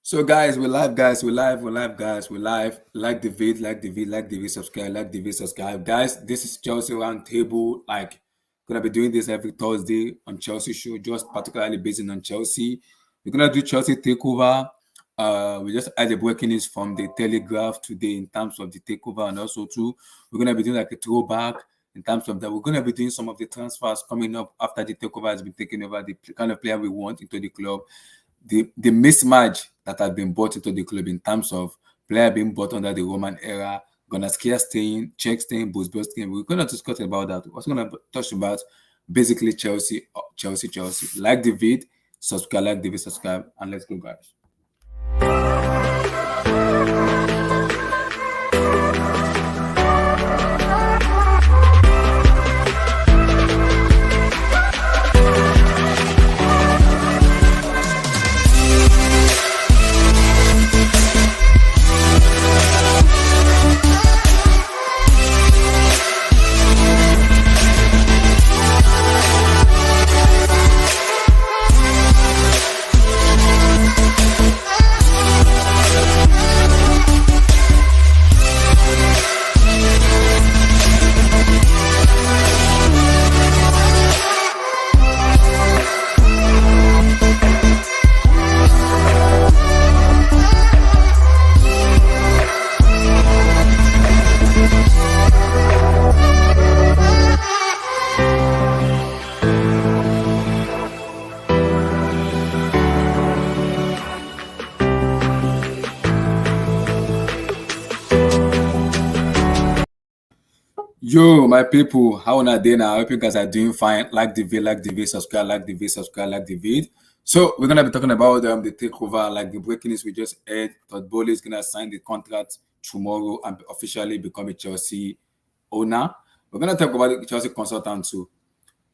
So guys, we're live, guys. We're live. We're live, guys. We're live. Like the vid, like the vid, like the vid. Subscribe, like the vid. Subscribe, guys. This is Chelsea Roundtable. Like, gonna be doing this every Thursday on Chelsea show, just particularly based on Chelsea. We're gonna do Chelsea takeover. We just had the breaking news from the Telegraph today in terms of the takeover, and also too, we're gonna be doing like a throwback in terms of that. We're gonna be doing some of the transfers coming up after the takeover has been taken over. The kind of player we want into the club, the mismatch that has been brought into the club in terms of player being bought under the Roman era, Gunnar staying, Czech staying, Bozbel staying. We're going to discuss about that. We're also going to touch about basically Chelsea. Like the vid, subscribe, and let's go, guys. Yo, my people, how are they now? I hope you guys are doing fine. Like the vid, subscribe, like the vid. So we're gonna be talking about the takeover, like the breaking news we just heard. Todd Bowley is gonna sign the contract tomorrow and officially become a Chelsea owner. We're gonna talk about the Chelsea consultant too.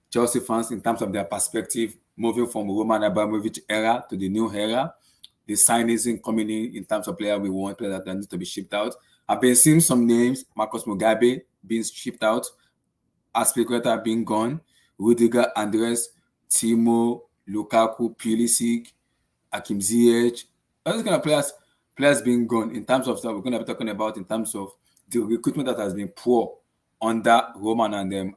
Chelsea fans in terms of their perspective, moving from Roman Abramovich era to the new era, the signings coming in terms of player we want, players that need to be shipped out. I've been seeing some names, Marcus Mugabe being shipped out, Aspilicueta being gone, Rudiger, Andres, Timo, Lukaku, Pulisic, Hakim Ziyech, all these kind of players being gone. In terms of stuff, we're going to be talking about in terms of the recruitment that has been poor under Roman and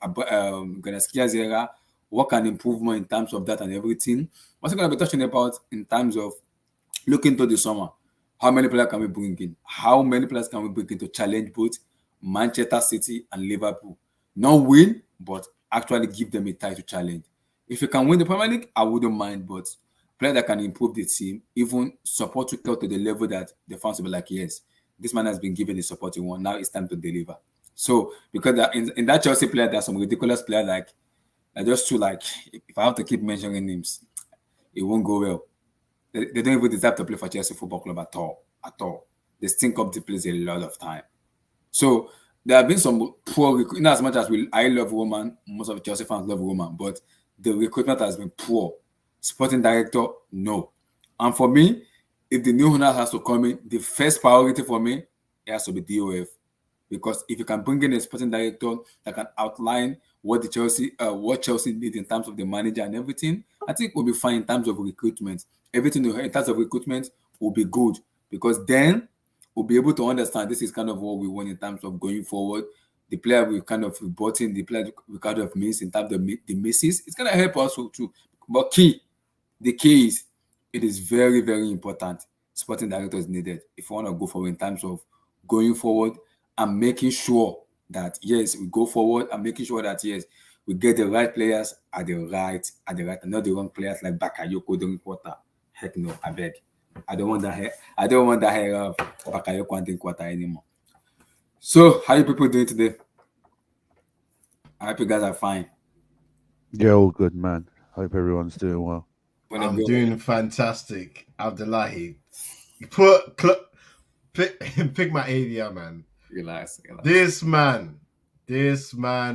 Gunnar era. What can improvement in terms of that and everything. What's going to be touching about in terms of looking to the summer? How many players can we bring in? How many players can we bring in to challenge both Manchester City and Liverpool? Not win, but actually give them a title challenge. If you can win the Premier League, I wouldn't mind, but player that can improve the team, even support Tuchel to the level that the fans will be like, yes, this man has been given the support he wants. Now it's time to deliver. So, because in that Chelsea player, there's some ridiculous players like just to like, if I have to keep mentioning names, it won't go well. They don't even deserve to play for Chelsea Football Club at all. They stink up the place a lot of time. So there have been some poor recruitment. As much as I love Roman, most of Chelsea fans love Roman, but the recruitment has been poor. Sporting director, no. And for me, if the new owner has to come in, the first priority for me, it has to be DOF. Because if you can bring in a sporting director that can outline what Chelsea need in terms of the manager and everything, I think we'll be fine in terms of recruitment. Everything in terms of recruitment will be good, because then we'll be able to understand this is kind of what we want in terms of going forward. The player we kind of brought in, the player we kind of miss in terms of the misses, it's going to help us too. But the key is, it is very, very important. Sporting director is needed if you want to go forward in terms of going forward and making sure that, yes, we go forward and making sure that, yes, we get the right players at the right, and not the wrong players like Bakayoko during quarter. Heck no, I beg. I don't want that hair of Bakayoko and quarter anymore. So, how you people doing today? I hope you guys are fine. Yeah, all good, man. Hope everyone's doing well. I'm doing fantastic, Abdullahi. Pick my area, man. Relax. This man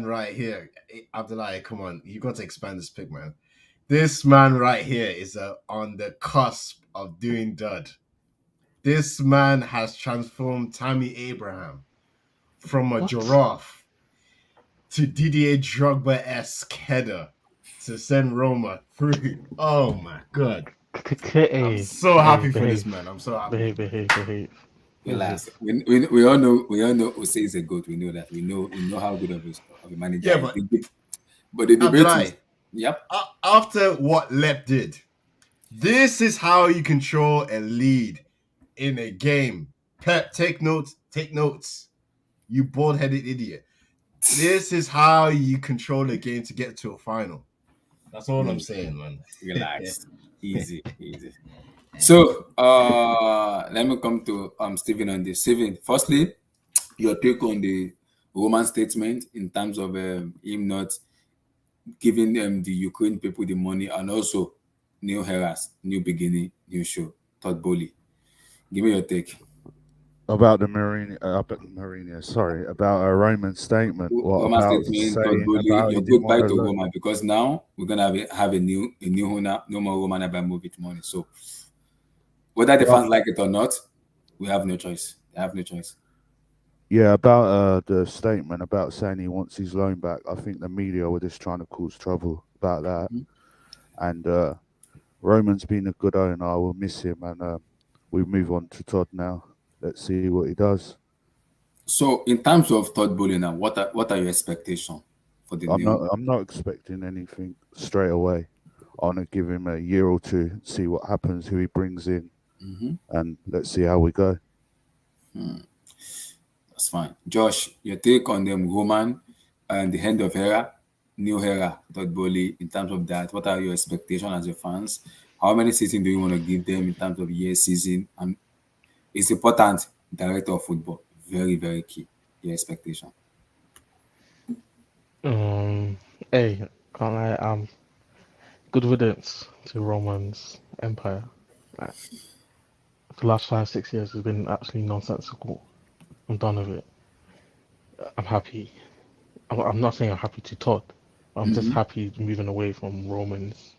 right here, Abdullahi. Come on, you got to expand this pick, man. This man right here is on the cusp of doing dud. This man has transformed Tammy Abraham from a giraffe to Didier Drogba-esque header to send Roma through. Oh my God. I'm Hey, so happy for behave, this man. I'm so happy. behave. Relax. We all know Ose is a goat. We know that. We know how good of a manager Yeah, he is. but But the debate is, Abdullah, yep. after what Lep did, this is how you control a lead in a game. Pep, take notes. Take notes. You bald-headed idiot. This is how you control a game to get to a final. That's all I'm saying, man. Relax. Easy. So let me come to Stephen on this. Stephen, firstly, your take on the Roman statement in terms of him not giving the Ukraine people the money, and also new eras, new beginning, new show, Todd Bowley. Give me your take. About the Mourinho, sorry, about a Roman statement. What Roman about statement, Todd saying Bowley, about he your didn't want goodbye to to look? Roma, because now we're gonna have a new owner, no more Roman Abramovich money. So whether the fans like it or not, we have no choice. They have no choice. Yeah, about the statement about saying he wants his loan back. I think the media were just trying to cause trouble about that. And Roman's been a good owner. I will miss him, and we move on to Todd now. Let's see what he does. So in terms of Todd Bowley now, what are your expectations for the new? I'm not expecting anything straight away. I want to give him a year or two, see what happens, who he brings in, and let's see how we go. That's fine. Josh, your take on them Roman and the end of era, new era, Todd Bowley, in terms of that, what are your expectations as your fans? How many seasons do you want to give them in terms of year season? And it's important, director of football, very, very key, your expectation. Hey, can't lie. Good riddance to Roman's empire. Like, the last 5-6 years has been absolutely nonsensical. I'm done with it. I'm happy. I'm not saying I'm happy to Todd. I'm just happy moving away from Romans.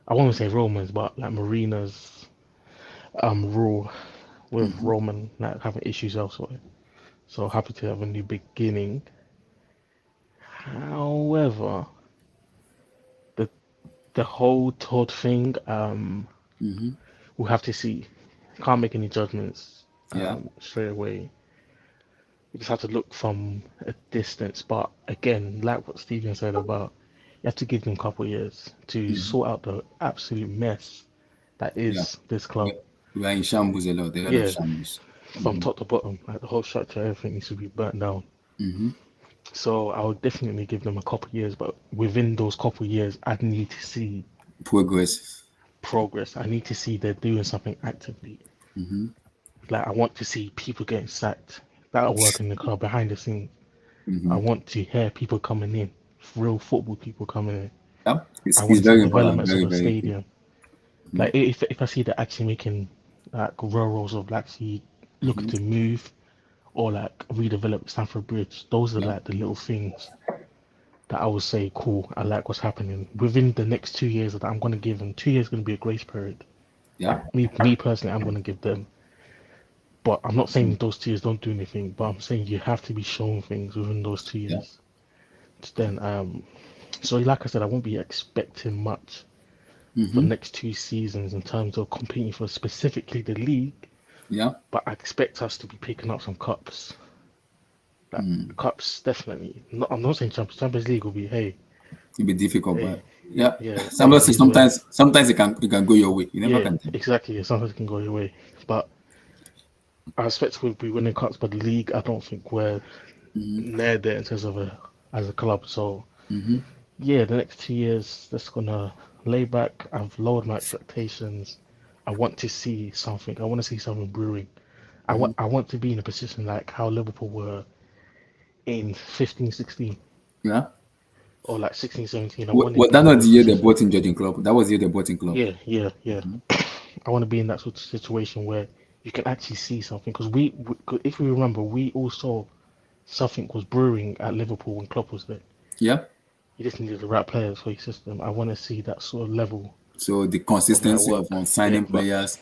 I won't say Romans, but like Marina's rule with Roman like having issues elsewhere. So happy to have a new beginning. However, the whole Todd thing, we'll have to see. Can't make any judgments Yeah. straight away. You just have to look from a distance. But again, like what Steven said about, you have to give them a couple of years to sort out the absolute mess that is this club. We are in shambles a lot. There are a lot of shambles. From top to bottom, like the whole structure, everything needs to be burnt down. So I would definitely give them a couple of years, but within those couple of years, I need to see Progress. I need to see they're doing something actively. Like I want to see people getting sacked that are working in the club behind the scenes. I want to hear people coming in, real football people coming in. Yeah, it's I want to very see important. developments Very, of the very stadium. Like if I see they're actually making like railroads of like actually looking to move or like redevelop Stamford Bridge, those are like the little things that I would say cool. I like what's happening within the next 2 years that I'm going to give them. 2 years going to be a grace period. Yeah. Me personally, I'm going to give them. But I'm not saying those 2 years don't do anything. But I'm saying you have to be shown things within those 2 years. Then, so like I said, I won't be expecting much for the next 2 seasons in terms of competing for specifically the league. Yeah. But I expect us to be picking up some cups. Like, cups, definitely. I'm not saying Champions League will be, hey. It'll be difficult, Hey, but yeah. yeah. Sometimes it can go your way. You never can. Exactly. Sometimes it can go your way. But I expect we'll be winning cups, but the league, I don't think we're near there in terms of as a club. So yeah, the next 2 years, that's gonna lay back. I've lowered my expectations. I want to see something. I want to see something brewing. I want to be in a position like how Liverpool were in 15-16. Yeah. Or like 16-17. Was that not the year they bought in Jurgen Klopp? That was the year they bought in Klopp. Yeah. I want to be in that sort of situation where you can actually see something. Because if we remember, we all saw something was brewing at Liverpool when Klopp was there. Yeah. You just needed the right players for your system. I want to see that sort of level. So the consistency of signing players,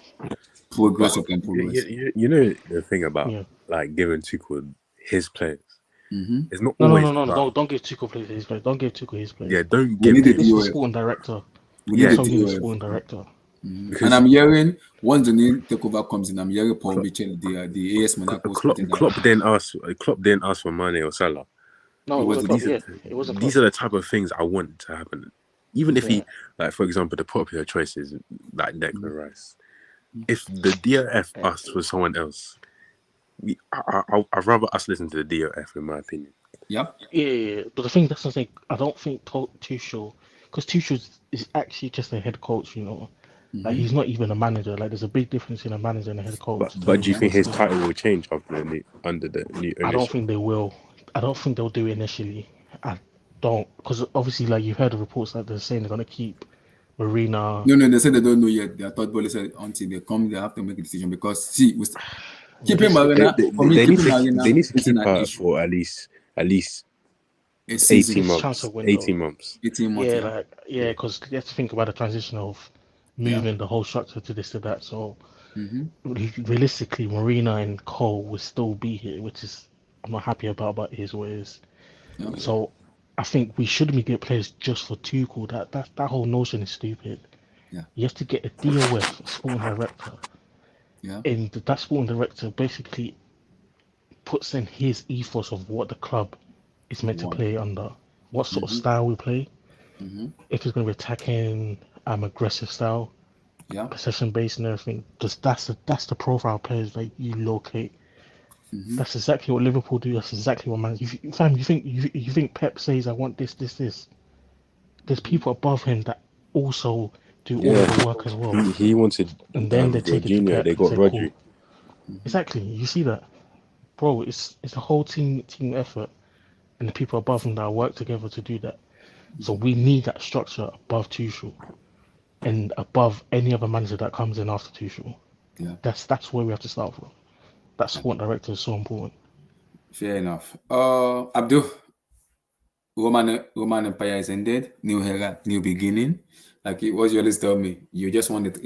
progress upon progress. You know the thing about like giving Tuchel his players. It's not No. Don't give Tuchel his players. Don't give Tuchel his players. Yeah, don't We give need him. This is the sporting director. We need the sporting director. Because And I'm hearing once the new takeover comes in, I'm hearing Paul Mitchell, the AS Monaco, stating that Klopp didn't ask for Mane or Salah. No, it it was wasn't the Klopp. decent. Yeah, it wasn't These Klopp. are the type of things I want to happen. Even if Yeah. he, like for example, the popular choices like Declan Rice. If the DOF asked for someone else, I'd rather us listen to the DOF, in my opinion. Yep. Yeah, but the thing that's the thing, I don't think Tuchel, because Tuchel is actually just a head coach, you know. Like he's not even a manager. Like there's a big difference in a manager and a head coach. But do you think his So, title will change under the new I don't ownership? think they will. I don't think they'll do it initially. I don't, because obviously, like you've heard the reports that they're saying they're gonna keep Marina. No, they said they don't know yet. Their third ball said until they come, they have to make a decision because see, keeping Marina for me, keeping Marina They need to isn't keep an her issue. for at least A season, 18 Chance months. of window. 18 months. 18 months. Yeah, because you have to think about the transition of moving the whole structure to this to that. So realistically, Marina and Cole will still be here, which is I'm not happy about, but it is what it is. Yeah. So I think we shouldn't be getting players just for Tuchel. That whole notion is stupid. Yeah. You have to get a DOF sporting director. Yeah. And that sporting director basically puts in his ethos of what the club is meant to play under, what sort of style we play. If it's going to be attacking, aggressive style, possession based and everything. Just that's the profile of players that you locate. That's exactly what Liverpool do. That's exactly what Man. You think Pep says I want this. There's people above him that also do all of the work as well. He wanted and then they take it to Jorginho. Pep They and got say, Rodri. cool. Exactly. You see that, bro? It's a whole team effort, and the people above him that work together to do that. So we need that structure above Tuchel, and above any other manager that comes in after Tuchel. Yeah. That's where we have to start from. That sport director is so important. Fair enough. Abdul, Roman Empire is ended. New era, new beginning. Like what you always tell me, you just want it.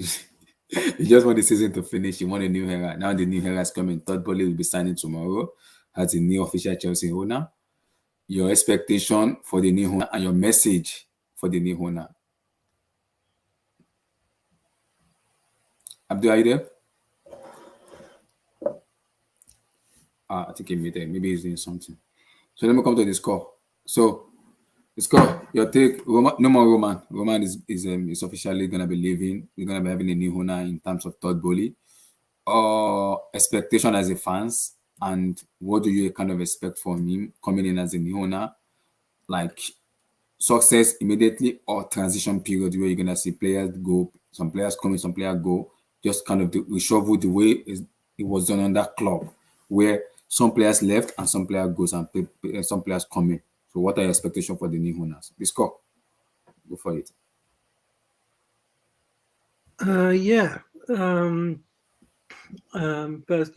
You just want the season to finish. You want a new era. Now the new era is coming. Todd Boehly will be signing tomorrow as the new official Chelsea owner. Your expectation for the new owner and your message for the new owner. Abdul, are you there? I think he muted. Maybe he's doing something. So let me come to the score. So the score, your take. No more Roman. Roman is officially gonna be leaving. We're gonna be having a new owner in terms of Todd Boehly. Expectation as a fans, and what do you kind of expect from him coming in as a new owner? Like success immediately or transition period where you're gonna see players go, some players come in, some players go. Just kind of reshuffle the way it was done on that club, where some players left and some players goes and some players come in. So what are your expectations for the new owners? The score. Go for it. Yeah. First,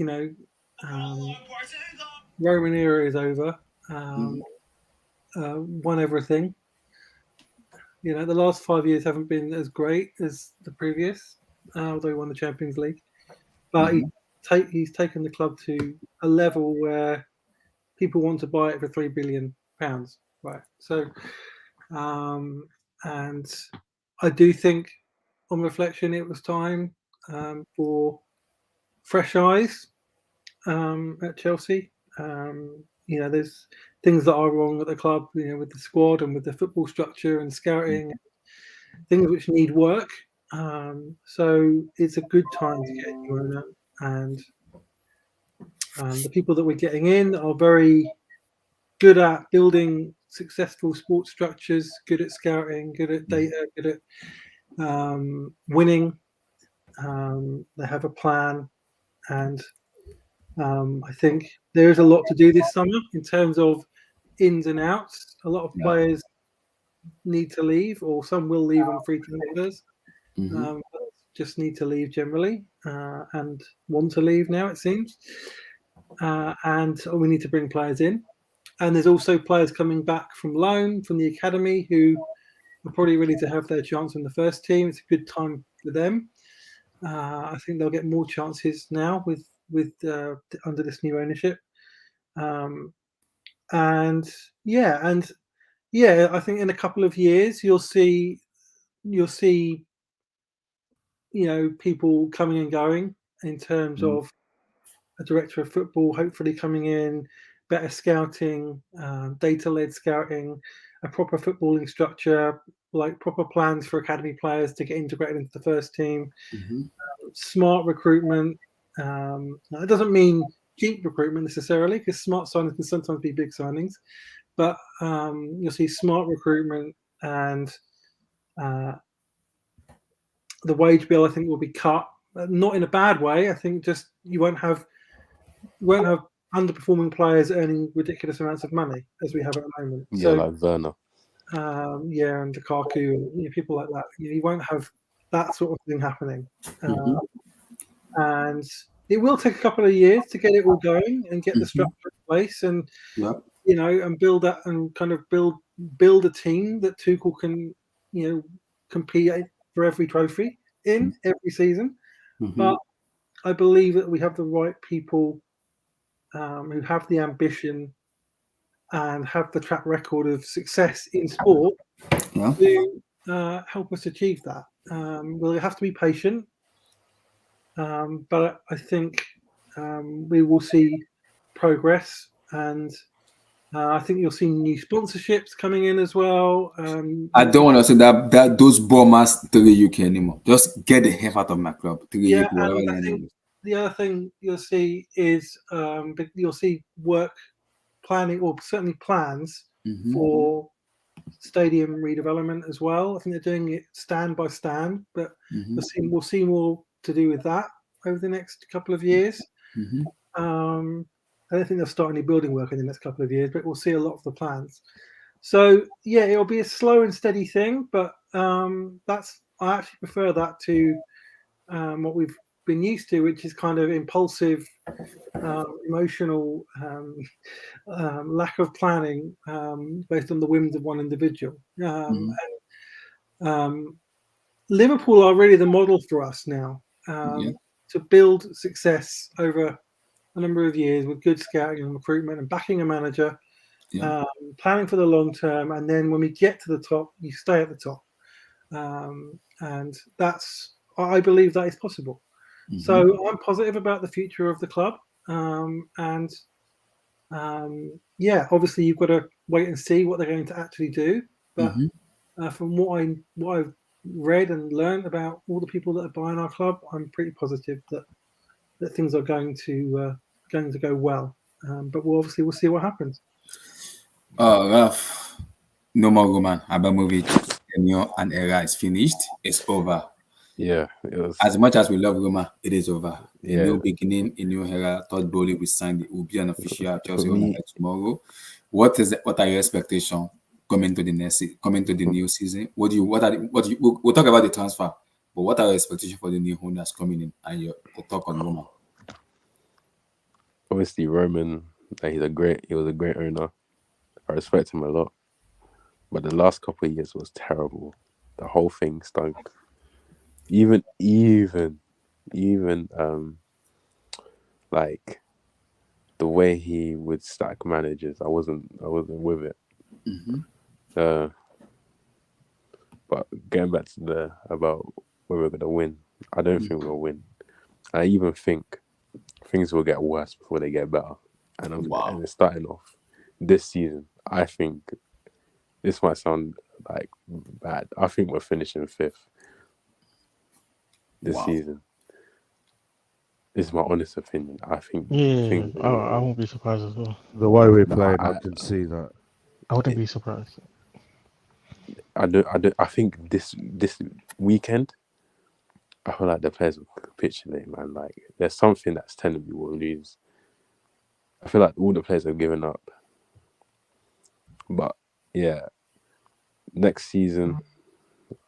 Roman era is over. Won everything. The last 5 years haven't been as great as the previous, although he won the Champions League. But he's taken the club to a level where people want to buy it for £3 billion, right? So, and I do think, on reflection, it was time for fresh eyes at Chelsea. There's things that are wrong at the club, with the squad and with the football structure and scouting, things which need work. So it's a good time to get a new owner, and the people that we're getting in are very good at building successful sports structures, good at scouting, good at data, good at winning. They have a plan, and I think there is a lot to do this summer in terms of ins and outs. A lot of players need to leave, or some will leave on free transfers. Just need to leave generally and want to leave now, it seems. And we need to bring players in. And there's also players coming back from loan from the academy who are probably ready to have their chance in the first team. It's a good time for them. I think they'll get more chances now with under this new ownership. I think in a couple of years you'll see people coming and going in terms Mm. of a director of football, hopefully coming in, better scouting, data-led scouting, a proper footballing structure, like proper plans for academy players to get integrated into the first team, Mhm. smart recruitment. Now, it doesn't mean cheap recruitment necessarily, because smart signings can sometimes be big signings, but you'll see smart recruitment, and the wage bill I think will be cut, not in a bad way. I think just you won't have underperforming players earning ridiculous amounts of money as we have at the moment. Yeah, So like Werner. and Lukaku, and people like that. You won't have that sort of thing happening, Mhm. and it will take a couple of years to get it all going and get the Mhm. structure in place, and Yeah. and build that, and kind of build a team that Tuchel can compete for every trophy in every season. Mhm. But I believe that we have the right people who have the ambition and have the track record of success in sport Yeah. to help us achieve that. We'll have to be patient, but I think we will see progress, and I think you'll see new sponsorships coming in as well. I don't want to say that those bombers to the UK anymore. Just get the hell out of my club. To the Yeah, UK, whatever and the I think name is. the other thing you'll see is you'll see work planning, or certainly plans Mhm. for stadium redevelopment as well. I think they're doing it stand by stand, but Mhm. we'll see more to do with that over the next couple of years. Mhm. I don't think they'll start any building work in the next couple of years, but we'll see a lot of the plans. So yeah, it'll be a slow and steady thing, but I actually prefer that to what we've been used to, which is kind of impulsive, emotional, lack of planning based on the whims of one individual. Mhm. Liverpool are really the model for us now, Yeah. to build success over a number of years with good scouting and recruitment and backing a manager, Yeah. planning for the long term, and then when we get to the top, you stay at the top, and I believe that is possible. Mhm. So I'm positive about the future of the club, and yeah, obviously you've got to wait and see what they're going to actually do. But Mhm. from what I've read and learned about all the people that are buying our club, I'm pretty positive that things are going to go well. But we'll see what happens. Ralph, no more Roman Abramovich tenure and era is finished. It's over. Yeah, it was. As much as we love Roma, it is over. A Yeah, new beginning, a new era. Todd Bowley will sign. It will be an official for Chelsea owner me, by tomorrow. What are your expectations coming to the new season? We'll talk about the transfer, but what are your expectations for the new owners coming in and your talk on Roma? obviously Roman, he was a great owner. I respect him a lot, but the last couple of years was terrible. The whole thing stunk. Even like the way he would stack managers, I wasn't with it. Mhm. But getting back to about whether we're gonna win, I don't think we'll win. I even think things will get worse before they get better. And Wow. it's starting off this season. I think this might sound like bad. I think we're finishing 5th this Wow. season. This is my honest opinion. I think Yeah, things. I won't be surprised as well. The way we're No, playing, I can see that. I wouldn't be surprised. I think this weekend, I feel like the players will capitulate, man. Like there's something that's telling me we'll lose. I feel like all the players have given up. But yeah, next season,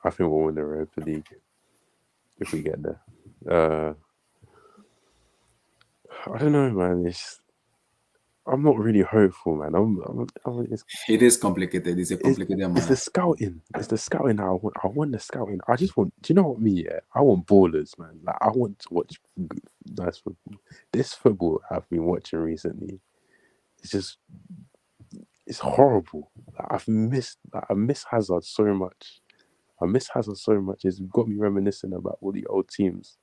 I think we'll win the Europa League if we get there. I don't know, man. I'm not really hopeful, man. It is complicated. It's a complicated It's the matter. scouting. It's the scouting. I want the scouting. I just want. Do you know what me? Yeah, I want ballers, man. Like I want to watch nice football. This football I've been watching recently, it's horrible. Like, I miss Hazard so much. I miss Hazard so much. It's got me reminiscing about all the old teams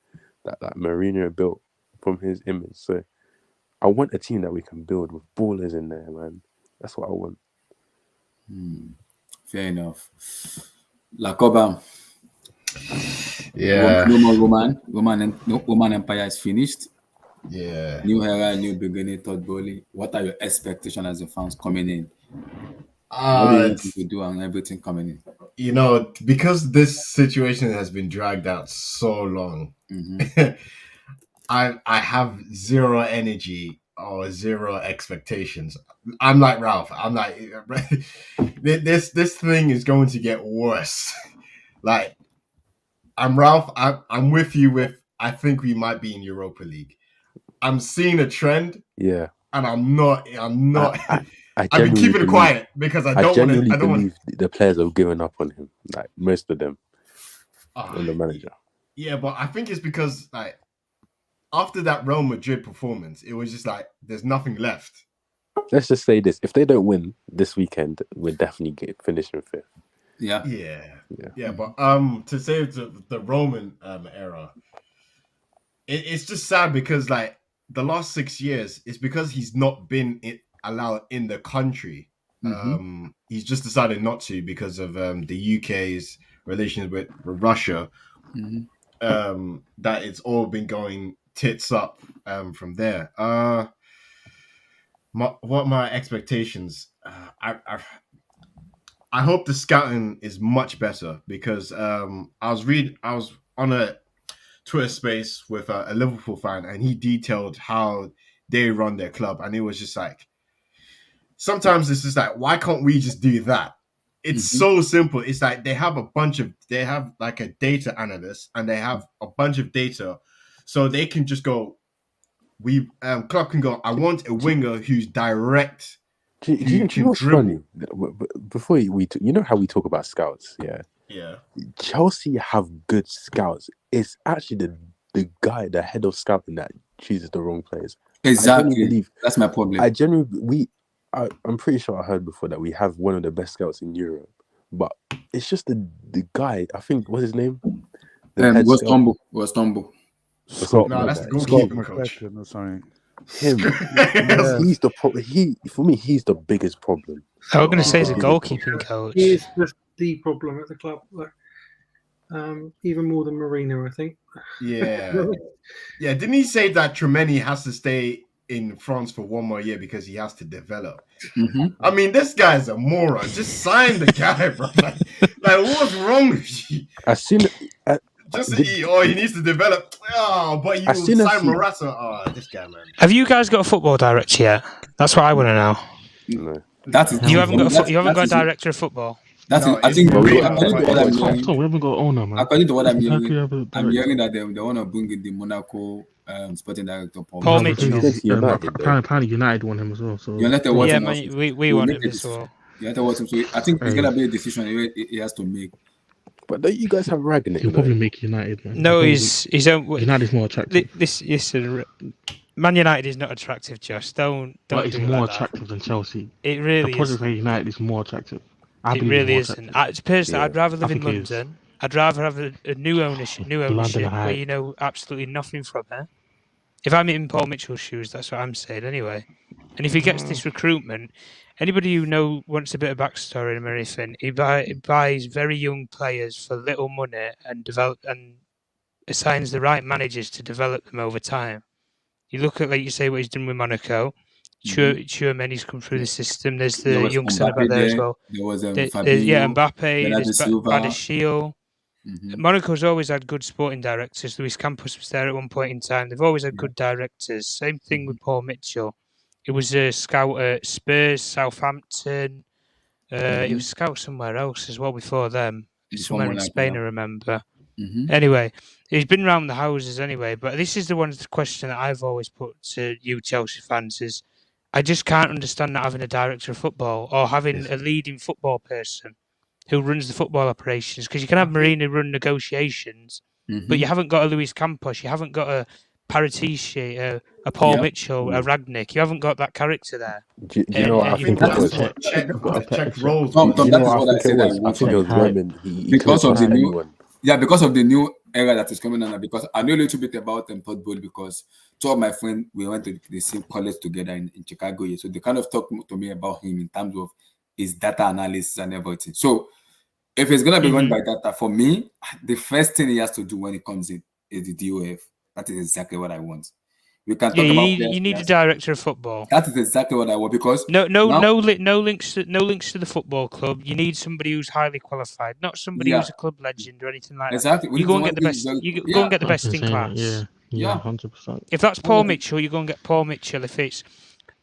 that Mourinho built from his image. So I want a team that we can build with ballers in there, man. That's what I want. Fair enough. Lakoba. Yeah. No more Roman Empire is finished. Yeah. New era, new beginning, Todd Bowley. What are your expectations as a fans coming in? What do you want to do and everything coming in? You know, because this situation has been dragged out so long, I have zero energy or zero expectations. I'm like Ralph. I'm like, this thing is going to get worse. Like, I'm Ralph. I'm with you with, I think we might be in Europa League. I'm seeing a trend. Yeah. And I'm not. I've been keeping it quiet because I genuinely believe the players have given up on him. Like most of them, and the manager. Yeah, but I think it's because like after that Real Madrid performance, it was just like there's nothing left. Let's just say this: if they don't win this weekend, we're definitely finishing fifth. Yeah. But to save the Roman era, it's just sad because like the last 6 years, it's because he's not been allowed in the country. He's just decided not to because of the UK's relations with Russia. That it's all been going tits up from there. What my expectations? I hope the scouting is much better because I was on a Twitter space with a Liverpool fan and he detailed how they run their club and it was just like sometimes it's just like why can't we just do that? It's so simple. It's like they have like a data analyst and they have a bunch of data so they can just go club can go I want a winger who's direct. Do you know what's funny? Before you know how we talk about scouts, yeah. Chelsea have good scouts. It's actually the guy, the head of scouting, that chooses the wrong players. Exactly. That's my problem. I'm pretty sure I heard before that we have one of the best scouts in Europe, but it's just the guy. I think what's his name? Westombo. No, that's the goalkeeper coach or something. Him. He's the problem. For me, he's the biggest problem. I was going to say he's a goalkeeping coach. He is the problem at the club. Like, even more than Marino, I think. Yeah. Yeah. Didn't he say that Tremeni has to stay in France for 1 more year because he has to develop? I mean, this guy's a moron. Just sign the guy, bro. Like what's wrong with you? He needs to develop. Oh, but you sign Morata. Oh, this guy, man. Have you guys got a football director yet? That's what I want to know. No. You haven't got a director of football. I think we haven't got owner, man. According to what I'm hearing, that they want to bring in the Monaco sporting director Paul Mitchell. Apparently United want him as well. So United want him. We want him as well. United want him. So I think it's gonna be a decision he has to make. But don't you guys have Ragnick? He'll probably make United, man. No, United's more attractive. Man United is not attractive, Josh. Don't. But it's more attractive than Chelsea. It really is. The United is more attractive. It really isn't. Personally, I'd rather live in London. I'd rather have a new ownership where you know absolutely nothing from there. If I'm in Paul Mitchell's shoes, that's what I'm saying anyway. And if he gets this recruitment, anybody who wants a bit of backstory and everything, he buys very young players for little money and assigns the right managers to develop them over time. You look at, like you say, what he's done with Monaco. Tchouameni's come through the system. There's the young centre back there as well. There was Mbappe. There's Silva. Badiashile. Monaco's always had good sporting directors. Luis Campos was there at one point in time. They've always had good directors. Same thing with Paul Mitchell. It was a scout at Spurs, Southampton. It was a scout somewhere else as well before them. Somewhere in Spain, I remember. Anyway, he's been around the houses anyway. But this is the question that I've always put to you Chelsea fans is, I just can't understand not having a director of football or having a leading football person who runs the football operations. Because you can have Mourinho run negotiations, but you haven't got a Luis Campos. You haven't got a Paratici, a Paul Yeah. Mitchell, a Ragnick. You haven't got that character there. Do you know what I You've think got it That was? is what Czech You've got to put a check. roles. Tom, was. Do you that know is what I what I think it said. I was? I want think it was Hype. Roman. He could because have of the trusted new, anyone. yeah, because of the new era that is coming on. Because I know a little bit about Todd Bowley because two of my friends we went to the same college together in Chicago. Yeah, so they kind of talked to me about him in terms of his data analysis and everything. So if it's gonna be run by data, for me, the first thing he has to do when it comes in is the DOF. That is exactly what I want. We can Yeah, talk about you need a players. director of football. That is exactly what I want because No now, links to the football club. You need somebody who's highly qualified, not somebody yeah, who's a club legend or anything like that. exactly. We You need go and someone get the who is best. very, You go yeah, and get the I've best been in saying class. it. yeah. Yeah, 100%. If that's Paul Mitchell, you go and get Paul Mitchell. If it's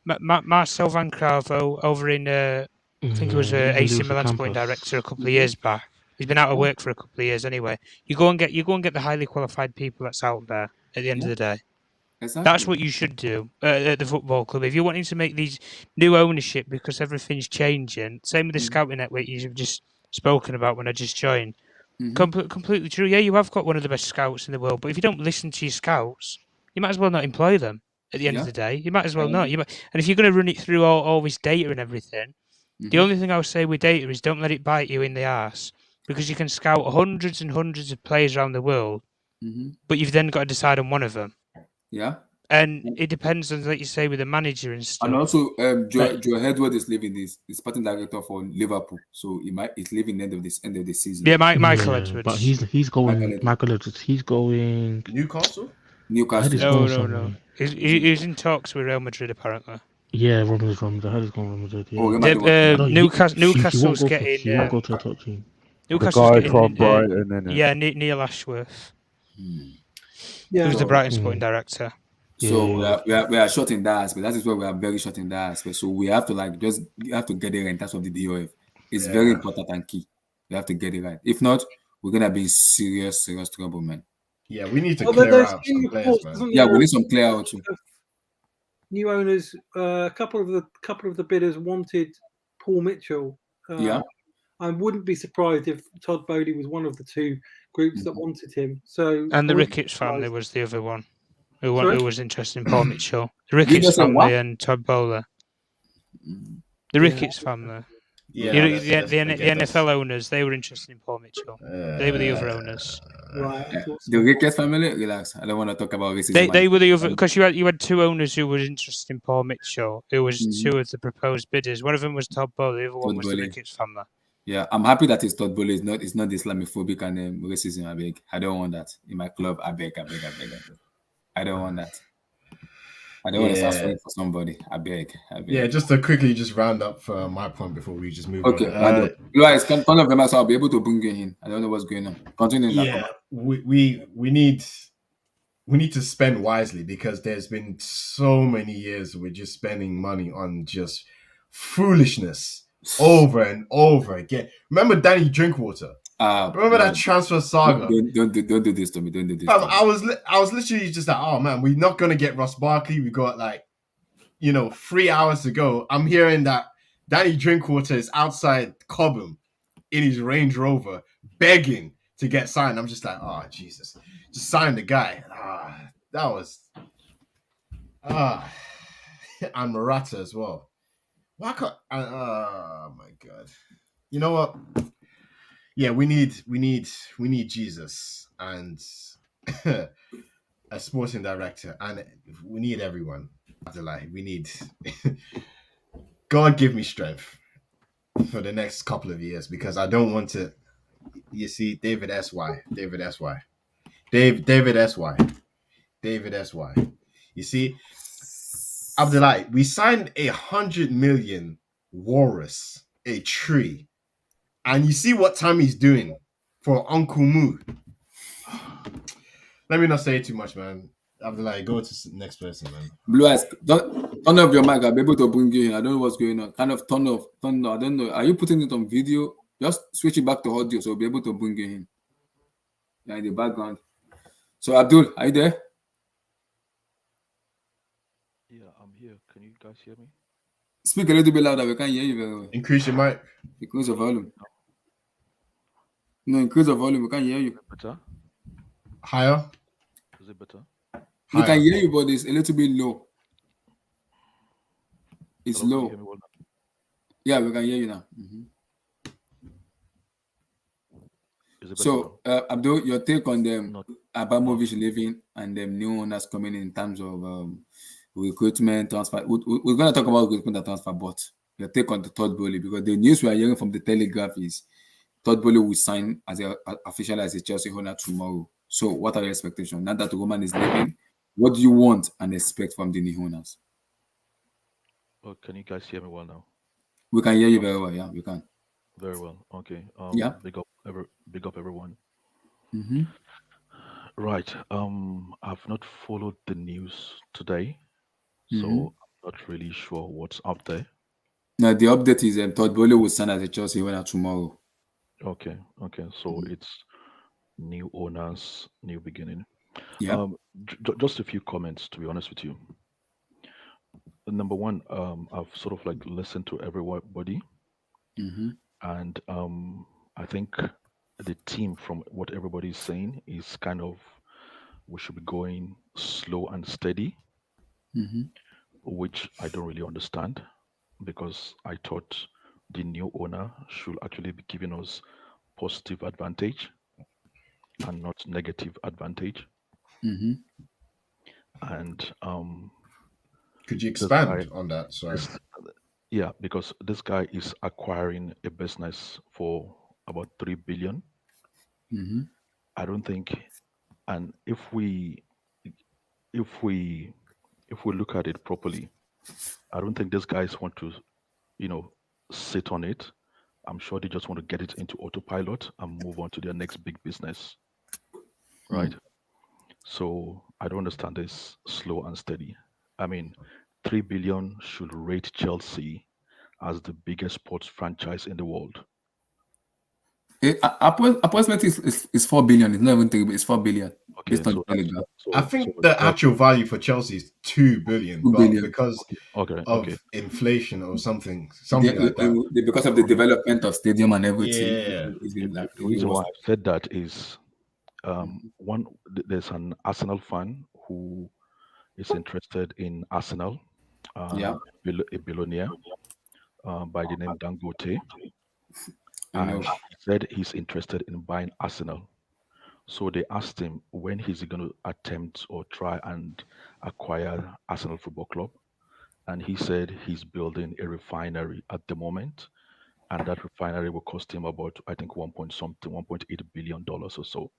Marcel Van Cravo over in, I think he was AC Milan sporting director a couple of years back. He's been out of work for a couple of years anyway. You go and get the highly qualified people that's out there at the end of the day. Exactly. That's what you should do at the football club. If you're wanting to make these new ownership because everything's changing, same with the scouting network you've just spoken about when I just joined. Completely true. Yeah, you have got one of the best scouts in the world, but if you don't listen to your scouts, you might as well not employ them at the end of the day. You might as well not. And if you're going to run it through all this data and everything, the only thing I would say with data is don't let it bite you in the arse because you can scout hundreds and hundreds of players around the world, but you've then got to decide on one of them. Yeah. And it depends on, like you say, with the manager and stuff. And also, Joe Edward is leaving this sporting director for Liverpool, so he's leaving end of the season. Yeah, Michael Edwards. But he's going. Michael Edwards. He's going. Newcastle. No. He's in talks with Real Madrid apparently. Yeah, Romans. I heard he's going Real Madrid. Yeah. Oh, Newcastle's getting. He won't go to a top team. Newcastle's guy getting. from Brighton, innit? Yeah, Neil Ashworth. Yeah, Who's the Brighton sporting director? So we are short in that aspect. That is why we are very short in that aspect. So we have to get it right in terms of the DOF. It's very important and key. We have to get it right. If not, we're gonna be in serious trouble, man. Yeah, we need to clear out some players, man. Yeah, we need some clear out too. New owners, a couple of the bidders wanted Paul Mitchell. I wouldn't be surprised if Todd Bowley was one of the two groups that wanted him. So and the Ricketts family was the other one who was interested in Paul Mitchell. The Ricketts family and Todd Bowley. The Ricketts family. Yeah, the NFL owners, they were interested in Paul Mitchell. They were the other owners. Right. The Ricketts family, relax. I don't want to talk about racism. They were the other because you had two owners who were interested in Paul Mitchell, who was two of the proposed bidders. One of them was Todd Bowley, the other one was the Ricketts family. Yeah, I'm happy that it's Todd Bowley. It's not Islamophobic and racism. I don't want that in my club. I beg. I don't want that. I don't want to start fighting for somebody. I beg. Yeah, just to quickly round up my point before we just move on. Okay, guys, turn off the mic so I'll be able to bring you in. I don't know what's going on. Continue. Yeah, we need to spend wisely because there's been so many years we're just spending money on just foolishness over and over again. Remember Danny Drinkwater? Remember that transfer saga? Don't do this to me. Don't do this. I was literally just like, oh man, we're not gonna get Ross Barkley. We got 3 hours to go. I'm hearing that Danny Drinkwater is outside Cobham in his Range Rover begging to get signed. I'm just like, oh Jesus, just sign the guy. That was and Morata as well. Why can't? Oh my God! You know what? Yeah, we need Jesus and a sporting director, and we need everyone. We need God give me strength for the next couple of years because I don't want to. You see, David S.Y. You see, Abdullah, we signed 100 million walrus, a tree. And you see what Tammy's doing for Uncle Moo. Let me not say too much, man. Abdullah, go to the next person, man. Blue Eyes, turn off your mic. I'll be able to bring you in. I don't know what's going on. Kind of turn off. I don't know. Are you putting it on video? Just switch it back to audio so we'll be able to bring you in. Yeah, in the background. So Abdul, are you there? Yeah, I'm here. Can you guys hear me? Speak a little bit louder. We can't hear you very well. Increase your mic. Increase the volume. No, increase the volume. We can't hear you. Better? Higher. Is it better? We can Higher. hear you, but it's a little bit low. It's Hello, can you low. hear me well now? Yeah, we can hear you now. Is it better now? So, Abdul, your take on them Not, Abramovich leaving and them new owners coming in terms of recruitment, transfer. We're going to talk about recruitment and transfer, but your take on the Todd Bowley, because the news we are hearing from the Telegraph is Todd Bowley will sign as officially as a Chelsea owner tomorrow. So, what are your expectations? Now that Roman is leaving, what do you want and expect from the new owners? oh, can you guys hear me well now? We can hear you very well. Yeah, we can. Very well. Okay. Yeah. Big up everyone. Mm-hmm. Right. I've not followed the news today, so Mm-hmm. I'm not really sure what's up there. Now, the update is Todd Bowley will sign as a Chelsea owner tomorrow. Okay. Okay. So it's new owners, new beginning. Yeah. Just a few comments, to be honest with you. Number one, I've sort of like listened to everybody, Mm-hmm. and I think the team, from what everybody is saying, is kind of we should be going slow and steady, Mm-hmm. which I don't really understand, because I thought the new owner should actually be giving us positive advantage and not negative advantage. Mm-hmm. And Could you this expand guy, on that? Sorry. yeah, because this guy is acquiring a business for about 3 billion. Mm-hmm. I don't think, and if we look at it properly, I don't think these guys want to, sit on it. I'm sure they just want to get it into autopilot and move on to their next big business, right? So I don't understand this slow and steady. I mean, 3 billion should rate Chelsea as the biggest sports franchise in the world. Approximately is 4 billion. It's not even 3, but it's 4 billion. Okay, Based on so Telegraph. I think the actual value for Chelsea is 2 billion, 2 but billion. because okay, of okay, inflation or something Yeah, like that. because of the development of stadium and everything. Yeah. It's been The like, it reason why was, I've said that is there's an Arsenal fan who is interested in Arsenal, yeah, a billionaire by the name Dangote, I know. and he said he's interested in buying Arsenal. So they asked him when he's going to attempt or try and acquire Arsenal Football Club, and he said he's building a refinery at the moment, and that refinery will cost him about, I think, 1.8 billion dollars or so.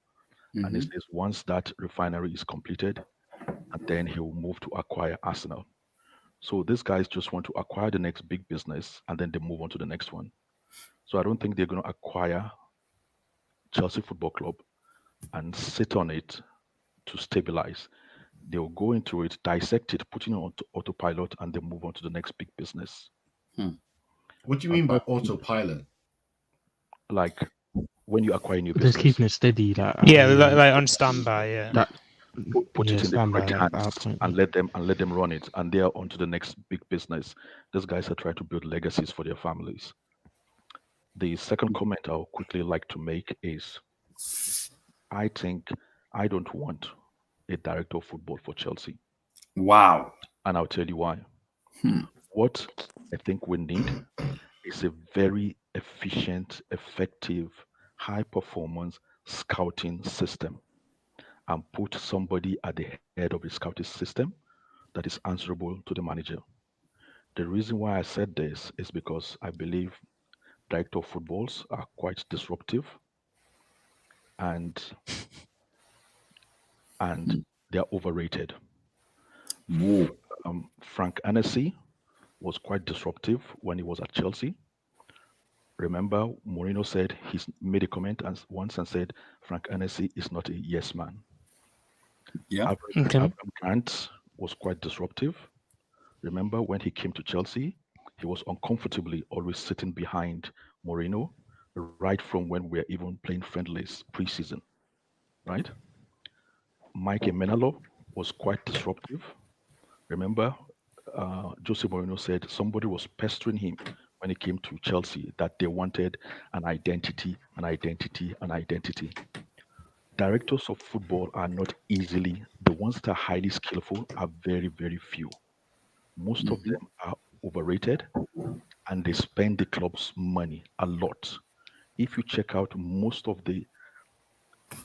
And he Mhm. says once that refinery is completed, and then he will move to acquire Arsenal. So these guys just want to acquire the next big business, and then they move on to the next one. So I don't think they're going to acquire Chelsea Football Club and sit on it to stabilize. They'll go into it, dissect it, put it on autopilot, and then move on to the next big business. What do you mean by autopilot? Like when you acquire a new Just business, keeping it steady, like Yeah, like on standby. Yeah. that. put Yeah, it in the standby, correct like hands PowerPoint. and let them run it, and they're on to the next big business. These guys are trying to build legacies for their families. The second comment I'll quickly like to make is I think I don't want a director of football for Chelsea, Wow. and I'll tell you why. Hmm. What I think we need is a very efficient, effective, high performance scouting system, and put somebody at the head of the scouting system that is answerable to the manager. The reason why I said this is because I believe director of footballs are quite disruptive, and they're overrated. Whoa. Frank Annecy was quite disruptive when he was at Chelsea. Remember, Mourinho said he's made a comment once and said Frank Annecy is not a yes man. Yeah. Abraham Grant was quite disruptive. Remember when he came to Chelsea, he was uncomfortably always sitting behind Mourinho, right from when we were even playing friendlies preseason, right? Mike Emenalo was quite disruptive. Remember, Jose Mourinho said somebody was pestering him when he came to Chelsea that they wanted an identity, an identity, an identity. directors of football are not easily, the ones that are highly skillful are very, very few. Most of them are overrated and they spend the club's money a lot. If you check out most of the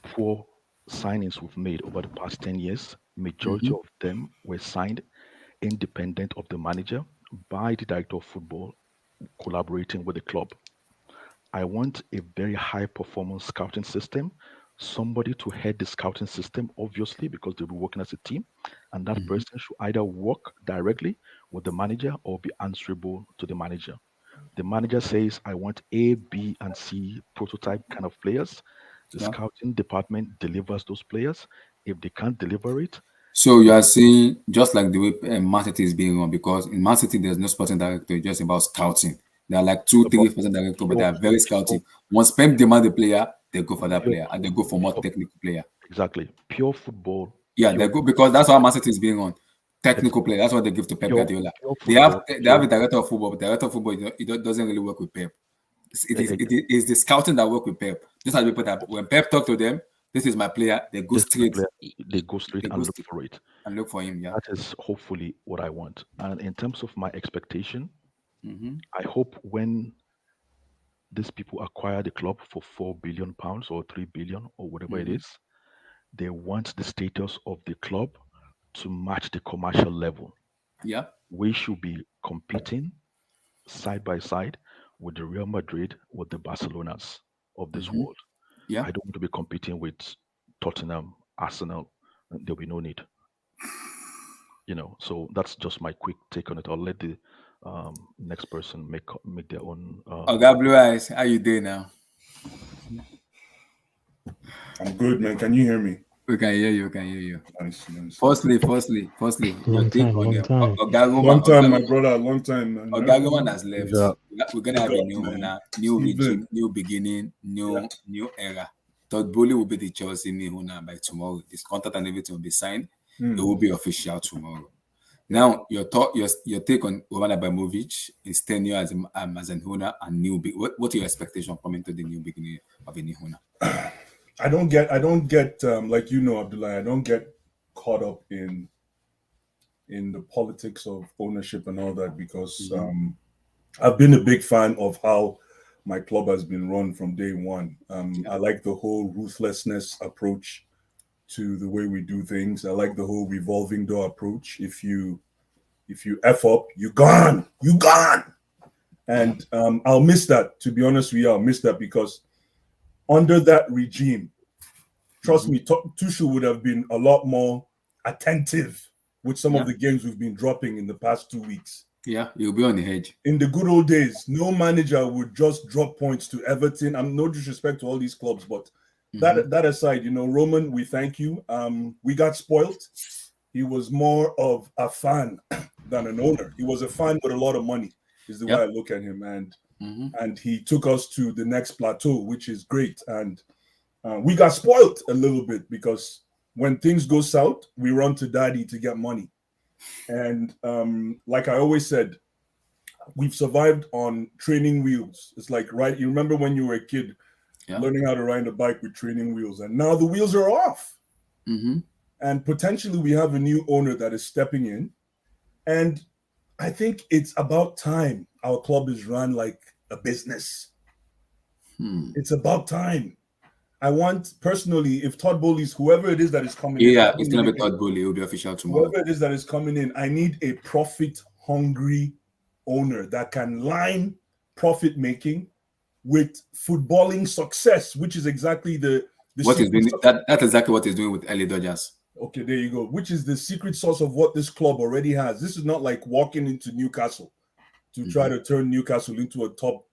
poor signings we've made over the past 10 years, majority of them were signed independent of the manager by the director of football collaborating with the club. I want a very high performance scouting system, somebody to head the scouting system, obviously, because they'll be working as a team. And that person should either work directly with the manager or be answerable to the manager. The manager says, I want A, B, and C prototype kind of players. The scouting department delivers those players. If they can't deliver it, So you are saying just like the way Man City is being run, because in Man City there's no sporting director, it's just about scouting. There are like 2-3 sporting directors, but they are very scouting. Once Pep demand the player, they go for that player, and they go for more technical player. Exactly, pure football. Yeah, they go because that's how Man City is being run. Technical player. That's what they give to Pep Guardiola. They have a director of football, but the director of football it doesn't really work with Pep. It is the scouting that work with Pep. Just as people that when Pep talk to them, this is my player, they go straight. They go straight and look for it. And look for him. Yeah, that is hopefully what I want. And in terms of my expectation, I hope when these people acquire the club for £4 billion or 3 billion or whatever it is, they want the status of the club to match the commercial level. Yeah, we should be competing side by side with the Real Madrid, with the Barcelonas of this world. Yeah, I don't want to be competing with Tottenham, Arsenal. There'll be no need. So that's just my quick take on it. I'll let the next person make their own. God Blue Eyes, how you doing now? I'm good, man. Can you hear me? We can hear you. Nice. Firstly, long time, my brother. Long time, man. Ogagoman has left. We're gonna have a new owner, new regime, new beginning, new era. Todd Bowley will be the Chelsea new owner by tomorrow. His contract and everything will be signed. It will be official tomorrow. Now, your take on Roman Abramovich is tenure as an owner and new. What are your expectations coming to the new beginning of a new owner? I don't get like Abdullah, I don't get caught up in the politics of ownership and all that because I've been a big fan of how my club has been run from day one. I like the whole ruthlessness approach to the way we do things. I like the whole revolving door approach. If you F up, you gone. And I'll miss that, to be honest with you. I'll miss that because under that regime, trust me, Tuchel would have been a lot more attentive with some of the games we've been dropping in the past 2 weeks. Yeah, you'll be on the edge. In the good old days, no manager would just drop points to Everton. I'm no disrespect to all these clubs, but that aside, Roman, we thank you. We got spoiled. He was more of a fan than an owner. He was a fan with a lot of money, is the way I look at him. And he took us to the next plateau, which is great. And we got spoiled a little bit because when things go south, we run to daddy to get money. And like I always said, we've survived on training wheels. It's like, right, you remember when you were a kid learning how to ride a bike with training wheels, and now the wheels are off. And potentially we have a new owner that is stepping in. And I think it's about time our club is run like a business. It's about time. I want, personally, if Todd Bowley's, whoever it is that is coming in. Yeah, it's going to be Todd Bowley. It will be official tomorrow. Whoever it is that is coming in, I need a profit-hungry owner that can line profit-making with footballing success, which is exactly that's exactly what he's doing with LA Dodgers. Okay, there you go. Which is the secret sauce of what this club already has. This is not like walking into Newcastle to try to turn Newcastle into a top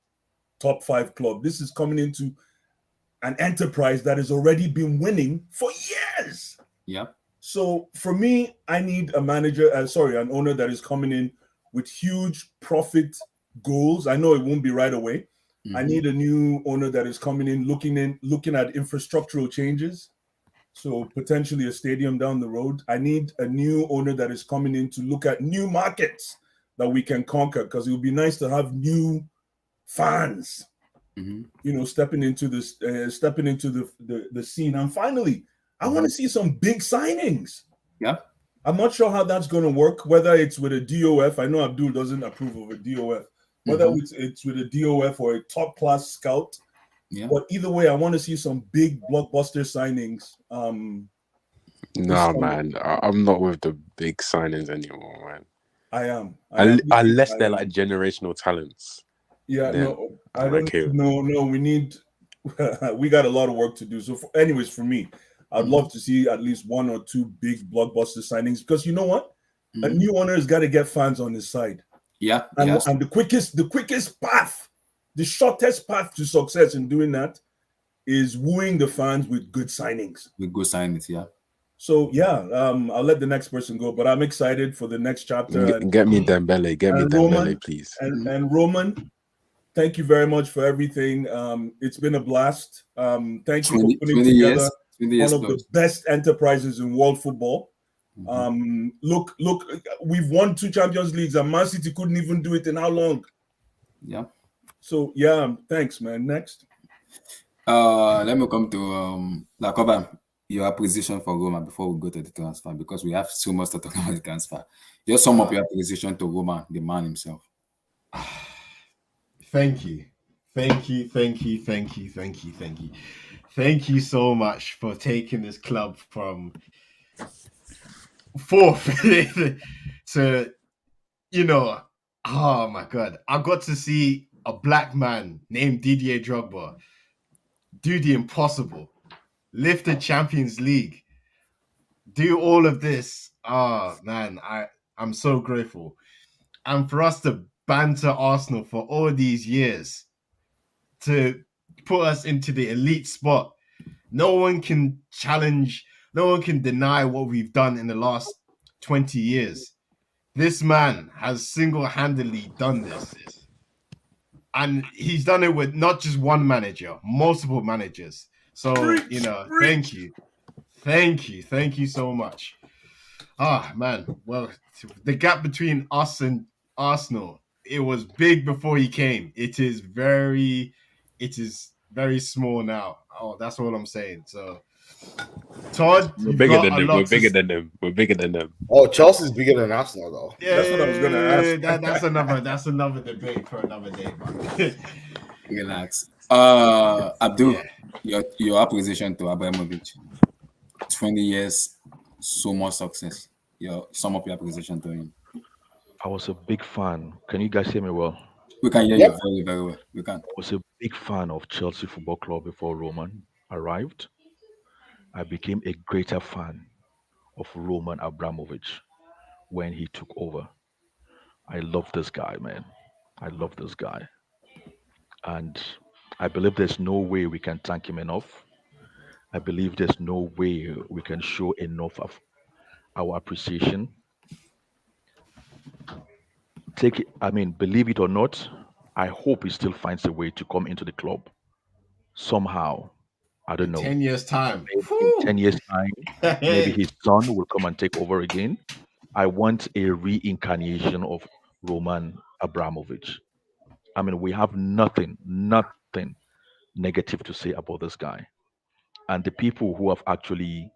5 club. This is coming into an enterprise that has already been winning for years. Yeah. So for me, I need a an owner that is coming in with huge profit goals. I know it won't be right away. I need a new owner that is coming in, looking at infrastructural changes. So potentially a stadium down the road. I need a new owner that is coming in to look at new markets that we can conquer, because it would be nice to have new fans you know, stepping into the scene. And finally, I want to see some big signings. Yeah. I'm not sure how that's going to work, whether it's with a DOF. I know Abdul doesn't approve of a DOF, whether it's with a DOF or a top class scout. Yeah. But either way, I want to see some big blockbuster signings. Nah, man, I'm not with the big signings anymore, man. I am. Unless they're like generational talents. Yeah, then no, I I'm don't. okay with No, we need. We got a lot of work to do. So, anyways, for me, I'd love to see at least one or two big blockbuster signings because you know what, a new owner has got to get fans on his side. Yeah, and, yes. and the quickest path, the shortest path to success in doing that is wooing the fans with good signings. With good signings, yeah. So yeah, I'll let the next person go, but I'm excited for the next chapter. Get me Dembele, Roman, please. And Roman, thank you very much for everything. It's been a blast. Thank you for putting together one of the best enterprises in world football. Look, we've won 2 Champions Leagues, and Man City couldn't even do it in how long? Yeah. So yeah, thanks, man. Next. Let me come to Lakoba. Your appreciation for Roma before we go to the transfer, because we have so much to talk about the transfer. Just sum up your appreciation to Roma, the man himself. Thank you so much for taking this club from 4th to, you know, oh my God, I got to see a black man named Didier Drogba do the impossible, lift the Champions League, do all of this. Oh man, I'm so grateful. And for us to banter Arsenal for all these years, to put us into the elite spot, no one can challenge, no one can deny what we've done in the last 20 years. This man has single-handedly done this. And he's done it with not just one manager, multiple managers. So, you know, thank you. Thank you so much. Ah, man. Well, the gap between us and Arsenal, it was big before he came. It is very small now. Oh, that's all I'm saying. So, Todd, we're bigger than them. We're bigger than them. Oh, Chelsea's bigger than Arsenal, though. Yeah, that's what I was gonna ask. That's another debate for another day, man. Relax. Abdul, your appreciation to Abramovich. 20 years, so much success. Sum up your appreciation to him. I was a big fan. Can you guys hear me well? We can hear you very, very well. We can. I was a big fan of Chelsea Football Club before Roman arrived. I became a greater fan of Roman Abramovich when he took over. I love this guy, man. I love this guy. And I believe there's no way we can thank him enough. I believe there's no way we can show enough of our appreciation. Believe it or not, I hope he still finds a way to come into the club somehow. I don't know. 10 years time. In 10 years time, maybe his son will come and take over again. I want a reincarnation of Roman Abramovich. I mean, we have nothing negative to say about this guy. And the people who have actually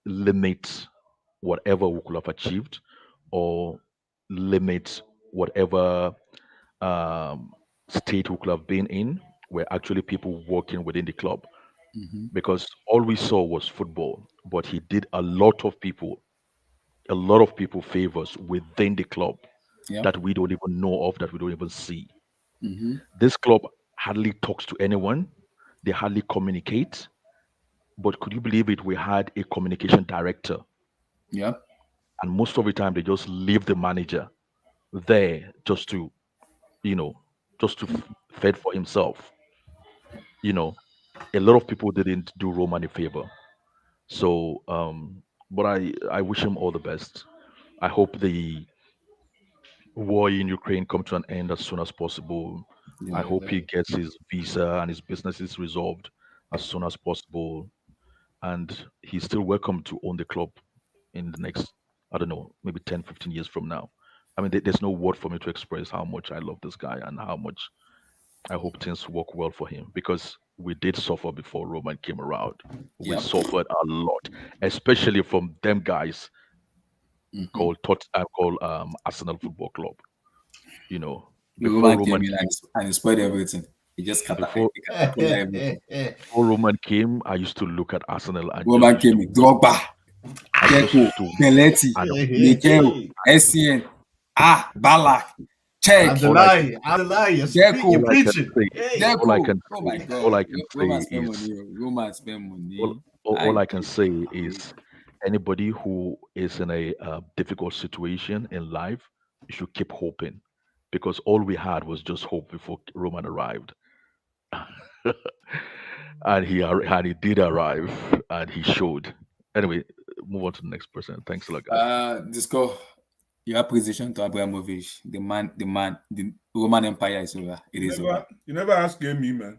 limit whatever we could have achieved or limit whatever state we could have been in were actually people working within the club. Because all we saw was football, but he did a lot of people favors within the club that we don't even know of, that we don't even see. This club hardly talks to anyone. They hardly communicate. But could you believe it? We had a communication director. Yeah. And most of the time they just leave the manager there just to fend for himself. A lot of people didn't do Roman a favor. So, but I wish him all the best. I hope the war in Ukraine come to an end as soon as possible. I hope he gets his visa and his businesses resolved as soon as possible. And he's still welcome to own the club in the next, I don't know, maybe 10, 15 years from now. I mean, there's no word for me to express how much I love this guy and how much I hope things work well for him because we did suffer before Roman came around. We Yep. suffered a lot, especially from them guys called Arsenal Football Club. You know, before Roman came Roman in came, and he spoiled everything. He just before catapulted everything. before Roman came, I used to look at Arsenal and Roman just used came in. Drogba, I just Deco, used to Belletti, and Mikel, SCN, Balak, Check, Adelaide, you're Deco, all I can preaching. say, Hey, all I Deco. can Oh my say, God. all I can Roman say spend is money. Roman spend money. all I can say is anybody who is in a difficult situation in life, you should keep hoping because all we had was just hope before Roman arrived. And he did arrive and he showed. Anyway, move on to the next person. Thanks a lot, guys. Disco, your appreciation to Abramovich, the Roman Empire is over. It is over. You never asked me, man.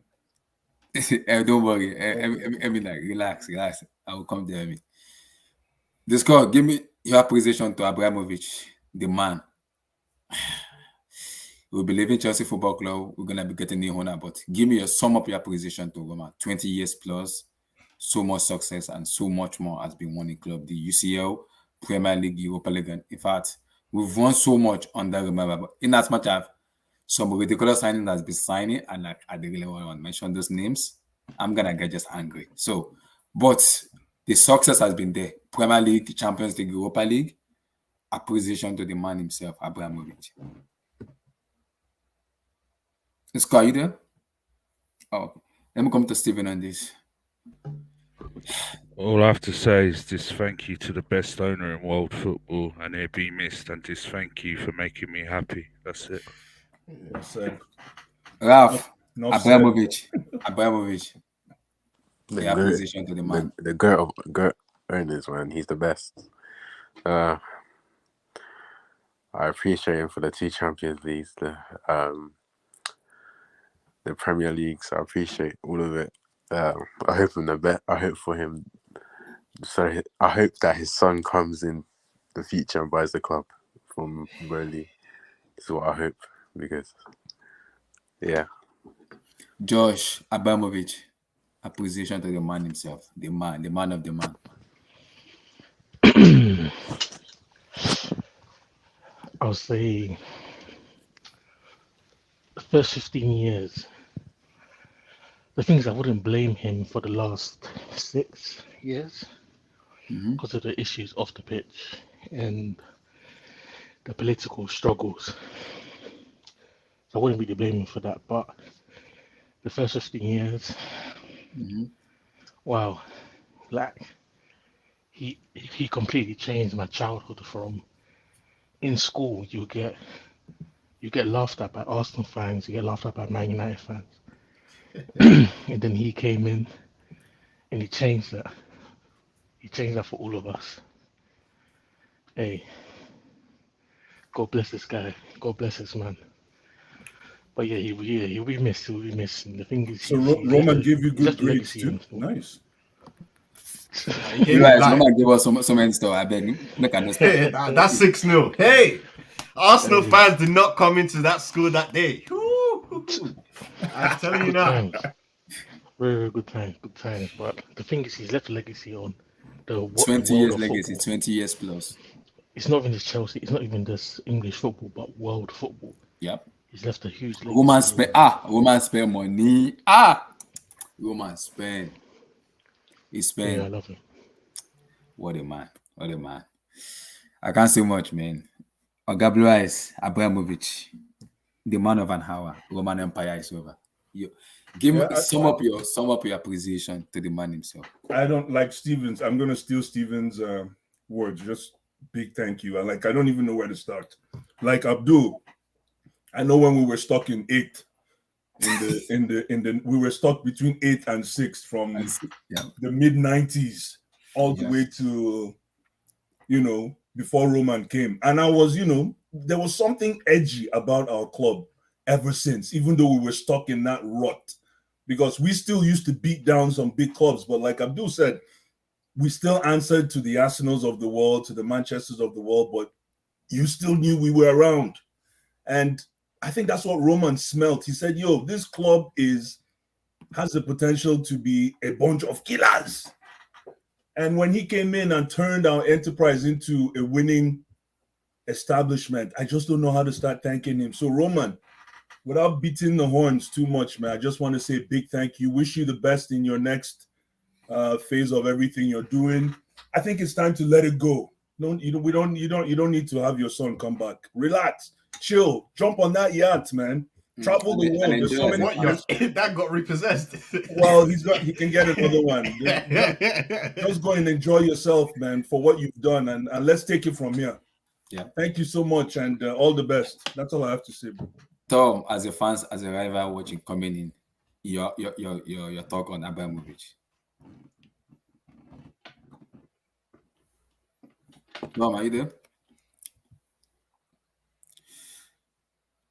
Don't worry. I mean, like, relax. I will come there. Disco, give me your appreciation to Abramovich, the man. We'll be leaving Chelsea Football Club. We're gonna be getting new owner, but give me a sum up your appreciation to Roma. 20 years plus, so much success and so much more has been won in club. The UCL, Premier League, Europa League. And in fact, we've won so much under Roma. But in as much as some ridiculous signing has been signing, and like I didn't really want to mention those names, I'm gonna get just angry. So, but the success has been there. Premier League, Champions League, Europa League. Appreciation to the man himself, Abramovich. Scott, are you there? Oh, let me come to Stephen on this. All I have to say is just thank you to the best owner in world football, and he'll be missed. And just thank you for making me happy. That's it. Ralph, No Abramovich. The The goat, appreciation to the man. the goat owners, man. He's the best. I appreciate him for the 2 Champions Leagues, the Premier Leagues. I appreciate all of it. I hope him the best. I hope for him. So I hope that his son comes in the future and buys the club from Burnley. This is what I hope because, yeah. Josh Abramovich. Appreciation to the man himself. The man of the man. I'll say the first 15 years. The thing is, I wouldn't blame him for the last 6 years because of the issues off the pitch and the political struggles. So I wouldn't really blame him for that. But the first 15 years, wow, like he completely changed my childhood. From in school, you get laughed at by Arsenal fans, you get laughed at by Man United fans. And then he came in and he changed that. He changed that for all of us. Hey, God bless this guy. God bless this man. But yeah, he'll be missed. He'll be missed. And the thing is, So Roman gave you good grades legacy too. Nice. He You gave guys, me Roman give us so many stuff. I beg you. Make understand. that's 6-0. Hey, Arsenal fans did not come into that school that day. I'm telling you now. Very, very good times. But the thing is, he's left a legacy on the 20 world years of legacy, football. 20 years plus. It's not even just Chelsea. It's not even just English football, but world football. Yep. He's left a huge legacy. Roman spend money. Roman spend. He spend. Yeah, I love him. What a man. I can't say much, man. Gabriel is Abramovich, the man of an hour. Roman Empire is over. Give me sum up your appreciation to the man himself. I don't like Stevens. I'm gonna steal Stevens' words. Just big thank you. I don't even know where to start. Like Abdul, I know when we were stuck in 8th, we were stuck between 8th and 6th from the mid 90s all the way to before Roman came, and I was there was something edgy about our club ever since, even though we were stuck in that rut, because we still used to beat down some big clubs, but like Abdul said, we still answered to the Arsenals of the world, to the Manchesters of the world, but you still knew we were around. And I think that's what Roman smelt. He said, "Yo, this club has the potential to be a bunch of killers." And when he came in and turned our enterprise into a winning establishment, I just don't know how to start thanking him. So, Roman, without beating the horns too much, man, I just want to say a big thank you. Wish you the best in your next phase of everything you're doing. I think it's time to let it go. You don't need to have your son come back. Relax, chill, jump on that yacht, man. Travel the world. There's so many. That got repossessed. Well, he can get another one. Just go and enjoy yourself, man, for what you've done, and let's take it from here. Yeah. Thank you so much, and all the best. That's all I have to say, bro. Tom, as a rival watching coming in, your talk on Abramovich. Tom, are you there?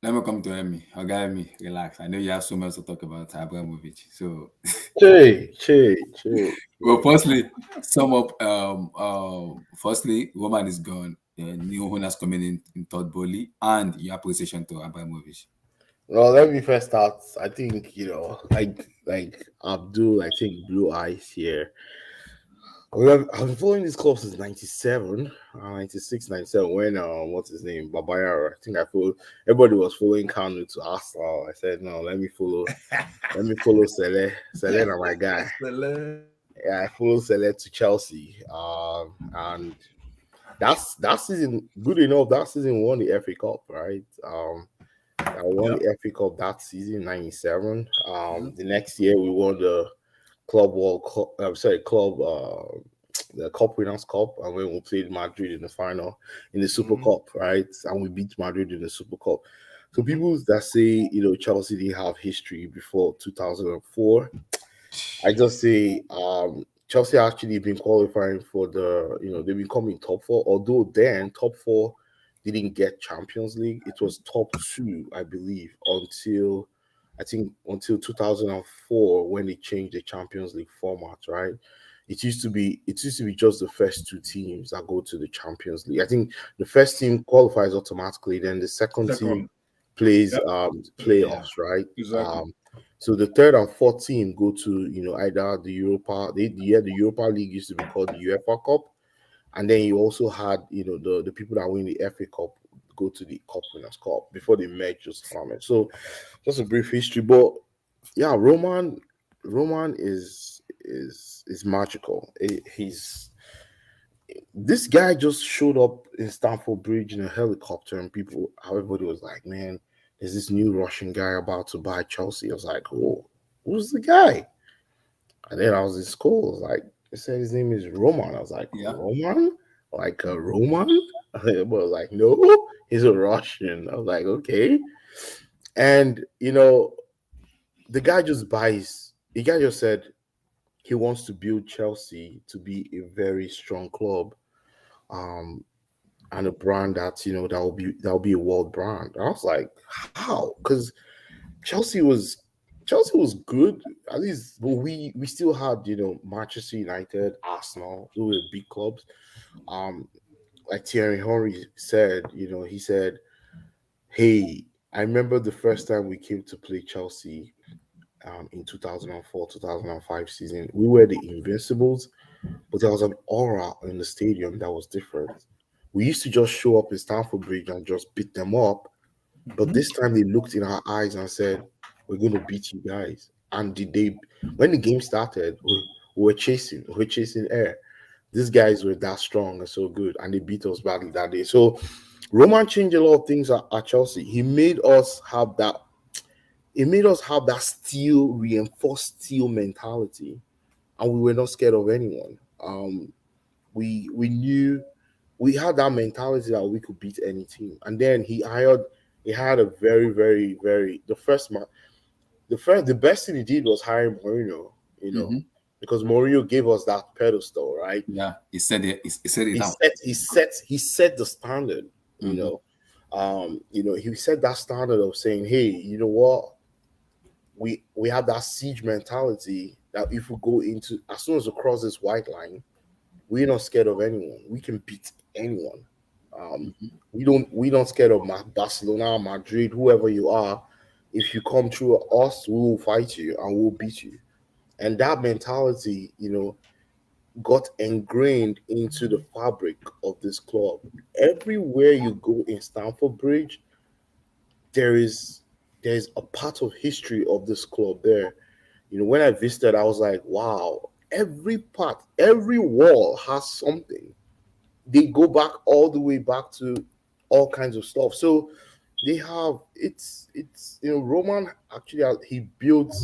Let me come to Emmy. Emmy, relax. I know you have so much to talk about Abramovich. So, Che. well, firstly, sum up. Firstly, Roman is gone. New owners coming in Todd Bowley, and your appreciation to Abramovich. Well, let me first start. I think like Abdul. I think Blue Eyes here. I've been following this club since 97, 96, 97, when what's his name, Babayara. I think everybody was following Kanu to Arsenal. I said, no, let me follow Sele. Sele na my guy. Yeah, I followed Sele to Chelsea. And that season, good enough, that season won the FA Cup, right? I won the FA Cup that season, 97. The next year we won the the Cup Winners' Cup, and when we played Madrid in the final in the Super Cup, right? And we beat Madrid in the Super Cup. So people that say, Chelsea didn't have history before 2004, I just say Chelsea actually been qualifying for they've been coming top four, although then top four didn't get Champions League. It was top two, I believe, until 2004 when they changed the Champions League format, right? It used to be just the first two teams that go to the Champions League. I think the first team qualifies automatically, then the second team plays playoffs, right? Exactly. So the third and fourth team go to either the Europa. The Europa League used to be called the UEFA Cup, and then you also had the people that win the FA Cup go to the Cup Winners' Cup before they merge those tournaments. So just a brief history, but yeah, Roman is magical. This guy just showed up in Stamford Bridge in a helicopter, and everybody was like, man, there's this new Russian guy about to buy Chelsea. I was like, oh, who's the guy? And then I was in school. I was like, they said his name is Roman. I was like, Roman? Like a Roman? But I was like, no, he's a Russian. I was like, okay. And, the guy just said he wants to build Chelsea to be a very strong club, and a brand that that'll be a world brand. I was like, how? Because Chelsea was good. At least, but we still had Manchester United, Arsenal, who were big clubs. Like Thierry Henry said, he said, hey, I remember the first time we came to play Chelsea in 2004-2005 season. We were the Invincibles, but there was an aura in the stadium that was different. We used to just show up in Stamford Bridge and just beat them up, but this time they looked in our eyes and said, we're going to beat you guys. And when the game started, we were chasing air. These guys were that strong and so good, and they beat us badly that day. So Roman changed a lot of things at Chelsea. He made us have that reinforced steel mentality, and we were not scared of anyone. We knew we had that mentality that we could beat any team. And then he had a very, very, very the best thing he did was hire Mourinho, because Mourinho gave us that pedestal, right? Yeah, he set the standard, he set that standard of saying, hey, you know what? We have that siege mentality that if we go into, as soon as we cross this white line, we're not scared of anyone. We can beat anyone. We don't scared of Barcelona, Madrid, whoever you are. If you come through us, we will fight you and we'll beat you. And that mentality, got ingrained into the fabric of this club. Everywhere you go in Stamford Bridge, there's a part of history of this club there. When I visited, I was like, wow, every part, every wall has something. They go back all the way back to all kinds of stuff. So they have it's Roman actually he built.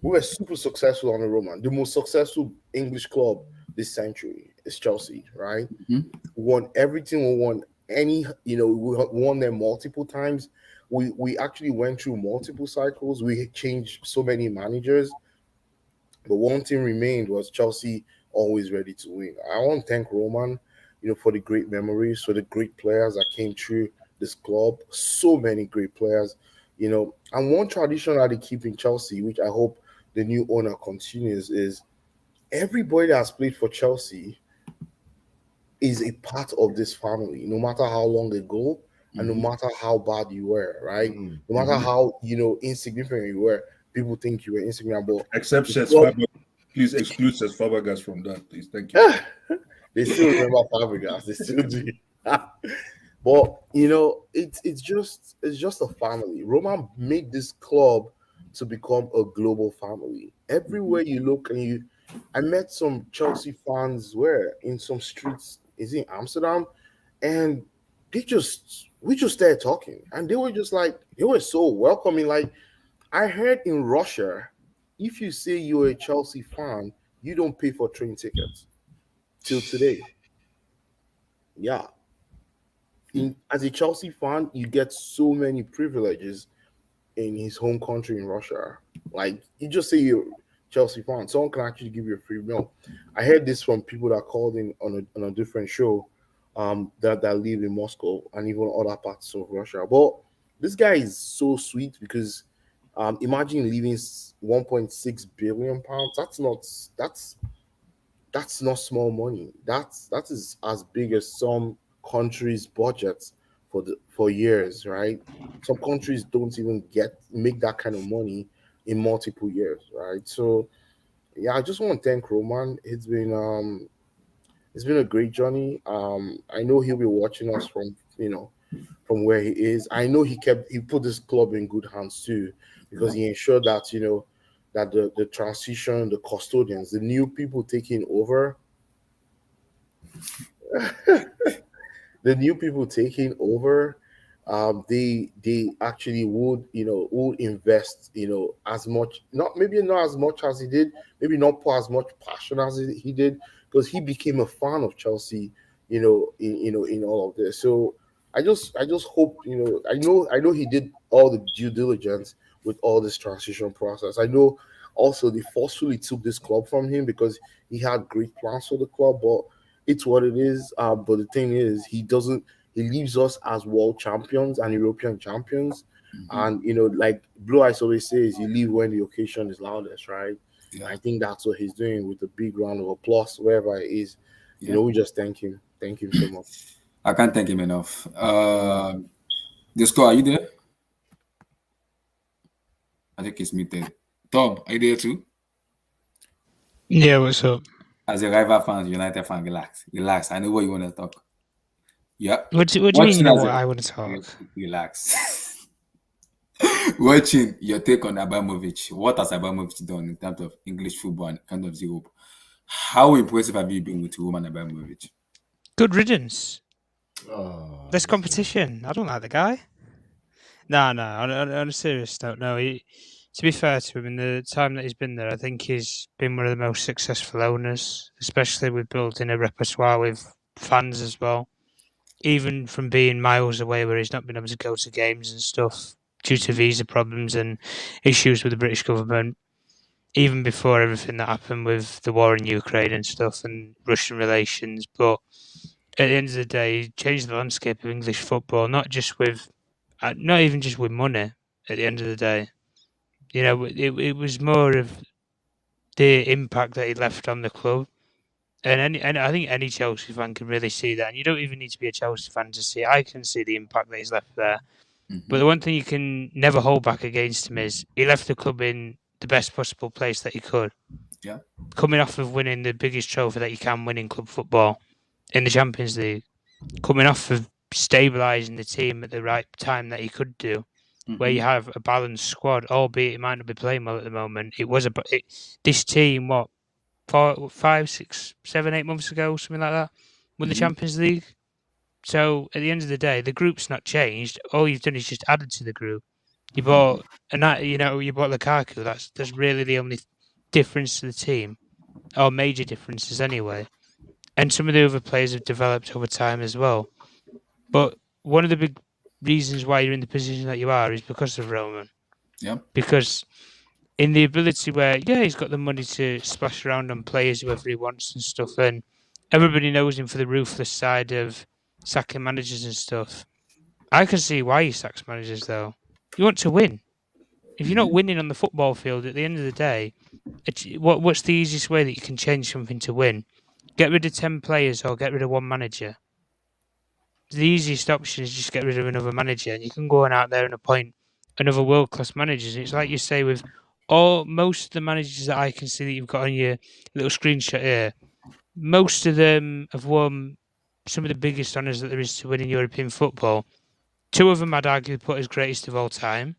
We were super successful on the Roman. The most successful English club this century is Chelsea, right? Mhm. We won everything. We won we won them multiple times. We actually went through multiple cycles. We changed so many managers, but one thing remained was Chelsea always ready to win. I want to thank Roman, for the great memories, for the great players that came through this club. So many great players, and one tradition that they keep in Chelsea, which I hope the new owner continues, is everybody that has played for Chelsea is a part of this family, no matter how long ago and no matter how bad you were, right? No matter how insignificant you were, people think you were insignificant. But Except the Cesc club- Fabregas. Please exclude Cesc Fabregas from that, please. Thank you. they still remember Fabregas. They still do. But it's just a family. Roman made this club to become a global family. Everywhere you look, I met some Chelsea fans where in some streets is in Amsterdam, and we just started talking, and they were just like they were so welcoming. Like I heard in Russia, if you say you're a Chelsea fan, you don't pay for train tickets till today. Yeah. As a Chelsea fan, you get so many privileges in his home country in Russia. Like you just say you're Chelsea fan, someone can actually give you a free meal. I heard this from people that called in on a different show, that live in Moscow and even other parts of Russia. But this guy is so sweet because imagine leaving 1.6 billion pounds. That's not small money. That is as big as some countries' budgets for years, right? Some countries don't even make that kind of money in multiple years, right? So yeah, I just want to thank Roman. It's been a great journey. I know he'll be watching us from where he is. I know he put this club in good hands too, because he ensured that that the transition, the custodians, the new people taking over, the new people taking over, they actually would invest as much, not as much as he did, maybe not put as much passion as he did, because he became a fan of Chelsea, in all of this. So I just hope, I know he did all the due diligence with all this transition process. I know also they forcefully took this club from him because he had great plans for the club, but it's what it is. But the thing is, he leaves us as world champions and European champions. And like Blue Eyes always says, you leave when the occasion is loudest, right? Yeah. I think that's what he's doing with a big round of applause wherever it is. Yeah. We just thank him so much. I can't thank him enough. The score, are you there? I think it's muted. Tom, are you there too? Yeah, what's up? As a rival fan, United fan, relax. I know what you want to talk. Yeah. What do you mean Watching you know as what a- I want to talk? Relax. Watching your take on Abramovich. What has Abramovich done in terms of English football and kind of Europe? How impressive have you been with Roman Abramovich? Good riddance. Oh, There's competition. I don't like the guy. No. On a serious note, no. To be fair to him, in the time that he's been there, I think he's been one of the most successful owners, especially with building a repertoire with fans as well. Even from being miles away where he's not been able to go to games and stuff due to visa problems and issues with the British government, even before everything that happened with the war in Ukraine and stuff and Russian relations. But at the end of the day, he changed the landscape of English football, not even just with money. At the end of the day, it was more of the impact that he left on the club. And I think any Chelsea fan can really see that. And you don't even need to be a Chelsea fan to see it. I can see the impact that he's left there. But the one thing you can never hold back against him is he left the club in the best possible place that he could. Yeah. Coming off of winning the biggest trophy that you can win in club football in the Champions League, coming off of stabilising the team at the right time that he could do, where you have a balanced squad, albeit it might not be playing well at the moment. It was this team, 5, 6, 7, 8 months ago, something like that, won the Champions League. So at the end of the day, the group's not changed. All you've done is just added to the group. You bought you bought Lukaku. That's really the only difference to the team, or major differences anyway. And some of the other players have developed over time as well. But one of the big reasons why you're in the position that you are is because of Roman. Yeah. Because in the ability where, he's got the money to splash around on players whoever he wants and stuff, and everybody knows him for the ruthless side of sacking managers and stuff. I can see why he sacks managers, though. You want to win. If you're not winning on the football field, at the end of the day, what's the easiest way that you can change something to win? Get rid of 10 players or get rid of one manager. The easiest option is just get rid of another manager, and you can go on out there and appoint another world-class manager. It's like you say with most of the managers that I can see that you've got on your little screenshot here, most of them have won some of the biggest honours that there is to win in European football. 2 of them I'd argue put as greatest of all time,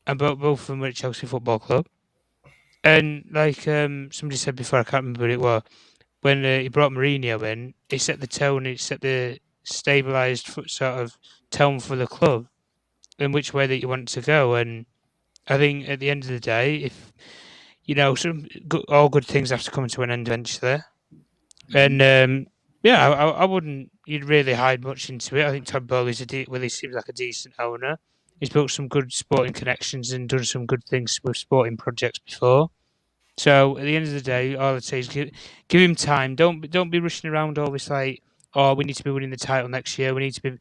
and both of them were at Chelsea Football Club. And like somebody said before, I can't remember what it was, when he brought Mourinho in, he set the tone, he set the stabilised sort of tone for the club in which way that you want to go. And I think at the end of the day, if all good things have to come to an end eventually. And I wouldn't. You'd really hide much into it. I think Todd Bowley's he seems like a decent owner. He's built some good sporting connections and done some good things with sporting projects before. So at the end of the day, all I'd say is give him time. Don't be rushing around always like, we need to be winning the title next year. We need to be,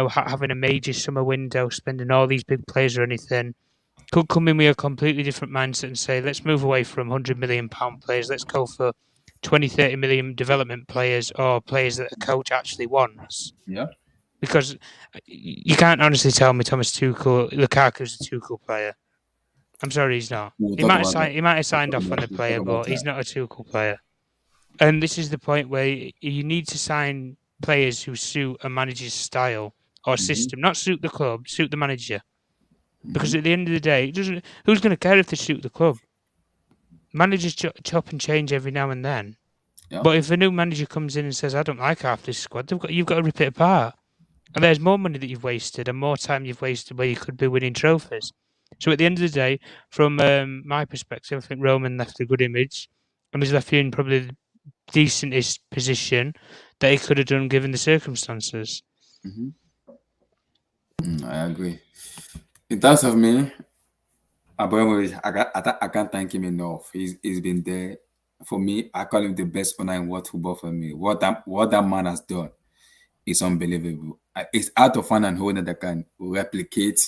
having a major summer window, spending all these big players or anything. Could come in with a completely different mindset and say, let's move away from £100 million players. Let's go for 20, 30 million development players or players that a coach actually wants. Yeah. Because you can't honestly tell me Lukaku's a Tuchel player. I'm sorry, he's not. He might have signed off on the player, but he's not a Tuchel player. And this is the point where you need to sign players who suit a manager's style or system, not suit the club, suit the manager. Because at the end of the day, who's going to care if they suit the club? Managers chop and change every now and then. Yeah. But if a new manager comes in and says, I don't like half this squad, you've got to rip it apart. And there's more money that you've wasted and more time you've wasted where you could be winning trophies. So at the end of the day, from my perspective, I think Roman left a good image and he's left you in probably the decentest position that he could have done given the circumstances. I agree. In terms of me, Abramovich, I can't thank him enough. He's been there for me. I call him the best owner in world football for me. What that man has done is unbelievable. It's hard to find an owner that can replicate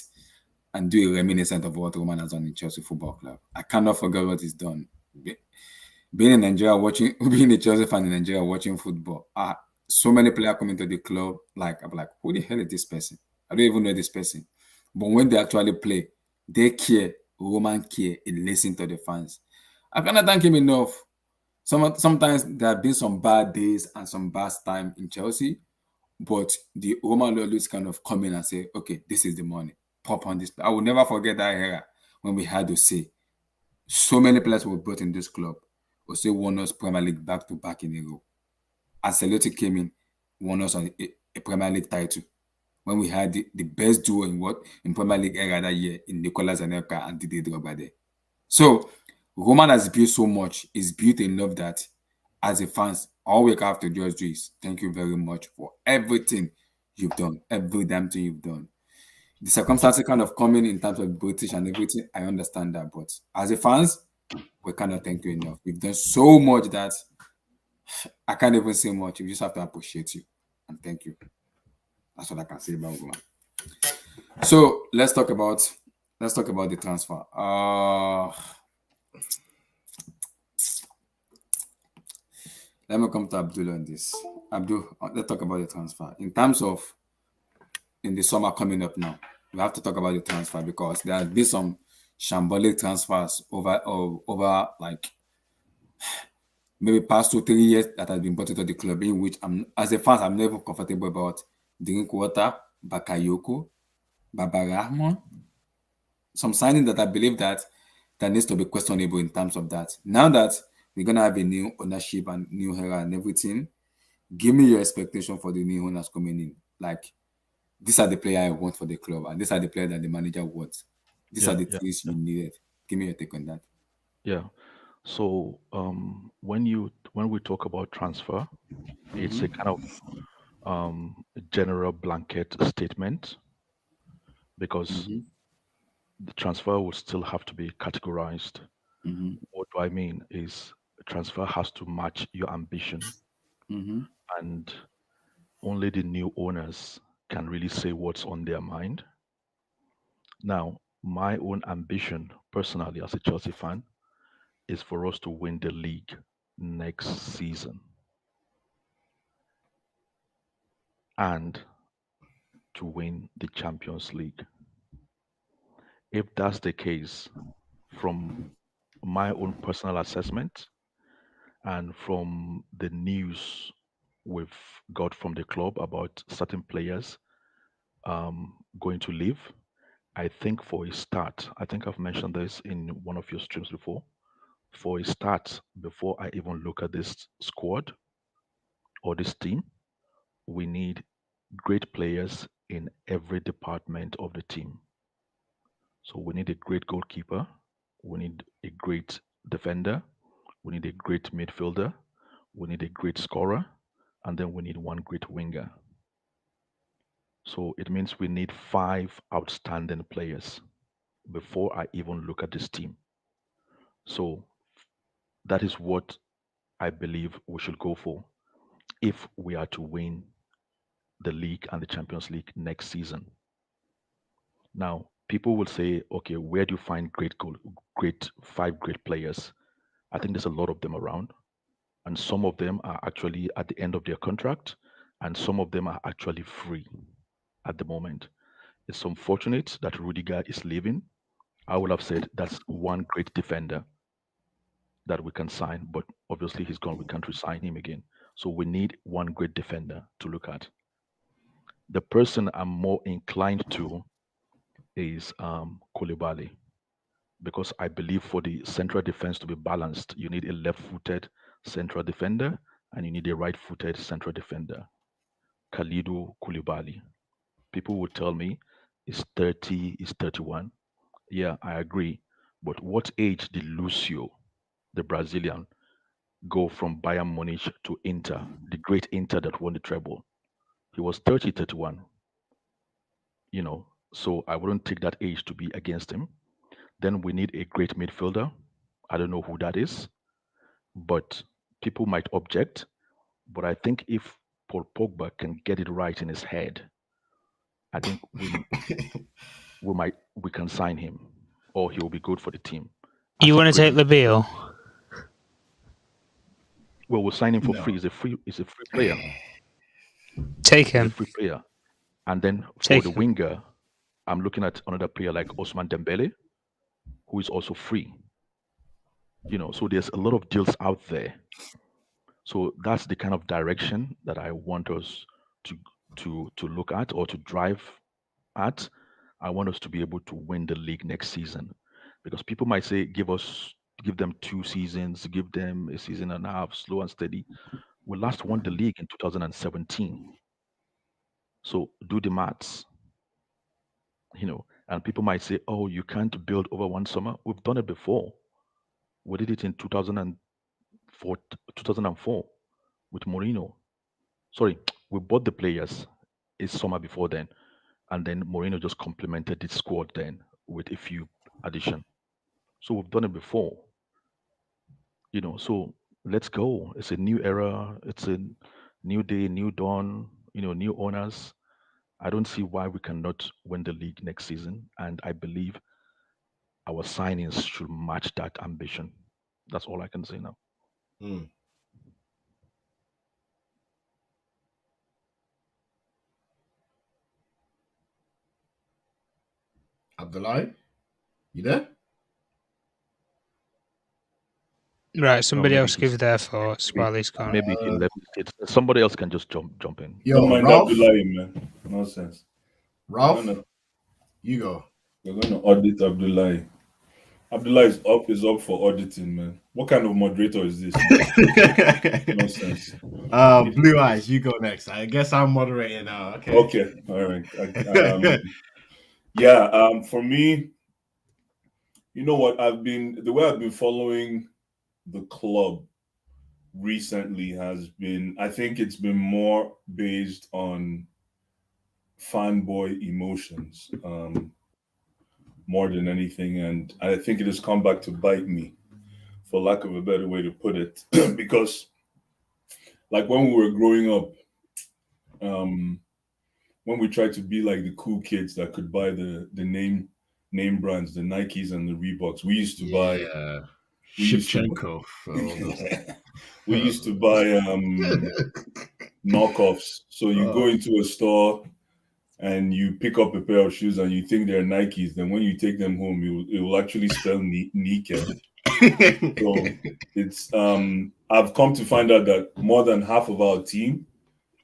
and do a reminiscent of what Roman has done in Chelsea Football Club. I cannot forget what he's done. Being in Nigeria being a Chelsea fan in Nigeria watching football. So many players coming to the club, I'm like, who the hell is this person? I don't even know this person. But when they actually play, they care. Roman care. He listens to the fans. I cannot thank him enough. Sometimes there have been some bad days and some bad time in Chelsea, but the Roman always kind of come in and say, okay, this is the money. Pop on this. I will never forget that era when we had to say so many players were brought in this club. Jose won us Premier League back to back in a row. Ancelotti came in, won us on a Premier League title. When we had the best duo in Premier League era that year in Nicolas Anelka and Didier Drogba there. So Roman has built so much. He's built enough that as a fans, all we have to just do is thank you very much for everything you've done, every damn thing you've done. The circumstances kind of coming in terms of British and everything, I understand that. But as a fans, we cannot thank you enough. You've done so much that I can't even say much. We just have to appreciate you and thank you. That's what I can say about Roman. So let's talk about the transfer. let me come to Abdul on this. Abdul, let's talk about the transfer. In terms of in the summer coming up now, we have to talk about the transfer because there has been some shambolic transfers over like maybe past 2-3 years that has been brought into the club, in which I'm as a fan, I'm never comfortable about Drinkwater, Bakayoko, Baba Rahman. Some signing that I believe that needs to be questionable in terms of that. Now that we're gonna have a new ownership and new era and everything, give me your expectation for the new owners coming in. Like, these are the player I want for the club, and these are the player that the manager wants. These Yeah, are the yeah, things you needed. Give me your take on that. yeah. So when we talk about transfer, it's a kind of general blanket statement because the transfer will still have to be categorized. What do I mean is transfer has to match your ambition, and only the new owners can really say what's on their mind. Now, my own ambition personally as a Chelsea fan is for us to win the league next season and to win the Champions League. If that's the case, from my own personal assessment and from the news we've got from the club about certain players going to leave, I think for a start, I think I've mentioned this in one of your streams before. For a start, before I even look at this squad or this team, we need great players in every department of the team. So we need a great goalkeeper, we need a great defender, we need a great midfielder, we need a great scorer, and then we need one great winger. So it means we need 5 outstanding players before I even look at this team. So that is what I believe we should go for if we are to win the league and the Champions League next season. Now, people will say, okay, where do you find great 5 great players? I think there's a lot of them around, and some of them are actually at the end of their contract, and some of them are actually free at the moment. It's unfortunate that Rudiger is leaving. I would have said that's one great defender that we can sign, but obviously he's gone. We can't resign him again. So we need one great defender to look at. The person I'm more inclined to is Koulibaly, because I believe for the central defense to be balanced, you need a left-footed central defender and you need a right-footed central defender. Kalidou Koulibaly. People would tell me he's 30, he's 31. Yeah, I agree. But what age did Lucio, the Brazilian, go from Bayern Munich to Inter, the great Inter that won the treble? He was 30, 31. So I wouldn't take that age to be against him. Then we need a great midfielder. I don't know who that is, but people might object. But I think if Paul Pogba can get it right in his head, I think we can sign him, or he will be good for the team. You want to take Labille? Well, we'll sign him for No. free. He's a free player. Take He's a him. free player. And then for Take the him. winger, I'm looking at another player like Ousmane Dembele, who is also free. So there's a lot of deals out there. So that's the kind of direction that I want us to look at or to drive at. I want us to be able to win the league next season, because people might say, give them 2 seasons, give them a season and a half, slow and steady. We last won the league in 2017. So do the maths, and people might say, oh, you can't build over one summer. We've done it before. We did it in 2004 with Mourinho. Sorry, we bought the players a summer before then, and then Mourinho just complemented the squad then with a few additions. So we've done it before. So let's go. It's a new era. It's a new day, new dawn. New owners. I don't see why we cannot win the league next season, and I believe our signings should match that ambition. That's all I can say now. Abdullah, you there? Right, somebody maybe else give their thoughts while he's gone. Maybe he left the state. Somebody else can just jump in. Yo, Don't mind Ralph, Abdullahi, man. Nonsense. Ralph, No, no. you go. We're going to audit Abdullahi. Abdullah is up for auditing, man. What kind of moderator is this? Nonsense. Blue Eyes, you go next. I guess I'm moderating now. Okay. Okay, all right. For me, you know what? The way I've been following the club recently has been, I think it's been more based on fanboy emotions more than anything, and I think it has come back to bite me, for lack of a better way to put it, because like when we were growing up, when we tried to be like the cool kids that could buy the name brands, the Nikes and the Reeboks, we used to buy Shevchenko. We used to buy knockoffs. So you go into a store and you pick up a pair of shoes and you think they're Nikes. Then when you take them home, it will actually spell Nike. So it's I've come to find out that more than half of our team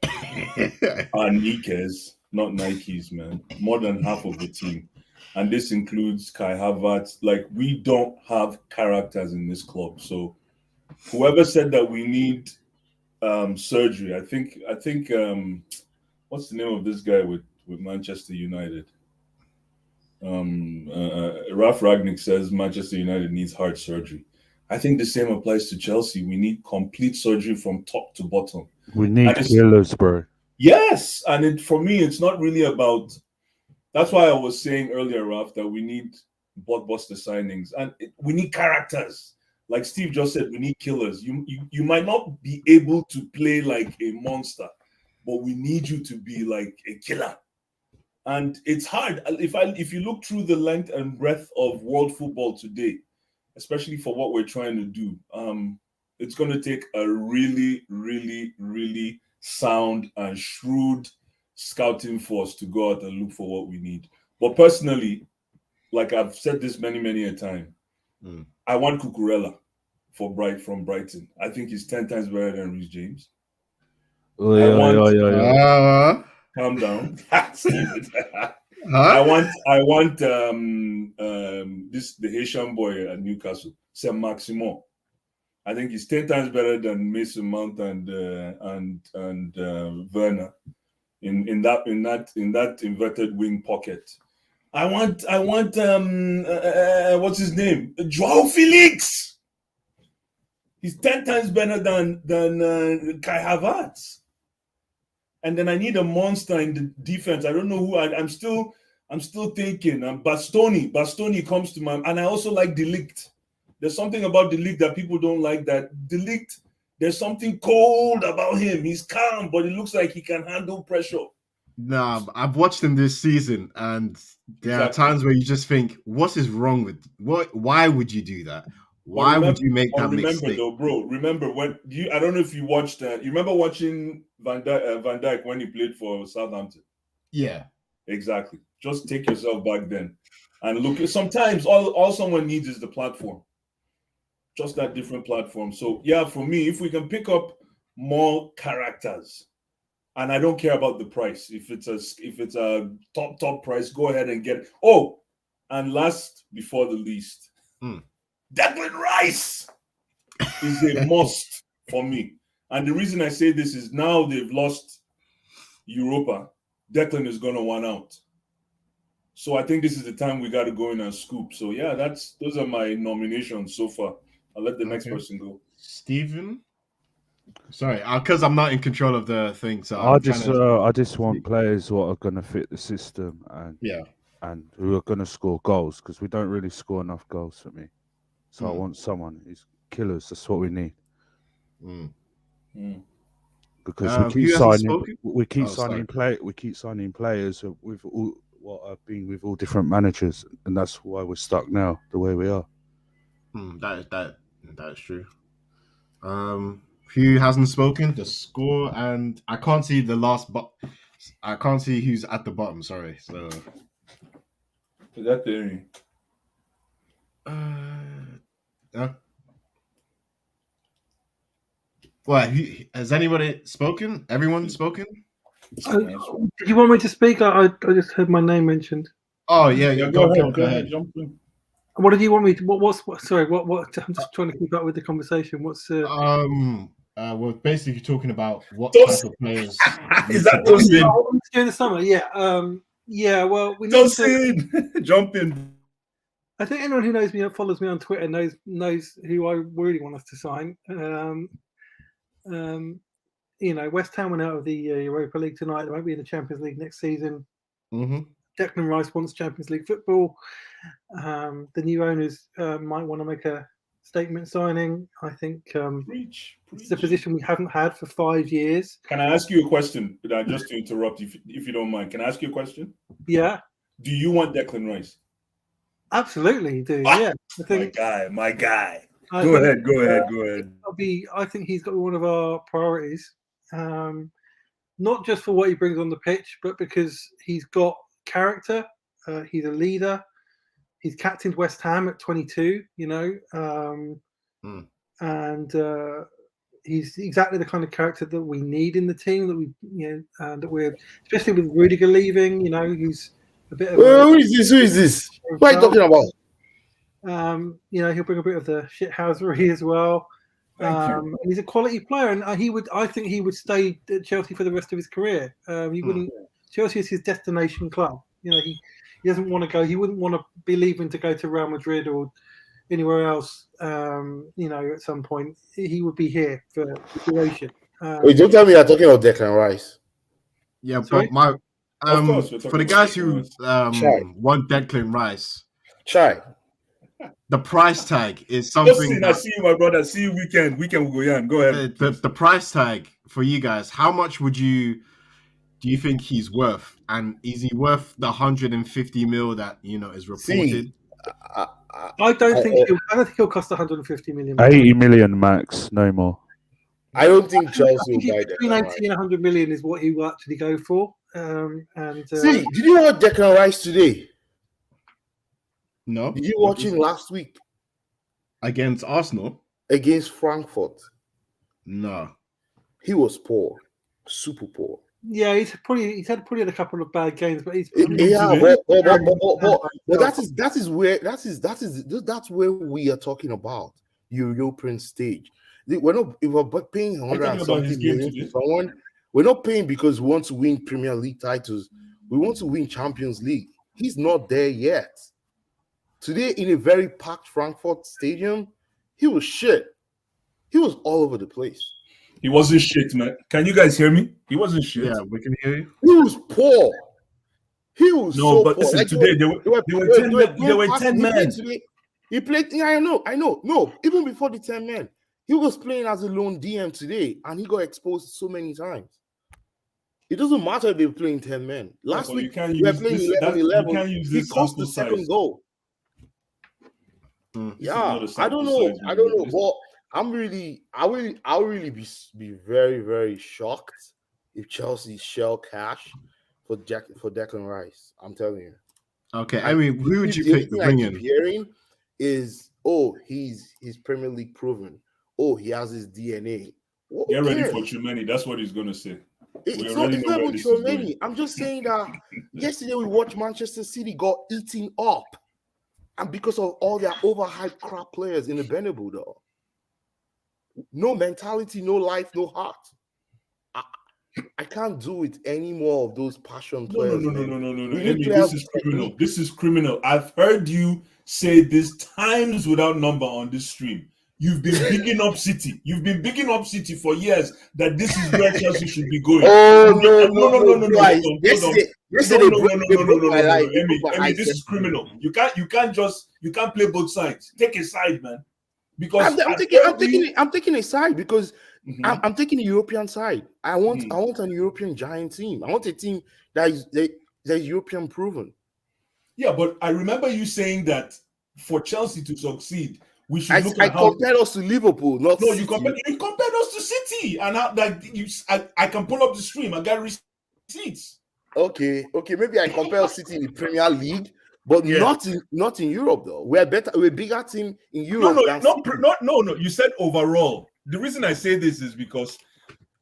are Nikes, not Nikes, man. More than half of the team. And this includes Kai Havertz. Like, we don't have characters in this club. So whoever said that we need surgery, I think what's the name of this guy with Manchester United? Ralf Ragnick says Manchester United needs heart surgery. I think the same applies to Chelsea. We need complete surgery from top to bottom. We need killers, bro. Yes, and for me, it's not really about. That's why I was saying earlier, Ralph, that we need blockbuster signings and we need characters. Like Steve just said, we need killers. You might not be able to play like a monster, but we need you to be like a killer. And it's hard. If you look through the length and breadth of world football today, especially for what we're trying to do, it's going to take a really, really, really sound and shrewd scouting force to go out and look for what we need. But personally, like I've said this many a time, I want Cucurella from Brighton. I think he's 10 times better than Reece James. Calm down. I want the Haitian boy at Newcastle, Saint Maximin. I think he's 10 times better than Mason Mount and Werner in that inverted wing pocket. I want what's his name? Joao Felix. He's 10 times better than Kai Havertz. And then I need a monster in the defense. I don't know who. I'm still thinking. Bastoni. Bastoni comes to mind, and I also like De Ligt. There's something about De Ligt that people don't like. That De Ligt, there's something cold about him. He's calm, but it looks like he can handle pressure. Nah, I've watched him this season, and there are times where you just think, "What is wrong with what? Why would you do that? Why would you make that mistake?" Though, bro. Remember when I don't know if you watched. You remember watching Van Dijk when he played for Southampton? Yeah, exactly. Just take yourself back then and look. Sometimes all someone needs is the platform, just that different platform. So yeah, for me, if we can pick up more characters, and I don't care about the price. If it's a top price, go ahead and get it. Oh, and last before the least. Declan Rice is a must for me. And the reason I say this is now they've lost Europa. Declan is going to one out. So I think this is the time we got to go in and scoop. So yeah, those are my nominations so far. I'll let the next person go. Stephen? Sorry, because I'm not in control of the thing. So I just want players who are going to fit the system and who are going to score goals, because we don't really score enough goals for me. So I want someone who's killers. That's what we need. Because we keep signing players with all different managers, and that's why we're stuck now the way we are. That is true. Who hasn't spoken? The score, and I can't see the last, but I can't see who's at the bottom. Sorry. So Is that theory? What? Has anybody spoken? Everyone spoken? Did you want me to speak? I just heard my name mentioned. Oh yeah, Go ahead. Jump in. What did you want me to? Sorry, what? I'm just trying to keep up with the conversation. What's we're basically talking about what Tosin. type of players. Is that Tosin? during the summer? Yeah. Yeah. Well, we need Tosin, jump in. I think anyone who knows me, follows me on Twitter, knows who I really want us to sign. West Ham went out of the Europa League tonight. They won't be in the Champions League next season. Mm-hmm. Declan Rice wants Champions League football. The new owners might want to make a statement signing. I think it's a position we haven't had for 5 years. Can I ask you a question? Just to interrupt, if you don't mind, can I ask you a question? Yeah. Do you want Declan Rice? Absolutely, do. Yeah. I think, my guy. Go ahead. I think he's got to be one of our priorities, not just for what he brings on the pitch, but because he's got character. He's a leader. He's captained West Ham at 22. And he's exactly the kind of character that we need in the team. That we're especially with Rudiger leaving. He's a bit of. Who is this? What are you talking about? He'll bring a bit of the shithousery as well. And he's a quality player, and I think he would stay at Chelsea for the rest of his career. He wouldn't. Chelsea is his destination club. He doesn't want to go. He wouldn't want to be leaving to go to Real Madrid or anywhere else. At some point, he would be here for the duration. Wait, don't tell me you're talking about Declan Rice. Yeah, Sorry? but Of course, we're for talking the guys about who Declan want Declan Rice, Chai. the price tag is something. Tosin, I see you, my brother. See you weekend. Weekend will go on. Go ahead. The price tag for you guys. How much do you think he's worth? And is he worth the 150 mil that is reported? I don't think he'll cost 150 million. 80 million max, no more. I don't think Chelsea will buy between Declan 80 Rice. and 100 million is what he will actually go for. See, did you watch Declan Rice today? No. Did you watch him last week Against Arsenal? against Frankfurt? No. He was poor, super poor. Yeah, he's had probably a couple of bad games, but he's Yeah, but that's where we are talking about European stage. We're not if we're paying 100 and something million to someone. We're not paying because we want to win Premier League titles. We want to win Champions League. He's not there yet. Today, in a very packed Frankfurt stadium, he was shit. He was all over the place. He wasn't shit, man. Can you guys hear me? He wasn't shit. Yeah, we can hear you. He was poor. He was No, so but poor. listen, Like, today they were 10 men. He played. Yeah, I know. No, even before the 10 men, he was playing as a lone DM today, and he got exposed so many times. It doesn't matter if they're playing 10 men. Last but week, you can't we were use playing this- 11-11. you can't use He this cost the sample second size. goal. This is Yeah, not a I don't sample know. size, I don't know. man. But I'll really be very, very shocked if Chelsea shell cash for Declan Rice. I'm telling you. Okay, I mean, who would you The pick to thing I bring keep in? hearing is, he's Premier League proven. He has his DNA. Who Get ready cares? for Chumeni. That's what he's going to say. It's We not already know where even this is going. Tchouaméni. I'm just saying that yesterday we watched Manchester City got eaten up, and because of all their overhyped crap players in the Bernabeu, though, no mentality, no life, no heart. I can't do it any more of those passion players. No. We need Amy, players this is with criminal. technique. This is criminal. I've heard you say this times without number on this stream. You've been bigging up City. You've been bigging up City for years that this is where Chelsea should be going. Oh no! Yesterday, they broke my life. Amy, this is criminal. You can't play both sides. Take a side, man. Because I'm taking a side because I'm taking the European side. I want an European giant team. I want a team that is European proven. Yeah, but I remember you saying that for Chelsea to succeed, we should look I at how. compared us to Liverpool, not No, City. you compared us to City, and how I can pull up the stream. I got receipts. Okay. Maybe I compare City in the Premier League, but Yeah. not in Europe though. We're a bigger team in Europe. No. You said overall. The reason I say this is because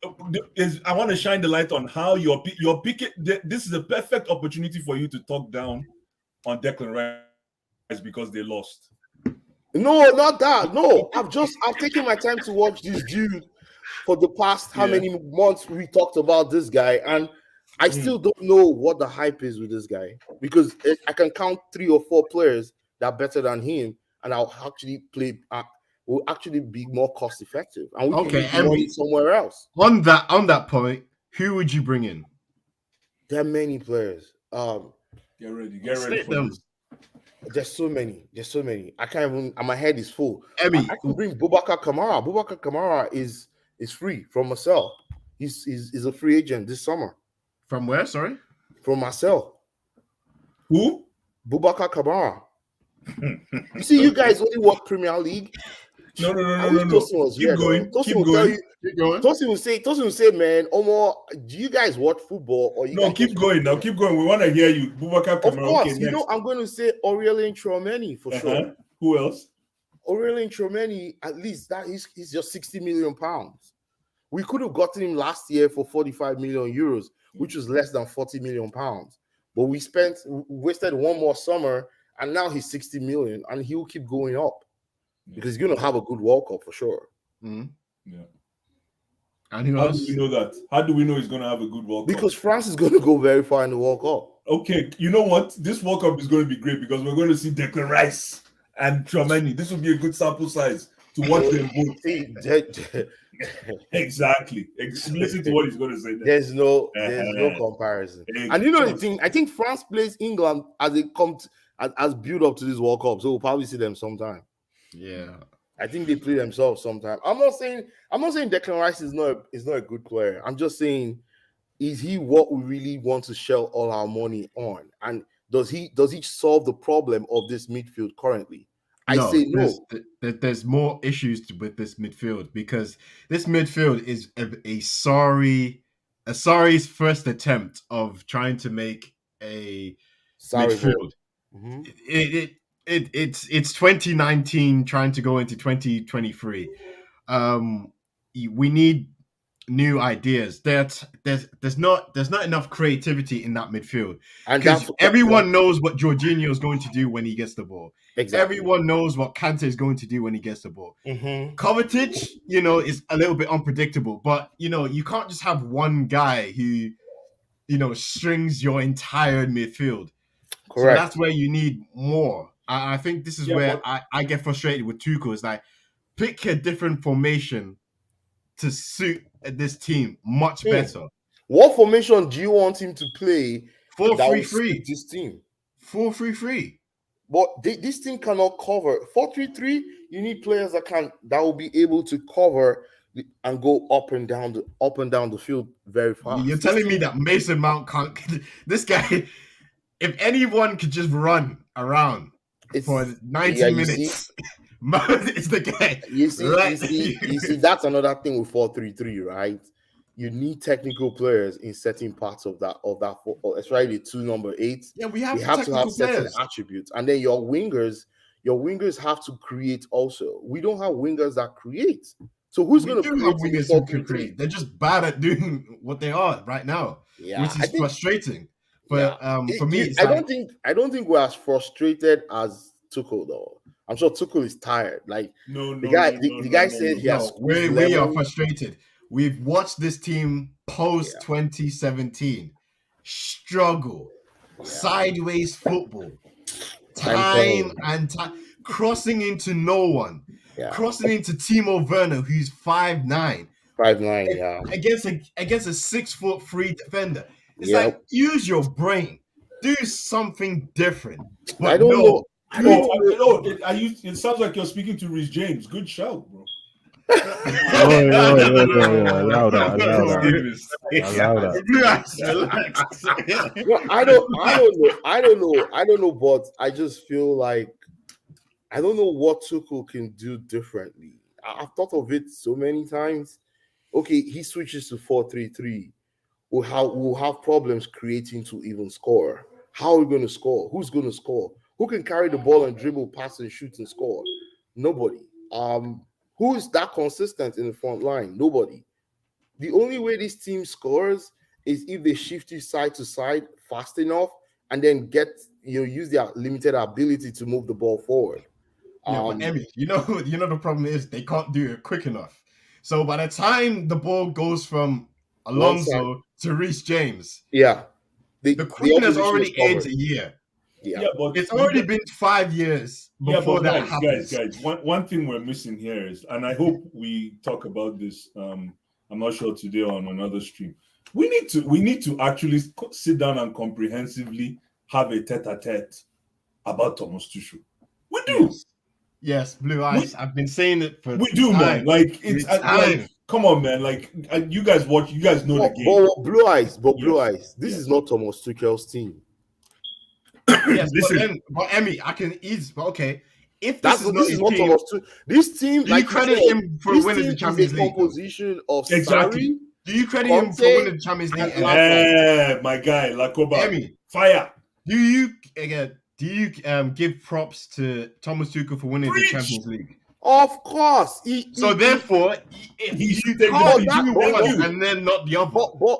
I want to shine the light on how you're picking. This is a perfect opportunity for you to talk down on Declan Rice because they lost. No, not that. No, I've taken my time to watch this dude for the past how many months we talked about this guy, and I still don't know what the hype is with this guy because I can count 3 or 4 players that are better than him, and I'll actually will actually be more cost effective, and we can make money somewhere else. On that point, who would you bring in? There are many players. Get ready for them. this. There's so many. I can't even. My head is full. Emmy, I can bring Boubacar Kamara. Boubacar Kamara is free from Marseille. He's a free agent this summer. From where? Sorry, from Marseille. Who? Boubacar Kamara. You see, you guys only watch Premier League. No. Was keep going. Tosin will say, man, Omar, do you guys watch football? Or you keep going. Now keep going. We want to hear you. Boubacar Kamara. Of course, I'm going to say Aurelien Tchouameni for sure. Who else? Aurelien Tchouameni, at least that he's just 60 million pounds. We could have gotten him last year for 45 million euros, which was less than 40 million pounds. But we wasted one more summer, and now he's 60 million, and he will keep going up. Because he's going to have a good World Cup for sure. Mm-hmm. Yeah. And who How else? do we know that? How do we know he's going to have a good World Cup? Because France is going to go very far in the World Cup. Okay, you know what? This World Cup is going to be great because we're going to see Declan Rice and Tchouameni. This will be a good sample size to watch them both. Exactly. Listen to what he's going to say. There's no comparison. And you know the thing, I think France plays England as they come as build up to this World Cup, so we'll probably see them sometime. Yeah, I think they play themselves sometime. I'm not saying Declan Rice is not a good player. I'm just saying, is he what we really want to shell all our money on? And does he solve the problem of this midfield currently? I say no. There's more issues with this midfield because this midfield is a Sarri's first attempt of trying to make a midfield. Mm-hmm. It's 2019 trying to go into 2023. We need new ideas. There's not enough creativity in that midfield. And everyone knows what Jorginho is going to do when he gets the ball. Exactly. Everyone knows what Kante is going to do when he gets the ball. Mm-hmm. Kovacic, is a little bit unpredictable, but you can't just have one guy who, strings your entire midfield. Correct. So that's where you need more. I think this is where I get frustrated with Tuchel. It's like, pick a different formation to suit this team much better. What formation do you want him to play? 4-3-3. This team 4-3-3. But this team cannot cover 4-3-3. You need players that will be able to cover and go up and down the field very fast. You're telling me that Mason Mount can't? This guy, if anyone could just run around for 90 minutes. It's the guy. You see, that's another thing with 4-3-3, right? You need technical players in certain parts of that, especially the 2 number 8s. Yeah, we have to have certain attributes, and then your wingers have to create also. We don't have wingers that create. So who's going to create wingers who can create? They're just bad at doing what they are right now, which is frustrating. But for me, I don't think we're as frustrated as Tuchel though. I'm sure Tuchel is tired. Like the guy said he has. We are frustrated. We've watched this team post 2017 struggle, sideways football, time crossing into no one, crossing into Timo Werner, who's 5'9", against a 6'3" defender. It's like, use your brain, do something different. But I don't know. It sounds like you're speaking to Reece James. Good shout, bro. Allow that. I don't know, but I just feel like I don't know what Tuchel can do differently. I've thought of it so many times. Okay, he switches to 4-3-3. We'll have problems creating to even score. How are we going to score? Who's going to score? Who can carry the ball and dribble, pass and shoot and score? Nobody. Who is that consistent in the front line? Nobody. The only way this team scores is if they shift you side to side fast enough and then use their limited ability to move the ball forward. Yeah, but Emmy, you know the problem is they can't do it quick enough. So by the time the ball goes from Alonso to Reece James, the Queen has already aged a year. Yeah, but it's already been 5 years before that happens. Guys, one thing we're missing here is, and I hope we talk about this. I'm not sure today or on another stream. We need to actually sit down and comprehensively have a tete-a-tete about Thomas Tuchel. We do. Yes, Blue Eyes. I've been saying it for we do, man. Like it's like, come on, man. Like you guys watch, you guys know the game. But Blue Eyes. This is not Thomas Tuchel's team. Yes, but Emmy, I can ease. But okay, if this is not team, Thomas Tuchel, this team, do you credit him for winning the Champions League? Composition of exactly. Do you credit him for winning the Champions League? Yeah, my guy, Lakoba. Emmy, fire. Do you give props to Thomas Tuchel for winning the Champions League? Of course. Therefore, he should take one and then not the other.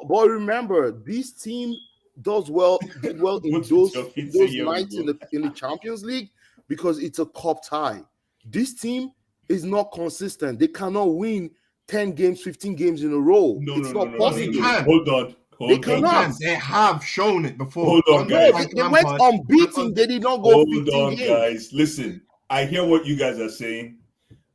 But remember, this team did well in those nights in the Champions League because it's a cup tie. This team is not consistent. They cannot win 10 games, 15 games in a row. It's not possible. Hold on. They have shown it before. Hold on, guys. They went unbeaten. They did not go 15 games. Guys. Listen, I hear what you guys are saying.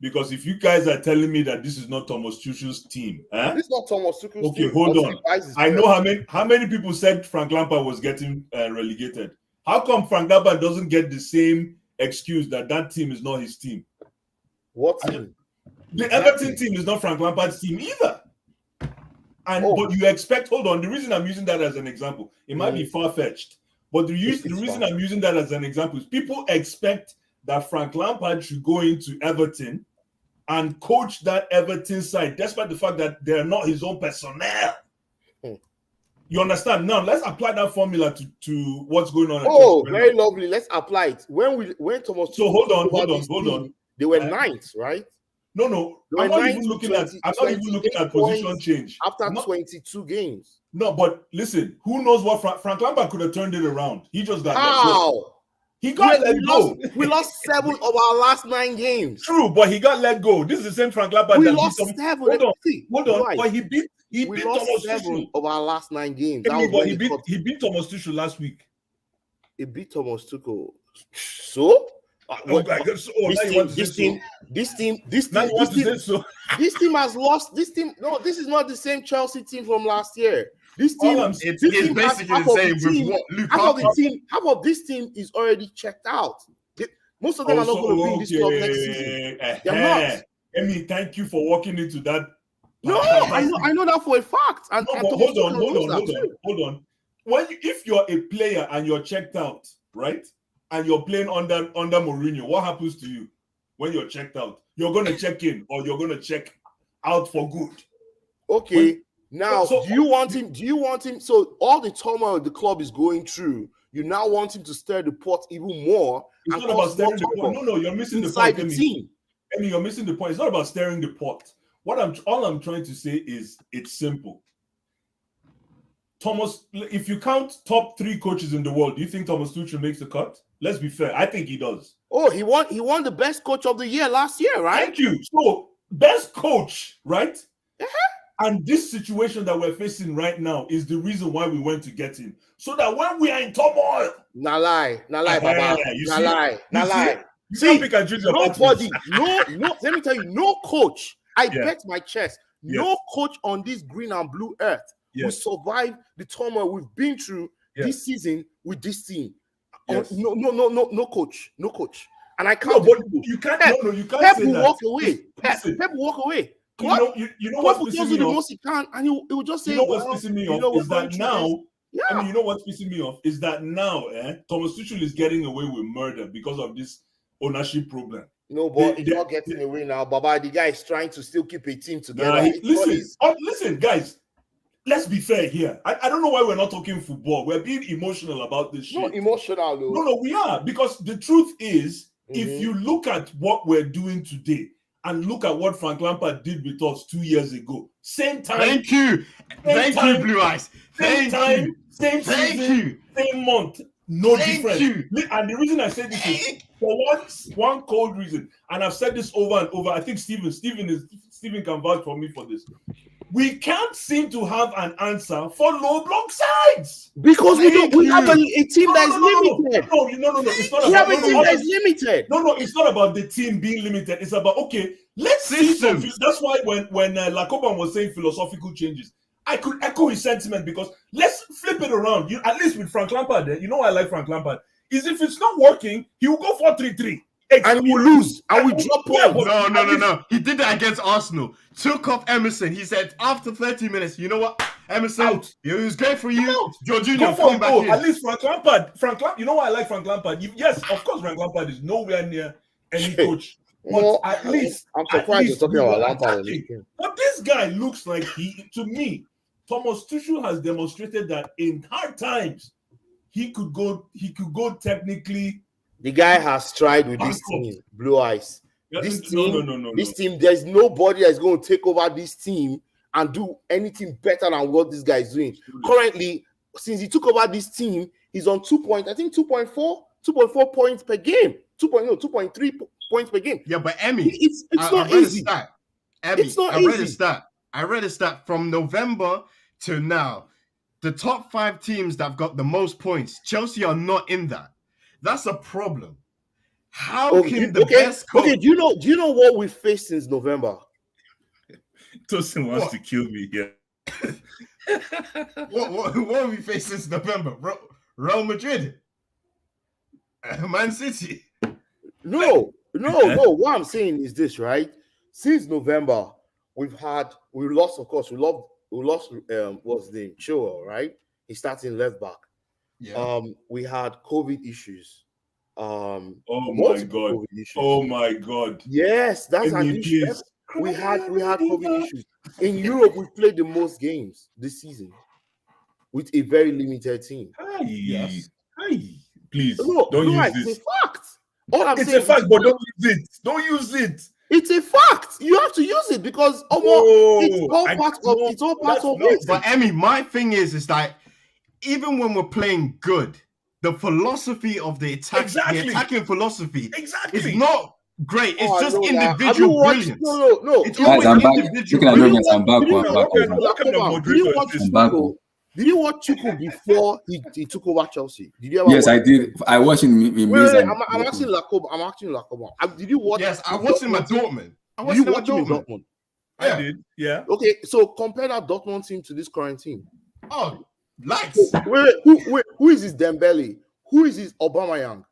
Because if you guys are telling me that this is not Thomas Tuchel's team, this is not Thomas Tuchel's team. Okay, hold on. I know how many people said Frank Lampard was getting relegated. How come Frank Lampard doesn't get the same excuse that team is not his team? What team? The Everton team is not Frank Lampard's team either. But you expect, hold on, the reason I'm using that as an example, it might be far-fetched, but the reason I'm using that as an example is people expect that Frank Lampard should go into Everton and coach that Everton side, despite the fact that they're not his own personnel. You understand? Now, let's apply that formula to what's going on. Oh, very lovely. Let's apply it. When Thomas. So hold on. They were ninth, right? No. I'm not even looking at position change after 22 games. No, but listen, who knows what Frank Lampard could have turned it around? He just got let go. He got let go. We lost 7 of our last 9 games. True, but he got let go. This is the same Frank Lampard. We lost 7. Hold on. But he beat lost Thomas 7 Tuchel of our last 9 games. But he beat Thomas Tuchel last week. He beat Thomas Tuchel. So? This team has lost. This team is not the same Chelsea team from last year. This team, it's basically the same with what Lukaku. Half of this team is already checked out. Most of them are not going to be in this club next season. They're not. Emmy, thank you for walking into that. No, I know that for a fact. And hold on. If you're a player and you're checked out, right? And you're playing under Mourinho, what happens to you when you're checked out? You're going to check in or you're going to check out for good. Okay. Do you want him? So all the turmoil the club is going through, you now want him to stir the pot even more. It's not about stirring the pot. No, you're missing the point. The team. Emmy, you're missing the point. It's not about stirring the pot. All I'm trying to say is it's simple. Thomas, if you count top 3 coaches in the world, do you think Thomas Tuchel makes the cut? Let's be fair. I think he does. Oh, he won the best coach of the year last year, right? Thank you. So, best coach, right? And this situation that we're facing right now is the reason why we went to get him. So that when we are in turmoil. Nah lie, Baba. Nah lie. See, nobody, let me tell you, no coach, I bet my chest, no coach on this green and blue earth will survive the turmoil we've been through this season with this team. Yes. No coach. And I can't. No, but you can't. You can't. Pep say will that. walk away. Pep will walk away. You know what's pissing me the off? most he can, and he will just say, you know what's pissing me off is that now. Yeah. I mean, you know what's pissing me off is that now, Thomas Tuchel is getting away with murder because of this ownership problem. No, but he's not getting away now, Baba. The guy is trying to still keep a team together. Listen, guys. let's be fair here. I don't know why we're not talking football. We're being emotional about this shit. Not emotional, though. No, we are. Because the truth is, if you look at what we're doing today and look at what Frank Lampard did with us 2 years ago, same time. Thank you. Thank you, Blue Eyes. Same time, same season, same month. No difference. And the reason I say this is for one cold reason, and I've said this over and over. I think Stephen can vouch for me for this. We can't seem to have an answer for low block sides because we have a team that is limited. No, it's not we about have a team that is limited. No, it's not about the team being limited. It's about let's see something. That's why when Lacoban was saying philosophical changes, I could echo his sentiment because let's flip it around. At least with Frank Lampard, you know I like Frank Lampard. Is if it's not working, he will go 4-3-3. And we lose, and we drop points. No. He did that against Arsenal. Took off Emerson. He said after 30 minutes, you know what, Emerson, it was great for you. Jorginho, come back in. At least Frank Lampard. You know why I like Frank Lampard? Yes, of course, Frank Lampard is nowhere near any coach. But at least I'm surprised you're talking about Lampard. But this guy looks like to me, Thomas Tuchel has demonstrated that in hard times he could go technically. The guy has tried with this team, Blue Eyes. This team, there's nobody that's going to take over this team and do anything better than what this guy is doing. Currently, since he took over this team, he's on 2.4 points per game. 2.3 points per game. Yeah, but Emmy, it's not easy. It's not easy. I read a stat from November to now. The top 5 teams that have got the most points, Chelsea are not in that. That's a problem. How can the best coach... Okay, do you know what we faced since November? Tosin wants to kill me here. What have we faced since November? Real Madrid? Man City? No. What I'm saying is this, right? Since November, we lost, of course. We lost what's the name? Chilwell, right? He's starting left back. Yeah. We had COVID issues. Oh my god. Yes, that's an issue. We had COVID issues. In Europe, we've played the most games this season with a very limited team. Please, don't use this. It's a fact. All I'm saying it's a fact, but don't use it. Don't use it. It's a fact. You have to use it because it's all part of it. But Emmy, my thing is that even when we're playing good, the philosophy of the attacking philosophy is not great. It's just individual brilliance. No. It's always individual brilliance. Did you watch Tuchel before he took over Chelsea? Did you ever? Yes, I did. I watched him. I'm asking Lacoba. Did you watch? Yes, I watched him at Dortmund. Did you watch him at Dortmund? I did. Yeah. Okay, so compare that Dortmund team to this current team. Oh, lights. Who is his Dembele? Who is his Aubameyang?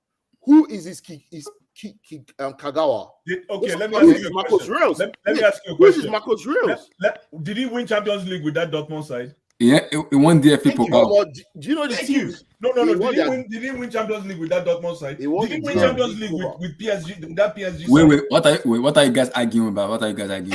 Who is his Kagawa? Let me ask you Marcus Reus. Let me ask you a question. Who is Marcus Reus? Did he win Champions League with that Dortmund side? Yeah, it won DFB Pokal. Do you know the teams? No. Did he win Champions League with that Dortmund side? Did he win Champions League with PSG? With that PSG side? Wait. What are you guys arguing about? They're trying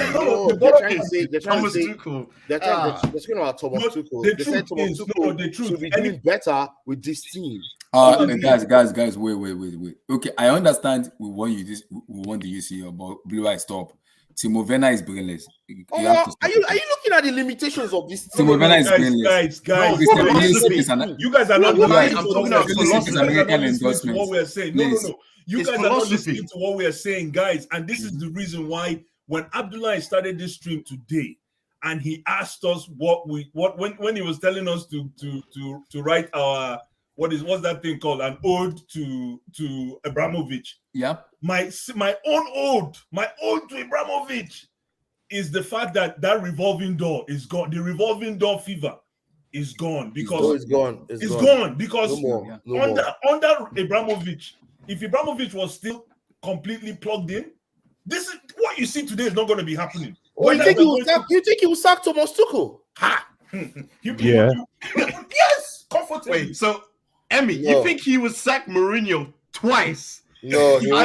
to say Thomas Tuchel. They're talking about Thomas Tuchel. They said Thomas Tuchel should be doing better with this team. Guys, wait. Okay, I understand we want the UC about Blue Eye stop. Timo Werner is brainless. Are you looking at the limitations of this team? Timo Werner is brainless. Guys, you guys are not listening to what we're saying. No. You guys are not listening to what we're saying, guys. And this is the reason why when Abdullah started this stream today, and he asked us when he was telling us to write our what's that thing called? An ode to Abramovich. Yeah. My own ode to Abramovich is the fact that revolving door is gone. The revolving door fever is gone because it's gone because under Abramovich, if Abramovich was still completely plugged in, this is what you see today is not going to be happening. You think he will sack Thomas Tuchel? Yes, comfortably. Wait, so Emmy, you think he would sack Mourinho twice? No, he will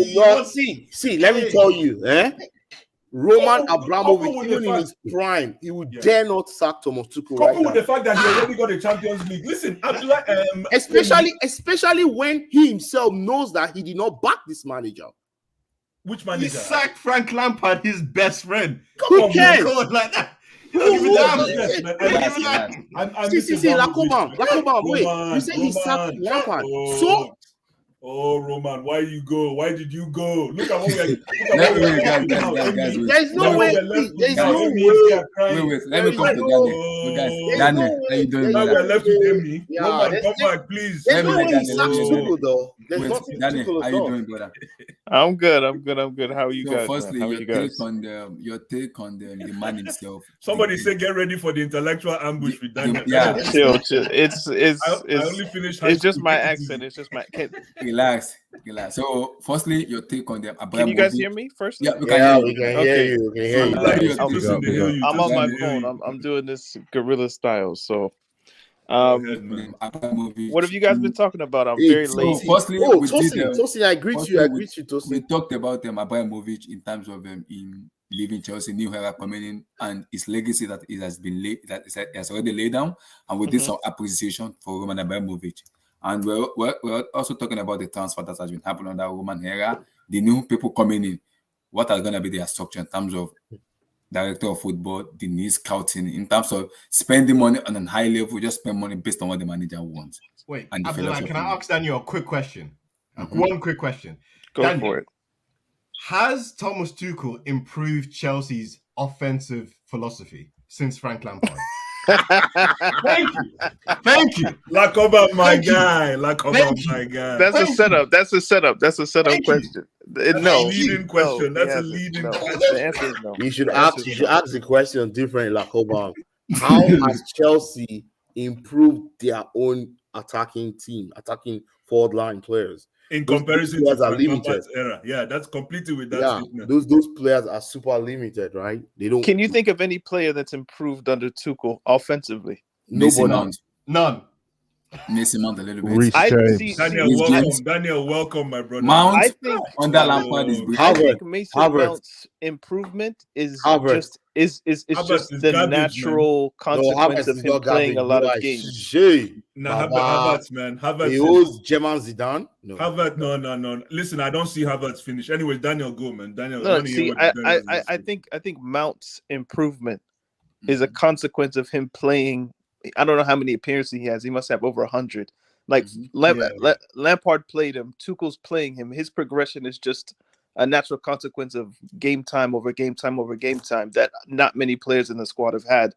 not. See, let me tell you, Roman Coupled Abramovich, with the even in fact- his prime, he would Yeah. dare not sack Thomas Tuchel right Coupled with now. the fact that he already got a Champions League. Listen, Abdullah, Especially when he himself knows that he did not back this manager. which He manager? sacked Frank Lampard, his best friend. Who Come cares? on, like that. Who Damn. Yes, man. I'm See, missing Lakoman, wait. Roman, You said he sacked Roman. Lampard. Oh. Oh, Roman, why you go? Why did you go? Look at what we are. Look at Let what we me, are guys, left with now, guys, Emi. There's no Look at way. what we are left with There's now, no Emi. We are crying. wait. Let me come to Daniel. Guys, Oh. Daniel, how you doing, Now we are brother? left with Emi. Yeah, Roman, there's- come back, please. There's no Let me way let he Daniel sacks know. Tuchel, though. There's Wait, nothing Daniel, Tuchel how has you done. doing, brother? I'm good. How are you So, guys? firstly, man? How are your you guys? take on the man himself. Somebody say get ready for the intellectual ambush with Daniel. Yeah. Chill. It's I only finished high it's just school. my Take it accent. easy. It's just my. Relax. So, firstly, your take on the Can you guys Abramovich. hear me first? Yeah, we can Yeah, hear we you. can Okay. hear you. We can hear you. So, Like, your I'm- take listen, on they hear you. I'm on my Listen, they hear phone. you. I'm doing this guerrilla style. So, Go ahead, man. Abramovich. what have you guys been talking about? I'm Hey, very so So, lazy. firstly, Oh, we did, Tosin, I greet firstly, you. I we- greet you, we Tosin. talked about Abramovich in terms of him leaving Chelsea, new era coming in, and his legacy that it has been laid, that is has already laid down, and we did Mhm. some appreciation for Roman Abramovich. And we're also talking about the transfer that has been happening under Roman era, the new people coming in. What are going to be their structure in terms of director of football, the new scouting, in terms of spending money on a high level, just spend money based on what the manager wants. Wait, And the Abdullah, can I philosophy. ask Daniel a quick question? Mhm. One quick question. Go Daniel, for it. Has Thomas Tuchel improved Chelsea's offensive philosophy since Frank Lampard? Thank you. Thank you. Lakoba, my Thank you. guy. Lakoba, Thank you. my guy. That's a Thank you. setup. That's a setup. That's a setup Thank you. question. That's No. a leading question. No, he That's a hasn't. leading No. question. The answer is no. You should The ask. answer You is should no. ask the question differently, Lakoba. How has Chelsea improved their own attacking forward line players? In Those comparison to players are Frank limited. Lampard's era. Yeah, that's completely with that Yeah, statement. those players are super limited, right? They don't. Can you think of any player that's improved under Tuchel offensively? Mason Nobody. Mount. None. Mason Mount a little bit. Reece I James. see. Daniel, Reece welcome. James. Daniel, welcome, my brother. Mount I think. under Lampard is Oh, great. I Havertz. think Mason Havertz. Mount's improvement is Havertz. just is Havertz just is the garbage, man. natural No, consequence Havertz of is him not playing garbage. a lot No, of I games. say, Nah, Baba, Havertz, man. he Havertz. owes German Zidane. No. Havertz, no. Listen, I don't see Havertz finish. Anyway, Daniel, go, man. Daniel, I No, want to hear see, what I Daniel has to say. I think Mount's improvement is a consequence of him playing. I don't know how many appearances he has. He must have over 100. Like Yeah. Lampard played him. Tuchel's playing him. His progression is just a natural consequence of game time over game time over game time that not many players in the squad have had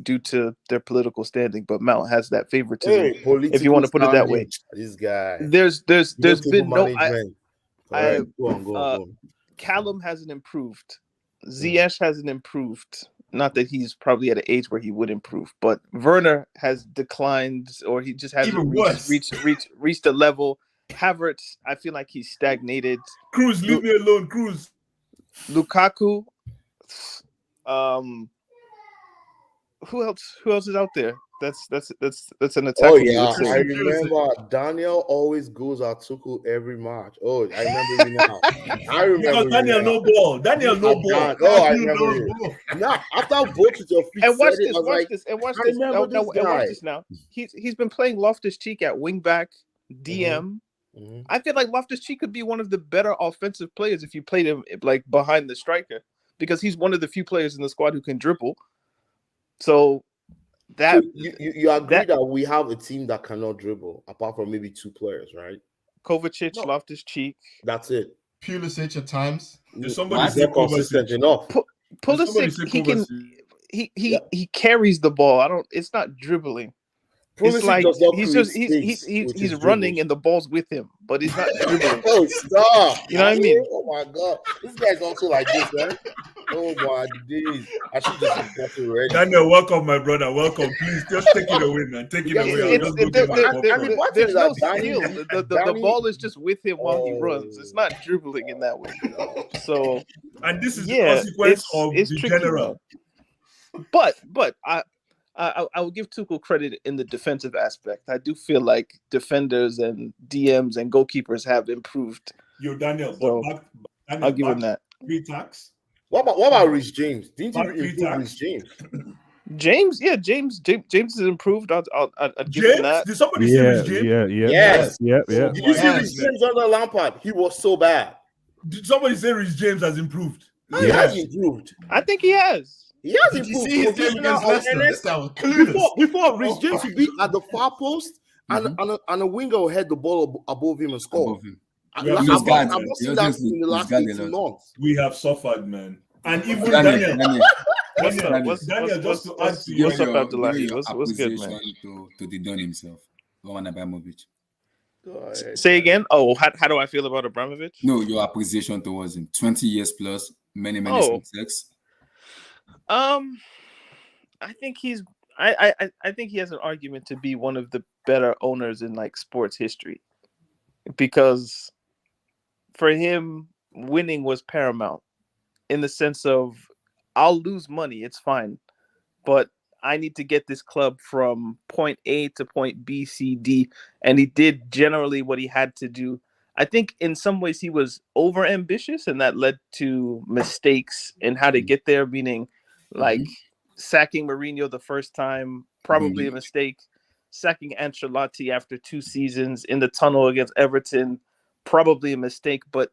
due to their political standing. But Mount has that favoritism, Hey, political if you want to put it that way. standing. This guy. There's Table been no. management. Correct. Go on. Callum hasn't improved. Ziyech hasn't improved. Not that he's probably at an age where he would improve, but Werner has declined, or he just hasn't Even worse. reached a level. Havertz, I feel like he's stagnated. Cruz, leave me alone, Cruz. Lukaku, who else is out there? That's an attack. Oh yeah, I remember Daniel always goes at Tuchel every match. Oh, I remember you now. I remember Because Daniel no ball. Daniel no ball. Oh, I remember you. Now, after both with your feet, And watch said it, I was like, watch I this. remember this And guy. watch this now. He's been playing Loftus-Cheek at wing back, DM. Mhm. I feel like Loftus-Cheek could be one of the better offensive players if you played him like behind the striker, because he's one of the few players in the squad who can dribble. So that So you agree that we have a team that cannot dribble, apart from maybe two players, right? Kovacic, No. Loftus-Cheek, That's it. Pulisic at times. There's somebody He's say not consistent Kovacic. enough. There's somebody Pulisic, say he can Kovacic. he carries the ball. It's not dribbling. It's Pulisic like does not he's create just space with he's his running dribbles. and the ball's with him, but he's not dribbling. Oh, stop! You know what I mean? Oh my god, this guy's also like this, man. Oh my days! I should just be getting ready. Daniel, welcome, my brother. Welcome. Please just take it away, man. Take it Because away. I'll It's- just go it- get my there- popcorn. there- I mean, what there's is no that, Danny? skill. The Danny- ball is just with him while he runs. Oh. It's not dribbling in that way. So And this is yeah, the consequence of it's the tricky, general. man. But I will give Tuchel credit in the defensive aspect. I do feel like defenders and DMs and goalkeepers have improved. Yo, Daniel, So, but I'll give him that. Pre-tax, What about Rhys James? Didn't Mark you improve Rhys James? James has improved. I'd give him James? that. Did somebody say Rhys James? Yes. Yeah. Oh Did my you see goodness. Rhys James under Lampard? He was so bad. Did somebody say Rhys James has improved? He has improved. I think he has. He has Did you improved. see his game Positional against Leicester? awareness. This guy was clueless. Before Rhys James would be at the far post and a winger will head the ball above him and score. Above him. I've Yeah, not he seen that in the last got a 18 lot. months. We have suffered, man. And even Daniel, Daniel, What's just to add to what's your, up, Abdullahi? What's good, man? appreciation to the Don himself, Roman Abramovich. Say again. Oh, how do I feel about Abramovich? No, your appreciation towards him. 20 years plus, many success. I think I think he has an argument to be one of the better owners in like sports history, because for him winning was paramount, in the sense of I'll lose money, it's fine, but I need to get this club from point A to point B, C, D, and he did generally what he had to do. I think in some ways he was over ambitious, and that led to mistakes in how to get there, meaning like sacking Mourinho the first time, probably a mistake. Sacking Ancelotti after 2 seasons in the tunnel against Everton, probably a mistake. But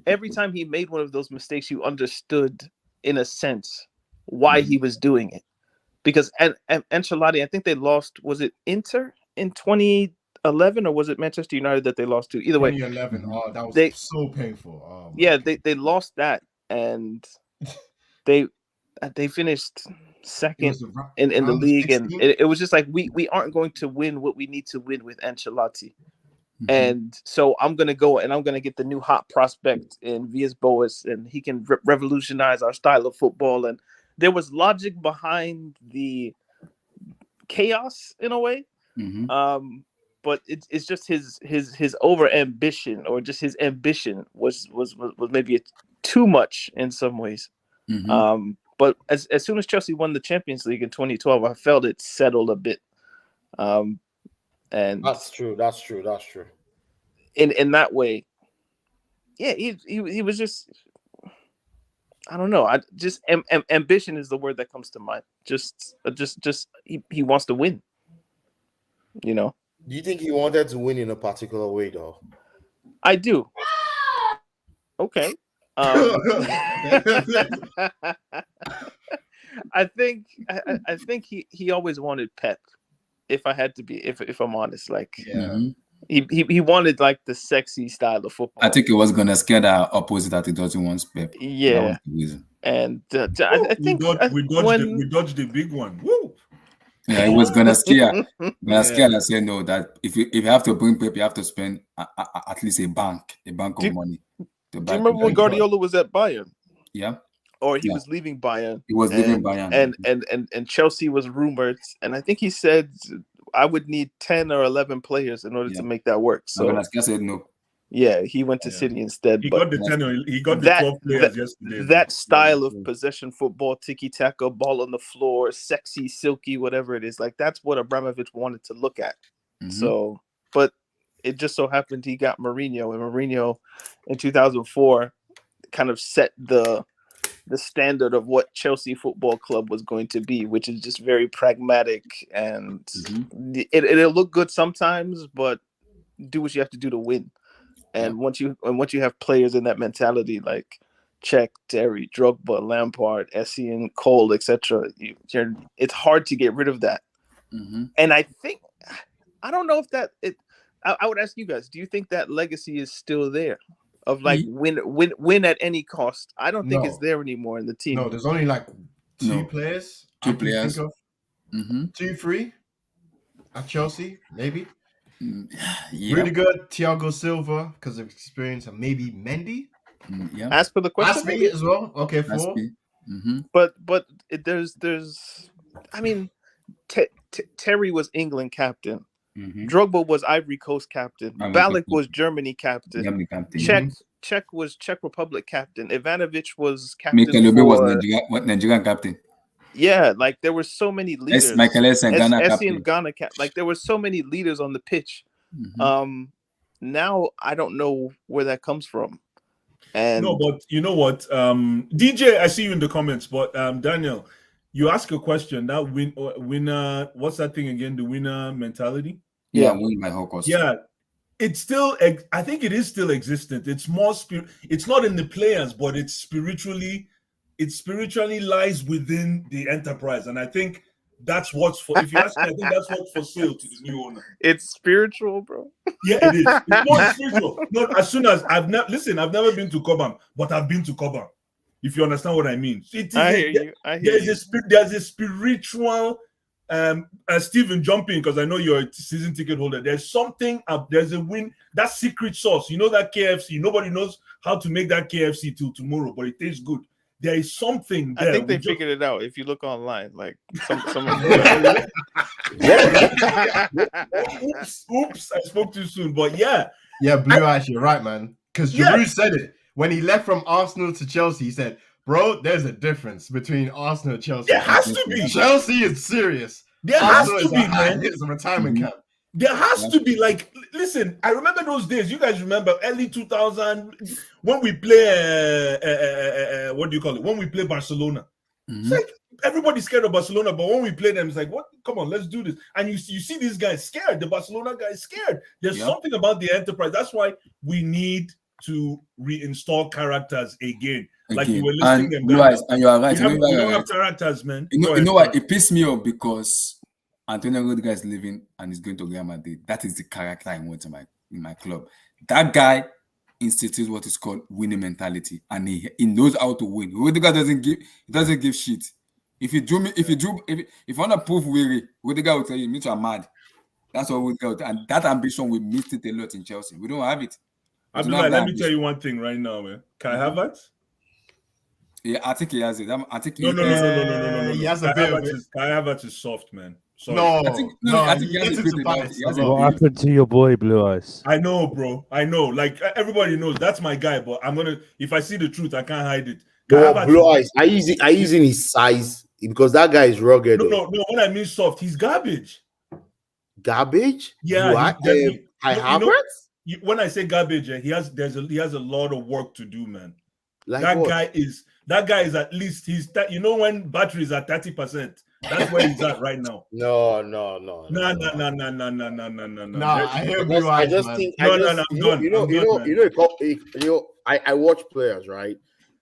every time he made one of those mistakes, you understood, in a sense, why he was doing it. Because Ancelotti, I think they lost, was it Inter in 2011 or was it Manchester United that they lost to? Either way. 2011. Oh, that was so painful. Oh, yeah, they lost that, and they finished second in the league, and it was just like we aren't going to win what we need to win with Ancelotti. And so I'm going to go and I'm going to get the new hot prospect in Villas-Boas, and he can revolutionize our style of football. And there was logic behind the chaos in a way. But it's just his over ambition, or just his ambition was maybe too much in some ways. But as soon as Chelsea won the Champions League in 2012, I felt it settled a bit. And That's true. In that way, yeah, he was just, I don't know. Ambition is the word that comes to mind. Just he wants to win. You know. Do you think he wanted to win in a particular way, though? I do. Okay. I think he always wanted Pep. If I had to be, if I'm honest, like he wanted like the sexy style of football. I think it was gonna scare the opposite that he doesn't want Pep. Yeah, and I think we dodged the big one. Woo! Yeah, it was gonna scare. And say no. That if you have to bring Pep, you have to spend at least a bank of money. Do you remember when Guardiola was at Bayern? Yeah. Or he was leaving Bayern. He was leaving Bayern. And Chelsea was rumored, and I think he said I would need 10 or 11 players in order to make that work. So I said no. Yeah, he went to City instead. He got the 10. He got the 12 players yesterday. That style of possession football, tiki-taka, ball on the floor, sexy, silky, whatever it is, like that's what Abramovich wanted to look at. So, but it just so happened he got Mourinho, and Mourinho in 2004 kind of set the standard of what Chelsea Football Club was going to be, which is just very pragmatic, and it'll look good sometimes, but do what you have to do to win. And once you have players in that mentality like Cech, Terry, Drogba, Lampard, Essien, Cole, etc., it's hard to get rid of that. And I don't know if I would ask you guys, do you think that legacy is still there? Of like win at any cost. I don't think it's there anymore in the team. No, there's only like two players. 2 players. 2, 3 at Chelsea, maybe. Yeah. Really good, Thiago Silva because of experience, and maybe Mendy. Yeah. As for the question, Aspi as well. Okay, 4. But there's I mean, Terry was England captain. Drogba was Ivory Coast captain. Ballack was Germany captain. Cech was Czech Republic captain. Ivanovic was captain. was Nigerian captain. Yeah, like there were so many leaders. Michael Essien, Ghana captain. Ghana like there were so many leaders on the pitch. Now I don't know where that comes from. And No, but you know what? DJ, I see you in the comments, but Daniel, you ask a question. That winner, what's that thing again? The winner mentality? Yeah, win by whole cost. Yeah. It's still, I think it is still existent. It's more it's not in the players, but it spiritually lies within the enterprise. And I think that's what's for, if you ask me, I think that's what's for sale to the new owner. it's spiritual, bro. Yeah, it is. It's more spiritual. Not as soon as I've never been to Cobham, but I've been to Cobham. If you understand what I mean. I hear you. There's a spiritual Stephen, jump in because I know you're a season ticket holder. There's something up. There's a win. That secret sauce. You know that KFC. Nobody knows how to make that KFC till tomorrow, but it tastes good. There is something there. I think they figured it out. If you look online, like some oops, I spoke too soon. But yeah, Blue Eyes, you're right, man. Because Giroud said it when he left from Arsenal to Chelsea. He said, "Bro, there's a difference between Arsenal and Chelsea. There has to be. Chelsea is serious. There Arsenal has to be, man. It's a retirement camp. There has to be, like, listen, I remember those days. You guys remember early 2000 when we play, what do you call it? When we play Barcelona. It's like everybody's scared of Barcelona, but when we play them, it's like, what? Come on, let's do this. And you see these guys scared. The Barcelona guys scared. There's something about the enterprise. That's why we need to reinstall characters again. Like you were listing them. Blue Eyes, and you are right. We don't have characters, man. You know what? It pissed me off because Antonio Rudiger is leaving and he's going to Real Madrid. That is the character I want in my club. That guy institutes what is called winning mentality, and he knows how to win. Rudiger doesn't give shit. If you want to prove weary, Rudiger will tell you, "Me, I'm mad." That's what Rudiger, and that ambition we missed it a lot in Chelsea. We don't have it. Abdullah, let me tell you one thing right now, man. Kai Havertz? Yeah, I think he has it. I think no. He has a bit of it. Kai Havertz is soft, man. Sorry. I think he has it. What happened to your boy, Blue Eyes? I know, bro. I know. Like, everybody knows that's my guy, but if I see the truth, I can't hide it. Blue Eyes, are you using his size? Because that guy is rugged. No. When I mean soft, he's garbage. Garbage? Yeah. Kai Havertz? When I say garbage, he has a lot of work to do, man. Like that guy is at least when batteries are 30%, that's where he's at right now. No. I hear Blue Eyes, I watch players, right?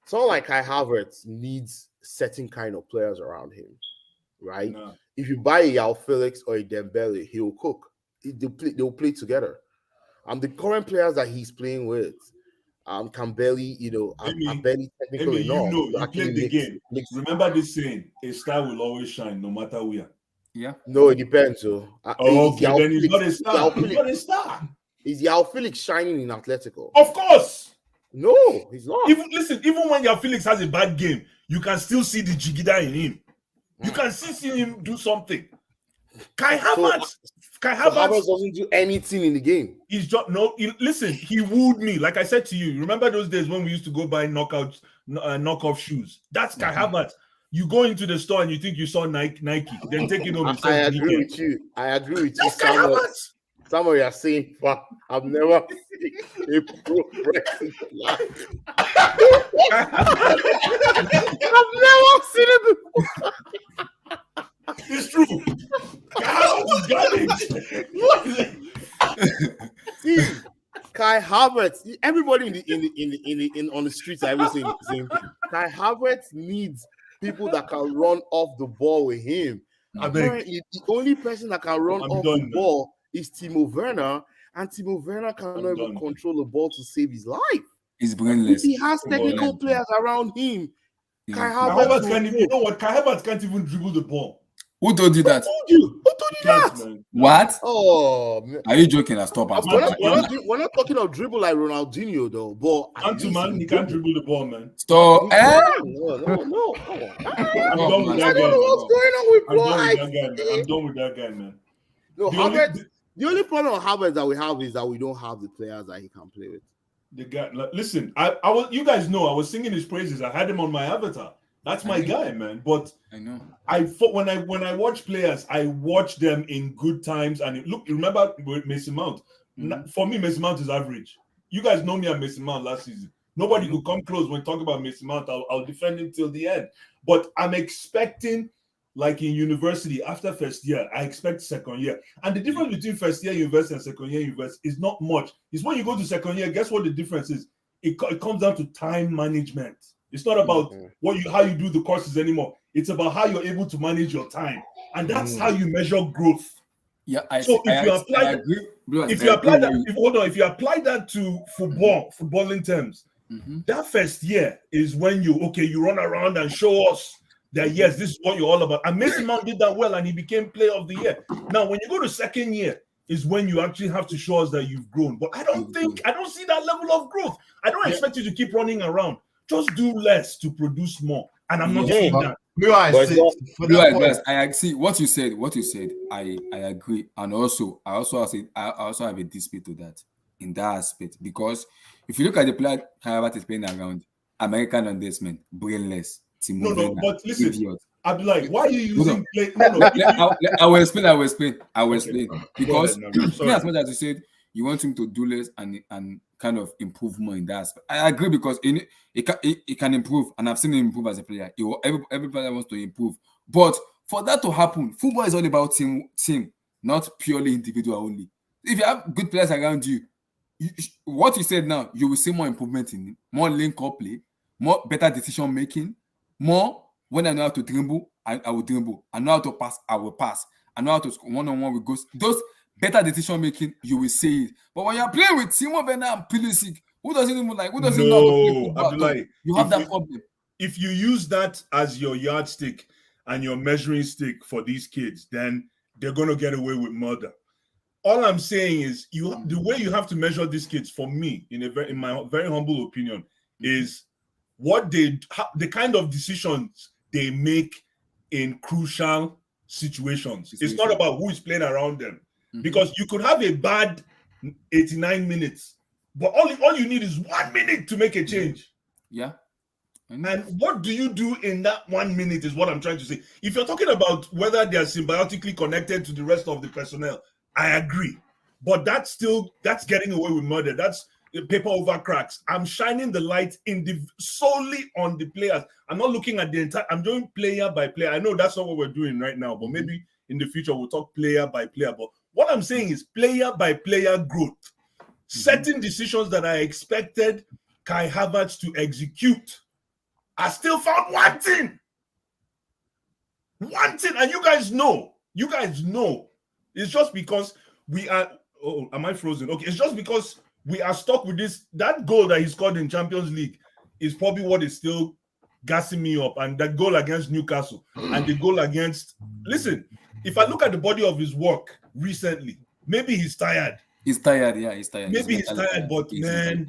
Someone like Kai Havertz needs certain kind of players around him, right? No. If you buy a João Felix or a Dembele, he will cook. They'll play together. The current players that he's playing with, can barely, are barely technical enough. You played the game. Remember this saying: a star will always shine, no matter where. Yeah. No, it depends. Then he's not a star. He's not a star. Is João Felix shining in Atletico? Of course. No, he's not. Even when João Felix has a bad game, you can still see the jigida in him. You can still see him do something. Kai Havertz doesn't do anything in the game. He's just listen. He wooed me, like I said to you. Remember those days when we used to go buy knockoff shoes? That's Kai Havertz. You go into the store and you think you saw Nike, then take it over. I agree with you. That's Kai Havertz. Somebody are saying, "Fuck, I've never seen a pro wrestling live. I've never seen it before." It's true. See, Kai Havertz. Everybody on the streets are saying the same thing. Kai Havertz needs people that can run off the ball with him. Apparently, the only person that can run off the ball is Timo Werner, and Timo Werner cannot even control the ball to save his life. He's brainless. He has technical players around him. Yeah. Kai Havertz can't even. You know what? Kai Havertz can't even dribble the ball. Who told you that? Who told you that? Man. What? Oh, man. Are you joking? Stop. We're not talking of dribble like Ronaldinho, though. But man, he can't dribble the ball, man. Stop. No. I'm done with that guy. I don't know what's going on with I'm done with that guy, man. No, the only problem with Havertz that we have is that we don't have the players that he can play with. The guy, listen, you guys know I was singing his praises. I had him on my avatar. That's my guy, man. But I know. When I watch players, I watch them in good times. And look, remember with Mason Mount? For me, Mason Mount is average. You guys know me and Mason Mount last season. Nobody could come close when talking about Mason Mount. I'll defend him till the end. But I'm expecting, like in university, after first year, I expect second year. And the difference between first year university and second year university is not much. It's when you go to second year, guess what the difference is? It comes down to time management. It's not about how you do the courses anymore. It's about how you're able to manage your time. And that's how you measure growth. Yeah, if you apply that to footballing terms, that first year is when you run around and show us that yes, this is what you're all about. And Mason Mount did that well, and he became player of the year. Now, when you go to second year, is when you actually have to show us that you've grown. But I don't see that level of growth. I don't expect you to keep running around. Just do less to produce more. And I'm not saying that. I see what you said. I agree, and I also have a dispute to that in that aspect, because if you look at the player Havertz is playing around, American understatement, brainless. No, but listen, Abdullah, why are you using play? I will explain. Because as much as you said, you want him to do less and kind of improve more in that aspect. I agree, because it can improve, and I've seen him improve as a player. Every player wants to improve, but for that to happen, football is all about team, not purely individual only. If you have good players around you, what you said now, you will see more improvement in more link-up play, more better decision making, more when I know how to dribble, I will dribble. I know how to pass, I will pass. I know how to one-on-one with goals. Those better decision making, you will see it. But when you're playing with Timo Werner and Pulisic, who doesn't know how to play football? Abdullah, you have that problem. If you use that as your yardstick and your measuring stick for these kids, then they're going to get away with murder. All I'm saying is, the way you have to measure these kids, for me, in my very humble opinion, is what the kind of decisions they make in crucial situations. It's not about who is playing around them, because you could have a bad 89 minutes, but all you need is 1 minute to make a change. Yeah. And what do you do in that 1 minute is what I'm trying to say. If you're talking about whether they are symbiotically connected to the rest of the personnel, I agree. But that's getting away with murder. That's paper over cracks. I'm shining the light solely on the players. I'm not looking at the entire. I'm doing player by player. I know that's not what we're doing right now, but maybe in the future we'll talk player by player. But what I'm saying is player by player growth. Certain decisions that I expected Kai Havertz to execute, I still found one thing, and you guys know. It's just because we are. Oh, am I frozen? Okay, it's just because we are stuck with this. That goal that he scored in Champions League is probably what is still gassing me up. And that goal against Newcastle and the goal against. Listen, if I look at the body of his work recently, maybe he's tired. He's tired, yeah, he's tired. Maybe he's tired, but man,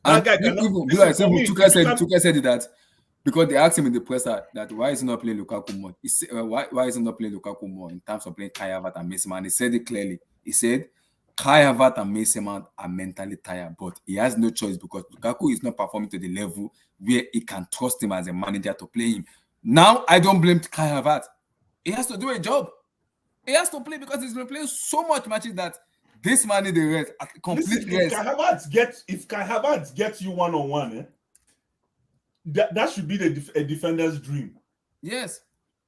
that guy cannot. Tuchel said that because they asked him in the press that why is he not playing Lukaku more? He said, why is he not playing Lukaku more in terms of playing Kai Havertz and Mason Mount? He said it clearly. He said Kai Havertz and Mason Mount are mentally tired, but he has no choice because Lukaku is not performing to the level where he can trust him as a manager to play him. Now, I don't blame Kai Havertz. He has to do a job. He has to play because he's been playing so much matches that this man needs the rest, complete rest. If Kai Havertz gets you one-on-one, that should be a defender's dream. Yes.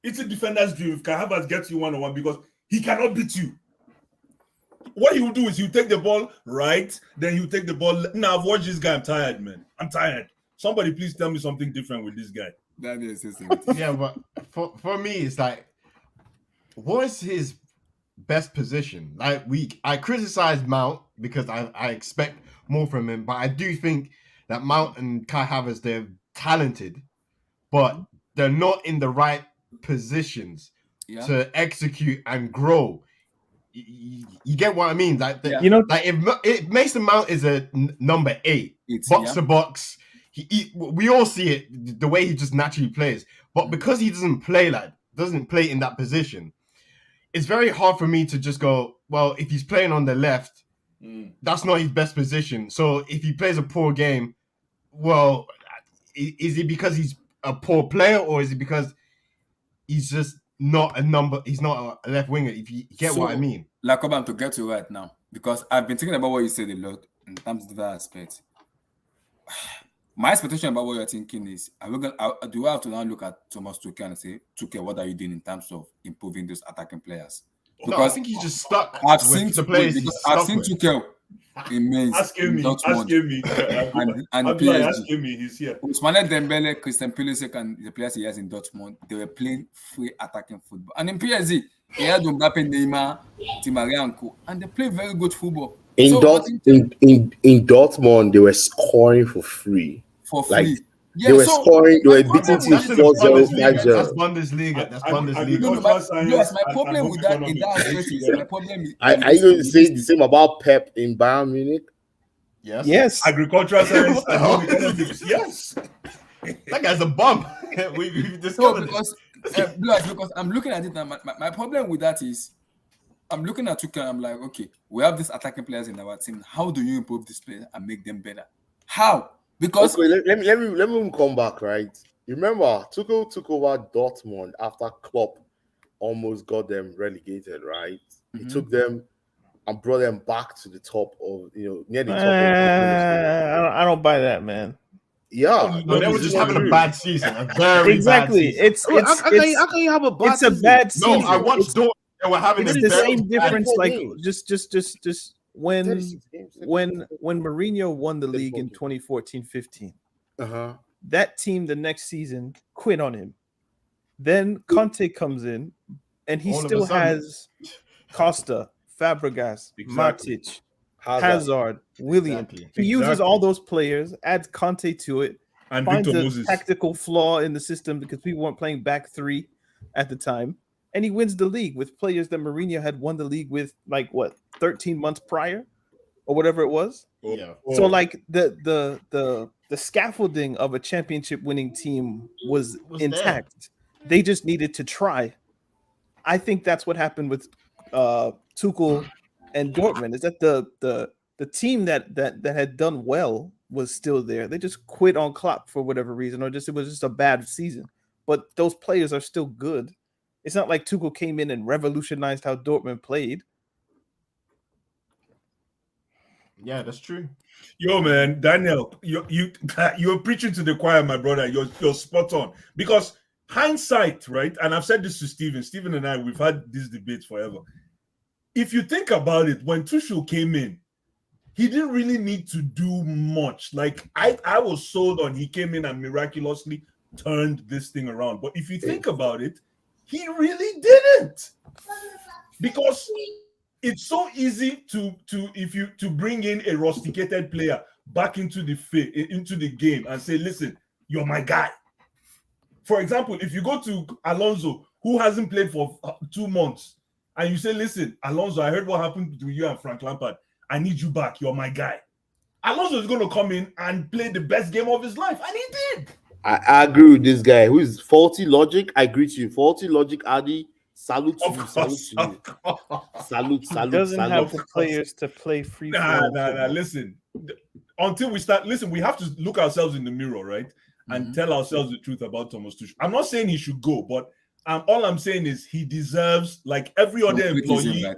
It's a defender's dream if Kai Havertz gets you one-on-one because he cannot beat you. What he will do is he'll take the ball right, then he'll take the ball. Now, I've watched this guy. I'm tired, man. I'm tired. Somebody please tell me something different with this guy. That is yeah, but for me, it's like, what is his best position? Like I criticize Mount because I expect more from him, but I do think that Mount and Kai Havertz, they're talented, but they're not in the right positions to execute and grow. You get what I mean? Like like if Mason Mount is a number 8, box to box, we all see it the way he just naturally plays. But because he doesn't play in that position, it's very hard for me to just go, well, if he's playing on the left, that's not his best position. So if he plays a poor game, well, is it because he's a poor player or is it because he's just not a number? He's not a left winger. If you get what I mean. Lakoban, to get to right now, because I've been thinking about what you said a lot in terms of that aspect. my expectation about what you're thinking is, do I have to now look at Thomas Tuchel and say, Tuchel, what are you doing in terms of improving those attacking players? No, I think he's just stuck. I've with seen the players he's I've stuck seen with. Tuchel in Mainz, Asking me, and Abdullah PSG. asking me, he's here. Ousmane Dembele, Christian Pulisic, and the players he has in Dortmund, they were playing free attacking football. And in PSG, he had Mbappe, Neymar, Di Maria, and co, and they play very good football. In Dortmund, they were scoring for free. For free. Like, they were scoring, they were beating teams 4-0, 5-0. That's Bundesliga. That's Bundesliga. Yes, my problem with that in that aspect is my problem is. Are you going to say the same about Pep in Bayern Munich? Yes. Agricultural science and economics. Yes. That guy's a bum. We've discovered because I'm looking at it now. My problem with that is I'm looking at Tuchel and I'm like, okay, we have these attacking players in our team. How do you improve this player and make them better? How? Because let me come back, right? You remember Tuchel took over Dortmund after Klopp almost got them relegated, right? He took them and brought them back to the top of, near the top. I don't buy that, man. Yeah, they were just having a bad season. A very exactly. Bad season. How can you have a bad season? It's a bad season. No, I watched Dortmund. They were having it's the same difference. Like just when Mourinho won the league in 2014-15, that team the next season quit on him. Then Conte comes in, and he still has Costa, Fabregas, Matic, Hazard, Willian. He uses all those players, adds Conte to it, and finds Victor a Moses. tactical flaw in the system because people weren't playing back three at the time. And he wins the league with players that Mourinho had won the league with, 13 months prior, or whatever it was. Yeah. So the scaffolding of a championship winning team was intact. They just needed to try. I think that's what happened with Tuchel and Dortmund. Is that the team that had done well was still there. They just quit on Klopp for whatever reason, or it was just a bad season. But those players are still good. It's not like Tuchel came in and revolutionized how Dortmund played. Yeah, that's true. Yo, man, Daniel, you're preaching to the choir, my brother. You're spot on. Because hindsight, right? And I've said this to Steven. Steven and I, we've had these debates forever. If you think about it, when Tuchel came in, he didn't really need to do much. Like, I was sold on he came in and miraculously turned this thing around. But if you think about it, he really didn't. Because it's so easy to bring in a rusticated player back into the game and say, listen, you're my guy. For example, if you go to Alonso, who hasn't played for 2 months, and you say, listen, Alonso, I heard what happened to you and Frank Lampard. I need you back. You're my guy. Alonso is going to come in and play the best game of his life. And he did. I agree with this guy who is faulty logic. I agree to you. Faulty logic, Adi. Salute to you. Salute. He doesn't have the players to play free. Nah. Listen, until we start, we have to look ourselves in the mirror, right? And tell ourselves the truth about Thomas Tuchel. I'm not saying he should go, but all I'm saying is he deserves, like every other employee. Like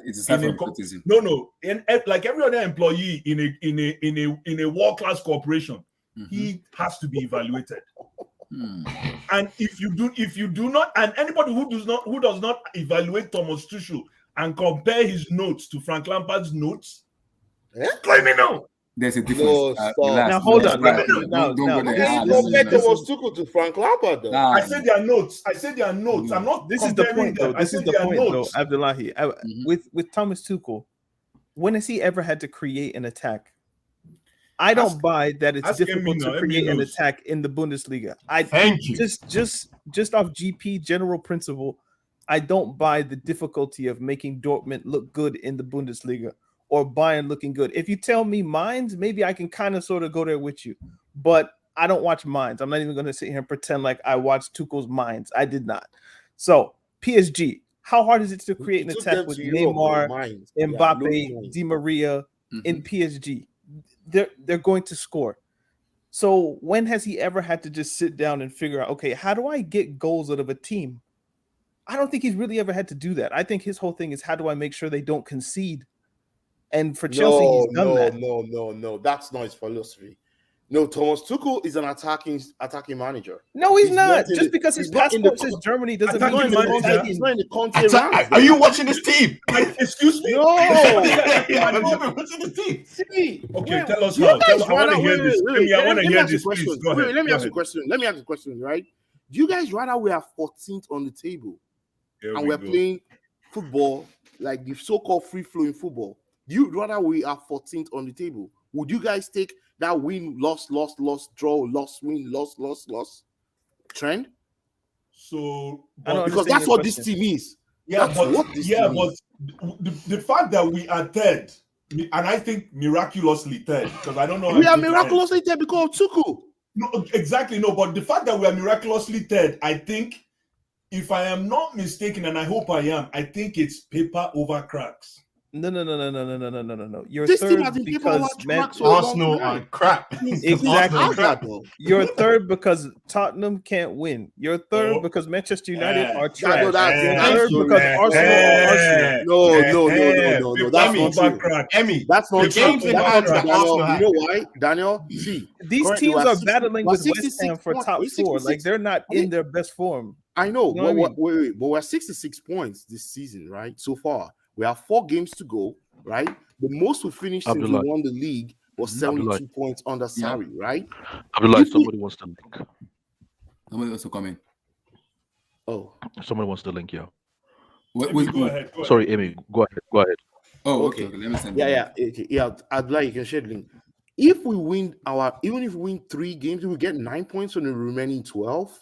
every other employee in a world-class corporation, he has to be evaluated. And if you do not, and anybody who does not evaluate Thomas Tuchel and compare his notes to Frank Lampard's notes, criminal. There's a difference. Now hold on. Don't go there. Compare Thomas Tuchel to Frank Lampard, though. I said their notes. I'm not. This is the point, though. This is the point, though, Abdullahi. With Thomas Tuchel, when has he ever had to create an attack? I don't buy that it's difficult to create an attack in the Bundesliga. Thank you. Just off GP general principle, I don't buy the difficulty of making Dortmund look good in the Bundesliga or Bayern looking good. If you tell me Mainz, maybe I can kind of sort of go there with you. But I don't watch Mainz. I'm not even going to sit here and pretend like I watched Tuchel's Mainz. I did not. So PSG, how hard is it to create an attack with Neymar, Mbappe, Di Maria in PSG? They're going to score. So when has he ever had to just sit down and figure out, okay, how do I get goals out of a team? I don't think he's really ever had to do that. I think his whole thing is, how do I make sure they don't concede? And for Chelsea, he's done that. No. That's not his philosophy. No, Thomas Tuchel is an attacking manager. No, he's He's not. not in Just the- because his he's not in the passport says co- Germany doesn't Attacking mean he's manager. attacking. He's not in the Conte round. Are you watching this team? Excuse me. No. I'm watching this team. See, Okay, wait, tell us you how. guys I want to rather- hear this. wait, Amy, I let want to me hear ask you this. a question. Please, go Wait, ahead. let me Go ask you a ahead. question. Let me ask you a question, right? Do you guys rather we are 14th on the table Here and we we're go. playing football, like the so-called free-flowing football? Do you rather we are 14th on the table? Would you guys take that win, loss, draw, loss, win, loss trend? So, I don't Because understand that's your what this question. team is. yeah, That's but what this yeah, team but is. the fact that we are third, and I think miraculously third, because I don't know. We how are to end. miraculously there because of Tuchel. No, exactly no. But the fact that we are miraculously third, I think, if I am not mistaken, and I hope I am, I think it's paper over cracks. No. You're This team has third been paper because over man, cracks for a long Arsenal time. are crap. Exactly. How's that though? you're third because Tottenham can't win. You're third Oh. because Manchester United Eh. are trash. You're that's third true. because Arsenal are Arsenal. No. That's not true. Emmy, That's not the true. games in That's hand not that true, Daniel. Arsenal You had. know why, Daniel? See, These currently teams we're are 60 battling we're with West 66 Ham for points. top We're four. Like 66. they're not in their best form. I know, You know what I mean? wait, but we're 66 points this season, right? So far, we have 4 games to go, right? The most we finished since we Abdullah. won the league was 72 points under Sarri, right? Abdullah, If we- somebody wants the link. Somebody also coming. Oh, Somebody wants the link, yeah. Amy, go ahead. Go Sorry, ahead. Amy, go ahead. Oh, okay. okay. Let me send Yeah. Abdullah, you can share the link. If we win even if we win 3 games, we get 9 points from the remaining 12.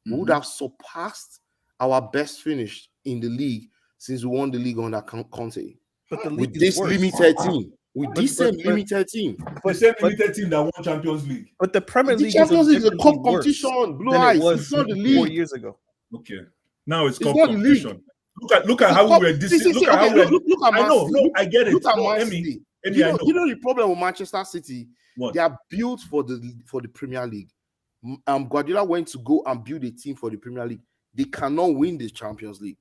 We would have surpassed our best finish in the league since we won the league under Conte. But the With league is this worse. limited team. With this but- same limited team. The same limited team that won Champions League. But the Premier The League Champions League is is a cup objectively worse competition, blue than eyes. it was It's not the 4 league. years ago. Okay. Now it's It's called not the league. competition. Look at how we were this. See, Look at how okay, we were. look at I Man know. City. No, I get it. Look at No, Man Amy, City. Amy, You I know, know. you know the problem with Manchester City? What? They are built for the Premier League. Guardiola went to go and build a team for the Premier League. They cannot win the Champions League.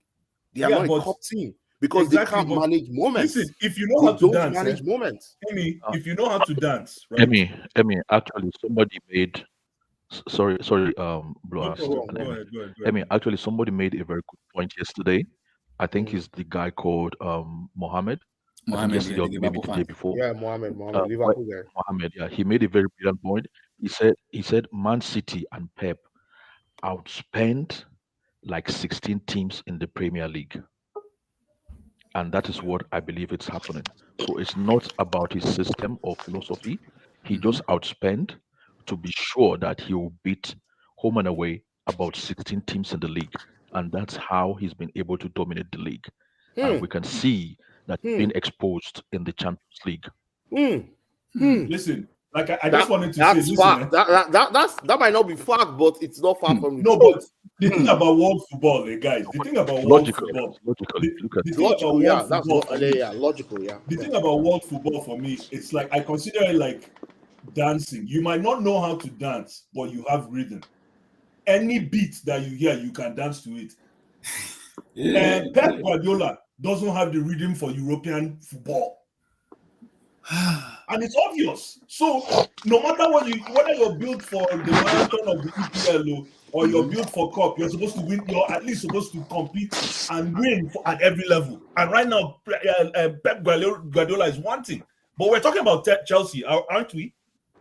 They are Yeah, not a but- cup team because Exactly, they can't but manage moments. Listen, if you know They how to don't dance, manage moments. Amy, if you know how to dance, right? Amy, actually, somebody made. Sorry, Blue No Ass problem. and Go Amy. ahead. Amy, actually, somebody made a very good point yesterday. I think Mm. he's the guy called Mohammed. I think Mohammed, yesterday yeah, or the maybe Liverpool the day fan. before. Yeah, Mohammed, Uh, Liverpool guy. Mohammed, yeah, he made a very brilliant point. He said Man City and Pep outspent like 16 teams in the Premier League. And that is what I believe it's happening. So it's not about his system or philosophy. He just outspent to be sure that he will beat home and away about 16 teams in the league. And that's how he's been able to dominate the league. And we can see that being exposed in the Champions League. Listen, like I just wanted to say, That's listen, fact. That might not be fact, but it's not far from the no, truth. but the thing about world football, guys, the thing about world Logically, football, logically, look at the it. thing about Logical, yeah, world that's football, what, yeah, logical, yeah. the thing about world football for me, it's like I consider it like dancing. You might not know how to dance, but you have rhythm. Any beat that you hear, you can dance to it. And Pep Guardiola doesn't have the rhythm for European football. And it's obvious. So no matter whether you're built for the marathon of the EPL or you're built for cup, you're supposed to win. You're at least supposed to compete and win at every level. And right now, Pep Guardiola is wanting. But we're talking about Chelsea, aren't we?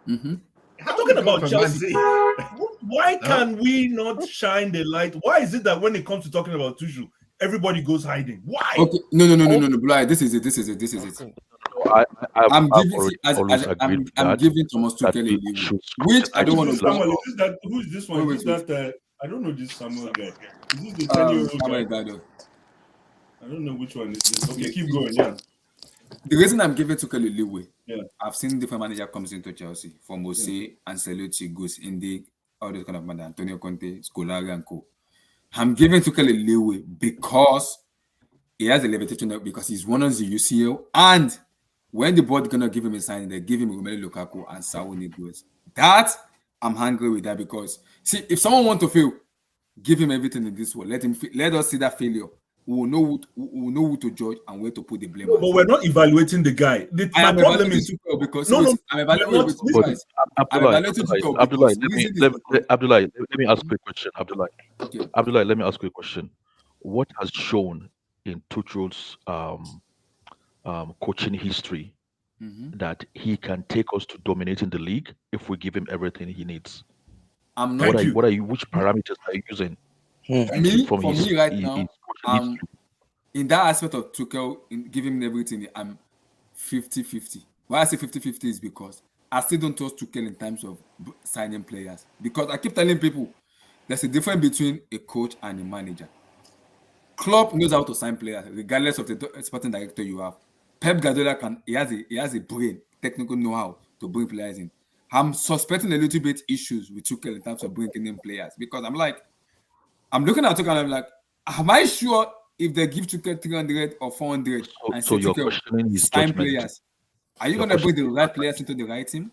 Mm-hmm. I'm talking about From Chelsea. Man Why can we not shine the light? Why is it that when it comes to talking about Tuchel, everybody goes hiding? Why? Okay, no, Blue Eye, this is it. I'm giving Thomas Tuchel a leeway, which I don't want to. Samuel, who is this one? Wait. Is that I don't know this Samuel guy. Is this the 10-year-old Samuel guy? Gado. I don't know which one is this. Okay, keep going. Yeah. The reason I'm giving Tuchel a leeway, Yeah. I've seen different manager comes into Chelsea, from Jose, Ancelotti, Gus, Indy, all those kind of man, Antonio Conte, Scolari, and co. I'm giving Tuchel a leeway because he has a limitation because he's one on the UCL, and when the board gonna give him a sign, they give him Romelu Lukaku and Saul Niguez. That I'm angry with that because see, if someone want to fail, give him everything in this world. Let us see that failure. we will know who to judge and where to put the blame. No, but we're not evaluating the guy. My problem is because no, I'm evaluating Abdullah, Tuchel let me ask you a question. Abdullah, let me ask you a question. What has shown in Tuchel's coaching history that he can take us to dominating the league if we give him everything he needs? Which parameters are you using? Right now, in that aspect of Tuchel, in giving him everything, I'm 50-50. Why I say 50-50 is because I still don't trust Tuchel in terms of signing players. Because I keep telling people there's a difference between a coach and a manager. Klopp knows how to sign players, regardless of the sporting director you have. Pep Guardiola he has a brain, technical know-how to bring players in. I'm suspecting a little bit issues with Tuchel in terms of bringing in players because I'm looking at Tuchel and I'm like, am I sure if they give Tuchel 300 or 400 and so you're Tuchel questioning his sign judgment. players, are you going to bring the right players into the right team?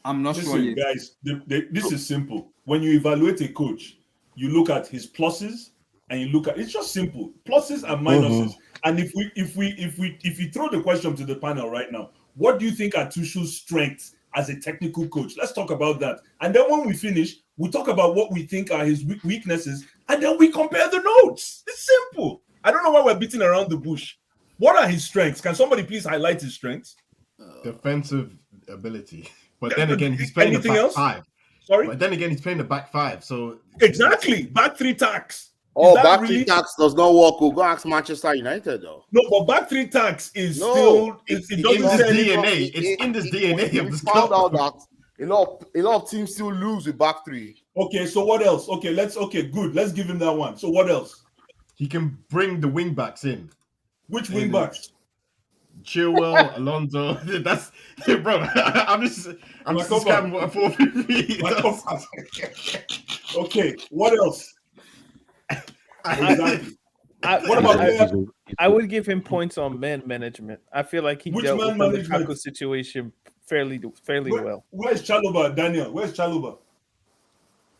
I'm not sure yet. Guys, this is simple. When you evaluate a coach, you look at his pluses and you look at it's just simple pluses and minuses. And if you throw the question to the panel right now, what do you think are Tuchel's strengths as a technical coach? Let's talk about that. And then when we finish, we talk about what we think are his weaknesses, and then we compare the notes. It's simple. I don't know why we're beating around the bush. What are his strengths? Can somebody please highlight his strengths? Defensive ability. But then again, he's playing the back five. Sorry? But then again, he's playing the back five. So exactly. Back three tacks. Back three tax does not work. We'll go ask Manchester United though. No, but back three tax is still it doesn't say DNA. It's in this DNA of this club. Found out that a lot of teams still lose with back three. Okay, so what else? Okay, good. Let's give him that one. So what else? He can bring the wing backs in. Which wing backs? Chilwell, Alonso. That's bro. I'm just describing what I thought. Okay, what else? Exactly. What about I would give him points on man management. I feel like he dealt with the Lukaku situation fairly well. Where's Chalobah, Daniel? Where's Chalobah?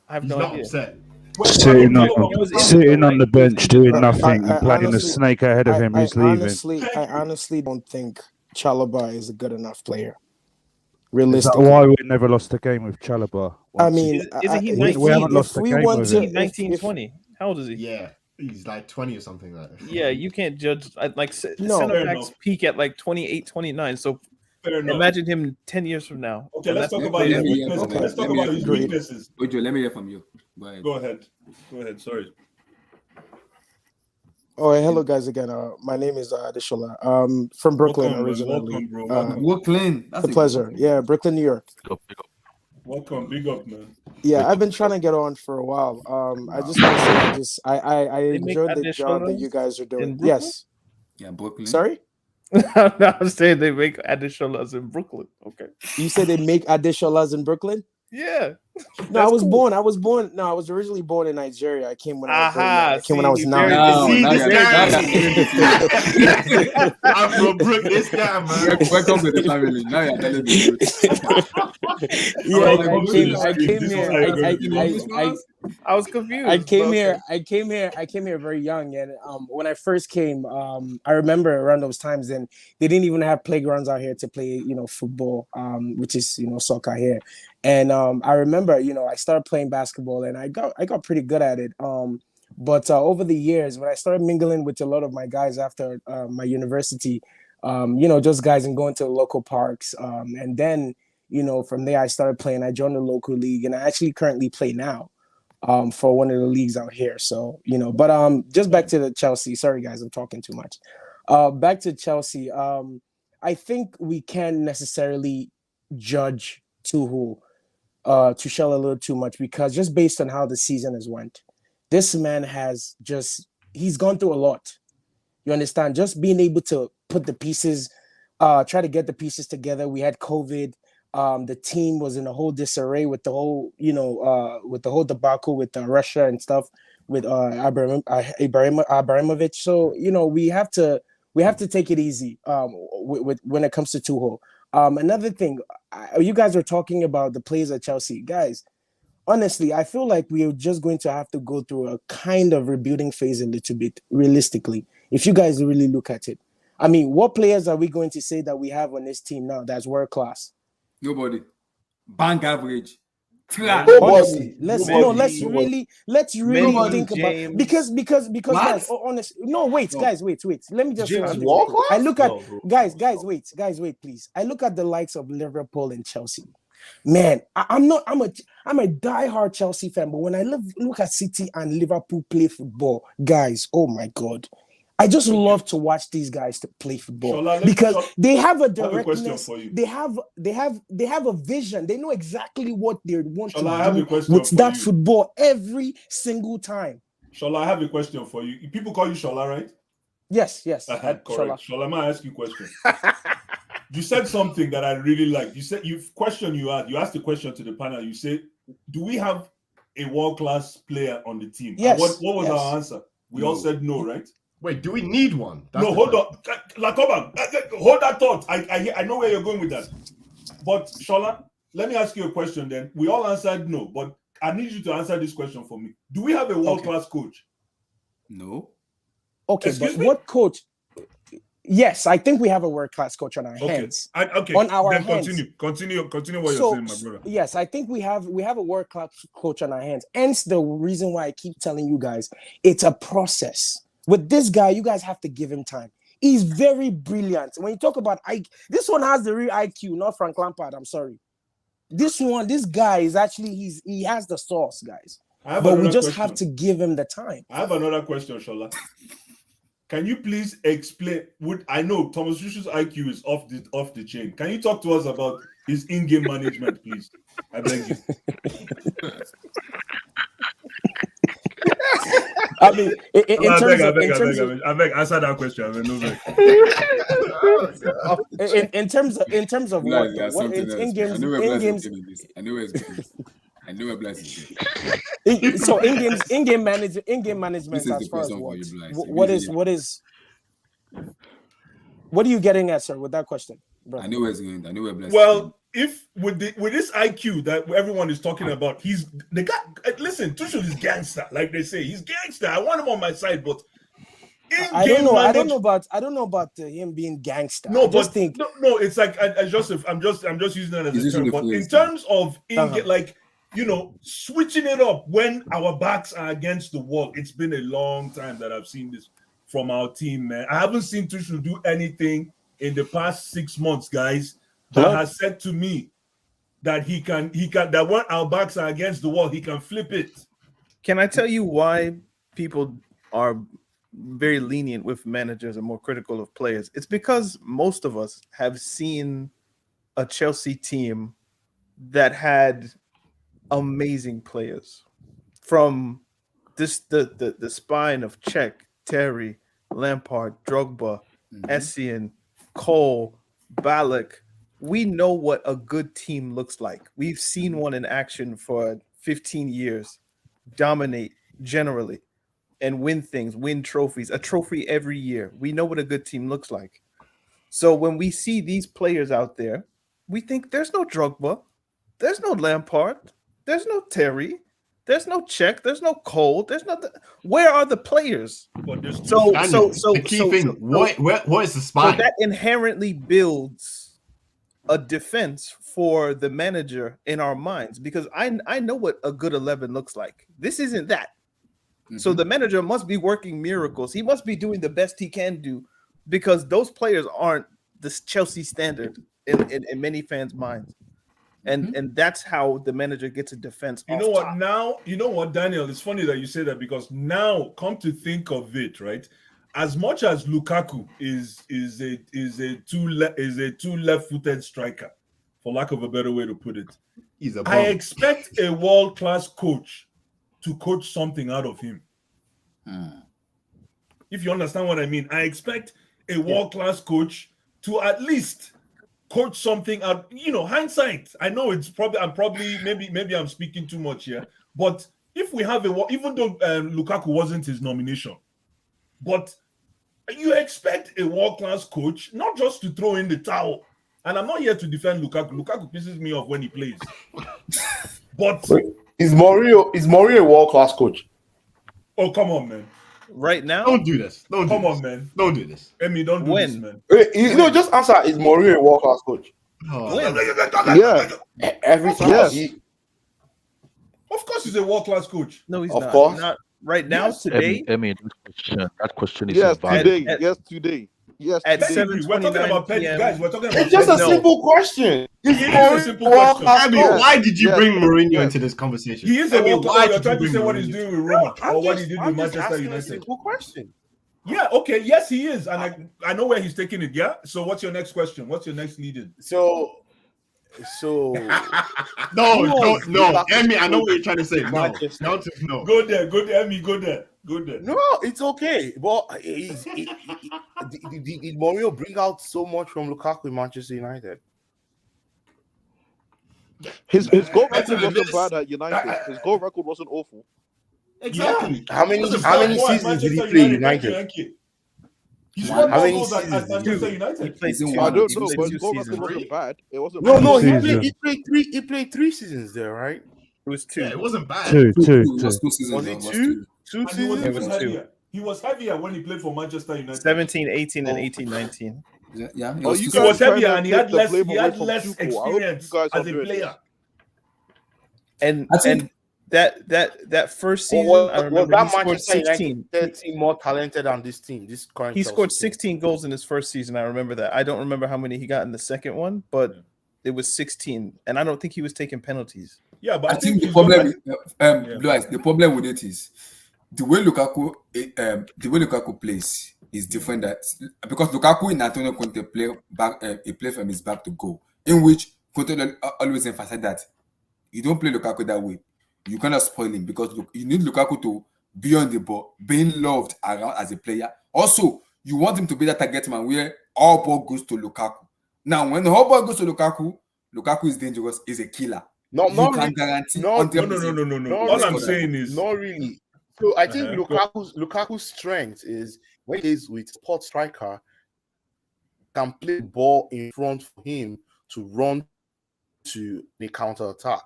I have no idea. Upset. Sitting on the bench doing nothing and playing the snake ahead of him who's leaving. I honestly don't think Chalobah is a good enough player. Is Realistically, that why we never lost a game with Chalobah? I mean, isn't he we haven't lost a game with him. 19-20? How old is he? Yeah, he's like 20 or something like that. Yeah, you can't judge center backs peak at like 28, 29. So imagine him 10 years from now. Okay, let's talk about his weaknesses. Let's talk about his weaknesses. Ojo, let me hear from you. Go ahead. Sorry. Oh, hello guys again. My name is Adeshola. From Brooklyn originally. Brooklyn. That's a pleasure. Yeah, Brooklyn, New York. Welcome, big up, man. Yeah, I've been trying to get on for a while. I just want to say, I enjoyed the job that you guys are doing. Yes. Yeah, Brooklyn. Sorry. I'm saying they make Adesholas in Brooklyn. Okay. You said they make Adesholas in Brooklyn? Yeah. No, I was born. No, I was originally born in Nigeria. I came when I was 9. I'm from Brooklyn. This guy, man. Welcome to the family. Now you're telling me. I was confused. I came here very young, and when I first came, I remember around those times, and they didn't even have playgrounds out here to play, football, which is soccer here. And I remember, I started playing basketball, and I got pretty good at it. But over the years, when I started mingling with a lot of my guys after my university, just guys and going to the local parks, and then from there I started playing. I joined the local league, and I actually currently play now for one of the leagues out here. So but just back to the Chelsea. Sorry guys, I'm talking too much. Back to Chelsea. I think we can't necessarily judge Tuchel a little too much, because just based on how the season has went, this man he's gone through a lot. You understand? Just being able to put the pieces, try to get the pieces together. We had COVID. The team was in a whole disarray with the whole, with the whole debacle with Russia and stuff with Abramovich. So we have to take it easy with when it comes to Tuchel. Another thing, you guys are talking about the players at Chelsea, guys. honestly, I feel like we're just going to have to go through a kind of rebuilding phase a little bit, realistically, if you guys really look at it. I mean, what players are we going to say that we have on this team now that's world class? Nobody. Bank average. Trash. Honestly, let's really Nobody. think about James. because What? guys, honestly, no, wait, No. guys, wait. Let me just say James something. Walker? I look at No, bro. guys, wait, please. I look at the likes of Liverpool and Chelsea. Man, I'm a diehard Chelsea fan, but when I look at City and Liverpool play football, guys, oh my god. I just love to watch these guys to play football Shola, because they have a I have a question directness. for you. They have a vision. They know exactly what they want Shola, I have to a do question with for that you. football every single time. Shola, I have a question for you. People call you Shola, right? Yes. Correct. Shola. Shola, I'm gonna ask you a question. You said something that I really like. You said you asked a question to the panel. You said, do we have a world-class player on the team? And Yes. what was Yes. our answer? We all said no, right? Wait, do we need one? That's No, the hold question. on. Lakoba, hold that thought. I know where you're going with that. But Shola, let me ask you a question then. We all answered no, but I need you to answer this question for me. Do we have a world-class coach? No. Okay, Excuse but me? what coach? Yes, I think we have a world-class coach on our hands. Okay. On our then hands. Continue what you're saying, my brother. Yes, I think we have a world-class coach on our hands. Hence the reason why I keep telling you guys it's a process. With this guy, you guys have to give him time. He's very brilliant. When you talk about IQ, this one has the real IQ, not Frank Lampard. I'm sorry. This guy is actually he has the sauce, guys. But we just have to give him the time. I have another question, Shola. Can you please explain? I know Thomas Tuchel's IQ is off the chain. Can you talk to us about his in-game management, please? I beg you. I mean, I beg. Answer that question. I mean, no in terms of what? There's What something it's else. in games? I know where In Bless games. is going with this. I know where it's going. I know where Bless is going. So in-game management This is as the far as question for you, Bless. what are you getting at, sir, with that question, bro? I know where it's going. I know where Bless is Well, if with this IQ that everyone is talking about, he's the guy. Listen, Tuchel is gangster, like they say. He's gangster. I want him on my side, but I don't know about him being gangster. No, I just but think no. It's like Joseph. I'm just using that as He's a using term. the But in phrase, terms of Uh-huh. like switching it up when our backs are against the wall, it's been a long time that I've seen this from our team, man. I haven't seen Tuchel do anything in the past 6 months, guys, that has said to me that he can that when our backs are against the wall, he can flip it. Can I tell you why people are very lenient with managers and more critical of players? It's because most of us have seen a Chelsea team that had amazing players, from the spine of Cech, Terry, Lampard, Drogba, Essien, Cole, Ballack. We know what a good team looks like. We've seen one in action for 15 years, dominate generally, and win things, win trophies, a trophy every year. We know what a good team looks like. So when we see these players out there, we think there's no Drogba, there's no Lampard, there's no Terry, there's no Cech, there's no Cole, there's nothing. Where are the players? But there's The key thing, what is the spine? So that inherently builds a defense for the manager in our minds, because I know what a good 11 looks like. This isn't that. So the manager must be working miracles. He must be doing the best he can do, because those players aren't the Chelsea standard in many fans' minds. And that's how the manager gets a defense. You know what? Now, you know what, Daniel? It's funny that you say that, because now, come to think of it, right? As much as Lukaku is a two left-footed striker, for lack of a better way to put it, He's a bum. I expect a world-class coach to coach something out of him. If you understand what I mean, I expect a world-class coach to at least coach something out. Hindsight. I know it's probably maybe I'm speaking too much here, but if we have even though Lukaku wasn't his nomination, but you expect a world-class coach not just to throw in the towel. And I'm not here to defend Lukaku. Lukaku pisses me off when he plays. But Is Mourinho a world class coach? Oh, come on, man. Right now? Don't do this. Don't Come do on, this. man. Don't do this. Emi, don't do When? this, man. Just answer. Is Mourinho a world class coach? Oh, Yeah. Every time. Yes. Of course, he's a world-class coach. No, he's Of not. course. Not right now, today. Emmy, that question is Yes, invalid. today. At- Yes, today. Yes, at today. seven- We're talking 7:29 about Pep, PM. guys. We're talking about It's just a No. simple question. Is It is a Mourinho simple a world question. class Emi, coach? why did you Yes. bring Mourinho Yes. into this conversation? He is a Emi, world why class. did You're you trying to bring say what he's Mourinho? doing with Roma or what he did with I'm just Manchester asking a United. simple question. Yeah, okay. Yes, he is. And I know where he's taking it. Yeah. So what's your next question? What's your next lead-in? So No, was Lukaku Emi, I know what you're trying to say. No, Manchester. no. Go there. Go there, Emi. Go there. Go there. No, it's okay. But did Mourinho bring out so much from Lukaku in Manchester United? His goal Better record than wasn't this. bad at United. His goal record wasn't awful. Exactly. How many Listen, how many Paul seasons did he Manchester play in United, United? Yankee. He How scored more many goals at seasons did he Manchester play? He United. played Season two. I one. don't He know, played but two his goal seasons. record wasn't bad. It wasn't No, bad. no, Season. he played 3 seasons there, right? It was two. Yeah, it wasn't bad. Two. It was 2 seasons. Was no, it it was 2? 2 And he was seasons? It was even two. heavier. He was heavier when he played for Manchester United. 17, 18, and Oh. 18, 19. Yeah, it Oh, was you 2 He was guys trying heavier to and he take had the less. blame He away had from less Tuchel. I hope you experience guys as are a doing player. this. And I think- and that first season, Was I remember that he scored Manchester 16. United team more talented than this team? This current He Chelsea scored team? 16 goals in his first season. I remember that. I don't remember how many he got in the second one, but it was 16. And I don't think he was taking penalties. Yeah, but I think the he's problem, gonna- Yeah. Blue Eyes, the problem with it is the way Lukaku plays is different. That because Lukaku in Antonio Conte play back, he play from his back to goal, in which Conte always emphasize that you don't play Lukaku that way. You cannot spoil him because you need Lukaku to be on the ball, being loved around as a player. Also, you want him to be that target man where all ball goes to Lukaku. Now, when the whole ball goes to Lukaku, Lukaku is dangerous, is a killer. No, You not can really. guarantee No, 100%. No. Not All really. I'm saying is Not really. So I think Uh-huh. Lukaku's strength is when he is with spot striker, can play the ball in front for him to run to the counter attack.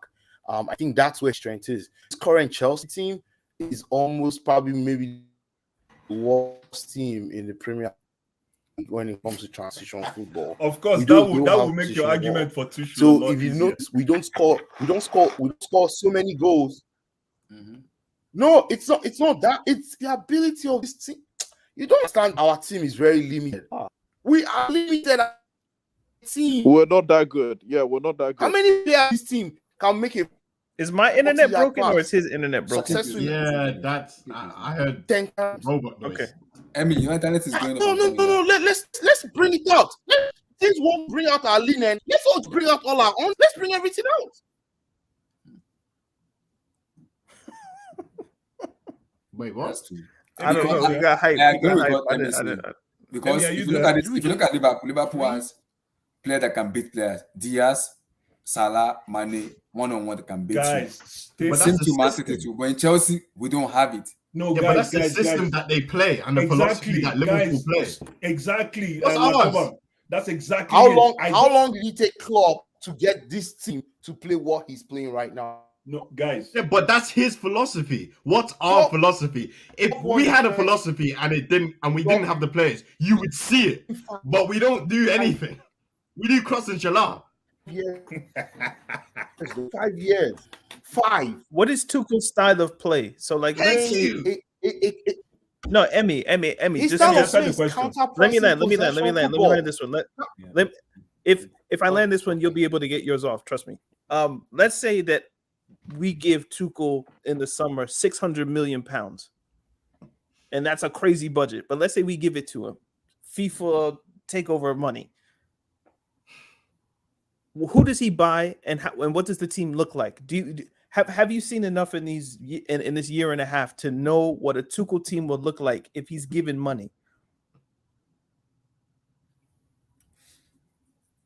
I think that's where strength is. This current Chelsea team is almost probably maybe the worst team in the Premier League when it comes to transition football. Of course, We that don't would have make your transition argument ball. for Tuchel a So lot if you easier. notice, we don't score so many goals. No, it's not that. It's the ability of this team. You don't understand. Our team is very limited. We are limited as a team. We're not that good. Yeah, we're not that good. How many players this team can make a Is my internet 40-yard broken or pass? is his internet broken? Successfully. Yeah, that's I heard 10 times? robot noise. Okay. Emily, your internet is going No. Let's bring it out. Things won't bring out our linen. Let's all bring out all our own. Let's bring everything out. Wait, what? That's true. I don't Because know. You got hype. I You agree got with hype. what I Emily didn't- I said. didn't- Because Emily, are if you you look there? at this, if you look at Liverpool has players that can beat players. Diaz, Salah, Mane, one-on-one that can beat Guys, you. But Same that's to the Man system. City too. But in Chelsea, we don't have it. No, Yeah, but that's the system that they play and the philosophy that Liverpool guys, play. Exactly. What's Like, ours? come on. That's exactly How it. long? I How don't- long did it take Klopp to get this team to play what he's playing right now? No, guys. Yeah, but that's his philosophy. What's our Klopp- philosophy? If we had a philosophy and it didn't, and we didn't have the players, you would see it. But we don't do anything. We do cross and shala. Yeah. 5 years. 5. What is Tuchel's style of play? So, like, let's Thank say you. no, Emmy. His Just style of answer play the is question. counter-pressing, let me land possession this one. If I land this one, you'll be able to get yours off. Trust me. Let's say that we give Tuchel in the summer £600 million, and that's a crazy budget. But let's say we give it to him, FIFA takeover money. Who does he buy, and how, and what does the team look like? Have you seen enough in these in this year and a half to know what a Tuchel team would look like if he's given money?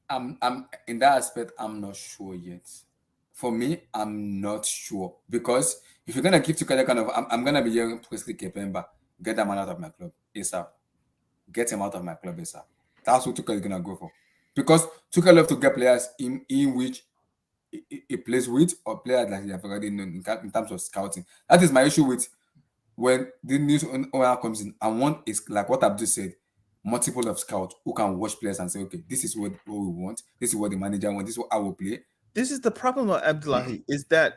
I'm in that aspect, I'm not sure yet. For me, I'm not sure because if you're gonna give Tuchel that kind of, I'm gonna be hearing Presley Kepemba, get that man out of my club ASAP. Get him out of my club ASAP. That's what Tuchel is gonna go for because Tuchel love to get players in which he plays with, or players that he have already known in terms of scouting. That is my issue with when the news owner comes in. And one is like what Abdul said, multiple of scouts who can watch players and say, okay, this is what we want, this is what the manager wants, this is what I will play. This is the problem with Abdullahi, is that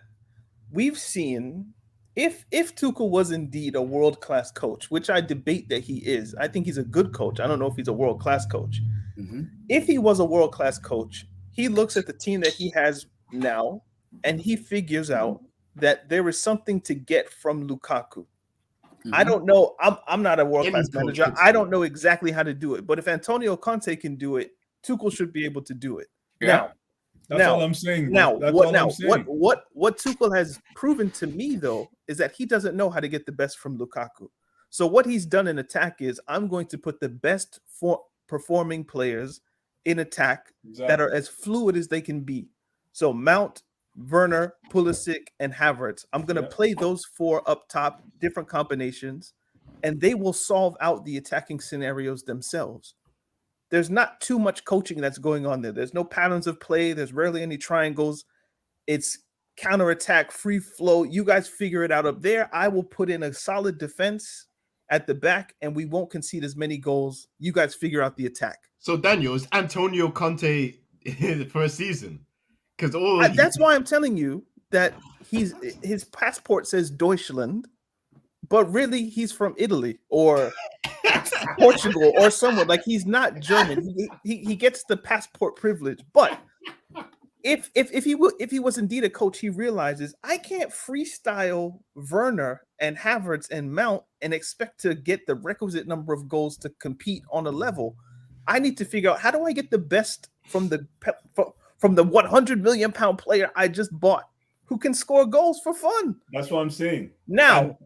we've seen if Tuchel was indeed a world-class coach, which I debate that he is. I think he's a good coach. I don't know if he's a world-class coach. If he was a world-class coach, he looks at the team that he has now and he figures out that there is something to get from Lukaku. I don't know. I'm not a world-class manager. I don't know exactly how to do it. But if Antonio Conte can do it, Tuchel should be able to do it. Yeah. That's all I'm saying. Now, That's what all now? I'm saying. What Tuchel has proven to me though is that he doesn't know how to get the best from Lukaku. So what he's done in attack is I'm going to put the best performing players in attack that are as fluid as they can be. So Mount, Werner, Pulisic, and Havertz. I'm going to play those four up top, different combinations, and they will solve out the attacking scenarios themselves. There's not too much coaching that's going on there. There's no patterns of play. There's rarely any triangles. It's counterattack, free flow. You guys figure it out up there. I will put in a solid defense at the back, and we won't concede as many goals. You guys figure out the attack. So Daniel, is Antonio Conte in the first season? Because that's why I'm telling you that his passport says Deutschland, but really he's from Italy or Portugal or somewhere. Like, he's not German. He gets the passport privilege. But if he was indeed a coach, he realizes I can't freestyle Werner and Havertz and Mount and expect to get the requisite number of goals to compete on a level. I need to figure out, how do I get the best from the 100 million pound player I just bought who can score goals for fun. That's what I'm saying. Now,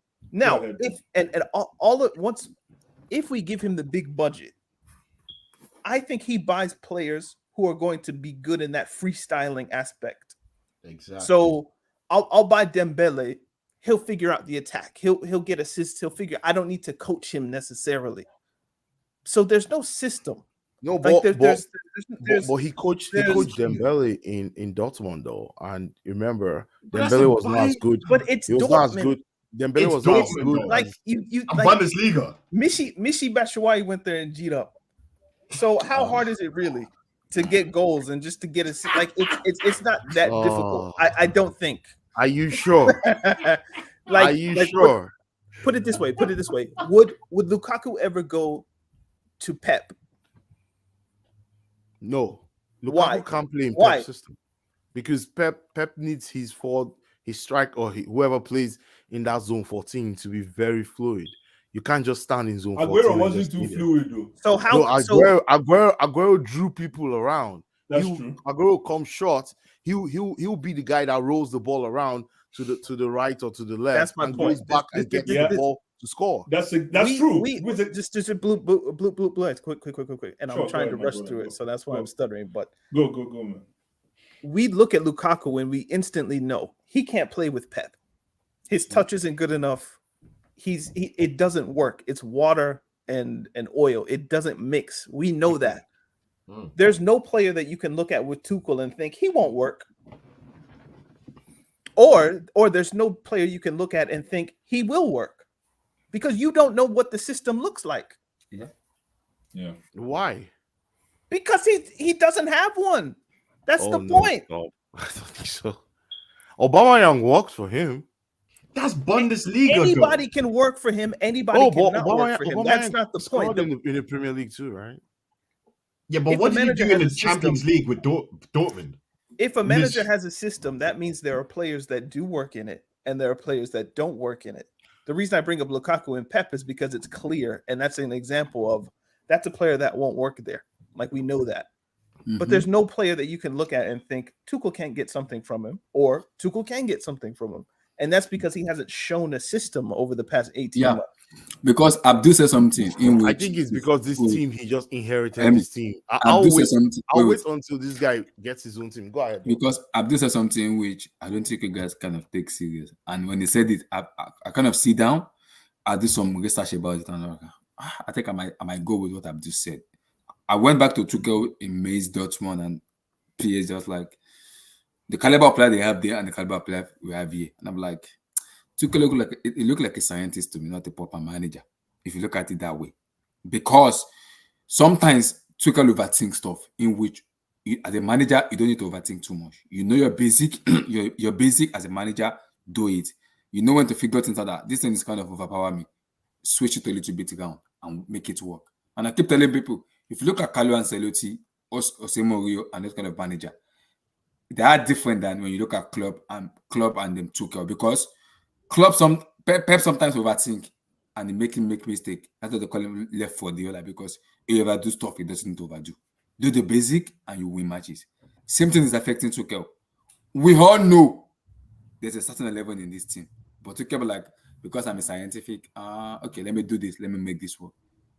if we give him the big budget, I think he buys players who are going to be good in that freestyling aspect. Exactly. So I'll buy Dembele. He'll figure out the attack. He'll get assists. I don't need to coach him necessarily. So there's no system. No, like but he coached Dembele in Dortmund though, and remember Dembele was not as good. But it's he was not as good. Dembele was not as good. Like you like Bundesliga. Michi Batshuayi went there and G'd up. So how hard is it really to get goals and just to get a like? It's not that difficult. I don't think. Are you sure? Are you sure? Put it this way. Would Lukaku ever go to Pep? No. Lukaku Why? can't play in Pep's system because Pep needs his forward, his strike, or whoever plays in that zone 14 to be very fluid. You can't just stand in zone 14. Aguero wasn't too fluid though. So how? No, Aguero drew people around. That's true. Aguero comes short. He'll be the guy that rolls the ball around to the right or to the left. That's my and point. goes back and gets the ball to score. That's true. Just blue, quick. And I'm trying to rush through it, so that's why I'm stuttering. But go, man. We look at Lukaku and we instantly know he can't play with Pep. His touch isn't good enough. It doesn't work. It's water and oil. It doesn't mix. We know that. There's no player that you can look at with Tuchel and think he won't work. Or there's no player you can look at and think he will work, because you don't know what the system looks like. Yeah. Why? Because he doesn't have one. That's the point. No, I don't think so. Aubameyang works for him. That's Bundesliga. Anybody can work for him. Anybody cannot work for him. That's not the point. In the Premier League too, right? Yeah, but what did he do in the Champions League with Dortmund? If a manager has a system, that means there are players that do work in it and there are players that don't work in it. The reason I bring up Lukaku and Pep is because it's clear, and that's an example of that's a player that won't work there. Like, we know that. But there's no player that you can look at and think Tuchel can't get something from him, or Tuchel can get something from him. And that's because he hasn't shown a system over the past 18 months. Because Abdul said something in which I think it's because this team, he just inherited this team. I'll wait until this guy gets his own team. Go ahead. Because Abdul said something which I don't think you guys kind of take serious. And when he said it, I kind of sit down, I do some research about it, and I think I might go with what Abdul said. I went back to Tuchel in Mainz, Dortmund, and PSG. Just like the caliber of player they have there and the caliber of player we have here. And I'm like, Tuchel look like it looked like a scientist to me, not a proper manager. If you look at it that way, because sometimes Tuchel overthink stuff in which as a manager you don't need to overthink too much. You know your basic, your basic as a manager. Do it. You know when to figure things out that this thing is kind of overpower me. Switch it a little bit around and make it work. And I keep telling people, if you look at Carlo Ancelotti, Jose Mourinho, and that kind of manager, they are different than when you look at Klopp and them Tuchel, because Klopp Pep sometimes overthink and he make mistake. That's what they call him left for the other, because he overdo stuff he doesn't overdo. Do the basic and you win matches. Same thing is affecting Tuchel. We all know there's a certain level in this team, but Tuchel like, because I'm a scientific, okay, let me do this, let me make this work.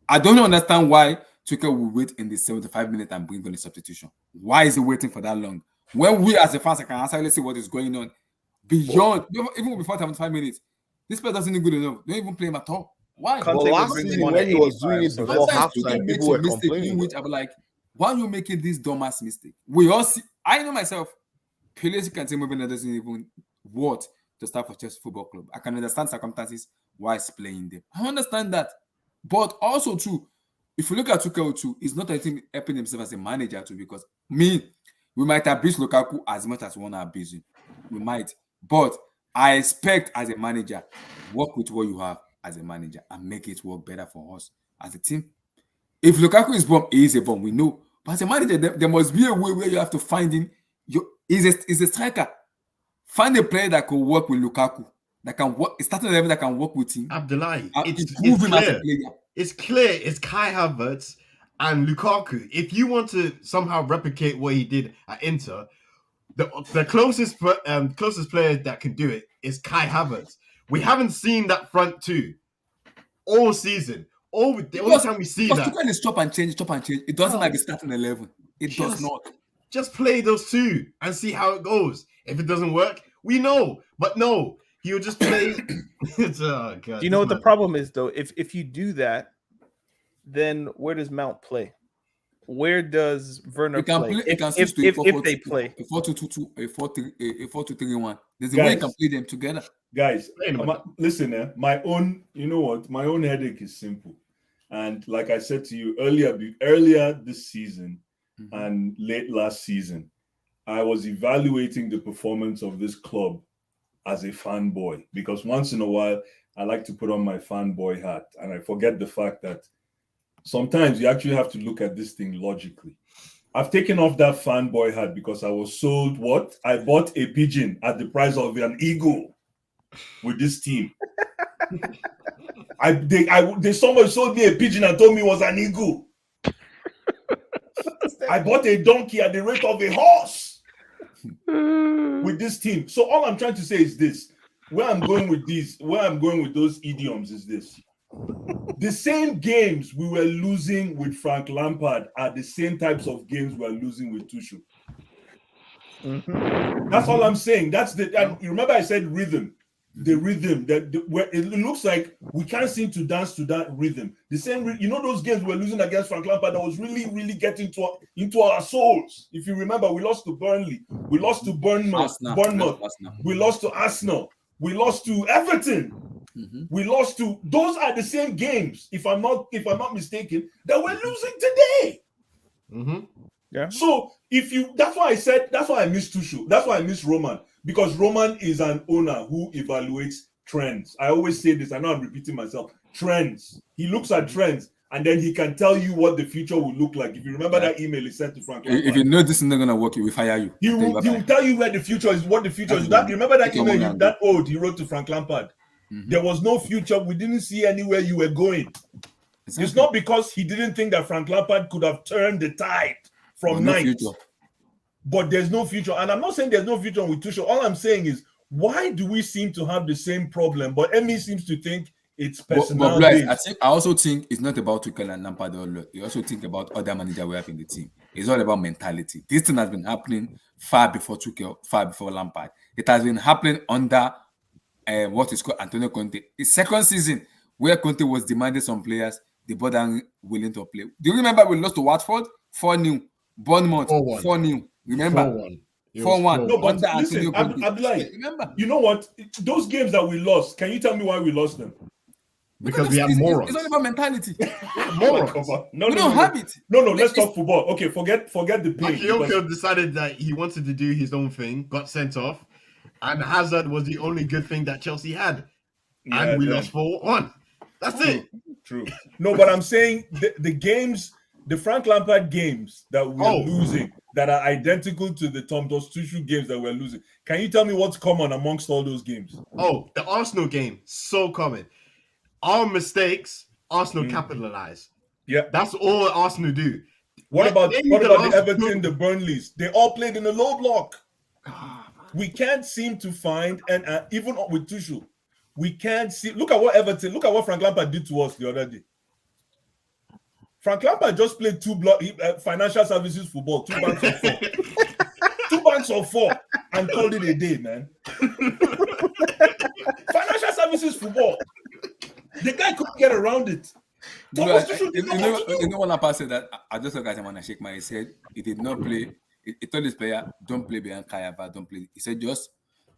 I don't understand why Tuchel will wait in the 75 minutes and bring on a substitution. Why is he waiting for that long? When we as a fans can actually see what is going on beyond, even before 75 minutes, this player doesn't even good enough. Don't even play him at all. Why? But last season when he was doing it before halftime, people were complaining. Which I'm like, why are you making this dumbass mistake? We all see. I know myself. Peleus can say moving doesn't even what to start for Chelsea Football Club. I can understand circumstances why he's playing them. I understand that, but also too, if you look at Tuchel too, he's not helping himself as a manager too, because we might abuse Lukaku as much as we want to abuse him. We might, but I expect as a manager, work with what you have as a manager and make it work better for us as a team. If Lukaku is bomb, he is a bomb, we know. But as a manager, there must be a way where you have to find him. He's a striker. Find a player that can work with Lukaku, that can work, starting level that can work with him. Abdullahi, it's him as a clear. player. It's clear. It's Kai Havertz and Lukaku. If you want to somehow replicate what he did at Inter, the closest player that can do it is Kai Havertz. We haven't seen that front two all season. The only time we see that, Tuchel is chop and change. It doesn't like a starting 11. It does not. Just play those two and see how it goes. If it doesn't work, we know. But no, he'll just play. Oh, God, do you know what the problem is, though? If you do that, then where does Mount play? Where does Werner play? If they play a 4-2-2-2, a 4-2-3-1, there's a way you can play them together. Guys, listen, my own headache is simple. And like I said to you earlier this season and late last season, I was evaluating the performance of this club as a fanboy, because once in a while I like to put on my fanboy hat and I forget the fact that sometimes you actually have to look at this thing logically. I've taken off that fanboy hat because I was sold what? I bought a pigeon at the price of an eagle with this team. Somebody sold me a pigeon and told me it was an eagle. I bought a donkey at the rate of a horse with this team. So all I'm trying to say is this. Where I'm going with those idioms is this. The same games we were losing with Frank Lampard are the same types of games we're losing with Tuchel. That's all I'm saying. And you remember I said rhythm. The rhythm where it looks like we can't seem to dance to that rhythm. The same, those games we're losing against Frank Lampard that was really, really getting into our souls. If you remember, we lost to Burnley, we lost to Bournemouth, we lost to Arsenal, we lost to Everton, we lost to. Those are the same games, if I'm not mistaken, that we're losing today. Yeah. So that's why I miss Tuchel. That's why I miss Roman. Because Roman is an owner who evaluates trends. I always say this. I know I'm repeating myself. Trends. He looks at trends, and then he can tell you what the future will look like. If you remember that email he sent to Frank Lampard, if you know this is not gonna work, he will fire you. He will tell you where the future is. What the future is. That remember that email he wrote to Frank Lampard. There was no future. We didn't see anywhere you were going. Exactly. It's not because he didn't think that Frank Lampard could have turned the tide from ninth. But there's no future. And I'm not saying there's no future with Tuchel. All I'm saying is, why do we seem to have the same problem? But Emi seems to think it's personal. I also think it's not about Tuchel and Lampard. You also think about other managers we have in the team. It's all about mentality. This thing has been happening far before Tuchel, far before Lampard. It has been happening under what is called Antonio Conte. His second season, where Conte was demanding some players, the board aren't willing to play. Do you remember we lost to Watford? 4-0. Bournemouth, 4-0. Remember? 4-1. It was 4-1. close. No, but Under Antonio listen, Conte. Abdullahi, Remember? you know what? Those games that we lost, can you tell me why we lost them? Because we have it's morons. all about mentality. Morons. Come on. No, We no, don't no, have no. it. No, let's It's- talk football. Okay, forget the pain. because- Bakayoko decided that he wanted to do his own thing, got sent off, and Hazard was the only good thing that Chelsea had. Yeah, And we then. lost 4-1. That's it. True. No, but I'm saying the games, the Frank Lampard games that we're Oh. losing, that are identical to the Thomas Tuchel games that we're losing. Can you tell me what's common amongst all those games? Oh, the Arsenal game, so common. Our mistakes, Arsenal capitalize. Yeah. That's all Arsenal do. What They- about they the need the last Everton, two- the Burnleys? They all played in a low block. We can't seem to find, and even with Tuchel, we can't see. Look at what Frank Lampard did to us the other day. Frank Lampard just played financial services football, 2 banks of 4. 2 banks of 4 and called it a day, man. Financial services football. The guy couldn't get around it. Thomas Tuchel did not want to do. You know when Lampard said that, I just look at him and I shake my head. He said he did not play. He told his player, don't play behind Kayaba, don't play. He said, just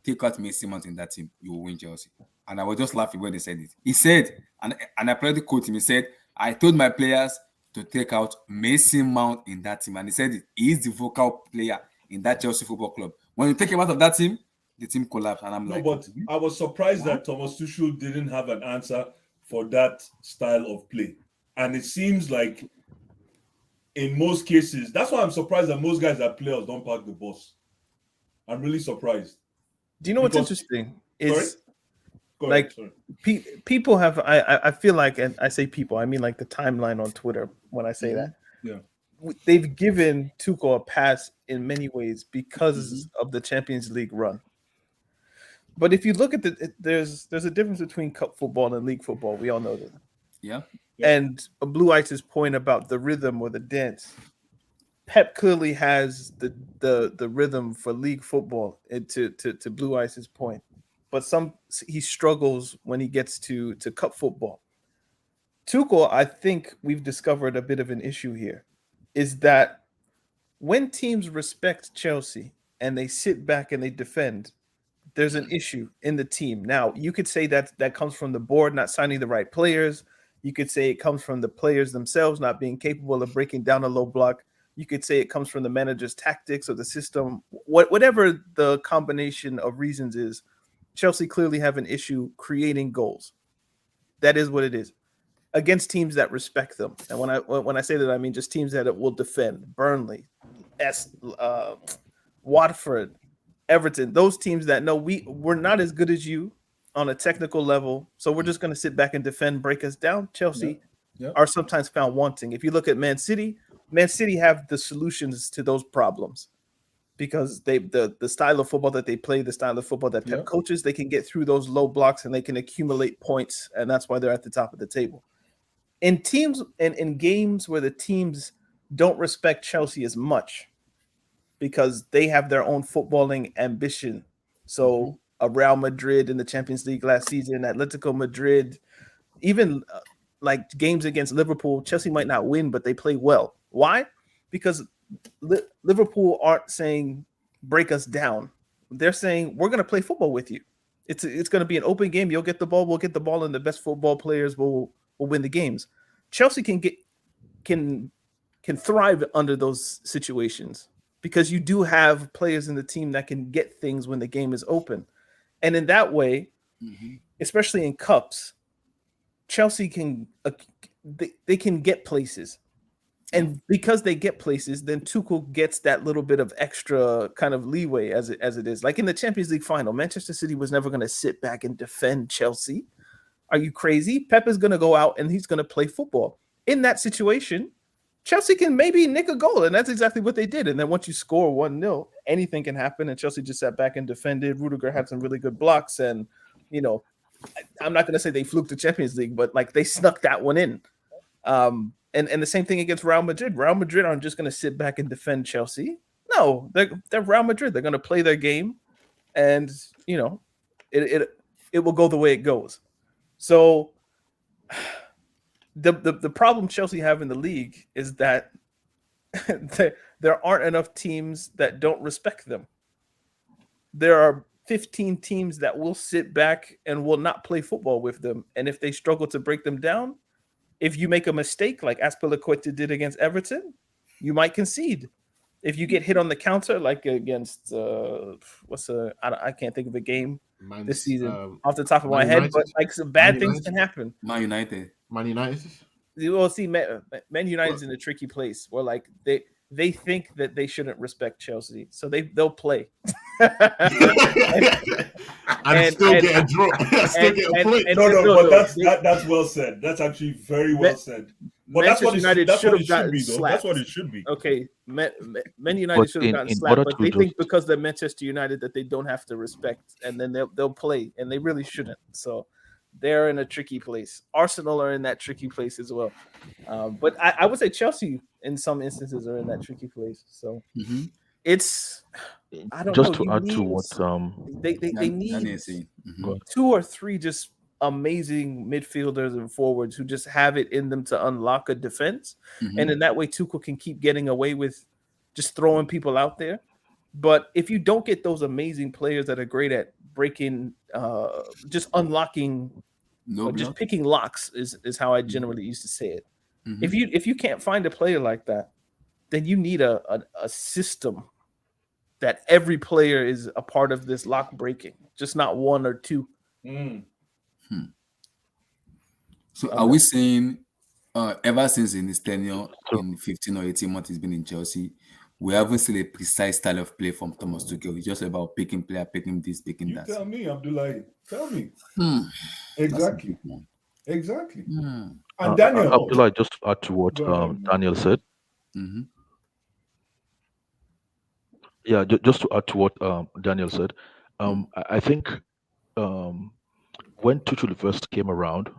take out Mason Mount in that team, you will win Chelsea. And I was just laughing when they said it. He said, and I played the quote him, he said, I told my players to take out Mason Mount in that team. And he said he is the vocal player in that Chelsea Football Club. When you take him out of that team, the team collapsed. And I'm No, like, but I was surprised that Thomas Tuchel didn't have an answer for that style of play. And it seems like in most cases, that's why I'm surprised that most guys that players don't park the bus. I'm really surprised. Do you know what's Because- interesting? Sorry? Is Go ahead, like sorry. people have I feel like, and I say people, I mean like the timeline on Twitter when I say that. Yeah. They've given Tuchel a pass in many ways because of the Champions League run. But if you look at there's a difference between cup football and league football. We all know that. yeah. And Blue Ice's point about the rhythm or the dance, Pep clearly has the rhythm for league football. And to Blue Ice's point, but he struggles when he gets to cup football. Tuchel, I think we've discovered a bit of an issue here, is that when teams respect Chelsea and they sit back and they defend, there's an issue in the team. Now, you could say that comes from the board not signing the right players. You could say it comes from the players themselves not being capable of breaking down a low block. You could say it comes from the manager's tactics or the system. Whatever the combination of reasons is, Chelsea clearly have an issue creating goals. That is what it is. Against teams that respect them. And when I say that, I mean just teams that will defend. Burnley, Watford, Everton, those teams that know we're not as good as you on a technical level, so we're just going to sit back and defend, break us down. Chelsea are sometimes found wanting. If you look at Man City have the solutions to those problems because the style of football that they play, the style of football that Pep coaches, they can get through those low blocks and they can accumulate points, and that's why they're at the top of the table. In teams and in games where the teams don't respect Chelsea as much because they have their own footballing ambition. So a Real Madrid in the Champions League last season, Atletico Madrid, even like games against Liverpool, Chelsea might not win, but they play well. Why? Because Liverpool aren't saying break us down. They're saying we're going to play football with you. It's going to be an open game. You'll get the ball. We'll get the ball, and the best football players will win the games. Chelsea can thrive under those situations because you do have players in the team that can get things when the game is open. And in that way, especially in cups, Chelsea can they can get places. And because they get places, then Tuchel gets that little bit of extra kind of leeway as it is. Like in the Champions League final, Manchester City was never going to sit back and defend Chelsea. Are you crazy? Pep is going to go out and he's going to play football. In that situation, Chelsea can maybe nick a goal, and that's exactly what they did. And then once you score 1-0, anything can happen, and Chelsea just sat back and defended. Rudiger had some really good blocks, and, you know, I'm not going to say they fluked the Champions League, but, like, they snuck that one in. And the same thing against Real Madrid. Real Madrid aren't just going to sit back and defend Chelsea. No, they're Real Madrid. They're going to play their game, and, you know, it will go the way it goes. So the problem Chelsea have in the league is that there aren't enough teams that don't respect them. there are 15 teams that will sit back and will not play football with them. And if they struggle to break them down, if you make a mistake like Azpilicueta did against Everton, you might concede. If you get hit on the counter, like against I can't think of a game this season off the top of my head, but like some bad things can happen. Man United. You will see Man United's in a tricky place where like they think that they shouldn't respect Chelsea, so they'll play. and still get a draw. Still get a point. No, but that's well said. That's actually very well said. But that's what it should be, though. That's what it should be. Okay, Man United should have gotten slapped, but they think because they're Manchester United that they don't have to respect, and then they'll play, and they really shouldn't. So they're in a tricky place. Arsenal are in that tricky place as well. But I would say Chelsea, in some instances, are in that tricky place. So it's I don't just know. to add to what They need 2 or 3 just amazing midfielders and forwards who just have it in them to unlock a defense, and in that way Tuchel can keep getting away with just throwing people out there. But if you don't get those amazing players that are great at breaking, just unlocking, just picking locks is how I generally used to say it. If you can't find a player like that, then you need a system that every player is a part of this lock breaking, just not 1 or 2. So are we saying ever since in his tenure in 15 or 18 months he's been in Chelsea, we haven't seen a precise style of play from Thomas Tuchel? It's just about picking player, picking this, picking that. Tell me, Abdullahi. Tell me. Exactly. Exactly. And Daniel. Abdullahi, just to add to what Daniel said. Yeah, just to add to what Daniel said. I think when Tuchel first came around,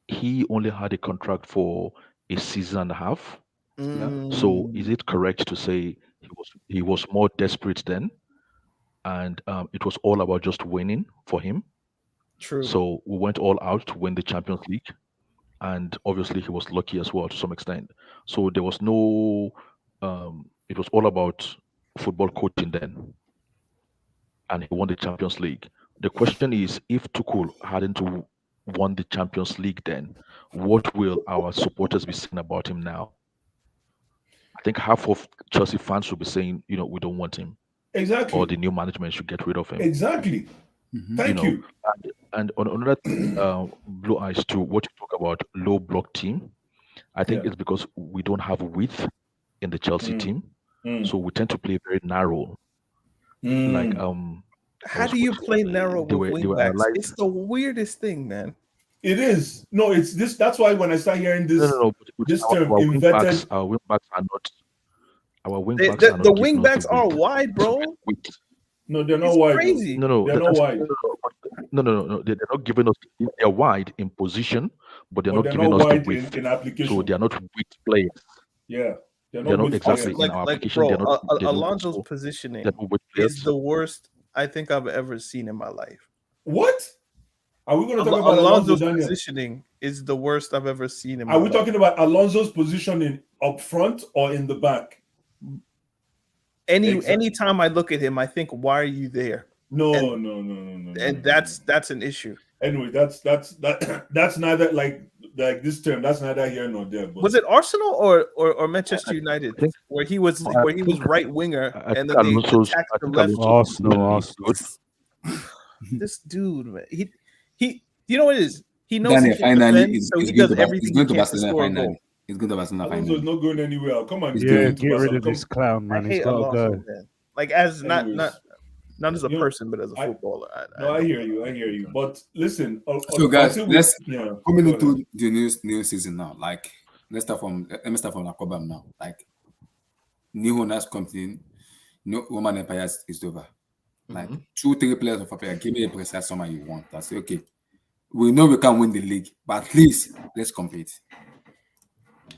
he only had a contract for a season and a half. So is it correct to say he was more desperate then, and it was all about just winning for him? True. So we went all out to win the Champions League, and obviously he was lucky as well to some extent. So there was no, it was all about football coaching then, and he won the Champions League. The question is, if Tuchel hadn't won the Champions League then, what will our supporters be saying about him now? I think half of Chelsea fans will be saying, we don't want him. Exactly. Or the new management should get rid of him. Exactly. Thank you. And on another Blue Eyes too, what you talk about low block team, I think it's because we don't have width in the Chelsea team. So we tend to play very narrow. Like how do you play narrow with wing backs? It's the weirdest thing, man. It is. No, it's this. That's why when I start hearing this, this term inverted, our wing backs are not. Our wing backs are not. The wing backs are wide, bro. No, they're not wide. Crazy. No, they're not wide. No. They're not giving us. They're wide in position, but they're not giving us the width. In application. So they are not width players. Yeah. They're not exactly in our application. Bro, Alonso's positioning is the worst I think I've ever seen in my life. What? Are we going to talk about Alonso's positioning? Is the worst I've ever seen in my life. Are we talking about Alonso's positioning up front or in the back? Anytime I look at him, I think, why are you there? No. And that's an issue. Anyway, that's neither like this term. That's neither here nor there. But was it Arsenal or Manchester United where he was right winger and then they attacked the left? Arsenal. This dude, man, he, you know what it is? He knows Daniel, he can defend, so he does everything. He's going to Barcelona finally. He's going to Barcelona finally. Alonso's not going anywhere. Come on, get rid of this clown, man. He's got to go. Man. Like as not as a person, but as a footballer. I hear you. But listen, so guys, let's coming into the new season now. Like let me start from Akobam now. Like new owners comes in, no Roman Empire is over. Like 2-3 players of a player, give me a precise summer you want. I say okay. We know we can win the league, but at least let's compete.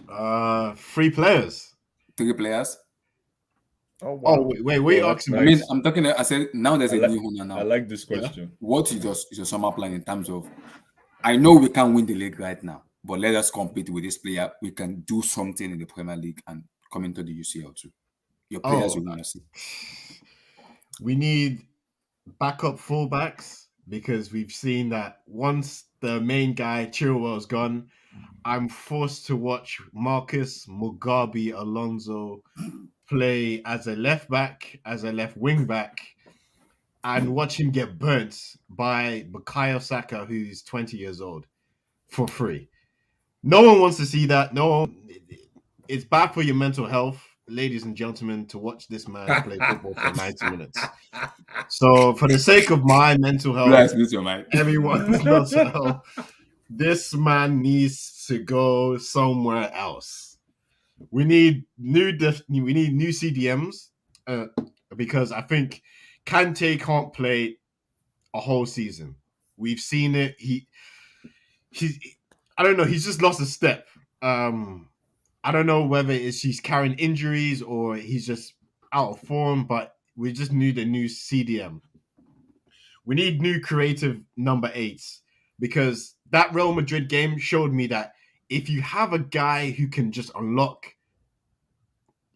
3 players. 3 players. Oh wow! Oh, wait, asking. I mean, I'm talking. I said now there's a new owner now. I like this question. Yeah? What is your summer plan in terms of? I know we can't win the league right now, but let us compete with this player. We can do something in the Premier League and come into the UCL too. Your players you want to see. We need backup fullbacks, because we've seen that once the main guy Chilwell's gone, I'm forced to watch Marcus Mugabe Alonso play as a left back, as a left wing back, and watch him get burnt by Bukayo Saka, who's 20 years old, for free. No one wants to see that. No, it's bad for your mental health, ladies and gentlemen, to watch this man play football for 90 minutes. So, for the sake of my mental health, everyone's mental health, this man needs to go somewhere else. We need new CDMs because I think Kante can't play a whole season. We've seen it. I don't know. He's just lost a step. I don't know whether he's carrying injuries or he's just out of form, but we just need a new CDM. We need new creative number 8s, because that Real Madrid game showed me that if you have a guy who can just unlock,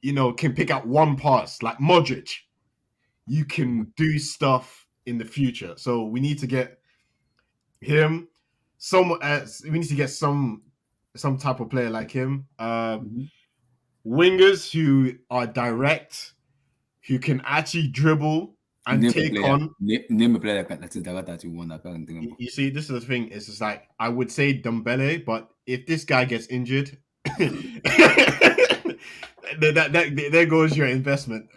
can pick out one pass like Modric, you can do stuff in the future. So we need to get him. We need to get some type of player like him. Wingers who are direct, who can actually dribble and take on. Name a player that is direct that you want. I can't think of. You see, this is the thing. It's just like, I would say Dembele, but if this guy gets injured, there goes your investment.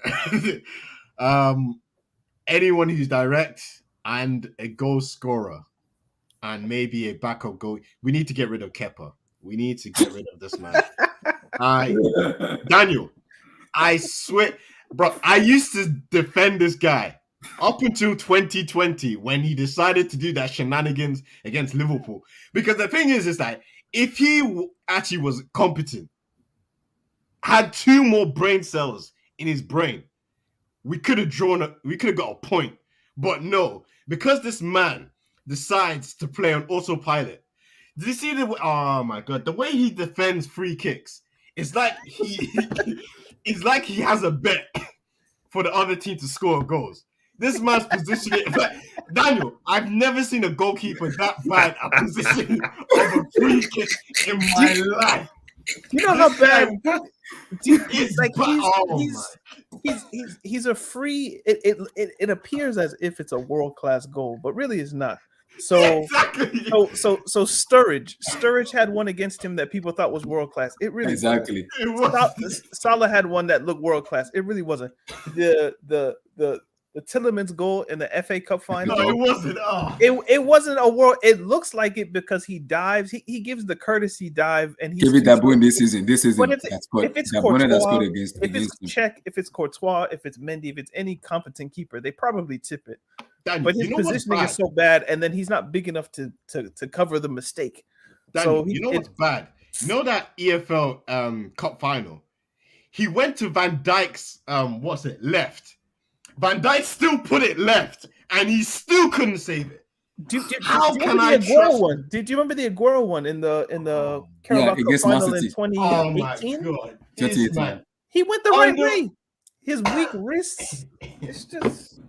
Anyone who's direct and a goal scorer and maybe a backup goal. We need to get rid of Kepa. We need to get rid of this man. Daniel, I swear, bro, I used to defend this guy up until 2020 when he decided to do that shenanigans against Liverpool. Because the thing is that if he actually was competent, had 2 more brain cells in his brain, we could have got a point. But no, because this man decides to play on autopilot. Did you see oh my God, the way he defends free kicks? It's like it's like he has a bet for the other team to score goals. This man's positioning, Daniel, I've never seen a goalkeeper that bad at positioning of a free kick in my life. You know how bad? He's a free. It appears as if it's a world-class goal, but really it's not. So exactly. So Sturridge had one against him that people thought was world class. It really exactly. Salah had one that looked world class. It really wasn't. The Tillemans goal in the FA Cup final. No, it wasn't. Oh. It wasn't a world. It looks like it because he dives. He gives the courtesy dive, and he's David De Bruyne this season. But if it's Courtois, if it's Czech, if it's Courtois, if it's Mendy, if it's any competent keeper, they probably tip it. Daniel, but his positioning is so bad, and then he's not big enough to cover the mistake. Daniel, what's bad? You know that EFL Cup final? He went to Van Dijk's left. Van Dijk still put it left, and he still couldn't save it. How can I trust? One? Did you remember the Aguero one in the Carabao Cup final in 2018? Oh my God! He went the right way. His weak wrists. It's just.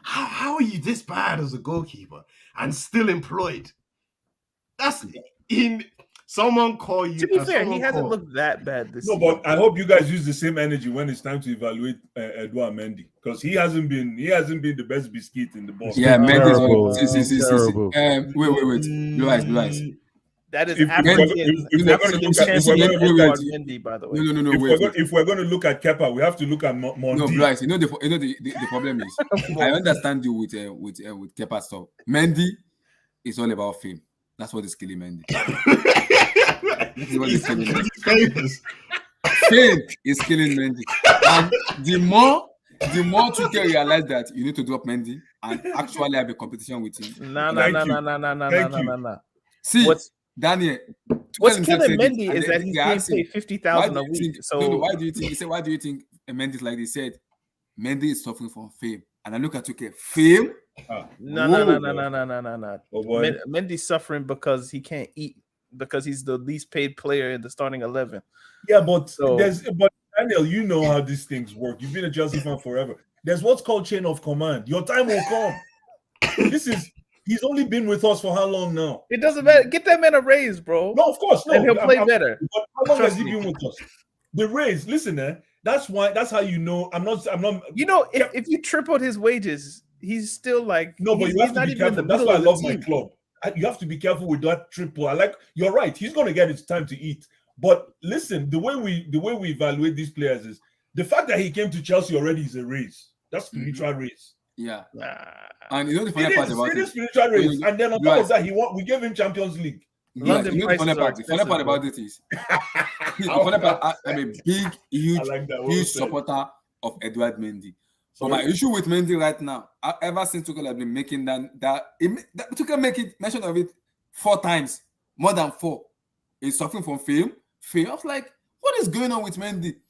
How are you this bad as a goalkeeper and still employed? That's in. Someone call you. To be fair, he hasn't looked that bad this season. But I hope you guys use the same energy when it's time to evaluate Edouard Mendy, because he hasn't been the best biscuit in the ball. Yeah, Mendy's terrible. Wait. Blue eyes. That is Mendy, by the way. No. If we're going to look at Kepa, we have to look at Mondi. No, Blue eyes. The problem is, I understand you with Kepa stuff. Mendy is all about fame. That's what is killing Mendy. Fame is killing Mendy. And the more to realize that you need to drop Mendy and actually have a competition with him. No. See, Daniel. What's killing Mendy is that he's being paid 50,000 a week. So why do you think Mendy is like they said? Mendy is suffering from fame. And I look at fame. No. Mendy's suffering because he can't eat, because he's the least paid player in the starting 11. Yeah, but Daniel, you know how these things work. You've been a Chelsea fan forever. There's what's called chain of command. Your time will come. He's only been with us for how long now? It doesn't matter. Get that man a raise, bro. No, of course, no. And he'll play better. But how long Trust has he me. been with us? The raise, listen, that's how you know. I'm not. You know, if you tripled his wages, he's still like No, but he's you have to not be even in the careful. That's middle why I of the love my team. club. You have to be careful with that triple. You're right. He's gonna get his time to eat. But listen, the way we evaluate these players is the fact that he came to Chelsea already is a raise. That's spiritual raise. Yeah. Nah. And you know the funny part about It it? is spiritual raise. And then on top Right. of that, we gave him Champions League. London You know the funny prices are part? The funny part expensive, about it is, the funny part, I'm a big, huge, I like that. Well huge said. supporter of Edward Mendy. But Sorry? my issue with Mendy right now, ever since Tuchel has been making Tuchel make it mention of it 4 times, more than 4. He's suffering from fame. I was like, what is going on with Mendy?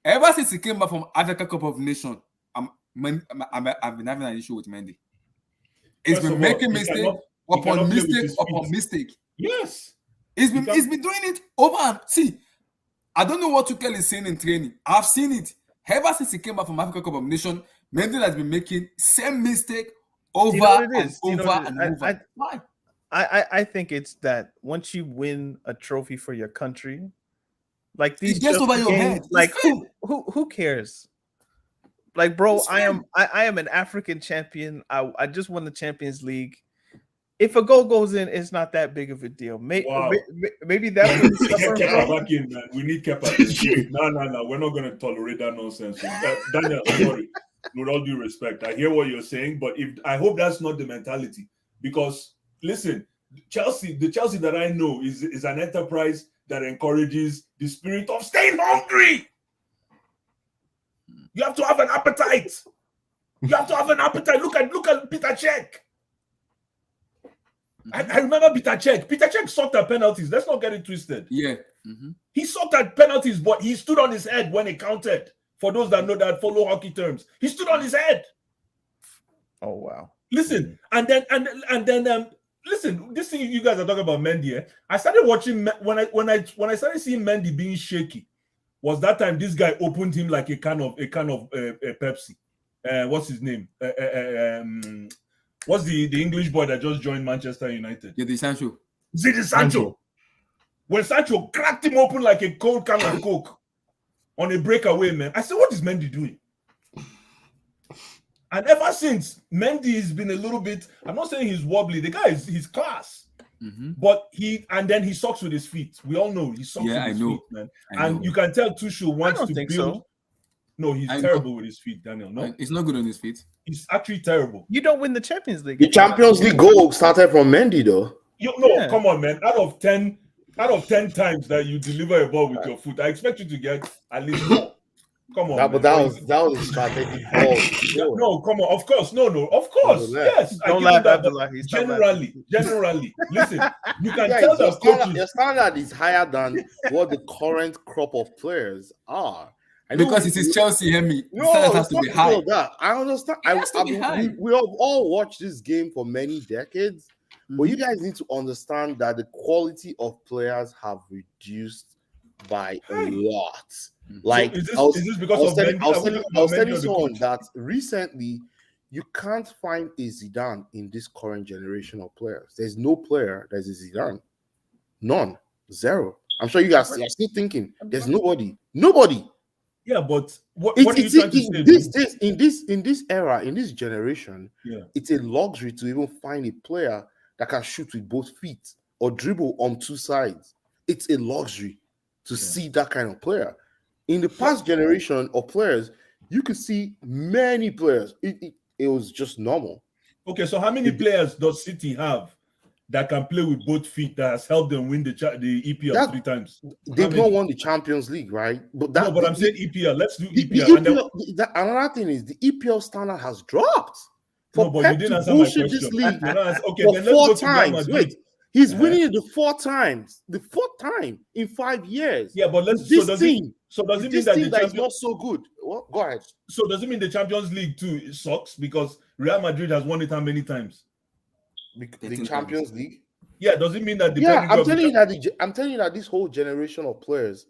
Ever since he came back from Africa Cup of Nations, I've been having an issue with Mendy. He's First been of all, making he mistake cannot upon play with mistake his upon feet. mistake. Yes. He's been doing it over and see. I don't know what Tuchel is saying in training. I've seen it ever since he came back from Africa Cup of Nations. Mendy has been making same mistake over and over. Why? I think it's that once you win a trophy for your country, like these It gets over your games, head. like It's who cares? Like, bro, It's I am an African champion. I just won the Champions League. If a goal goes in, it's not that big of a deal. Wow. Maybe that's what he's Get suffering Kepa from. back in, man. We need Kepa. No. We're not going to tolerate that nonsense. Daniel, sorry. With all due respect, I hear what you're saying, but I hope that's not the mentality. Because listen, the Chelsea that I know is an enterprise that encourages the spirit of staying hungry. You have to have an appetite. You have to have an appetite. Look at Peter Cech. I remember Peter Cech. Peter Cech sucked at penalties. Let's not get it twisted. Yeah. He sucked at penalties, but he stood on his head when it counted. For those that know that follow hockey terms, he stood on his head. Oh wow! Listen, and then listen. This thing you guys are talking about Mendy. I started watching when I started seeing Mendy being shaky. Was that time this guy opened him like a can of Pepsi? What's his name? What's the English boy that just joined Manchester United? Yeah, Sancho. Jadon Sancho. When Sancho cracked him open like a cold can of Coke on a breakaway, man, I said, what is Mendy doing? And ever since, Mendy has been a little bit, I'm not saying he's wobbly. The guy he's class. But he sucks with his feet. We all know he sucks with his feet, man. And you can tell Tuchel wants to build. So. No, he's terrible with his feet, Daniel. No, he's not good on his feet. He's actually terrible. You don't win the Champions League. The Champions League goal started from Mendy, though. Come on, man. Out of 10 times that you deliver a ball with your foot, I expect you to get at least 4. Come on, but that was a strategic ball. No, come on. Of course, of course, yes. Don't laugh, Abdullah. Generally, listen. You can tell that coaches. Your standard is higher than what the current crop of players are. Because it is Chelsea, Hemi. No, it has to be high. That. I understand. We have all watched this game for many decades, but you guys need to understand that the quality of players have reduced by a lot. Like, so is this because of Mendy? I was telling someone that recently you can't find a Zidane in this current generation of players. There's no player that's a Zidane. None. Zero. I'm sure you guys are still thinking there's nobody. Yeah, but what are you trying to say? In this era, in this generation, it's a luxury to even find a player that can shoot with both feet or dribble on 2 sides. It's a luxury to see that kind of player. In the past generation of players, you could see many players. It was just normal. Okay, so how many players does City have that can play with both feet that has helped them win the EPL 3 times? They've not won the Champions League, right? But I'm saying EPL. Let's do EPL. Another thing is the EPL standard has dropped. But you didn't answer my question. This league okay, for then let's 4 go to times. Wait, he's winning it the 4th time in 5 years. Yeah, but does it mean that the is not so good? Well, go ahead. So does it mean the Champions League too sucks because Real Madrid has won it how many times? The Champions League. Yeah, does it mean that? I'm telling you that this whole generation of players,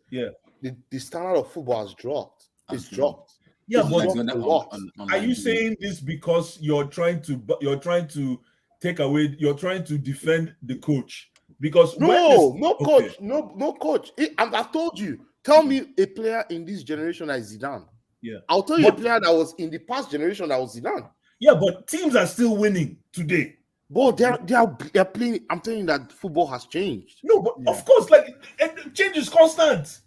the standard of football has dropped. It's dropped. Yeah, It's but dropped a lot. are you saying this because you're trying to take away? You're trying to defend the coach because No coach. No coach. I've told you. Tell me a player in this generation that is Zidane. Yeah, I'll tell you a player that was in the past generation that was Zidane. Yeah, but teams are still winning today. But they're playing. I'm telling you that football has changed. No, but of course, like change is constant.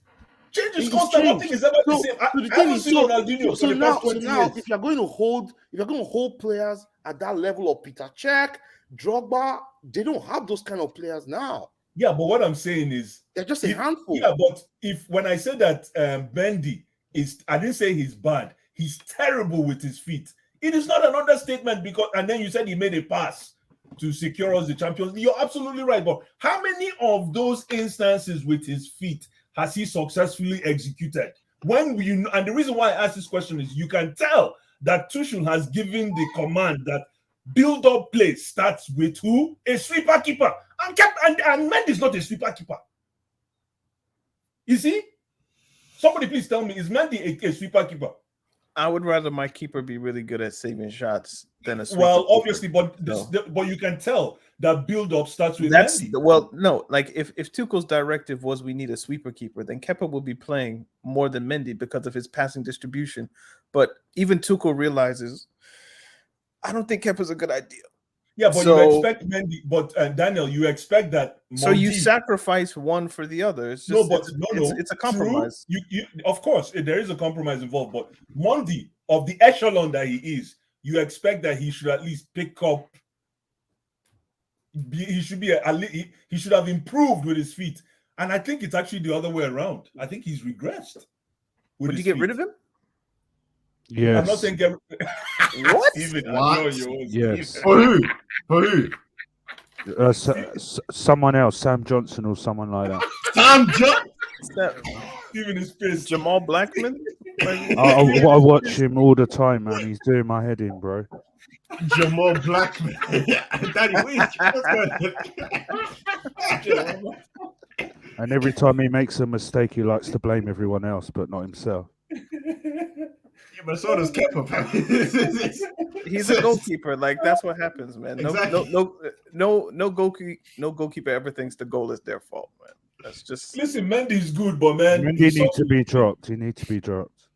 Change is constant. Nothing is ever the same. I haven't seen Ronaldinho for the past 20 years. If you're going to hold players at that level of Peter Cech, Drogba, they don't have those kind of players now. Yeah, but what I'm saying is they're just a handful. Yeah, but when I said that Mendy is, I didn't say he's bad. He's terrible with his feet. It is not an understatement because. And then you said he made a pass to secure us the Champions League. You're absolutely right. But how many of those instances with his feet has he successfully executed? And the reason why I ask this question is you can tell that Tuchel has given the command that build-up play starts with who? A sweeper keeper. And Mendy is not a sweeper keeper. You see? Somebody please tell me, is Mendy a sweeper keeper? I would rather my keeper be really good at saving shots than a sweeper. Well, obviously, but you can tell that build-up starts with Mendy. No, like if Tuchel's directive was we need a sweeper keeper, then Kepa will be playing more than Mendy because of his passing distribution. But even Tuchel realizes, I don't think Kepa's a good idea. Yeah, but you expect Mendy, but Daniel, you expect that. So you sacrifice one for the other. It's just, it's a compromise. You of course there is a compromise involved, but Mendy, of the echelon that he is, you expect that he should at least pick up. He should have improved with his feet, and I think it's actually the other way around. I think he's regressed. Would you get rid of him? Yes. I'm not saying get. What? Steven, What? Yes. For who? Someone else, Sam Johnson or someone like that. Sam Johnson. Steven is pissed. Jamal Blackman. I watch him all the time, man. He's doing my head in, bro. Jamal Blackman. Daddy, And every time he makes a mistake, he likes to blame everyone else, but not himself. But so does Kepa. He's a goalkeeper. Like that's what happens, man. No goalkeeper ever thinks the goal is their fault, man. That's just listen. Mendy's good, but man, Mendy needs to be dropped. He needs to be dropped.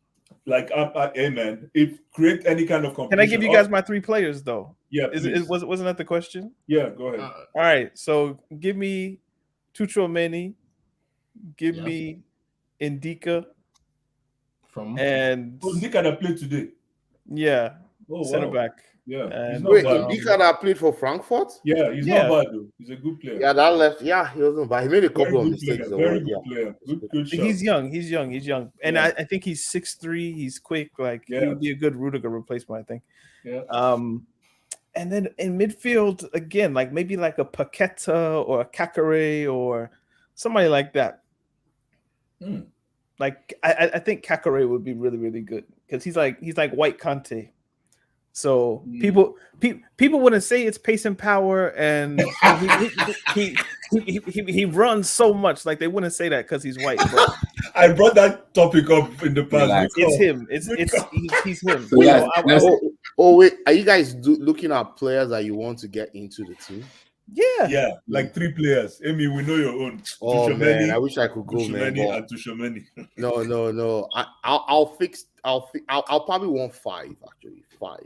Like, hey man, if create any kind of competition. Can I give you guys my three players though? Yeah. Wasn't that the question? Yeah, go ahead. All right, so give me Tchouaméni, give me Ndika. And Ndika that played today. Yeah. Center back. Yeah. Wait, Ndika that played for Frankfurt? Yeah, he's not bad though. He's a good player. Yeah, that left. Yeah, he wasn't bad. He made a couple of mistakes. Very good player. Good shot. He's young. And I think he's 6'3". He's quick. Like he would be a good Rudiger replacement, I think. Yeah. And then in midfield again, like maybe like a Paqueta or a Kakare or somebody like that. Like I think Kakare would be really, really good because he's like White Conte. So people wouldn't say it's pace and power, and he runs so much. Like they wouldn't say that because he's white. But I brought that topic up in the past. It's him. He's him. Wait, are you guys looking at players that you want to get into the team? Yeah, like 3 players. Amy, we know your own. Oh man, I wish I could go, man. And Tchouaméni. No. I'll probably want 5 actually. 5.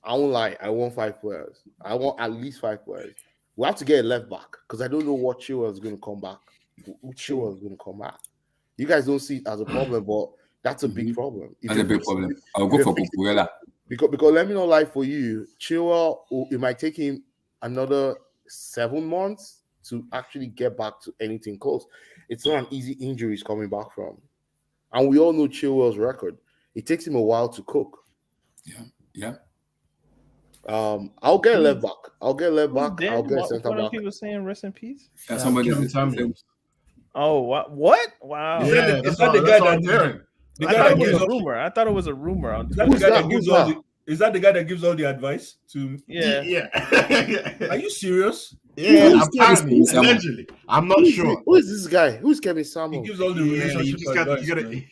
I won't lie. I want 5 players. I want at least 5 players. We have to get a left back because I don't know what Chilwell is going to come back. You guys don't see it as a problem, but that's a big problem. That's a big problem. I'll go for Cucurella. Because let me not lie for you, Chilwell, it might take him another 7 months to actually get back to anything close. It's not an easy injury he's coming back from. And we all know Chilwell's record. It takes him a while to cook. Yeah. I'll get a left back. I'll get a center back. What are people saying? Rest in peace. Somebody Oh, what? Wow. Yeah, that's not the guy that I thought it was a rumor. That's the guy that gives all Is that the guy that gives all the advice to? Yeah. Are you serious? Yeah, Who's apparently, Kevin Samuel? allegedly. I'm not sure. Who is this guy? Who's Kevin He Samuel? gives all the Yeah, you relationship just got advice. you gotta. man.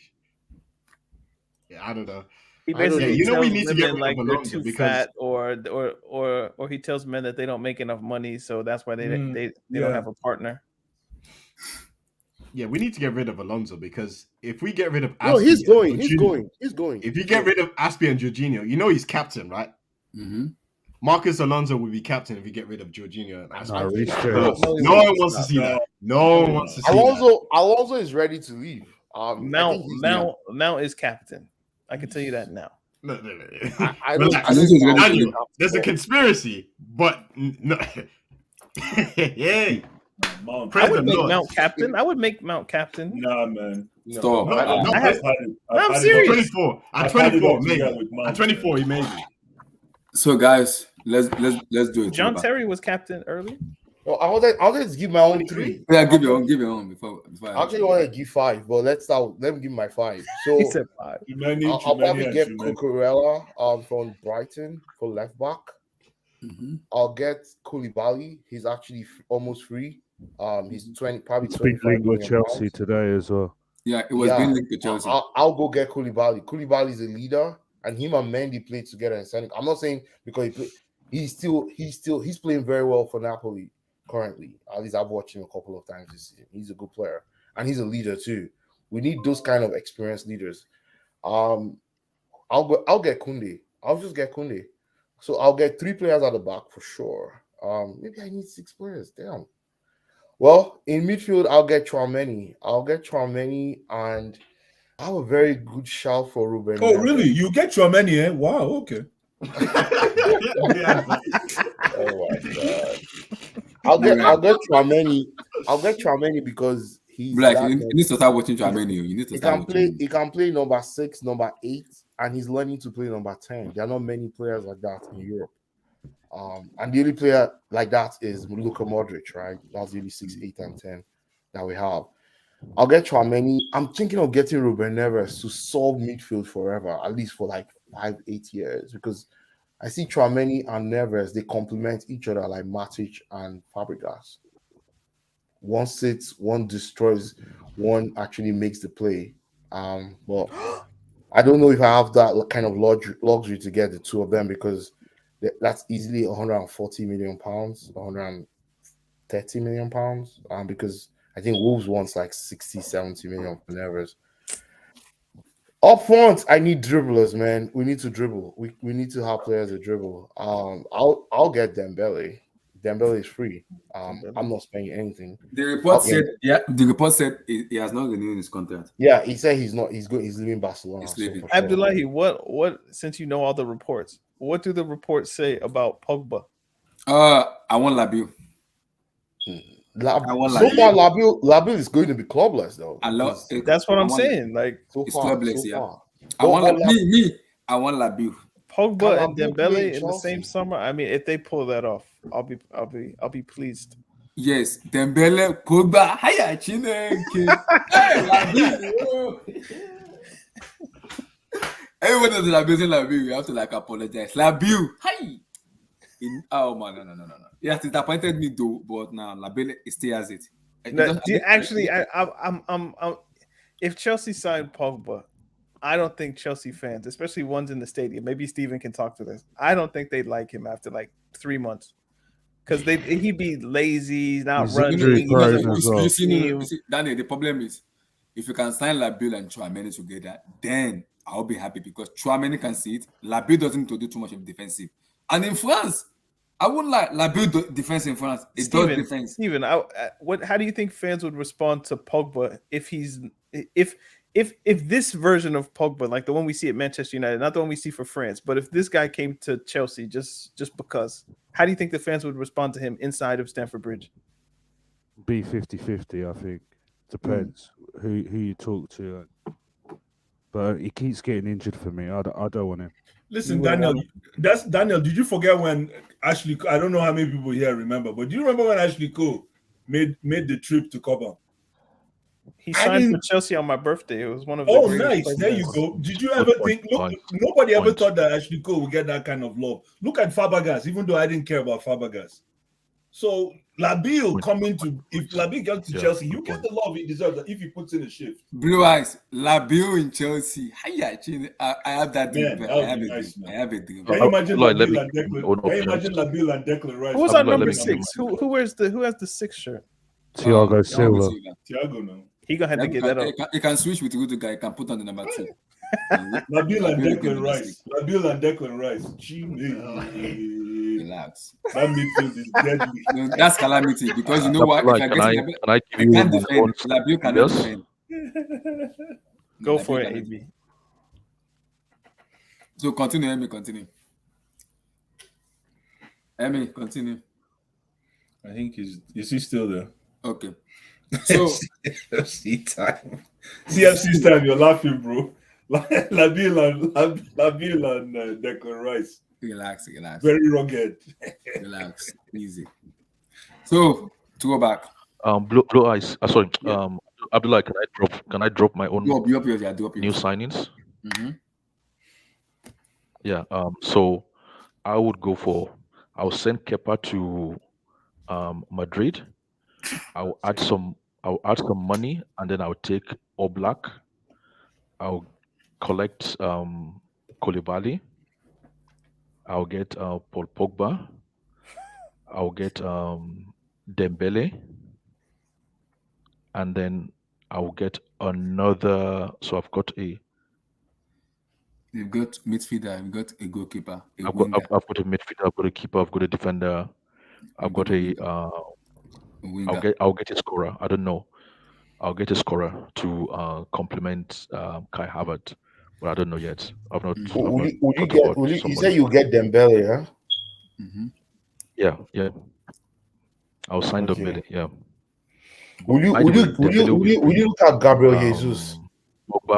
Yeah, I don't know. He I don't basically know. You know, we tells need to get women rid like of they're Alonso too because fat, or he tells men that they don't make enough money, so that's why they don't yeah. have a partner. yeah, we need to get rid of Alonso because if we get rid of No, Aspi he's and going. He's Jorginho- going. He's going. If you get rid of Aspi and Jorginho, you know he's captain, right? Mm-hmm. Marcus Alonso will be captain if you get rid of Jorginho and Aspi. No, Reece No, James. no one wants to see that. No one wants to see that. Alonso is ready to leave. Mount is captain. I can tell you that now. No. I don't. Relax. I don't think Daniel, Alonso- there's a conspiracy, but no. Hey, Mount. I would President make Lord. Mount captain. I would make Mount captain. Nah, man. Stop. No, I don't- no, I have- I'm At serious. 24. At I've had it 24, all together maybe. with Mount, At 24, he maybe. So guys, let's do it. John Terry was captain early. No, I wanted to give my own 3. Yeah, give your own before I actually wanted to give 5, but let me give my 5. So He said 5. I'll probably get Cucurella from Brighton for left back. Mm-hmm. I'll get Koulibaly. He's actually almost free. He's 20, probably It's been 25 linked with million Chelsea pounds. today as well. Yeah, it was being linked to Chelsea. I'll go get Koulibaly. Koulibaly's a leader, and him and Mendy played together in Senegal. I'm not saying because he's playing very well for Napoli currently. At least I've watched him a couple of times this season. He's a good player, and he's a leader too. We need those kind of experienced leaders. I'll get Koundé. I'll just get Koundé. So I'll get 3 players at the back for sure. Maybe I need 6 players. Damn. Well, in midfield, I'll get Tchouaméni. And I have a very good shout for Ruben. Oh, really? You get Tchouaméni, eh? Wow, okay. Oh my god. I'll get Tchouaméni. I'll get Tchouaméni because he's Black, that you good. need to start watching Tchouaméni. You need to He start can play. watching. He can play number 6, number 8, and he's learning to play number 10. There are not many players like that in Europe. And the only player like that is Luka Modric, right? That's the only 6, 8, and 10 that we have. I'll get Tchouaméni. I'm thinking of getting Ruben Neves to solve midfield forever, at least for like 5-8 years, because I see Tchouaméni and Neves, they complement each other like Matic and Fabregas. One sits, one destroys, one actually makes the play. But I don't know if I have that kind of luxury to get the two of them because that's easily 140 million pounds, 130 million pounds. Because I think Wolves wants like 60, 70 million for Neves. Up front, I need dribblers, man. We need to dribble. We need to have players that dribble. I'll get Dembele. Dembele is free. I'm not spending anything. The report said he has not renewed his contract. Yeah, he said he's not. He's good. He's leaving Barcelona. He's leaving. So for sure. Abdullahi, what? Since you know all the reports, what do the reports say about Pogba? I want Labiu. Labiu is going to be clubless though. That's what I'm saying. Like it's clubless, yeah. I want Labiu. Pogba and Dembele in the same summer. I mean, if they pull that off, I'll be pleased. Yes, Dembele, Pogba, hiya, Chineke. Everyone knows Labiu. You have to like apologize. Labiu, hi. Oh man, no. He has disappointed me though, but now Labele still has it. If Chelsea signed Pogba, I don't think Chelsea fans, especially ones in the stadium, maybe Steven can talk to this. I don't think they'd like him after like 3 months because he'd be lazy, he's not running. You see, Daniel, the problem is if you can sign Labiu and Tchouaméni together, then I'll be happy because Tchouaméni can see it. Labiu doesn't need to do too much of defensive, and in France. I wouldn't like Labiu defense in France. It does defense. Steven, how do you think fans would respond to Pogba if this version of Pogba, like the one we see at Manchester United, not the one we see for France, but if this guy came to Chelsea just because, how do you think the fans would respond to him inside of Stamford Bridge? Be 50-50, I think. Depends who you talk to. But he keeps getting injured for me. I don't want him. Listen, Daniel, did you forget when Ashley, I don't know how many people here remember, but do you remember when Ashley Cole made the trip to Cobham? He I signed for didn't- Chelsea on my birthday. It was one of the Oh, greatest nice. plays There you ever. go. Did you ever think? Look, Point. nobody ever Point. thought that Ashley Cole would get that kind of love. Look at Fabregas, even though I didn't care about Fabregas. So Labil Point. coming to if Labil gets to Yeah, Chelsea, good you get point. the love he deserves if he puts in a shift. Blue eyes, Labio in Chelsea. Hiya, I have that dream. Man, that I would have be a nice, dream. man. I have a dream. Can you imagine Abdullah, let Labil me and give my Declan? own Can you imagine options. Labil and Declan Rice? Who's our Abdullah, let number me give 6? Who has the 6 shirt? Thiago Silva. Thiago now. He gonna have to get that up. You can switch with Rudiger. You can put on the number 2. Labil and Labil Declan can Rice. Labil and Declan Rice. Gee, Relax. that midfield is deadly. No, that's calamity because you know what? Abdullah, If can I give I you can't my defend, own Labio cannot yes? defend. Go Labio for it, cannot AB. defend. So continue, Emi, continue. Emi, continue. I think is he still there? Okay. So CFC time. CFC's time, you're laughing, bro. Labil and Declan Rice. relax. Very rugged. Relax. Easy. So to go back. Blue eyes. Sorry. Yeah. Abdullah, can I drop my own Do up yours, yeah, do up new yours. signings? Mm-hmm. Yeah. So I will send Kepa to Madrid. I'll add some money, and then I'll take Oblak. I'll collect Koulibaly. I'll get Paul Pogba. I'll get Dembele, and then I'll get another. So I've got You've got midfielder, you've got a goalkeeper, a I've winger, got a midfielder, I've got a keeper, I've got a defender, I've got a winger. I'll get a scorer. I don't know. I'll get a scorer to complement Kai Havertz, but I don't know yet. I've not. Mhm. I've not Would you thought get? about Would you somebody. say you get Dembele? Yeah. Mm-hmm. Yeah. I'll sign Okay. Dembele. Yeah. Would you? By Would the you? way, Would you? Dembele Would you? will Would you look at Gabriel Jesus? Pogba.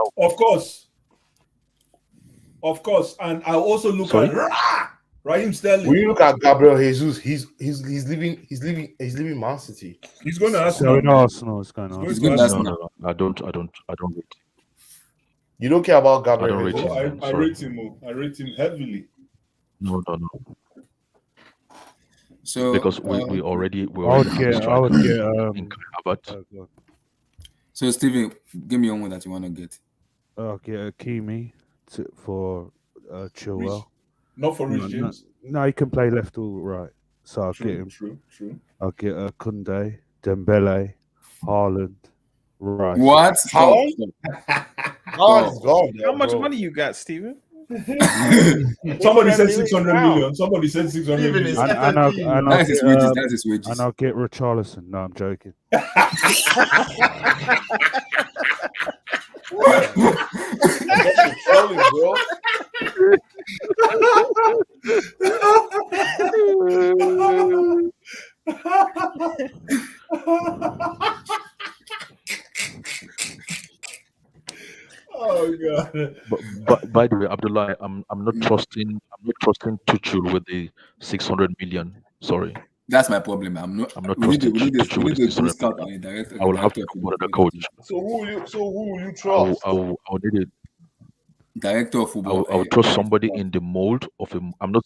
Of course. And I'll also look Sorry? at Raheem Sterling. When you look at Gabriel Jesus, he's leaving Man City. He's going to So Arsenal. in Arsenal, it's going on. He's going good. to That's No. I don't rate. You don't care about I Gabriel don't rate Jesus. him. I Sorry. rate him. I rate him heavily. No. So Because we already I have would a get striker in Kai Havertz. so Steven, give me one that you want to get. I'll get Kimi for Chilwell. Not for Rich James. No, he can play left or right. So I'll get him. True. I'll get Kunde, Dembele, Haaland, Rice. What? How? Oh, it's gone. How much money you got, Steven? Somebody said 600 million. Somebody said 600 Steven million. is And I'll That's his get, wages. That's his wages. and I'll get Richarlison. No, I'm joking. Bro. Oh god. But by the way, Abdullah, I'm not trusting Tuchel with the 600 million. Sorry, That's my problem. I'm not we need trusting to Tuchel with do good this. scout and a director. I will have to Director of go to the football. coach. So who will you I trust? will need it. Director of football. I will trust somebody in the mold of him. I'm not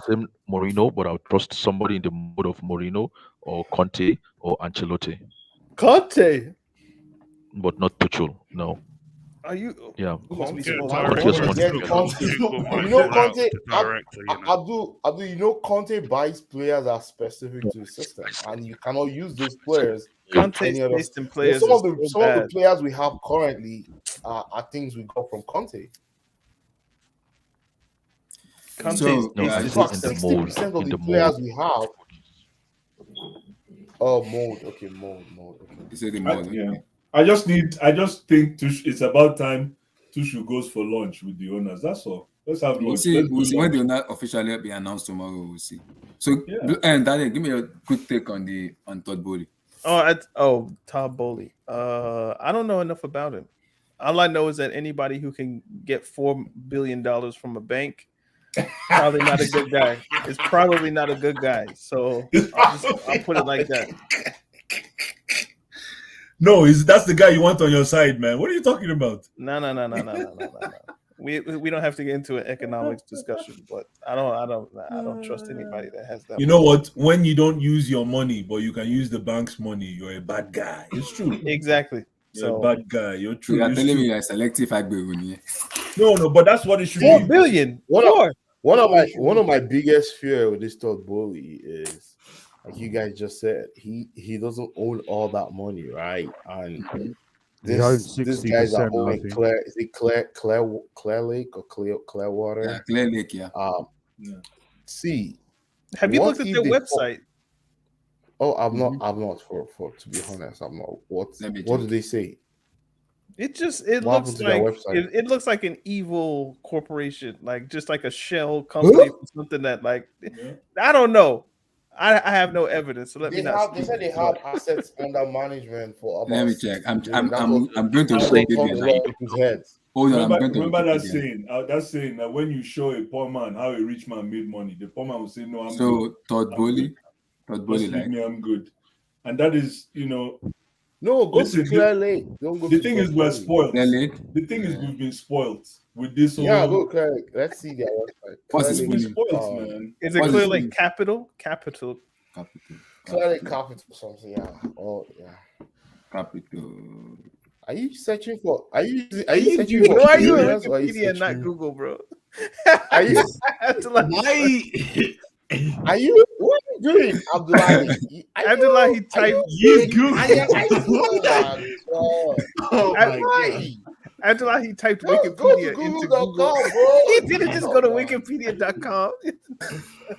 saying Mourinho, but I'll trust somebody in the mold of Mourinho or Conte or Ancelotti, Conte. but not Tuchel. No. Are you? Yeah. Conte. Yeah, Conte. Conte. You know Conte. Abdul, you know Conte buys players that are specific to his system, and you cannot use those players. Conte's any other- taste in players. Some of is the so some of the bad. players we have currently are things we got from Conte. Conte's So, No, I In think fact, in the mold. 60% of In the the players mold. we have. Oh, mold. Okay, mold. Okay. He said the more. Yeah. I just think it's about time Tuchel goes for lunch with the owners. That's all. Let's have We'll lunch. see. Let's We'll do see when lunch. they will not officially be announced tomorrow. We'll see. So, Yeah. and Daniel, give me a quick take on Todd Bowley. Todd Bowley. I don't know enough about him. All I know is that anybody who can get $4 billion from a bank, probably not a good guy. It's probably not a good guy. So I'll put it like that. No, that's the guy you want on your side, man. What are you talking about? No. We don't have to get into an economics discussion, but I don't trust anybody that has that. You know what? When you don't use your money, but you can use the bank's money, you're a bad guy. It's true. Exactly. You're a bad guy. You're true. You are It's telling true. me you're selective Agbero. No, but that's what it should 4 be. billion. One of my biggest fear with this Todd Bowley is, like you guys just said, he doesn't own all that money, right? And He owns this guy's 60%, are I owning think. Clear Lake or Clearwater. Yeah, Clear Lake, yeah. See, Have you what looked at if their they website? Oh, I'm not for to be honest, I'm not. What do they say? It What looks happened to their like website? it looks like an evil corporation, like just like a shell company for something that I don't know. I have no evidence, so let me not. They said they have assets under management for about. Let me check. I'm That's going to what check told it. a lot of people's heads. Hold on, I'm going to Remember check that it. saying? That saying that when you show a poor man how a rich man made money, the poor man will say, "No, I'm good. So Todd I'm Bowley, good. Just leave me, I'm good." And that is, No, go listen, to Clear Lake. Don't go the to thing is, Todd we're Bowley. spoiled. Clear Lake? The thing is, we've been spoiled with this whole. Yeah, go Clear Lake. Let's see their website. What's Clear his Lake, name? Spoiled, man. Is it Clear Lake Capital? Capital. Clear Lake Capital something. Yeah. Oh yeah. Capital. Are you searching for? Are you searching for? Why are you on areas or are you Wikipedia and not searching- Google, bro? Are you? Are you? What are you doing, Abdullahi? Abdullahi typed. Oh my God. Abdullahi typed Go to Wikipedia into Google. Google.com, bro. He didn't just go to Wikipedia.com.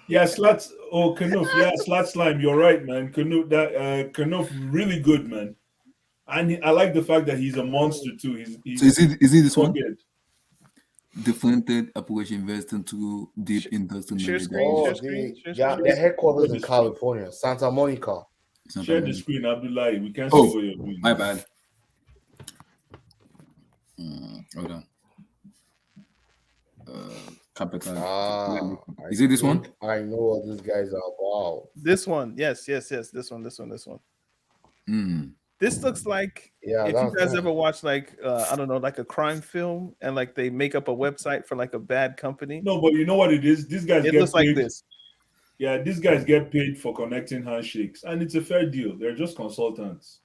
Yeah, Slats. Oh, Knuff. Yeah, Slat Slime. You're right, man. Knuff, really good, man. And I like the fact that he's a monster too. He's So is it this one? rugged. Differentiated approach investing to deep industry Share knowledge. screen. Yeah, their headquarters in California, Santa Monica. Share the screen, Abdullahi. We can't Oh, see what you're doing. my bad. Hold on. Capital. Is it this one? I know what these guys are about. This one, yes. This one. This looks like if you guys ever watch like I don't know, like a crime film and like they make up a website for like a bad company. No, but you know what it is? These guys It get looks paid. like this. Yeah, these guys get paid for connecting handshakes, and it's a fair deal. They're just consultants.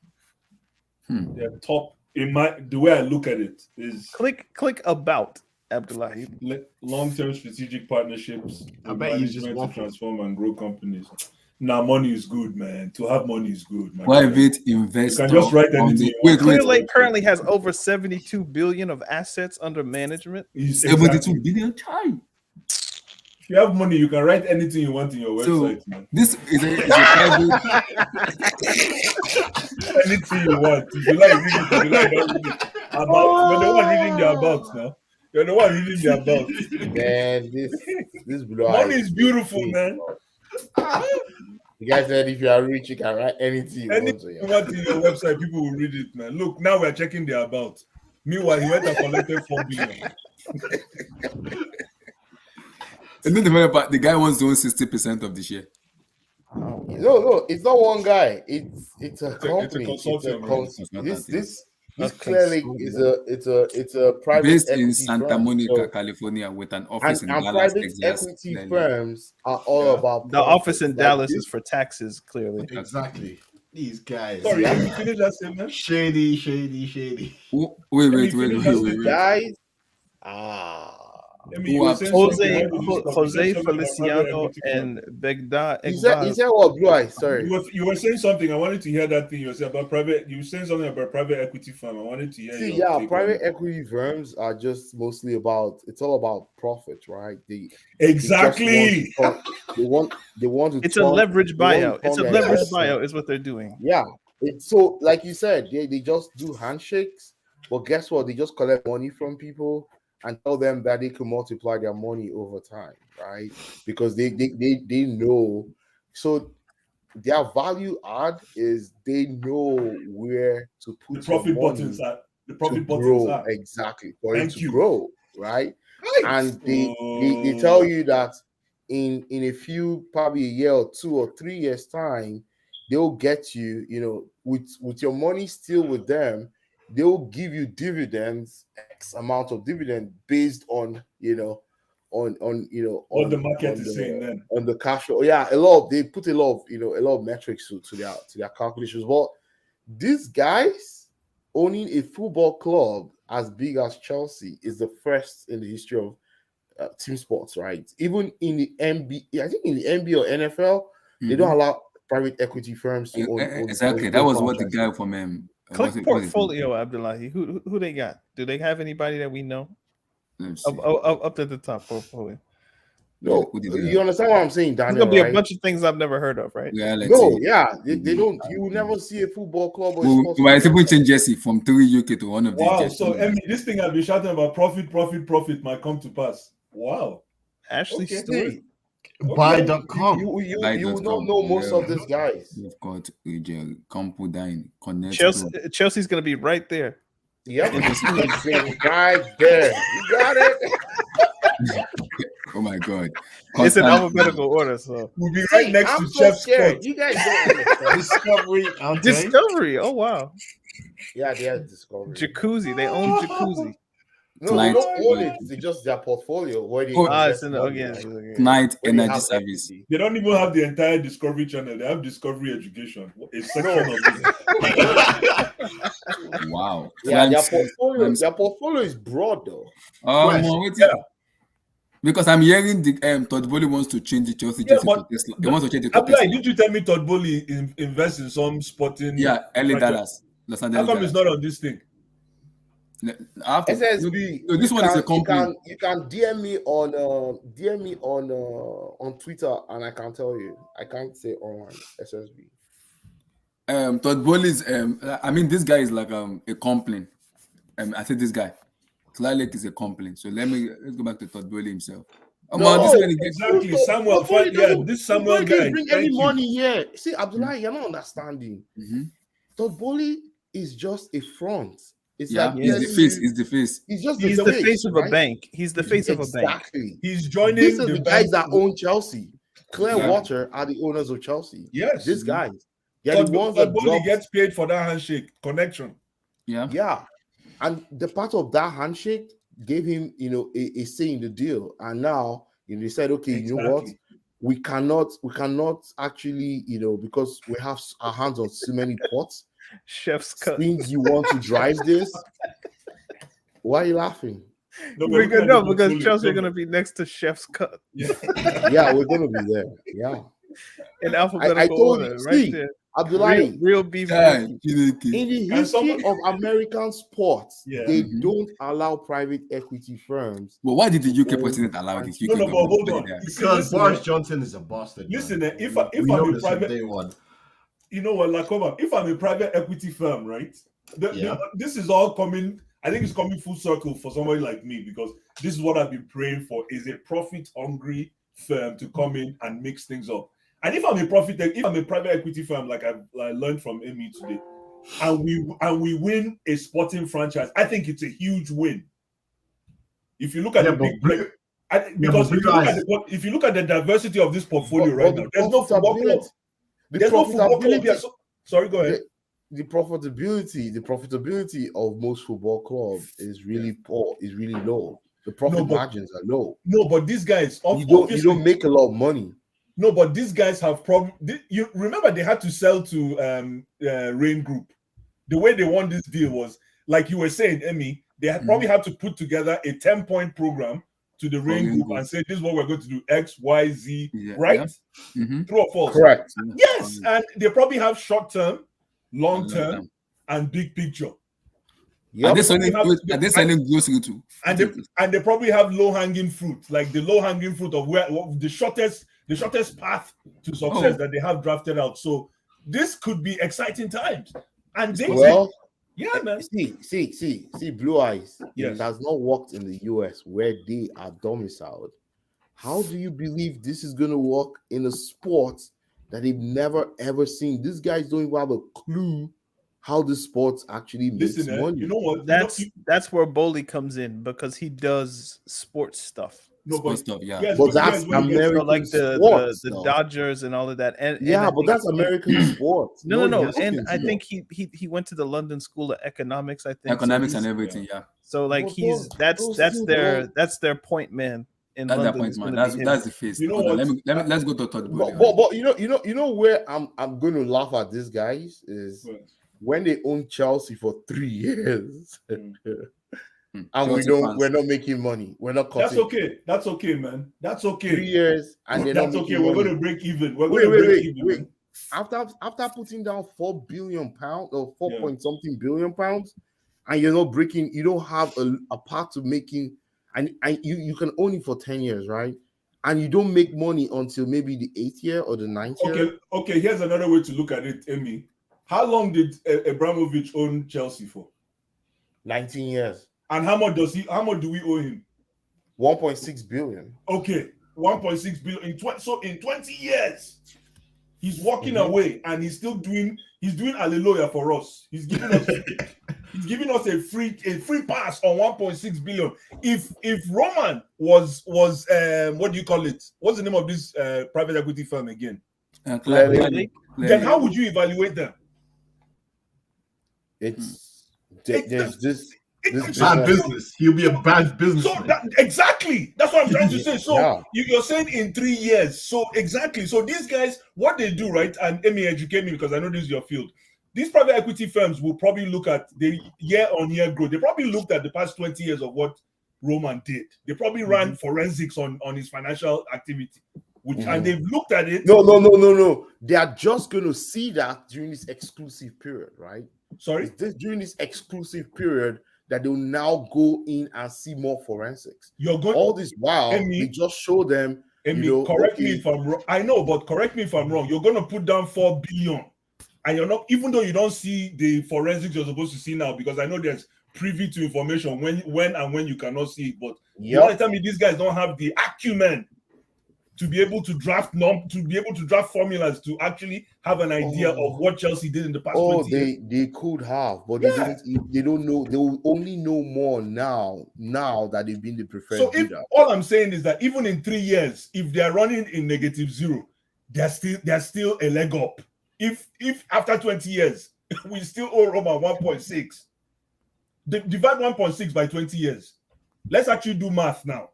They're top. The way I look at it is click about Abdullahi. Long-term strategic partnerships. I bet he's just management to transform and grow companies. Now, money is good, man. To have money is good, man. Private investor. You can just write anything. Clear Lake currently has over 72 billion of assets under management. 72 billion. Chai. If you have money, you can write anything you want in your website, man. This is a private. Anything you want. If you like reading, if you like don't read it. You're the one reading the about now. You're the one reading the about. Man, this blue money is beautiful, man. You guys said if you are rich, you can write anything you want in your website, people will read it, man. Look, now we're checking the about. Meanwhile, he went and collected 4 billion. And then the funny part, the guy wants to own 60% of the share. No, it's not one guy. It's a company. This clearly is a private based in equity Santa firm. Monica, So- California, with an office in and Dallas, private Texas. equity Clearly. firms are all about The office in profit. Dallas Like is for taxes, clearly. Exactly. These guys. Sorry, have you finished that statement? Shady. Wait. Guys, Jose Feliciano and Begda. He said what, Blue Eye? Sorry. You were saying something. I wanted to hear that thing you were saying about private. You were saying something about private equity firm. I wanted to hear. See, your take private on it. equity firms are just mostly about. It's all about profit, right? Exactly. They want to. It's a leverage buyout. It's a leverage buyout, is what they're doing. Yeah. It's so, like you said, they just do handshakes. But guess what? They just collect money from people and tell them that they can multiply their money over time, right? Because they know. So their value add is they know where to put The profit your money buttons are. The profit to buttons grow. are. Exactly. For it Thank to you. grow, right? Right. And they tell you that in a few, probably a year or 2 or 3 years time, they'll get you, with your money still with them, they will give you dividends, X amount of dividend based on on What the market is saying then. on the cash flow. Yeah, they put a lot of metrics to their calculations. But these guys owning a football club as big as Chelsea is the first in the history of team sports, right? Even in the NBA, I think in the NBA or NFL, they don't allow private equity firms to own. Exactly. That was what the guy from Click portfolio, Abdullahi. Who they got? Do they have anybody that we know? Up to the top portfolio. No, you understand what I'm saying, Daniel? There's gonna be a bunch of things I've never heard of, right? Yeah, they don't. You will never see a football club. Why people change Jesse from 3 UK to one of these? Wow. So this thing I've been shouting about profit might come to pass. Wow. Ashley Stewart. Buy.com. You will not know most of these guys. You've got Campo Connect. Chelsea's gonna be right there. Yep, right there. You got it. Oh my God! It's in alphabetical order, so we'll be right next to Chef's Spot. You guys don't understand. Discovery. Oh wow. Yeah, they have Discovery. Jacuzzi. They own Jacuzzi. No, they don't own it. It's just their portfolio. Where they it's in the Night Energy Service. They don't even have the entire Discovery Channel. They have Discovery Education. A section of it. Wow. Yeah, their portfolio is broad though. Because I'm hearing the Todd Bowley wants to change the Chelsea jersey to Tesla. He wants to change it to Tesla. Did you tell me Todd Bowley invests in some sporting? Yeah, LA Dallas. How come it's not on this thing? SSB. No, this one is a company. You can DM me on Twitter, and I can tell you. I can't say on SSB. Todd Bowley's. I mean, this guy is like a complaint. I said this guy. Clylake is a complaint. So let's go back to Todd Bowley himself. Exactly. Samuel. This Samuel guy. Bring any money here. See, Abdullahi, you're not understanding. Todd Bowley is just a front. It's he's the face. He's just the face of a bank. He's the face of a bank. Exactly. He's joining These are the guys that own Chelsea. Clearwater are the owners of Chelsea. Yes. These guys. Yeah, the ones that gets paid for that handshake connection. Yeah. And the part of that handshake gave him, a say in the deal. And now, they said, okay, you know what? We cannot actually, because we have our hands on so many pots. Chef's cut. Since you want to drive this, why are you laughing? Because Chelsea are going to be next to Chef's Cut. Yeah, we're going to be there. Yeah. In alphabetical order, right there. Abdullahi, real beef. In the history of American sports, they don't allow private equity firms. But why did the UK president allow this? No, hold on. Because Boris Johnson is a bastard. Listen, if I'm a private, you know what, Lakoma, if I'm a private equity firm, right? This is all coming. I think it's coming full circle for somebody like me, because this is what I've been praying for: is a profit-hungry firm to come in and mix things up. And if I'm a private equity firm, like I learned from Amy today, and we win a sporting franchise, I think it's a huge win. If you look at if you look at the diversity of this portfolio right now, there's no football club. There's no football club. Sorry, go ahead. The profitability of most football clubs is really poor, is really low. The profit margins are low. No, but these guys, you don't make a lot of money. No, but these guys have you remember they had to sell to Rain Group. The way they won this deal was, like you were saying, Emmy, they had probably had to put together a 10-point program to the Rain Group and say, this is what we're going to do, X, Y, Z, right? True or false? Correct. Yes, and they probably have short-term, long-term, and big picture. Yep. Are they selling grocery too? And they probably have low-hanging fruit, like the low-hanging fruit of the shortest path to success that they have drafted out. So this could be exciting times. And they man. See, Blue Eyes. Yes. It has not worked in the US where they are domiciled. How do you believe this is going to work in a sport that they've never ever seen? These guys don't even have a clue how the sport actually makes money. You know what? That's where Bowley comes in, because he does sports stuff. No, Sports but stuff, yeah. yes, But but that's yes, when you get American So like the sports, the though. Dodgers and all of that, and Yeah, I but think- that's American sports. No, Not and European I sports. think he went to the London School of Economics. I think so Economics and he's- everything, yeah. So like But he's those two don't- that's their point man in That's the London. point, is man. gonna be him. That's the face. You know Hold on, what? let's go to Todd Bowley. But you know where I'm going to laugh at these guys is when they own Chelsea for 3 years, and we're not making money. We're not cutting. That's okay. That's okay, man. That's okay. 3 years and they're That's not okay. making We're money. going to break even. We're Wait, going to break wait, even. wait. Man. After putting down £4 billion or 4 Yeah. point something billion pounds, and you're not breaking, you don't have a part to making, and you can own it for 10 years, right? And you don't make money until maybe the 8th year or the 9th year. Okay. Here's another way to look at it, Emmy. How long did Abramovich own Chelsea for? 19 years. And how much do we owe him? 1.6 billion. Okay, 1.6 billion in 20 years. He's walking away and he's doing hallelujah for us. He's giving us a free pass on 1.6 billion. If Roman was what do you call it? What's the name of this private equity firm again? Clearly. Then how would you evaluate them? There's this bad business. He'll be a bad business. So exactly, that's what I'm trying to say. So Yeah. you're saying in 3 years. So exactly. So these guys, what they do, right? And Emmy, educate me because I know this is your field. These private equity firms will probably look at the year-on-year growth. They probably looked at the past 20 years of what Roman did. They probably ran forensics on his financial activity, and they've looked at it. No. They are just going to see that during this exclusive period, right? Sorry? During this exclusive period that they'll now go in and see more forensics. You're going all this while Emmy, they just show them. Emmy, correct me if I'm wrong. I know, but correct me if I'm wrong. You're going to put down 4 billion, and you're not, even though you don't see the forensics you're supposed to see now, because I know there's privy to information when you cannot see it. But you want to tell me these guys don't have the acumen to be able to draft formulas to actually have an idea of what Chelsea did in the past 20 years. They could have, but they don't know. They will only know more now that they've been the preferred So if bidder. all I'm saying is that even in 3 years, if they are running in -0, they're still a leg up. If after 20 years we still owe Roma 1.6, divide 1.6 by 20 years. Let's actually do math now.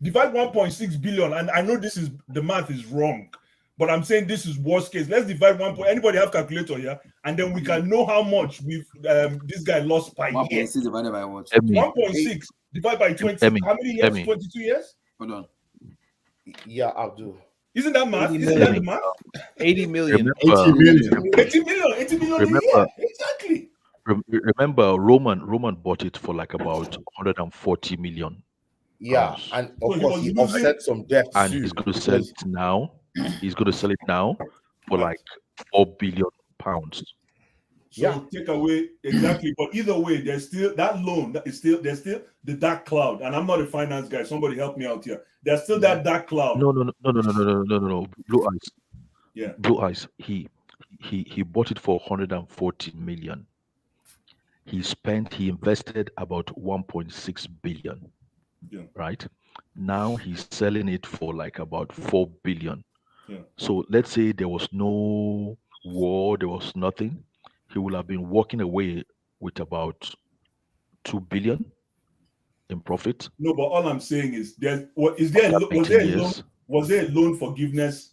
Divide 1.6 billion, and I know the math is wrong, but I'm saying this is worst case. Let's divide anybody have calculator here, and then we can know how much this guy lost by year. 1.6 divided by what? 1.6 divided by 20. How many years? 22 years? Hold on. Yeah, I'll do. Isn't that math? Isn't that the math? 80 million. 80 million. 80 million a year. Exactly. Remember, Roman bought it for like about 140 million. Yeah, and of course he offset some debt and too, he's going to sell it now. He's going to sell it now for like £4 billion. So take away exactly, but either way, there's still that loan. There's still the dark cloud, and I'm not a finance guy. Somebody help me out here. There's still that dark cloud. No. Blue Eyes. Yeah. Blue Eyes. He bought it for 140 million. He invested about 1.6 billion. Yeah. Right now he's selling it for like about 4 billion. Yeah. So let's say there was no war, there was nothing, he would have been walking away with about 2 billion in profit. No, but all I'm saying is was there a loan forgiveness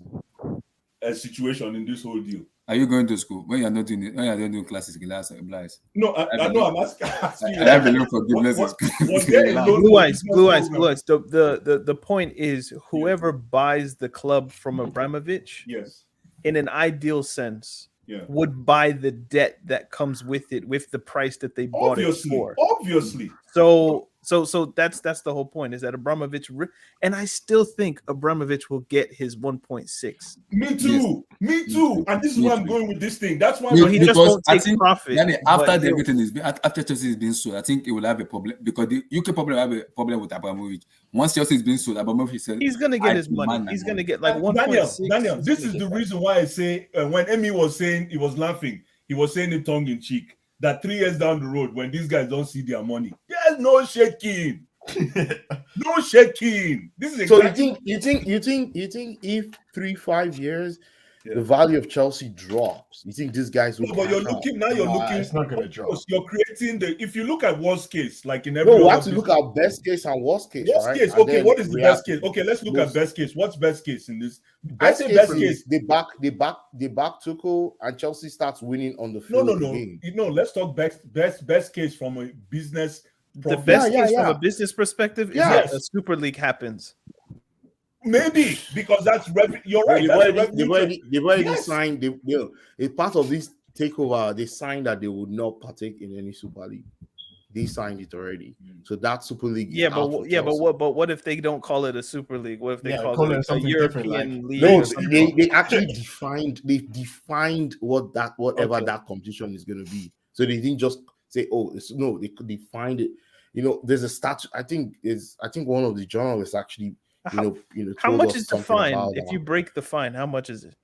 situation in this whole deal? Are you going to school when you're not doing classes? No, I know. I'm asking. I have a loan forgiveness. Was there a loan? Blue eyes. The point is, whoever buys the club from Abramovich, yes, in an ideal sense, would buy the debt that comes with it, with the price that they bought it for. Obviously. So that's the whole point, is that Abramovich, and I still think Abramovich will get his 1.6. Me too. Me too. And this is where I'm going with this thing. That's why he just won't take profit. After Chelsea is being sold, I think it will have a problem, because the UK probably have a problem with Abramovich. Once Chelsea is being sold, Abramovich said he's gonna get his money. He's gonna get like 1.6. Daniel, this is the reason why I say when Emmy was saying, he was laughing, he was saying it tongue in cheek, that 3 years down the road, when these guys don't see their money, there's no shaking. No shaking. This is So exactly. you think if 3-5 years Yeah. the value of Chelsea drops, you think these guys will No, but you're cash out? looking now. You're looking. It's not gonna of drop. course, you're creating the. If you look at worst case, like in every No, we other have to look business, at best case and worst case, worst right? case. And Okay, then what is the best case? react Okay, let's look most- at best case. What's best case in this? I Best say case best is case. they back Tuchel and Chelsea starts winning on the No, field no. again. Let's talk best case from a business. The profit. best Yeah, case yeah, from yeah. a business perspective is Yes. that a Super League happens. Maybe because that's revenue. You're No, right. they've That's a already, revenue. they've already Yes. signed. A part of this takeover, they signed that they would not partake in any Super League. They signed it already. So that Super League. Is Yeah, out for Chelsea. but what if they don't call it a Super League? What if they Yeah, call call it it a something different, European like- League? No, or something? they actually defined whatever Okay. that competition is going to be. So they didn't just say, "Oh, they could define it." There's a statute. I think one of the journalists actually, How told much us is the something fine about if that. you break the fine? How much is it?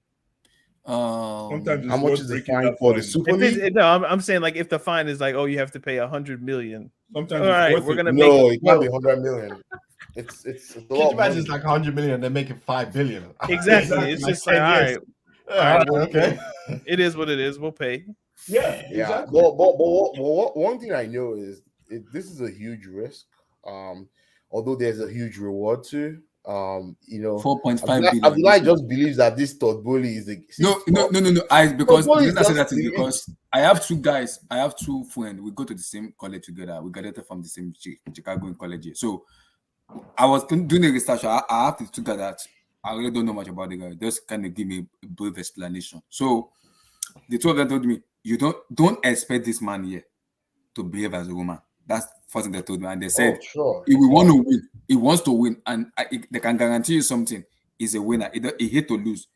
Sometimes How it's much worth is the breaking fine that for the fine. Super If it's, League? no, I'm saying like if the fine is like, oh, you have to pay 100 million. Sometimes All it's right, worth we're it. gonna No, make it can't be 100 million. It's a Can lot you of imagine money. it's like 100 million? They're making 5 billion. exactly. It's just like, all right, Okay. it is what it is. We'll pay. Yeah, Yeah, exactly. but one thing I know is this is a huge risk. Although there's a huge reward too. 4.5 Abdullah billion. just believes that this Todd Bowley is a No. Because Todd Bowley the reason I say is that is just- because I have two guys. I have two friends. We go to the same college together. We graduated from the same Chicago in college. So I was doing the research. I have to figure that I really don't know much about the guy. Just kind of give me a brief explanation. So the two of them told me, "You don't expect this man here to behave as a woman." That's the first thing they told me, and they said, Oh, sure. "If we want to win, he wants to win, and they can guarantee you something. He's a winner. He hate to lose.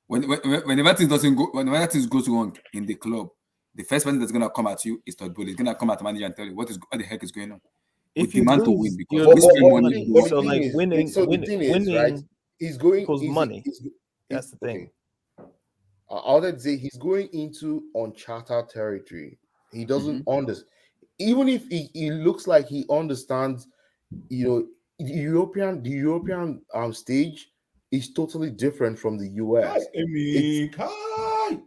Whenever things goes wrong in the club, the first person that's gonna come at you is Todd Bowley. He's gonna come at the manager and tell you what the heck is going on. We If you demand to lose, win because you're we spend losing money. money. to But win. So the thing like is- winning, so the thing is, right? He's going equals he's- money. he's- That's the thing. I would say he's going into uncharted territory. He doesn't understand. Even if he looks like he understands, the European stage is totally different from the US.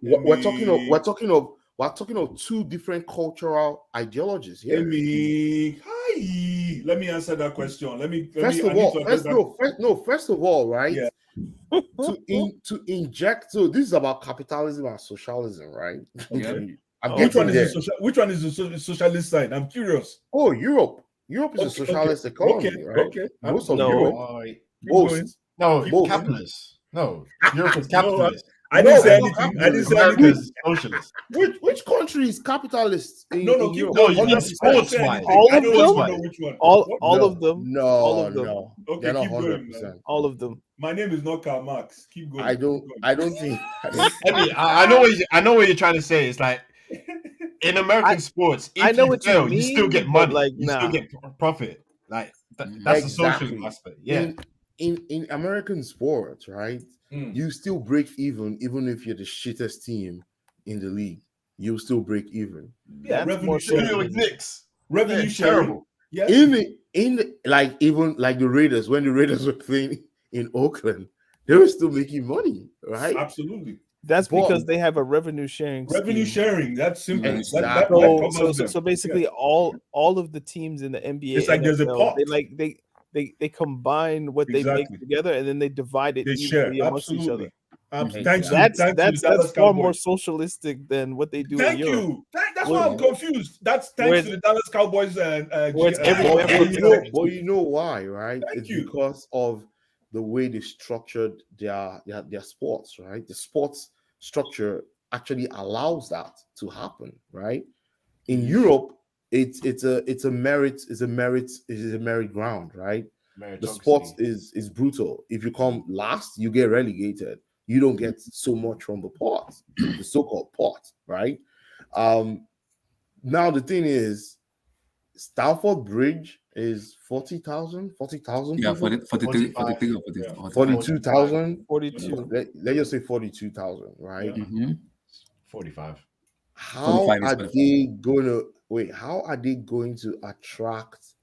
We're talking of two different cultural ideologies here. Let me answer that question. First of all, right? Yeah. to inject. So this is about capitalism and socialism, right? Yeah. Which one is the socialist side? I'm curious. Oh, Europe. Europe is a socialist economy, right? Okay. Most of No. Europe. No, Most. capitalist. No, Europe is capitalist. I didn't say No, anything. I didn't say America anything. is socialist. Which country is capitalist? In No, keep Europe? going. No, you mean 100%. sports I wise. don't All of even them? know which one. All What? of them. No, All of them. no. Okay, They're not keep going, 100%. All of them. My name is not Karl Marx. Keep going. I don't think. I mean, I know what you're trying to say. It's like in American sports, if I know you what you fail, you still mean, get but, money. like, you nah. still get profit. Like that's the social Exactly. aspect. Yeah. In American sports, right? You still break even if you're the shittest team in the league. You still break even. Yeah, That's more revenue New York sharing. Knicks. Revenue They're sharing. terrible. Yeah. Even like the Raiders, when the Raiders were playing in Oakland, they were still making money, right? Absolutely. That's But- because they have a revenue sharing. Revenue scheme. sharing. That's simple. Exactly. That covers them. So basically, all of the teams in the NBA, It's like there's a NFL, pot. they combine what they Exactly. make together and then they divide it They share. evenly amongst each other. Absolutely. Thanks Thanks to the That's Dallas far more Cowboys. socialistic than what they do Thank in Europe. you. That's why I'm confused. That's thanks Whereas- to the Dallas Cowboys and whereas every But member- you know why, right? Thank It's you. because of the way they structured their sports, right? The sports structure actually allows that to happen, right? In Europe, it's a merit ground, right? The sports is brutal. If you come last, you get relegated. You don't get so much from the pot, the so-called pot, right? Now the thing is, Stamford Bridge is 40,000. Yeah, people? 42,000. 42. Let's just say 42,000, right? 45. How 45 is are 45. they going to wait? How are they going to attract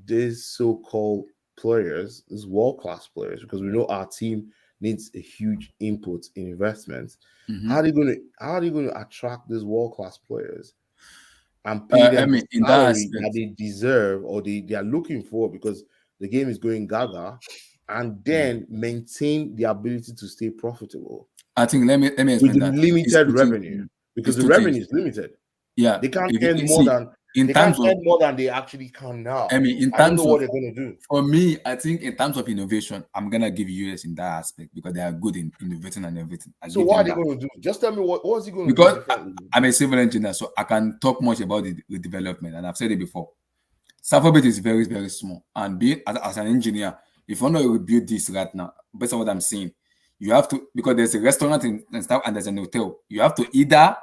these so-called players, these world-class players, because we know our team needs a huge input in investments. Mhm. How are they going to attract these world-class players and pay them the in that salary that aspect, they deserve or they are looking for, because the game is going gaga, and then maintain the ability to stay profitable I think let me with explain the that. It's limited two revenue? things. Because It's the two things. revenue is limited. Yeah, They can't if you earn more see than in they terms can't of earn more than they actually can now. in I don't terms know what of they're going to do. for me, I think in terms of innovation, I'm gonna give US in that aspect because they are good in innovating and everything. I So give what are them they that going to do? Just tell me what's he going to do because differently? I'm a civil engineer, so I can talk much about the development, and I've said it before. Stanford Bridge is very, very small, and being as an engineer, if you want to rebuild this right now, based on what I'm saying, you have to, because there's a restaurant and stuff, and there's an hotel. You have to either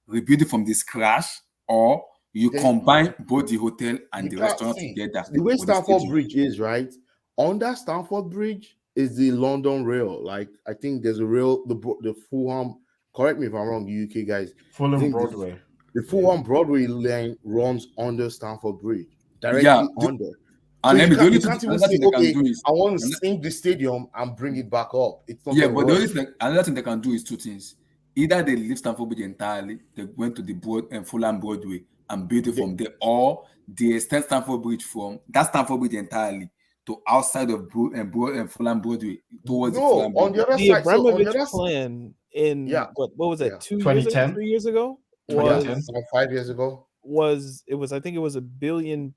rebuild it from the scratch, or you Then combine both the hotel and you the can't restaurant see together the way with the Stamford stadium. Bridge is, right? Under Stamford Bridge is the London Rail. Like, I think there's a rail, the Fulham. Correct me if I'm wrong, you UK guys. I Fulham think Broadway. the Fulham Broadway line runs under Stamford Bridge, Yeah, directly under. So and then the you only can't even another say, thing they can okay, do is I want to sink the stadium and bring it back up. It's not yeah, going to but the work. only thing, another thing they can do is two things. Either they leave Stamford Bridge entirely, they went to the Fulham Broadway and built it from there, or they extend Stamford Bridge from that Stamford Bridge entirely to outside of Fulham Broadway towards the No, Fulham on the Broadway. other The side. So on the Abramovich other, plan in yeah, what was yeah, that, 2 years ago, 2010. 3 years ago, yeah, 2010. was about 5 years ago. I think it was a £1 billion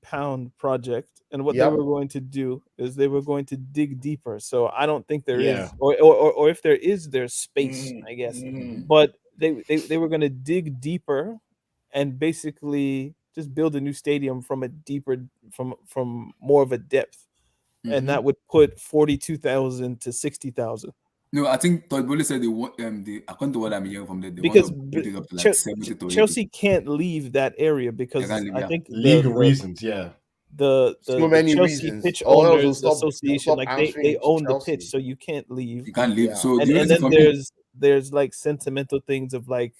project, and what they Yep. were going to do is they were going to dig deeper. So I don't think there Yeah. is, or if there is, there's space, I guess. Mhm. But they were going to dig deeper and basically just build a new stadium from a deeper, from more of a depth, and that would put 42,000 to 60,000. No, I think Todd Bowley said they want according to what I'm hearing from them, they want Because to build it up to like 70 to 80. Chelsea can't leave that area They because can't leave, I yeah. think Legal reasons, yeah. the So many Chelsea reasons. Pitch Or else they'll Owners stop Association, like they answering to own the Chelsea. pitch, so you can't leave. You can't leave. Yeah. So And the only and thing then for me, there's like sentimental things of like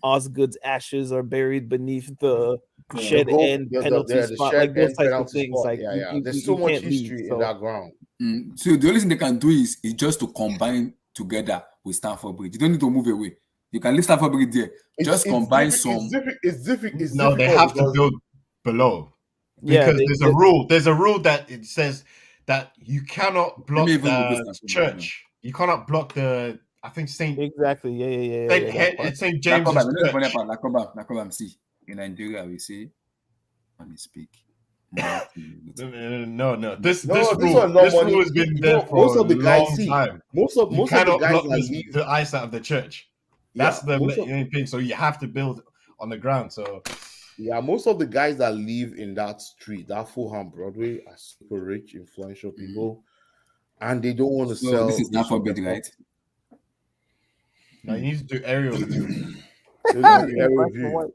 Osgood's ashes are buried beneath the The shed goal, end penalty the spot, shed like those end types of penalty things. spot. Like Yeah, yeah. you There's so much can't leave. history in So that ground. so the only thing they can do is just to combine together with Stamford Bridge. You don't need to move away. You can leave Stamford Bridge there. Just combine some. It's difficult. No, they have to build below yeah, because there's a rule. There's a rule that it says that you cannot block me even Google the Stamford Bridge, church. You cannot block the. I think Saint exactly. Yeah. that part. Saint Like, James's come back, Church. like, come back, see. In Nigeria, we say, let me speak. No. This No, this this rule one, no this money. rule has been You there know, for most a of the guys long see. time. Most You of the cannot guys block that leave. the eyesight of the church. That's Yeah, the most of, main thing. So you have to build on the ground. So yeah, most of the guys that live in that street, that Fulham Broadway, are super rich, influential people, and they don't want to So sell. this is Stamford Bridge, their right? now you need to do aerial view. They're gonna do aerial view.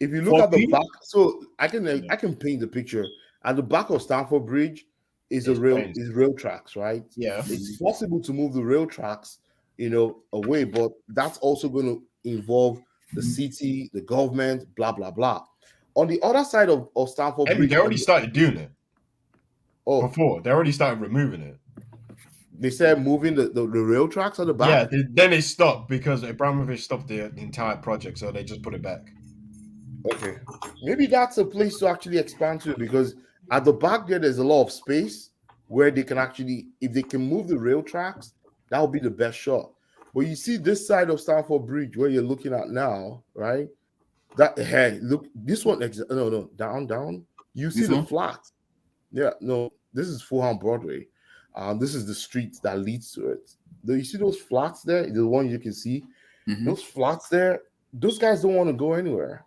If you look For at the me- back, so I can paint the picture. At the back of Stamford Bridge is rail tracks, right? Yeah. It's possible to move the rail tracks, away, but that's also going to involve the city, the government, blah blah blah. On the other side of Stamford Hey, Bridge, they already started doing it. Oh, before they already started removing it. They said moving the rail tracks at the back. Yeah, then they stopped because Abramovich stopped the entire project, so they just put it back. Okay, maybe that's a place to actually expand to, because at the back there's a lot of space where they can actually, if they can move the rail tracks, that would be the best shot. But you see this side of Stamford Bridge where you're looking at now, right? Look, this one, down. You see This the one? flat. Yeah, no, this is Fulham Broadway. This is the street that leads to it. You see those flats there? The one you can see, those flats there. Those guys don't want to go anywhere.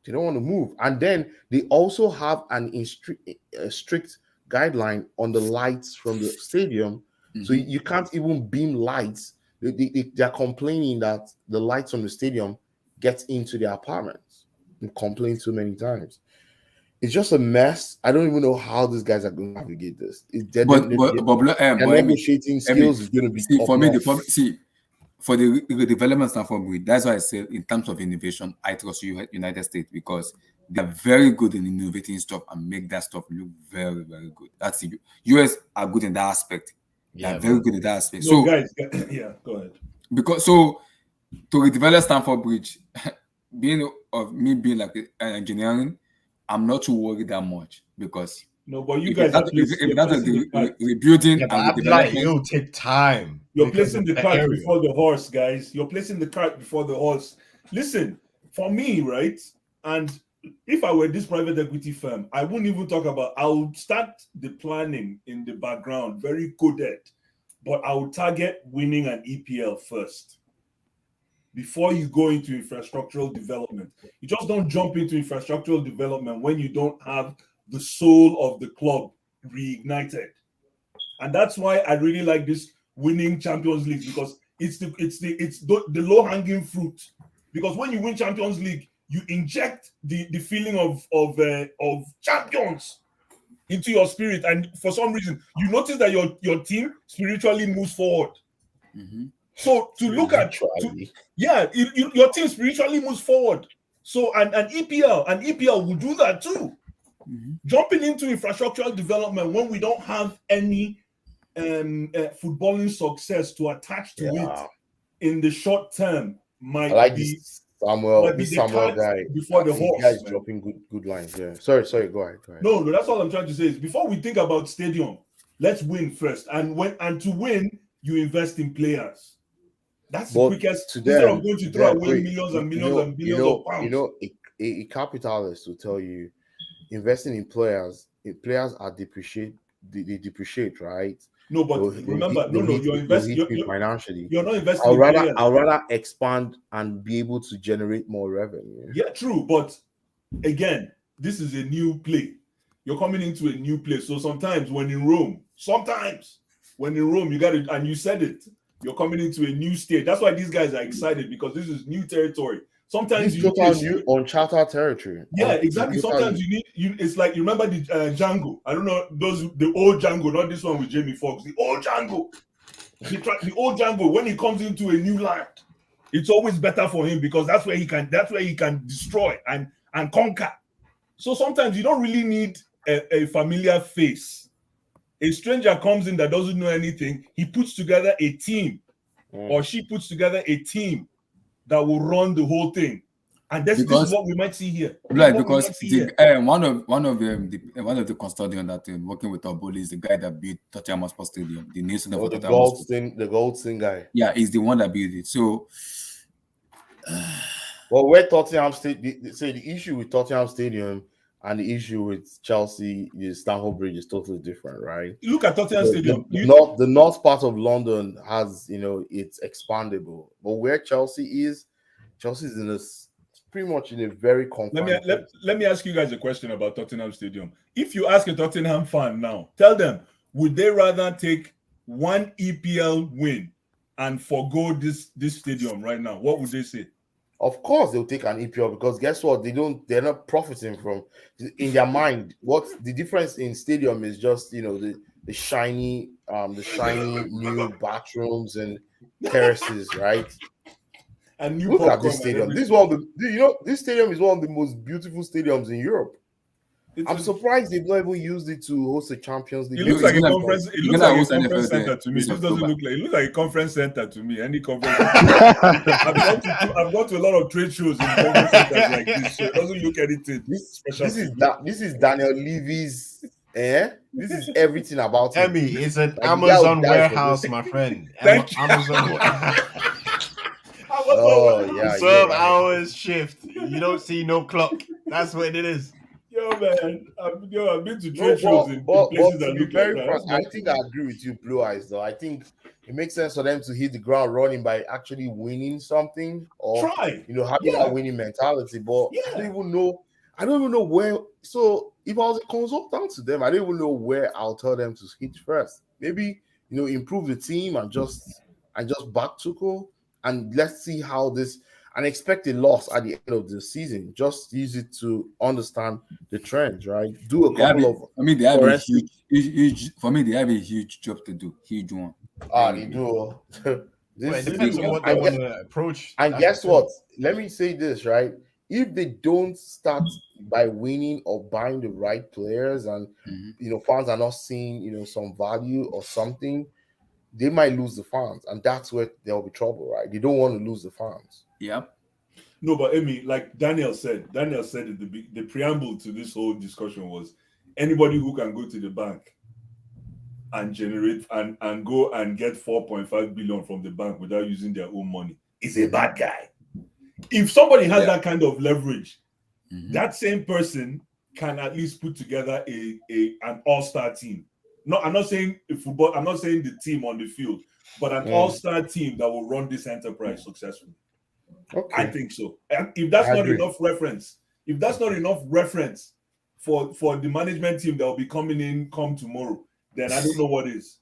They don't want to move. And then they also have a strict guideline on the lights from the stadium. So you can't even beam lights. They're complaining that the lights from the stadium get into their apartments. They complain too many times. It's just a mess. I don't even know how these guys are going to navigate this. Their negotiating skills is going to be for me. top-notch. For the development Stamford Bridge, that's why I said in terms of innovation, I trust United States, because They are very good in innovating stuff and make that stuff look very, very good. That's it. US are good in that aspect. They are very good in that aspect. No, So, guys, yeah, go ahead. because so to redevelop Stamford Bridge, being like engineering, I'm not too worried that much because no, but you if guys are rebuilding Yeah, but and Abdullah, redevelopment, it'll take time. You're because placing of the cart area. before the horse, guys. You're placing the cart before the horse. Listen, for me, right? And if I were this private equity firm, I wouldn't even talk about. I would start the planning in the background, very coded, but I would target winning an EPL first before you go into infrastructural development. You just don't jump into infrastructural development when you don't have the soul of the club reignited. And that's why I really like this winning Champions League, because it's the low-hanging fruit. Because when you win Champions League, you inject the feeling of champions into your spirit, and for some reason you notice that your team spiritually moves forward. Mm-hmm. So to look at your team spiritually moves forward. So an EPL will do that too. Mm-hmm. Jumping into infrastructural development when we don't have any footballing success to attach to it in the short term might be Samuel the guy before the horse. Guys dropping good lines. Yeah. Sorry. Go ahead. No, that's all I'm trying to say is before we think about stadium, let's win first. And to win, you invest in players. That's the quickest. Instead of going to throw away millions and millions and billions of pounds. A capitalist will tell you investing in players are they depreciate, right? No, but remember, you're investing financially. You're not investing. I'd rather expand and be able to generate more revenue. Yeah, true. But again, this is a new play. You're coming into a new place. So sometimes when in Rome, you got it, and you said it, you're coming into a new state. That's why these guys are excited, because this is new territory. Sometimes you need new uncharted territory. Yeah, exactly. Sometimes it's like, you remember the Django. I don't know the old Django, not this one with Jamie Foxx. The old Django. The old Django, when he comes into a new land, it's always better for him, because that's where he can destroy and conquer. So sometimes you don't really need a familiar face. A stranger comes in that doesn't know anything. He puts together a team, or she puts together a team that will run the whole thing, and this is what we might see here. Right, because one of the custodians that working with Oboli is the guy that built Tottenham Hotspur Stadium, the nation of the Goldstein guy. Yeah, he's the one that built it. So, well, where Tottenham Stadium, say the issue with Tottenham Stadium and the issue with Chelsea, the Stamford Bridge, is totally different, right? Look at Tottenham Stadium. The north part of London has, it's expandable, but where Chelsea is in this pretty much in a very confined. Let me ask you guys a question about Tottenham Stadium. If you ask a Tottenham fan now, tell them, would they rather take one EPL win and forgo this stadium right now? What would they say? Of course, they'll take an EPL, because guess what? They're not profiting from, in their mind. What the difference in stadium is just, the shiny new bathrooms and terraces, right? And look at this stadium. This is one of the, this stadium is one of the most beautiful stadiums in Europe. I'm surprised they've not even used it to host a Champions League. It looks like a conference. It looks like a conference center to me. This doesn't look like. It looks like a conference center to me. Any conference. I've gone to a lot of trade shows in conference centers like this, so it doesn't look anything special. This is Daniel Levy's. This is everything about him. Emmy, it's an Amazon warehouse, my friend. Amazon. Yeah. 12 hours shift. You don't see no clock. That's what it is. Yo, man, I've been to trade shows in places that look like that. I think I agree with you, Blue Eyes, though. I think it makes sense for them to hit the ground running by actually winning something, or having that winning mentality. But I don't even know where. So if I was a consultant to them, I don't even know where I'll tell them to hit first. Maybe improve the team and just back Tuchel, and let's see how this. And expect a loss at the end of the season. Just use it to understand the trends, right? Do a couple of. They have a huge. For me, they have a huge job to do. Huge one. They do. It depends on what they want to approach. And guess what? Let me say this, right? if they don't start by winning or buying the right players, and fans are not seeing some value or something, they might lose the fans, and that's where there'll be trouble, right? They don't want to lose the fans. Yeah. No, but Emi, like Daniel said in the preamble to this whole discussion was anybody who can go to the bank and generate and go and get 4.5 billion from the bank without using their own money is a bad guy. If somebody has that kind of leverage, that same person can at least put together an all-star team. No, I'm not saying football, I'm not saying the team on the field, but an all-star team that will run this enterprise successfully. Okay. I think so. And if that's not enough reference for the management team that will be coming in come tomorrow, then I don't know what is.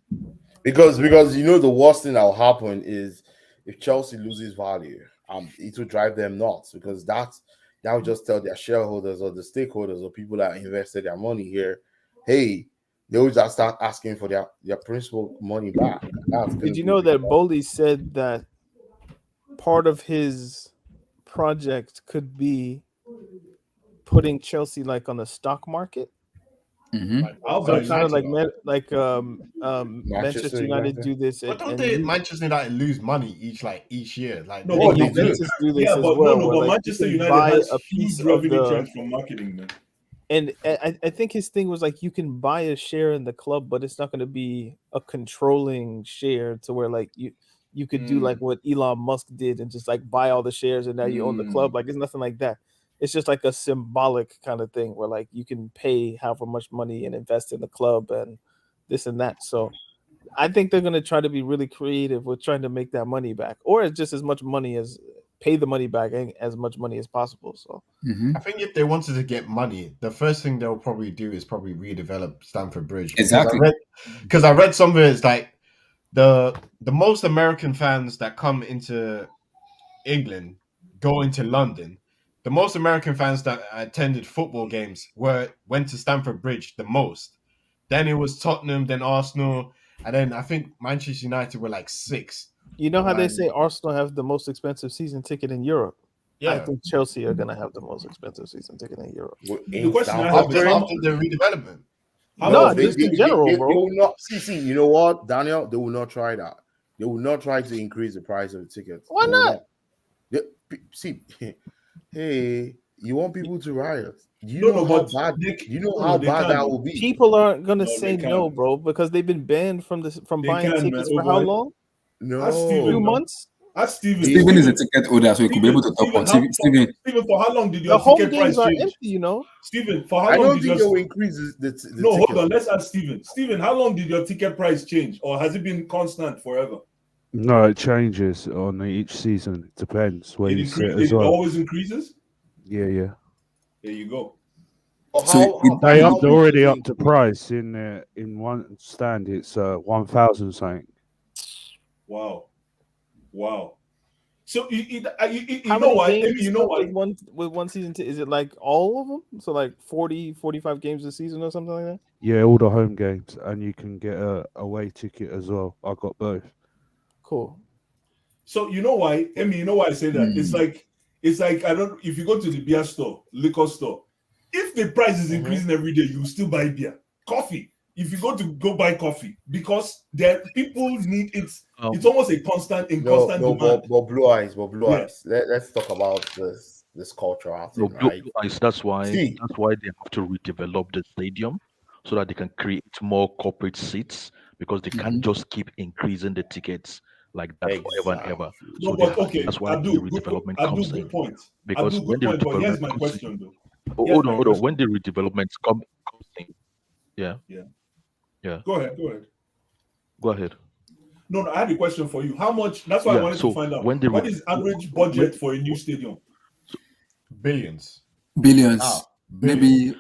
Because the worst thing that will happen is if Chelsea loses value, it will drive them nuts, because that will just tell their shareholders or the stakeholders or people that invested their money here, hey, they will just start asking for their principal money back. Did you know that Bowley said that part of his project could be putting Chelsea like on the stock market? So kind of like Manchester United do this. But don't they Manchester United lose money each year? Like no, they do this as well. But Manchester United has a huge revenue trends from marketing, man. And I think his thing was like you can buy a share in the club, but it's not going to be a controlling share to where like you could do like what Elon Musk did and just like buy all the shares and now you own the club. Like it's nothing like that. It's just like a symbolic kind of thing where like you can pay however much money and invest in the club and this and that. So I think they're going to try to be really creative with trying to make that money back, or it's just as much money as pay the money back and as much money as possible. So I think if they wanted to get money, the first thing they'll probably do is probably redevelop Stamford Bridge. Exactly. Because I read somewhere it's like the most American fans that come into England go into London. The most American fans that attended football games went to Stamford Bridge the most. Then it was Tottenham, then Arsenal, and then I think Manchester United were like 6. You know how they say Arsenal have the most expensive season ticket in Europe? Yeah. I think Chelsea are going to have the most expensive season ticket in Europe. The question I have after the redevelopment. Just in general, bro. They will not see. You know what, Daniel? They will not try that. They will not try to increase the price of the tickets. Why not? See, hey, you want people to riot? You know how bad that will be. People aren't going to say no, bro, because they've been banned from buying tickets for how long? No, a few months. Ask Steven. Steven is a ticket holder, so he could be able to talk on Steven. Steven, for how long did your the home ticket games price are change? empty, you know. Steven, for how I long don't did think your they will increase the No, ticket. hold on. Let's ask Steven. Steven, how long did your ticket price change, or has it been constant forever? No, it changes on each season. It depends where you sit as well. It always increases? Yeah. There you go. They already up to price in one stand. It's 1,000 something. Wow. So you How know many what? games You know what? with one season? Is it like all of them? So like 40, 45 games a season or something like that? Yeah, all the home games, and you can get a away ticket as well. I got both. Cool. So you know why, Emmy? You know why I say that? It's like I don't. If you go to the beer store, liquor store, if the price is increasing every day, you still buy beer, coffee. If you go buy coffee, because there people need it. It's almost a constant demand. But blue eyes. Let's talk about this cultural thing, right? Blue eyes. That's why they have to redevelop the stadium so that they can create more corporate seats, because they can't just keep increasing the tickets like that forever and ever. No, So but okay, that's why the redevelopment comes in. Point. Because when the But here's redevelopment my comes question, in, though. hold on. When the redevelopment comes in, yeah. Go ahead. No, I had a question for you. How much? That's why I wanted to find out. What is average budget for a new stadium? Billions. Maybe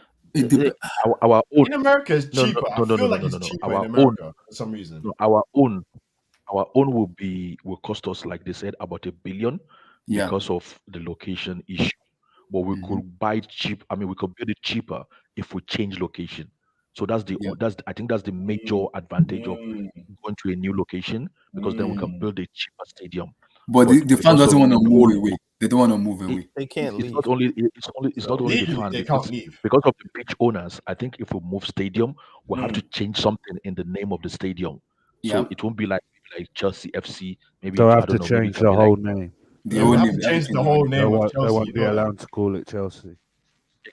our own in America is cheaper. I feel like it's cheaper in America for some reason. Our own will cost us, like they said, about $1 billion because of the location issue. But we could buy cheap. I mean, we could build it cheaper if we change location. So I think that's the major advantage of going to a new location, because then we can build a cheaper stadium. But the fans because doesn't of want to the move whole away. They don't want to move away. They can't it's leave. not only it's not only the Leave, fan they because can't leave. of the pitch owners. I think if we move stadium, we'll have to change something in the name of the stadium. So Yeah. it won't be like Chelsea FC. Maybe They'll I have to don't know. Maybe it change can the be whole like name. The Yeah, whole we have name. to They have change to the change whole name. They name of won't. They Chelsea. won't You be know that. allowed to call it Chelsea.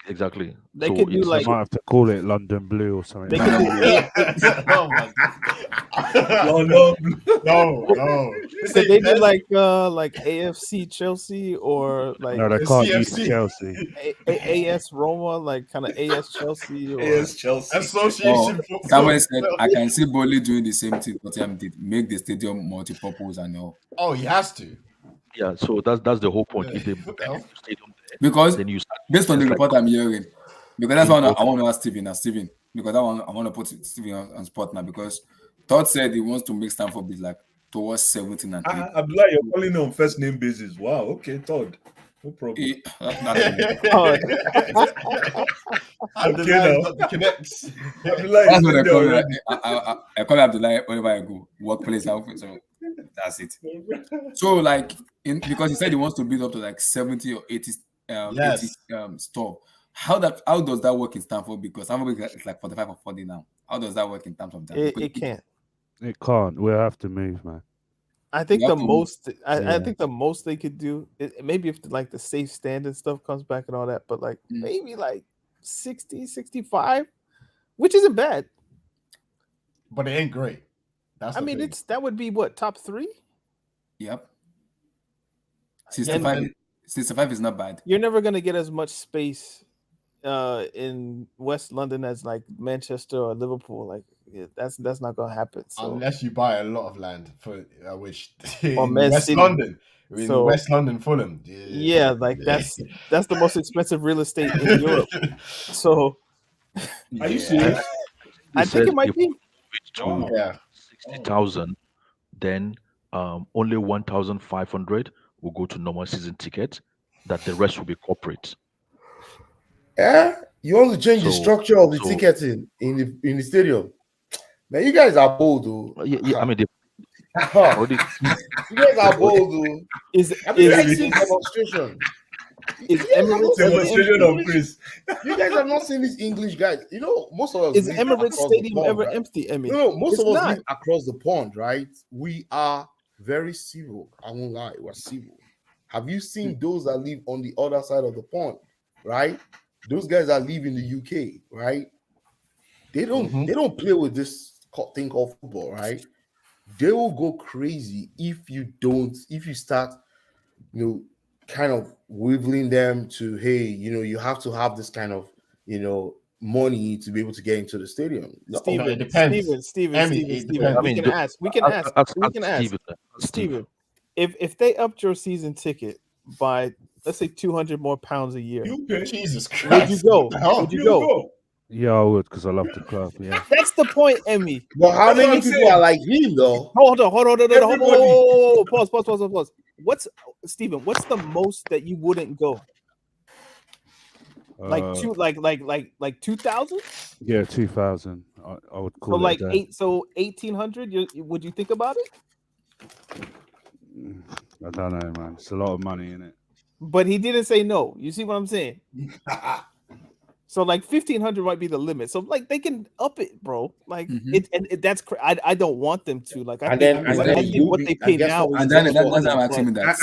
exactly. They So could do it's like They might have to call it London Blue or something. they like could that. do Oh my No, god. no. No. could they do like AFC Chelsea or like No, they the can't use CFC Chelsea. AS Roma, like kind of AS Chelsea or AS Chelsea. Association Oh, Football. someone said I can see Bowley doing the same thing Tottenham did, make the stadium multi-purpose and all. Oh, he has to. yeah. So that's the whole point. If they What move the hell? stadium there, Because then you start based on the it's like report I'm hearing, because that's why I important. want to ask Steven, because I want to put Steven on spot now because Todd said he wants to make Stamford Bridge like towards 17 and 8. Abdullah, you're calling on first name basis. Wow. Okay, Todd. No problem. God. Abdullah's got the connects. Abdullah That's is what in I there call it. already. I call Abdullah wherever I go, workplace outfit. So that's it. So like because he said he wants to build up to like 70 or 80 Yes. 80 store. How does that work in Stanford? Because Stanford Bridge is like 45 or 40 now. How does that work in terms of that? It can't. It can't. We'll have to move, man. I think You the have to move. most I Yeah. think the most they could do maybe if like the safe standard stuff comes back and all that, but like maybe like 60, 65, which isn't bad. But it ain't great. That's I the mean, thing. that would be what, top 3? Yep. 65, 65 is not bad. You're never gonna get as much space in West London as like Manchester or Liverpool. Like that's not gonna happen. So Unless you buy a lot of land for which Or in Man West City. London. In So- West London, Fulham. yeah, like that's the most expensive real estate in Europe. So Are you serious? I think said it might if be. reach to Yeah. 60,000, then only 1,500 will go to normal season ticket. That the rest will be corporate. Yeah, you want to change the So- structure of the so- ticketing in the stadium. Man, you guys are bold, though. Yeah, I mean, they Huh. already You guys are bold, though. Is I mean, is, guys is, seen demonstration. is You guys have not Emirates seen Demonstration of Chris. You guys have not seen these English guys. You know, most of us is live Emirates across the Stadium pond, ever right? empty, Emmy? No, most It's of us not. live across the pond, right? We are very civil. I won't lie, we're civil. Have you seen those that live on the other side of the pond, right? Those guys that live in the UK, right? They don't play with this thing called football, right? They will go crazy if you start, kind of wiggling them to, hey, you have to have this kind of, money to be able to get into the stadium. No. No, it depends. Steven, Emmy, Steven, it Steven. depends. I We mean, can ask. We can ask. Steven. If they upped your season ticket by let's say 200 more pounds a year, You pay. Jesus Christ. would you go? What the hell? Would you go? Yeah, I would because I love the club. Yeah. That's the point, Emmy. But how That's what many I'm people saying. are like him, though? Hold on. Everybody. Whoa. Pause. What's Steven? What's the most that you wouldn't go? Like Uh, two, like 2,000. Yeah, 2000. I would So call like it a day. 1,800. Would you think about it? I don't know, man. It's a lot of money in it. But he didn't say no. You see what I'm saying? So like 1,500 might be the limit. So like they can up it, bro. Like that's I don't want them to. Like I And think, then I think what they pay now is And then just that's for why I'm the asking me club. that.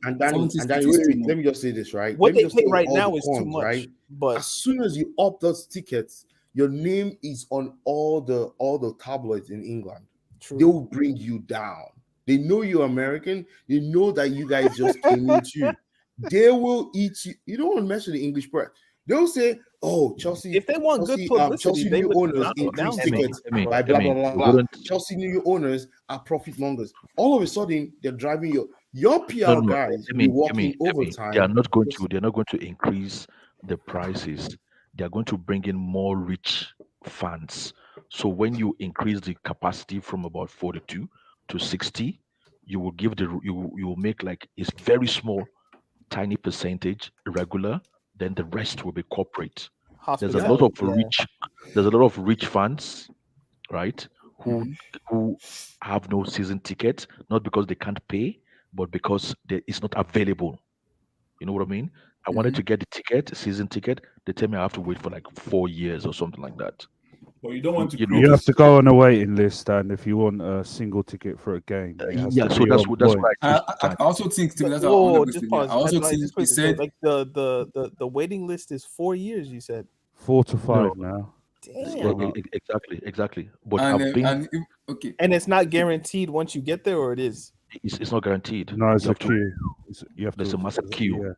And Danny, 70 wait, let me just say this, right? What Let me they just pay say right all now the is too cons, much. right? But As soon as you up those tickets, your name is on all the tabloids in England. true. They will bring you down. They know you're American. They know that you guys just came into. They will eat you. You don't want to mess with the English press. They'll say, "Oh, Chelsea." If they want good publicity, Chelsea they new would owners not increase announce tickets Emmy, by blah blah Emmy, blah we blah. wouldn't- Chelsea new owners are profit mongers. All of a sudden, they're driving your PR No, guys Emmy, will work in Emmy, overtime. they are not going to increase the prices. They are going to bring in more rich fans. So when you increase the capacity from about 42 to 60, you will give you will make like it's very small, tiny percentage regular. Then the rest will be corporate. There's a lot of rich fans, right? Who have no season ticket, not because they can't pay, but because it's not available. You know what I mean? I wanted to get the ticket, season ticket. They tell me I have to wait for like 4 years or something like that. But you don't want to You create You a have to go on a waiting list, and if you want a single ticket for a game, it has yeah, to so be that's on that's point. what I I also think, Steve, that's Whoa, what just I pause. also Adonai, think just he quickly. So, said like the waiting list is 4 years. You said. 4 to 5 No. now. Damn. Exactly. But and I've been. okay. And it's not guaranteed once you get there, or it is. It's not guaranteed. No, it's You a have to- queue. You have There's to. a massive queue. Yeah.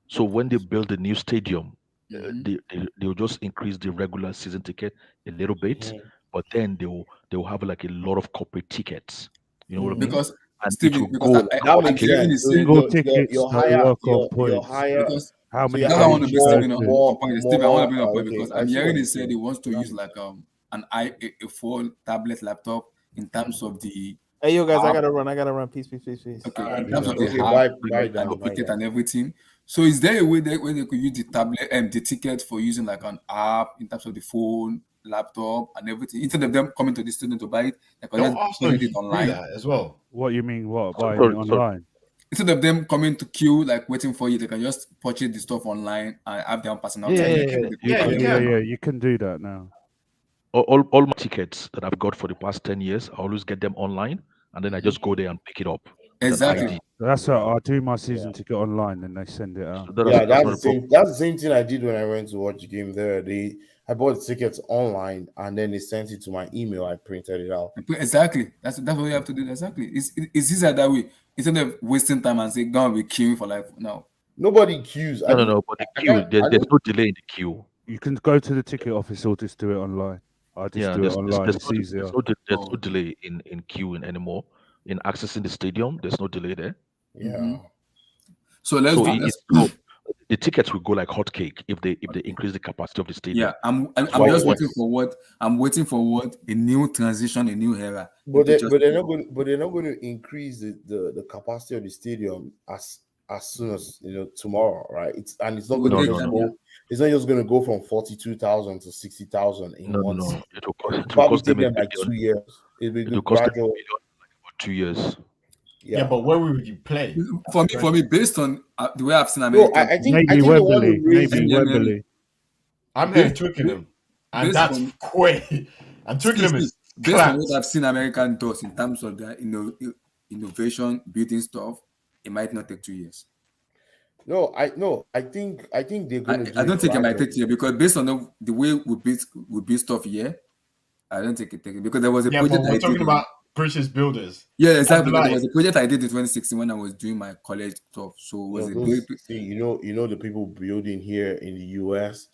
So when they build the new stadium, they'll just increase the regular season ticket a little bit, but then they'll have like a lot of corporate tickets. You know what I mean? Because And Stevie, it will because go. That makes sense. So Single your tickets your that higher work on your points. higher. because How So many you're that's why I want to having bring Stephen more on point. Stephen, I want to bring on point okay, because I I'm see what hearing he you're said saying. he wants to use like a phone, tablet, laptop in terms of the Hey, yo, guys, I app. gotta run. Peace. Okay, Alright, in terms of the Okay, app bye and down, the bye ticket down. and everything. So is there a way where they could use the tablet and the ticket for using like an app in terms of the phone, laptop, and everything instead of them coming to the student to buy it? They can Don't just Arsenal get it do online. that as well? What you mean? What buying Sorry, it online? Instead of them coming to queue like waiting for you, they can just purchase the stuff online and have their own personal Yeah, time. Yeah, you can do that now. All my tickets that I've got for the past 10 years, I always get them online, and then I just go there and pick it up. with an Exactly. ID. That's right. I'll do my season ticket online, and they send it out. Yeah, that's the same thing I did when I went to watch the game there. I bought the tickets online and then they sent it to my email. I printed it out. Exactly. That's what you have to do. Exactly. It's easier that way. Instead of wasting time and say, go and be queuing for life. No. Nobody queues. No. But the queue, there's no delay in the queue. You can go to the ticket office or just do it online. I just do it online. It's easier. There's no delay in queuing anymore. In accessing the stadium, there's no delay there. Yeah. So the tickets will go like hotcake if they increase the capacity of the stadium. Yeah, I'm just waiting for what a new transition, a new era. But they're not going to increase the capacity of the stadium as soon as tomorrow, right? It's not going to it's not just going to go from 42,000 to 60,000 in months. No. It will probably cost them take them like 2 years. It will cost them like 2 years. Yeah, but where would you play? For me, based on the way I've seen America, I think maybe Wembley. I'm here in Twickenham, and that's way. And Twickenham is based on what I've seen American does in terms of their innovation, building stuff. It might not take 2 years. I think they're going to. I don't think it might take 2 years because based on the way we build stuff here, I don't think it takes because there was a project. But we're talking about British builders. Yeah, exactly. There was a project I did in 2016 when I was doing my college stuff. So it was a big. The people building here in the US,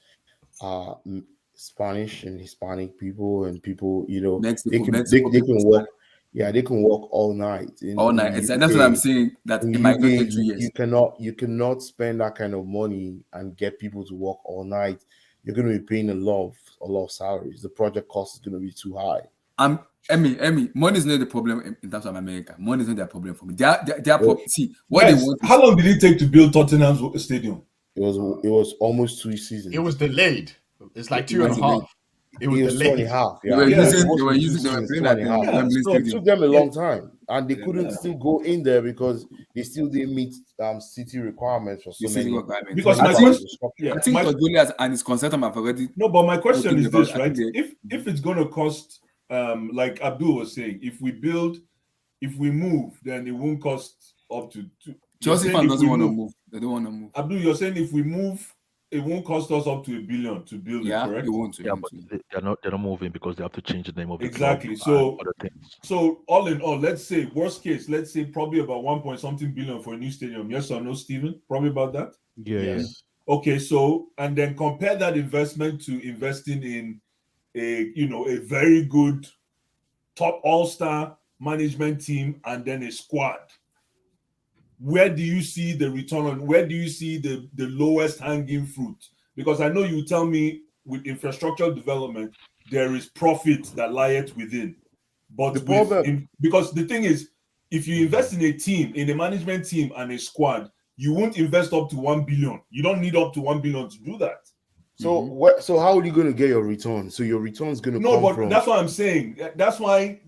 Spanish and Hispanic people and people, they can work. Yeah, they can work all night. All night. That's what I'm saying. That it might not take 2 years. You cannot spend that kind of money and get people to work all night. You're going to be paying a lot of salaries. The project cost is going to be too high. Emmy, money is not the problem in terms of America. Money is not their problem for me. Their problem. See what they want. How long did it take to build Tottenham's stadium? It was almost 2 seasons. It was delayed. It's like 2.5. It was delayed. 2.5. They were playing at Wembley So it took them a long time, and they couldn't still go in there because they still didn't meet city requirements for so many. Because I think Todd and his consultant have already. No, but my question is this, right? If it's going to cost, like Abdul was saying, if we move, then it won't cost up to. Chelsea fan doesn't want to move. They don't want to move. Abdul, you're saying if we move, it won't cost us up to $1 billion to build it, correct? It won't. But they're not moving because they have to change the name of the exactly. club. So all in all, let's say worst case, probably about 1.something billion for a new stadium. Yes or no, Stephen? Probably about that. Yeah. Okay, so and then compare that investment to investing in a very good top all-star management team and then a squad. Where do you see the return on? Where do you see the lowest hanging fruit? Because I know you tell me with infrastructure development, there is profit that lieth within. But because the thing is, if you invest in a team, in a management team and a squad, you won't invest up to 1 billion. You don't need up to 1 billion to do that. So so how are you going to get your return? So your return is going to come from... that's what I'm saying. That's why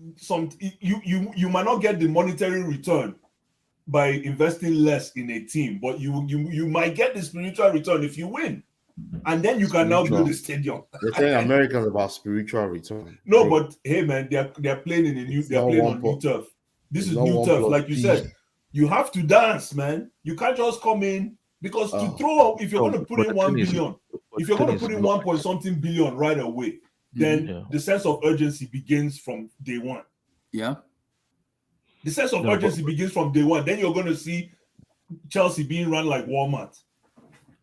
you might not get the monetary return, by investing less in a team, but you might get the spiritual return if you win, and then you can now build a stadium. They're saying Americans about spiritual return. No, but hey, man, they're playing in a new. They're playing on new turf. This is new turf, like you said. You have to dance, man. You can't just come in because to throw up. If you're going to put in 1 billion, if you're going to put in 1 point something billion right away, then the sense of urgency begins from day one. Yeah. The sense of urgency begins from day one. Then you're going to see Chelsea being run like Walmart.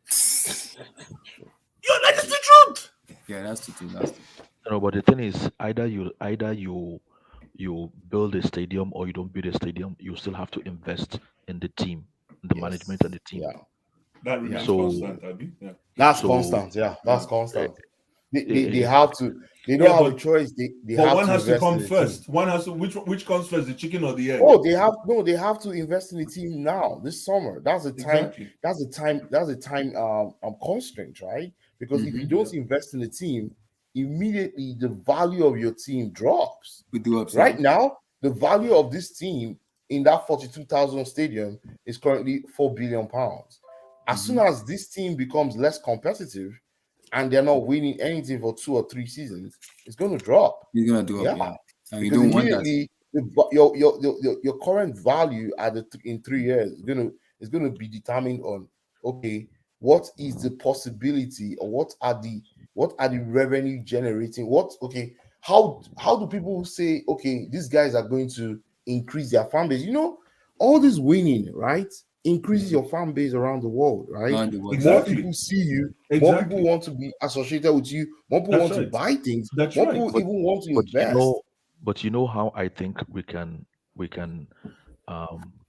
That is the truth. Yeah, that's the truth. No, but the thing is, either you build a stadium or you don't build a stadium, you still have to invest in the team, the management and the team. Yeah. That remains constant, Abby. Yeah. That's constant. Yeah, that's constant. They have to. They don't have a choice. They but have one to has to invest come in the first. team. One has to. Which comes first, the chicken or the egg? Oh, they have to invest in the team now this summer. That's the time. Exactly. That's the time constraint, right? Because if you don't invest in the team, immediately the value of your team drops. Right now, the value of this team in that 42,000 stadium is currently £4 billion. As soon as this team becomes less competitive and they're not winning anything for 2 or 3 seasons, it's going to drop. It's going to drop, yeah. And you Because don't want that. Your current value in 3 years is going to be determined on, okay, what is the possibility or what are the revenue generating? How do people say, okay, these guys are going to increase their fan base? All this winning, right, increases your fan base around the world, right? Exactly. More people see you, more people want to be associated with you, more people want to buy things, more people even want to invest. But you know how I think we can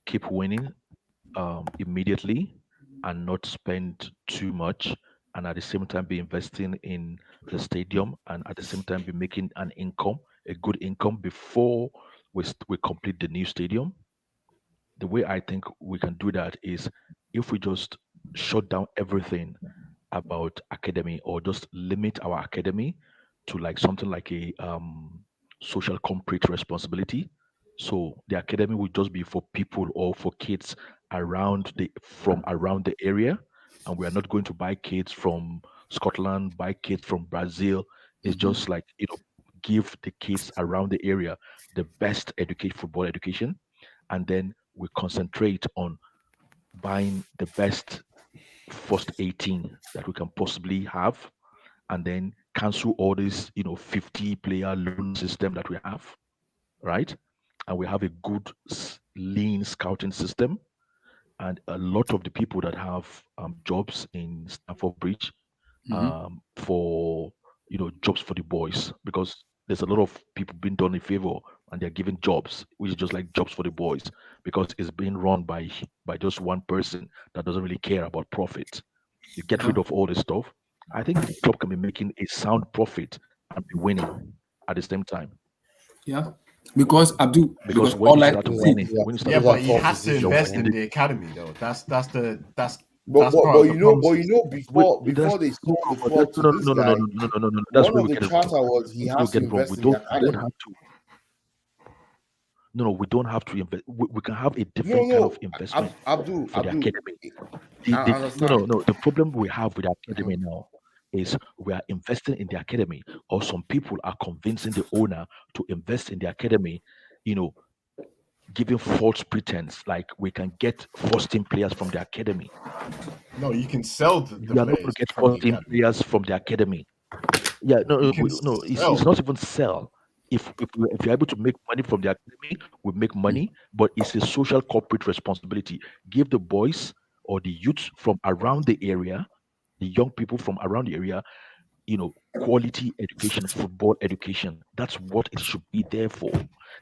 keep winning immediately and not spend too much, and at the same time be investing in the stadium, and at the same time be making a good income before we complete the new stadium. The way I think we can do that is if we just shut down everything about academy, or just limit our academy to like something like a social corporate responsibility. So the academy will just be for people or for kids around the area, and we are not going to buy kids from Scotland, buy kids from Brazil. It's just like, give the kids around the area the best football education, and then we concentrate on buying the best first 18 that we can possibly have, and then cancel all this 50-player loan system that we have, right? And we have a good lean scouting system, and a lot of the people that have jobs in Stamford Bridge for jobs for the boys, because there's a lot of people being done a favor and they're given jobs, which is just like jobs for the boys, because it's being run by just one person that doesn't really care about profit. You get rid of all this stuff, I think the club can be making a sound profit and be winning at the same time. Yeah. Because Abdul, because when you start winning, but he has to invest in the academy though. That's But before they sold the club to this guy, that's one of the charter was he has to invest in the academy. No, we don't have to invest. We can have a different kind of investment for the academy. The problem we have with the academy now is we are investing in the academy, or some people are convincing the owner to invest in the academy, giving false pretense like we can get first-team players from the academy. No, you can sell the you are not going to get first-team players from the academy. Yeah, it's not even sell. If you're able to make money from the academy, we make money, but it's a social corporate responsibility. Give the boys or the youth from around the area, the young people from around the area, quality education, football education. That's what it should be there for.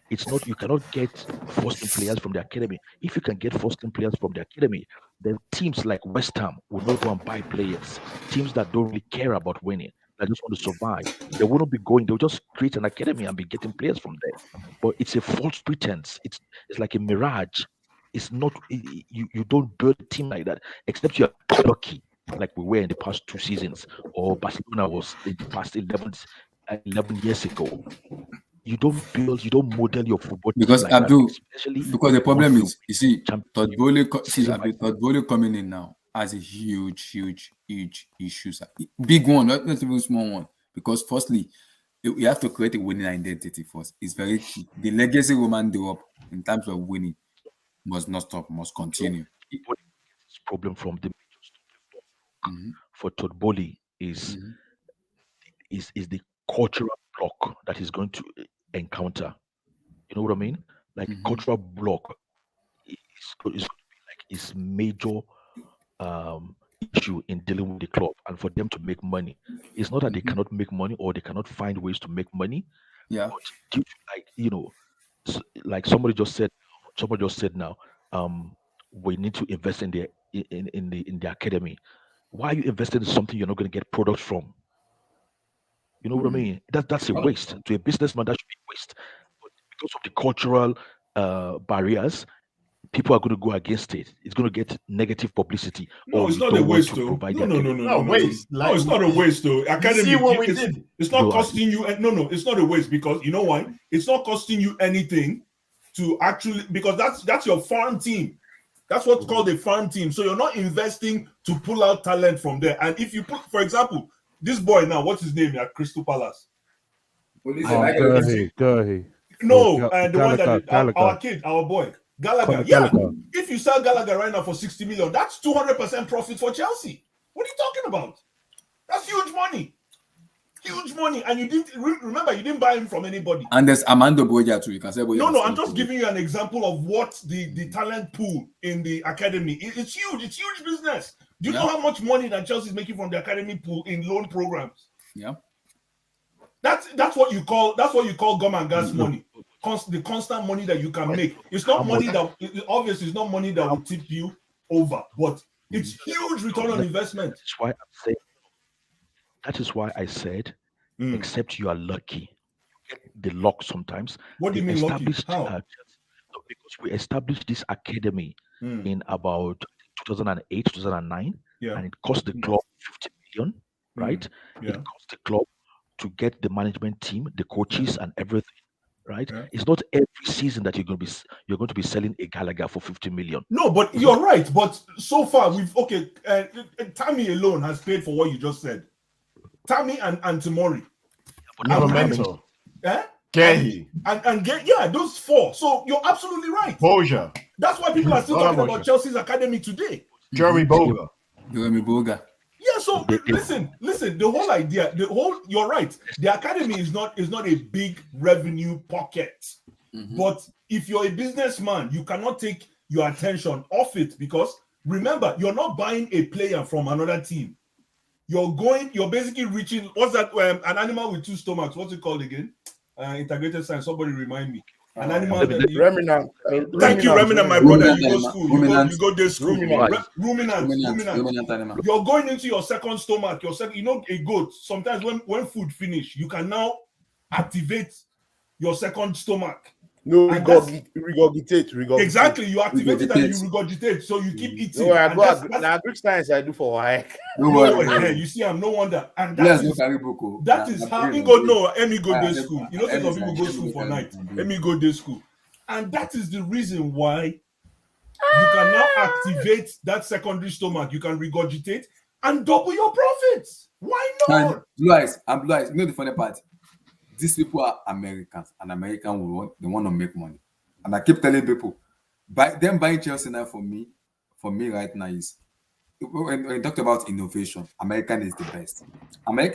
It's not, you cannot get first-team players from the academy. If you can get first-team players from the academy, then teams like West Ham will not go and buy players. Teams that don't really care about winning, that just want to survive, they wouldn't be going. They'll just create an academy and be getting players from there. But it's a false pretense. It's like a mirage. It's not. You don't build a team like that, except you're lucky, like we were in the past 2 seasons, or Barcelona was in the past 11 years ago. you don't build, you don't model your football team Because like that, Abdul, especially because the problem once you is, you see, Todd championship Bowley, see, season Abdul, by Todd Bowley coming in now has a huge issue, sir. Big one, not even small one. Because firstly, you have to create a winning identity first. It's very key. The legacy Roman drew up in terms of winning must not stop, must continue. What is problem from the Mhm. for Todd Bowley is the cultural block that he's going to encounter. You know what I mean? Like cultural block is going to be like his major issue in dealing with the club, and for them to make money. It's not that they cannot make money or they cannot find ways to make money. Yeah. But due to, like, you know, like somebody just said now, we need to invest in the academy. Why are you investing in something you're not going to get products from? You know what I mean? That's a waste. To a businessman, that should be a waste. But because of the cultural barriers, people are going to go against it. It's going to get negative publicity. No, or it's you not a don't want waste, to though. provide No, the no, academy. no, waste. No, it's not a waste, though. Academy, see what we it's, did? it's not Go ahead. costing you. No, it's not a waste, because you know why? It's not costing you anything to actually, because that's your farm team. That's what's called a farm team. So you're not investing to pull out talent from there. And if you put, for example, this boy now, what's his name at Crystal Palace? Gurhey. No, the one that Gallagher. our kid, our boy, Gallagher. Conor Yeah, Gallagher. if you sell Gallagher right now for 60 million, that's 200% profit for Chelsea. What are you talking about? That's huge money. Huge money. And you didn't remember, you didn't buy him from anybody. And there's Armando Boya too. You can say Boya. No, I'm just giving you an example of what the talent pool in the academy. It's huge. It's huge business. Do you know how much money that Chelsea is making from the academy pool in loan programs? Yeah. That's what you call gum and gas money. The constant money that you can make. It's not money that obviously it's not money that will tip you over, but it's huge return on investment. That is why I said, except you are lucky. You get the luck sometimes. What do you mean lucky? How? Because we established this academy in about 2008, 2009, and it cost the club 50 million, right? It cost the club to get the management team, the coaches, and everything, right? It's not every season that you're going to be selling a Gallagher for 50 million. No, but you're right. But so far, Tammy alone has paid for what you just said. Tammy and Tomori. Livramento. Gay. And those four. So you're absolutely right. Boja. That's why people are still talking about Chelsea's academy today. Jeremy Boga. Yeah, so listen, the whole idea, you're right. The academy is not a big revenue pocket. But if you're a businessman, you cannot take your attention off it, because remember, you're not buying a player from another team. You're basically reaching, what's that? An animal with two stomachs. What's it called again? Integrated science. Somebody remind me. An animal. Ruminant. Thank you, Ruminant, my brother. You go school. You go to school. Ruminant animal. You're going into your second stomach. A goat. Sometimes when food finish, you can now activate your second stomach. No, regurgitate. Exactly, you activate it and you regurgitate, so you keep eating. No, that's Greek science I do for WAEC. You see, I'm no wonder. And that is how Emi go day school. You know, some people go school for night. Emi go day school. And that is the reason why you can now activate that secondary stomach. You can regurgitate and double your profits. Why not? Blue eyes. You know the funny part? These people are Americans, and Americans they want to make money. And I keep telling people, them buying Chelsea now for me right now is, when you talk about innovation, American is the best.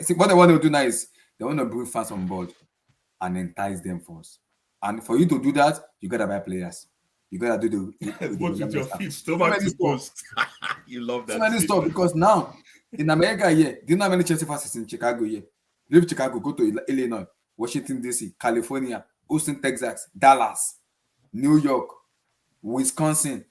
See, what they want to do now is they want to bring fans on board and entice them first. And for you to do that, you gotta buy players. You gotta do what with your feet, stomach to post. You love that. So many stuff, because now in America, do you know how many Chelsea fans is in Chicago? Leave Chicago, go to Illinois, Washington DC, California, Austin, Texas, Dallas, New York, Wisconsin.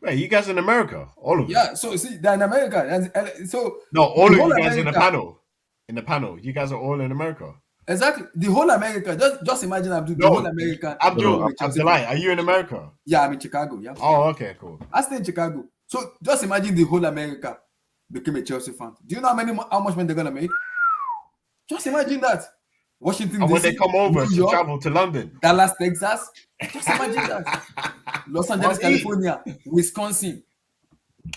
Wait, you guys in America? All of you? Yeah, so see, they're in America. So no, all of you guys America, in the panel. In the panel, you guys are all in America. Exactly, the whole America. Just imagine Abdul. The whole America. Abdullah, are you in America? Yeah, I'm in Chicago. Yeah. Oh, okay, cool. I stay in Chicago. So just imagine the whole America became a Chelsea fan. Do you know how much money they're gonna make? Just imagine that. Washington And when they DC, come over New to York, travel to London, Dallas, Texas. Just imagine that. Los Angeles, On E. California, Wisconsin,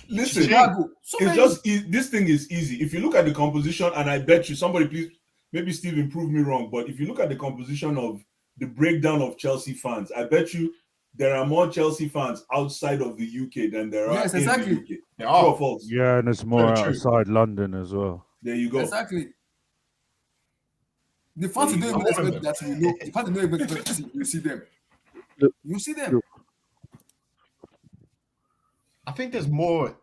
Listen, Chicago. So it's many. just this thing is easy. If you look at the composition, and I bet you somebody, please, maybe Steve, prove me wrong, but if you look at the composition of the breakdown of Chelsea fans, I bet you there are more Chelsea fans outside of the UK than there are Yes, in exactly. the UK. they True are. or false? Yeah, and it's more True. outside London as well. There you go. Exactly. The fans There you don't go. even expect that we know. The fans don't even expect that you see them. You see them. I think there's more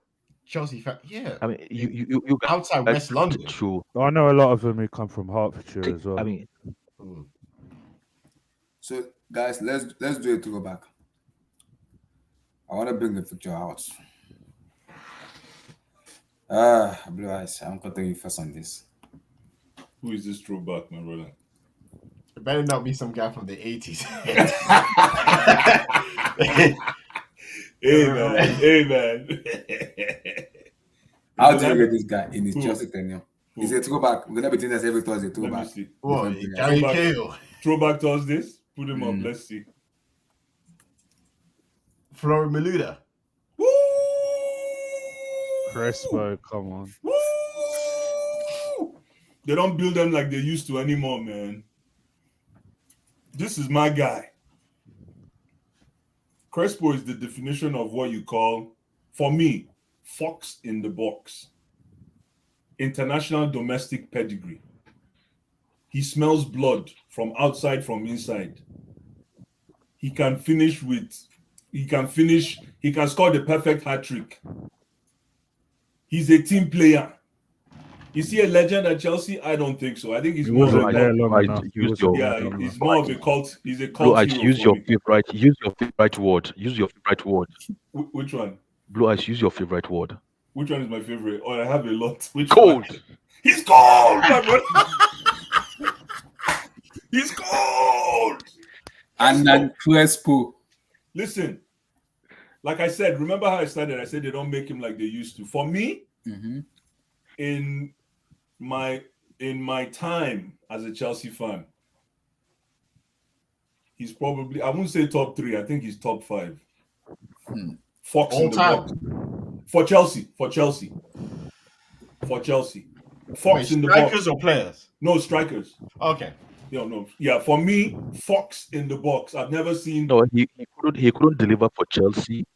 Chelsea fans. Yeah, I mean, you guys outside West London. true. I know a lot of them who come from Hertfordshire as well. I mean, So guys, let's do a throwback. I want to bring the picture out. Blue Eyes, I'm cutting you first on this. Who is this throwback, my brother? It better not be some guy from the 80s. Hey man. How do you get this guy in his Who? Chelsea tenure? Who? He's a throwback. We're gonna be doing this every Thursday. Let me Throwback. see. What? Different Gary Throwback. Cahill. Throwback Thursdays. Put him up. Let's see. Florian Maluda. Woo! Crespo, come on. Woo! They don't build them like they used to anymore, man. This is my guy. Crespo is the definition of what you call, for me, fox in the box. International domestic pedigree. He smells blood from outside, from inside. He can score the perfect hat trick. He's a team player. Is he a legend at Chelsea? I don't think so. I think he's He more wasn't of a there cult. long enough. He Use wasn't your- there Yeah, long he's enough. more of a cult. He's a Blue cult Eyes, hero use for your me. favorite. Use your favorite word. Use your favorite word. Which one? Blue Eyes, use your favorite word. Which one is my favorite? Oh, I have a lot. Which Cold. one? He's cold, my brother. He's cold. And then Crespo. Listen, like I said, remember how I started? I said they don't make him like they used to. For me, in my time as a Chelsea fan, he's probably, I wouldn't say top 3. I think he's top 5. Fox All in the time. box. For Chelsea. Fox Wait, in the strikers box. or players? No, strikers. Okay. No. Yeah, for me, Fox in the box. I've never seen. No, he couldn't deliver for Chelsea.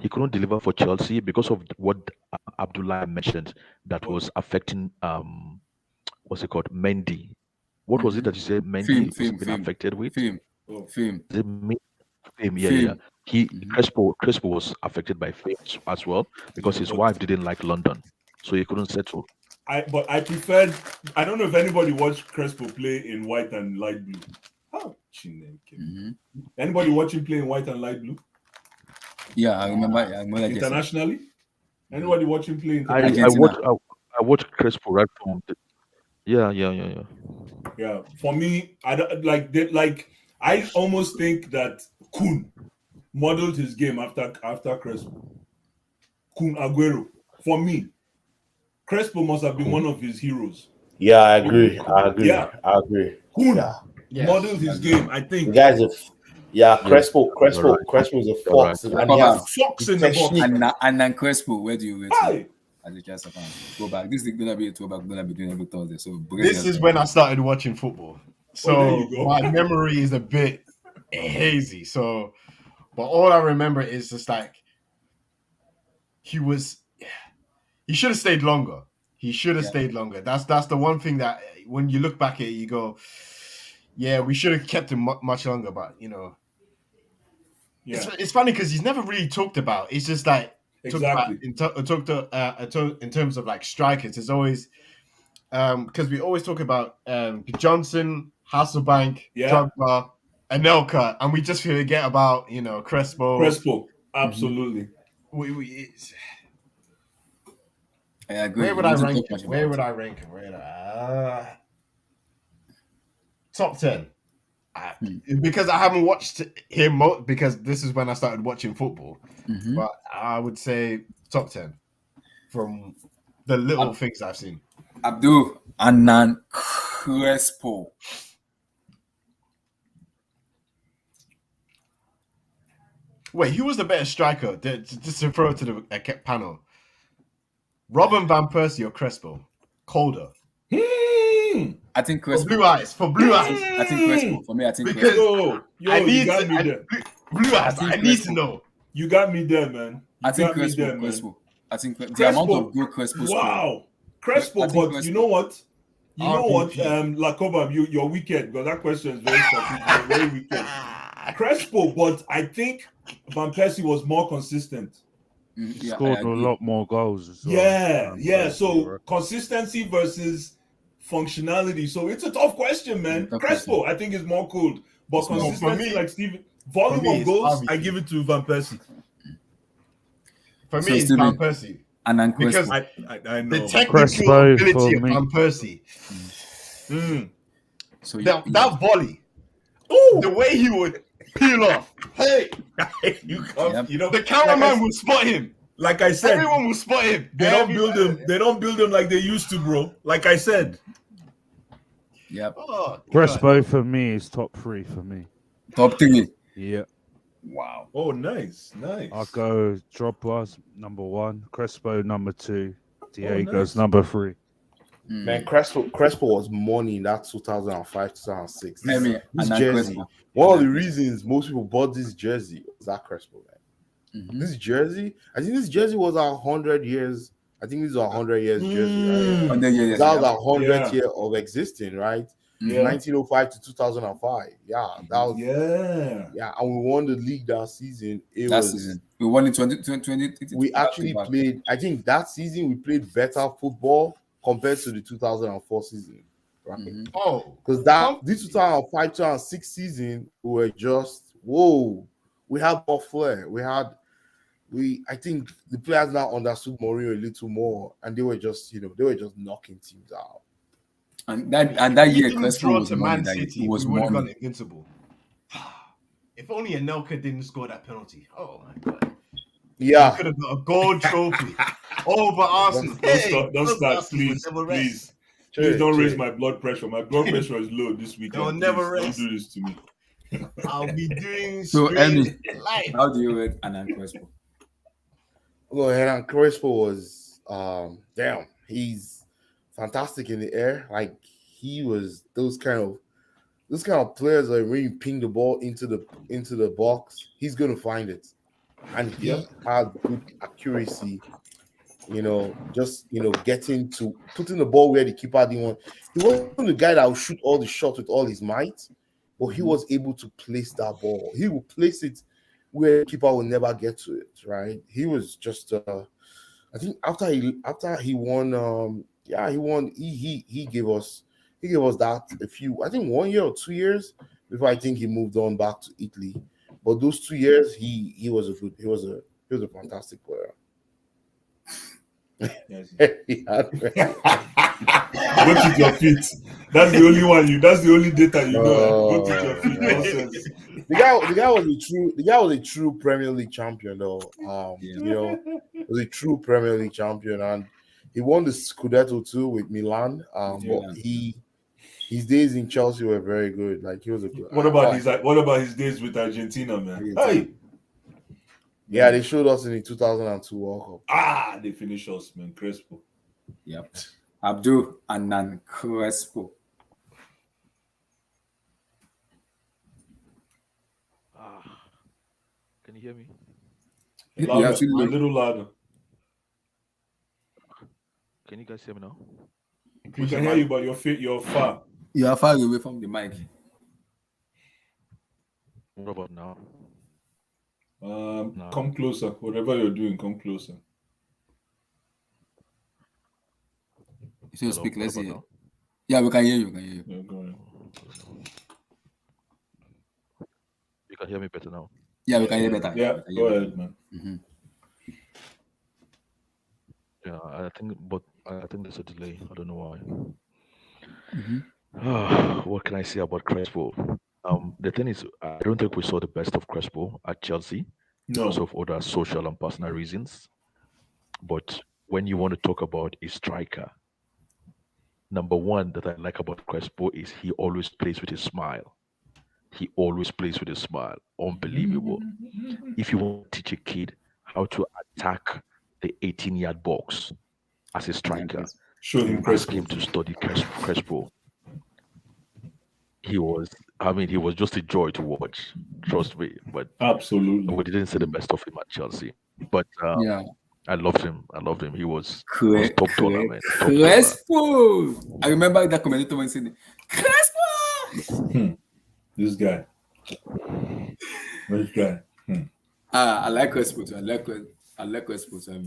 He couldn't deliver for Chelsea because of what Abdullah mentioned that was affecting what's it called, Mendy. What was it that you said Mendy was being affected with? Fame. Is it Fame? Yeah, Fame. yeah. He Crespo was affected by fame as well because his wife didn't like London, so he couldn't settle. But I preferred. I don't know if anybody watched Crespo play in white and light blue. How? Anybody watch him play in white and light blue? Yeah, I remember that. Internationally? Anybody watch him play I internationally? watched Crespo right from yeah. Yeah, for me, I don't like. I almost think that Kun modeled his game after Crespo. Kun Aguero, for me, Crespo must have been one of his heroes. Yeah, I agree. Yeah. I agree. Kun Yeah. modeled his game. I think The guy's Crespo is a fox, Right. and he has Fox in the box. And then Crespo, where do you rate Hi. him as a Chelsea fan? Go back. This is gonna be a throwback. We're gonna be doing every Thursday. So This is when I started watching football. So there you go. my memory is a bit hazy. So, but all I remember is just like he should have stayed longer. He should have stayed longer. That's the one thing that when you look back at it, you go, yeah, we should have kept him much longer. But it's funny because he's never really talked about. It's just like Exactly. in terms of like strikers. It's always because we always talk about Johnson, Hasselbank, Drogba, Anelka, and we just forget about Crespo. Absolutely. I agree. Where would I rank him? Where would I rank him? Top 10. Because I haven't watched him because this is when I started watching football. But I would say top 10 from the little things I've seen. Abdul Annan Crespo. Wait, who was the better striker? Just to throw it to the panel. Robin van Persie or Crespo? Colder. I think For Crespo. blue eyes. For blue eyes. I think Crespo. For me, I think Because Crespo. I you need got to. me there. Blue eyes. think I need Crespo. to know. You got me there, man. I think got me Crespo. there, man. Crespo. I think the Crespo. amount of goal Crespo scored. Wow. Crespo, I think but Crespo. you know what? You know what, RPP. Lakoba, you're wicked, because that question is very strategic. You're very wicked. Crespo, but I think Van Persie was more consistent. He Yeah, scored I a agree. lot more goals as well. Yeah. So consistency versus functionality. So it's a tough question, man. Tough Crespo, I think, is more cool, but It's more- consistency, for me- like Steven, volume for me, of it's goals, RVP. I give it to Van Persie. For So, me, it's Steven, Van Persie. And then Because Crespo. I know. the technical Crespo ability for of me. Van Persie. So That volley. Ooh! The way he would peel off. Hey, Yep. You know, the cameraman will spot him. like I said, Everyone will spot him. they don't build them. They don't build them like they used to, bro. Like I said, Yep. Oh, God. Crespo for me is top 3 for me. Top 3. Yeah. Wow. oh, nice. I'll go Drogba's number 1, Crespo number 2, Diego's nice. number 3. Man, Crespo was money in that 2005, 2006. I mean, This and then jersey. Crespo. One of the reasons most people bought this jersey was that Crespo, man. Mhm. This jersey, I think this jersey was 100 years. I think this is 100 years jersey, right? And then, yeah, That was yeah. 100th Yeah. year of existing, right? Yeah. 1905 to 2005. Yeah, that was Yeah. and we won the league that season. It That was season. We won in 2020. we actually played. I think that season we played better football compared to the 2004 season, right? Mhm. Oh, Because this 2005, 2006 season, we were just whoa. We had more flair. I think the players now understood Mourinho a little more, and they were just knocking teams out. And that He year, didn't Crespo draw was to money. Man That City. it was We would have money. gone invincible. If only Anelka didn't score that penalty. Oh my God. Yeah, We could have got a gold trophy over Arsenal. Don't start, Arsenal please. will never rest. Please. Please don't True. raise my blood pressure. My blood pressure is low this weekend. They'll never Please, rest. Don't do this to me. I'll be doing So, straight Emmy, life. how do you rate Anan Crespo? Well, Hernan Crespo was damn. He's fantastic in the air. Like he was those kind of players that when you ping the ball into the box, he's gonna find it, and he had good accuracy. Getting to putting the ball where the keeper didn't want. He wasn't the guy that would shoot all the shots with all his might, but he was able to place that ball. He would place it where the keeper will never get to it. Right? He was just. I think after he won. He won. He gave us that a few. I think 1 year or 2 years before I think he moved on back to Italy. But those 2 years, he was a fantastic player. Yes. Go to your feet. That's the only one that's the only data you know. Go to your feet. Nonsense. The guy was a true Premier League champion, though. Was a true Premier League champion, and he won the Scudetto too with Milan. But his days in Chelsea were very good. Like he was a good. What about his days with Argentina, man? Hey. Yeah, they showed us in the 2002 World Cup. They finished us, man. Crespo. Yep. Abdul Anan Crespo. Can you hear me? Louder, a little louder. Can you guys hear me now? We can hear you, but you're far. You are far away from the mic. What about now? No. Come closer. Whatever you're doing, come closer. So speak, let's hear. Yeah, we can hear you. Yeah, go ahead. You can hear me better now. Yeah, we can hear better. Yeah, go ahead, man. Mm-hmm. Yeah, I think there's a delay. I don't know why. Mm-hmm. What can I say about Crespo? The thing is, I don't think we saw the best of Crespo at Chelsea because of other social and personal reasons. But when you want to talk about a striker, number one that I like about Crespo is he always plays with a smile. He always plays with a smile. Unbelievable. If you want to teach a kid how to attack the 18-yard box as a striker, Show him ask Crespo. him to study Crespo. He was just a joy to watch. Trust me. But Absolutely. we didn't see the best of him at Chelsea. But Yeah. I loved him. He was top dollar, man. Top dollar. Crespo. I remember that commentator when saying Crespo. This guy. I like Crespo too. I like Crespo. So,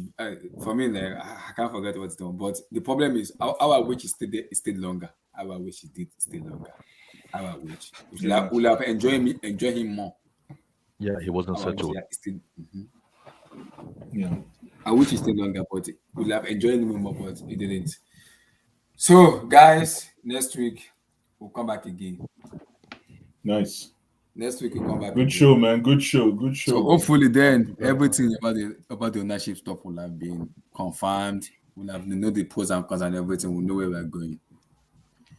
for me, like, I can't forget what's done. But the problem is, how I wish he stayed longer. How I wish he did stay longer. How I wish. We'll have enjoy him more. Yeah, he wasn't settled. Yeah. I wish he stayed longer, but we'll have enjoyed him more, but he didn't. So, guys, next week we'll come back again. Nice. Next week we'll come back. Good again. show, man. Good show. So hopefully then everything about the ownership stuff will have been confirmed. We'll have know the pros and cons and everything. We'll know where we're going.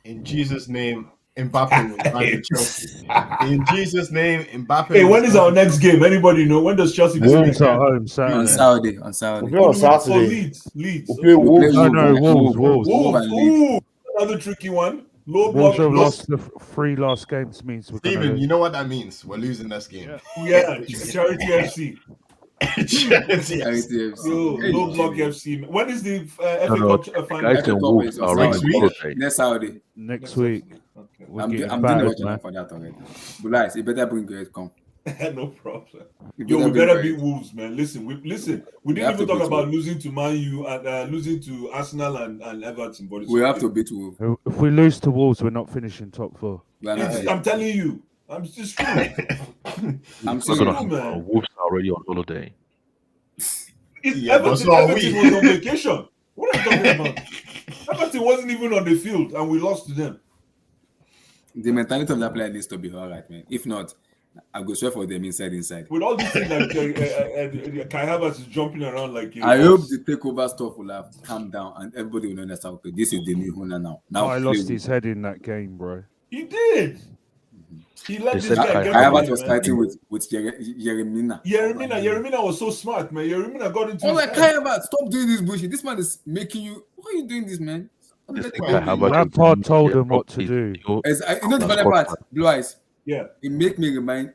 In Jesus' name, Mbappe will buy the Chelsea. In Jesus' name, Mbappe. Hey, when is our next game? Anybody know? When does Chelsea play? Wolves at home Saturday. On Saturday. We'll play on Saturday. Leeds. We'll play Wolves. Wolves. Ooh, another tricky one. Low Wolves block. have lost the 3 last games. Means we're Steven, gonna you know what that means? We're losing this game. Yeah, Charity FC. Charity FC. Low block FC. When is the FA No, Cup final? guys, the Wolves are already Next Saturday. next week. We're I'm getting doing battered, what you man. want for that already. But guys, you better bring great come. No problem. You Yo, we bring better great. beat Wolves, man. Listen. We We didn't have even to talk beat about Wolves. losing to Man U and losing to Arsenal and Everton. But it's We have okay. to beat Wolves. If we lose to Wolves, we're not finishing top 4. We are not- I'm telling you. I'm just true. I'm Not saying gonna true, happen. man. Wolves are already on holiday. Yeah, but so are Everton we. was on vacation. What are you talking about? Everton wasn't even on the field, and we lost to them. the mentality of that player needs to be all right, man. If not, I go swear for them inside. With all these things like Kai Havertz is jumping around like I hope the takeover stuff will have calmed down and everybody will understand. Okay, this is the new owner now. Now I play lost with- his head in that game, bro. he did. He let They this said guy Kai get I Havertz away, was man. fighting with Jeremina. Yeremina was so smart, man. Yeremina got into I was his like, head. Kai, stop doing this bullshit. This man is making you. Why are you doing this, man? Stop This letting Kai go of him. Havertz Lampard is told the him what to is- do. You know the funny part, Blue Eyes. Yeah. It make me remind.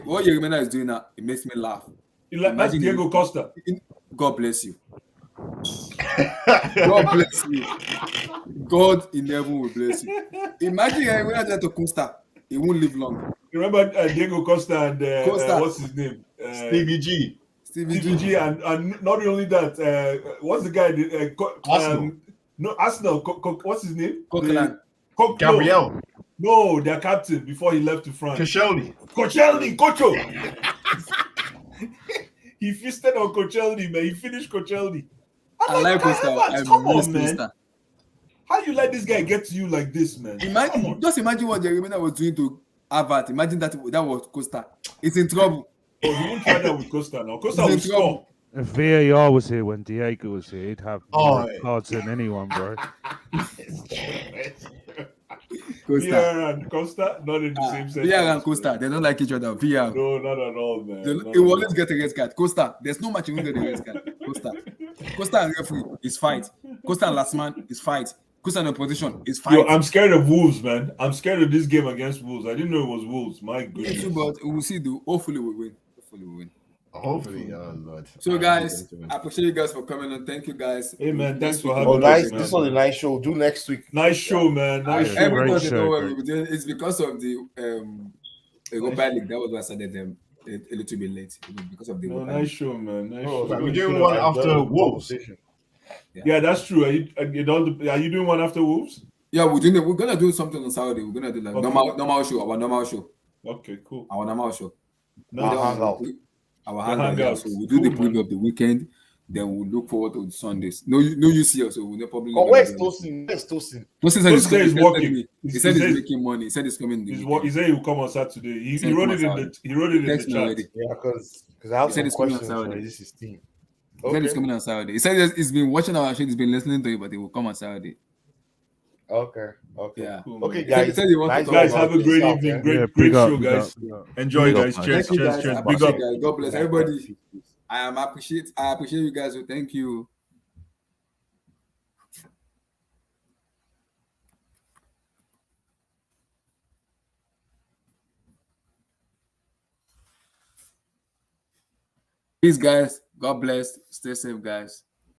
What Jeremina is doing now, it makes me laugh. That's Imagine Diego Costa. God bless you. God bless you. God in heaven will bless you. Imagine when I to Costa, he won't live long. You remember Diego Costa and Costa. what's his name? Stevie G. Stevie Stevie G, and not only that, what's the guy? Arsenal. No, Arsenal. What's his name? Coquelin. Gabriel. No, their captain before he left to France. Koscielny. Koscielny, Kocho. He feasted on Koscielny, man. He finished Koscielny. I like Kai Costa. Havertz, I come miss on, man. Costa. How you let this guy get to you like this, man? Come on. Just imagine what Jeremina was doing to Harvard. Imagine that was Costa. It's in trouble. Oh, he won't try that with Costa now. Costa He's will in score. trouble. If VAR was here when Diego was here, he'd have more Oh, cards than anyone, bro. Costa. Villar and Costa, not in the same sentence. Villar and Costa, they don't like each other. Villar. No, not at all, man. He Not will at all. always get a red card. Costa, there's no match he won't get a red card. Costa and referee is fight. Costa and last man is fight. Costa and opposition is fight. Yo, I'm scared of Wolves, man. I'm scared of this game against Wolves. I didn't know it was Wolves. My Me goodness. too, but we'll see. Hopefully we win. Hopefully, oh Lord. So guys, I appreciate you guys for coming on. Thank you guys. Hey man, thanks for week- having Oh, us, guys, man. this was a nice show. Do next week. Nice show, man. Nice show. Everybody show, know what great. we did. It's because of the Europa League. That was why I started them a little bit late. It was because of the No, Europa nice League. show, man. Nice Oh, show. We're doing one after Wolves. Yeah, that's true. Are you doing one after Wolves? Yeah, we're gonna do something on Saturday. We're gonna do like Okay. normal show, our normal show. Okay, cool. Our normal show. No, Our We don't- hangout. Our The hangout. Yeah. hangout. So we'll do the Cool, man. preview of the weekend. Then we'll look forward to the Sundays. No UCL, so we'll probably. Oh, where's Tosin? Where's Tosin? Tosin said Tosin he's said he's coming. working. He said he's said- making money. He said he's coming. He said he will come on Saturday. He Said wrote come it on in the Text me chat. already. Yeah, because I have He said some he's coming on questions for Saturday. this is team. He said he's coming on Saturday. He said he's been watching our show. He's been listening to it, but he will come on Saturday. Okay. Yeah. Cool, Okay, man. He said, he guys. said he wants to Nice talk Guys, about have a it. great yourself, evening. man. Great, Yeah, great big up, show, big up, guys. big up. Enjoy, Big up, guys. man. Cheers, Thank you, cheers, guys. cheers. I Big appreciate up. guys. God bless Good night, everybody. guys. Peace. I appreciate you guys. So thank you. Peace, guys. God bless. Stay safe, guys.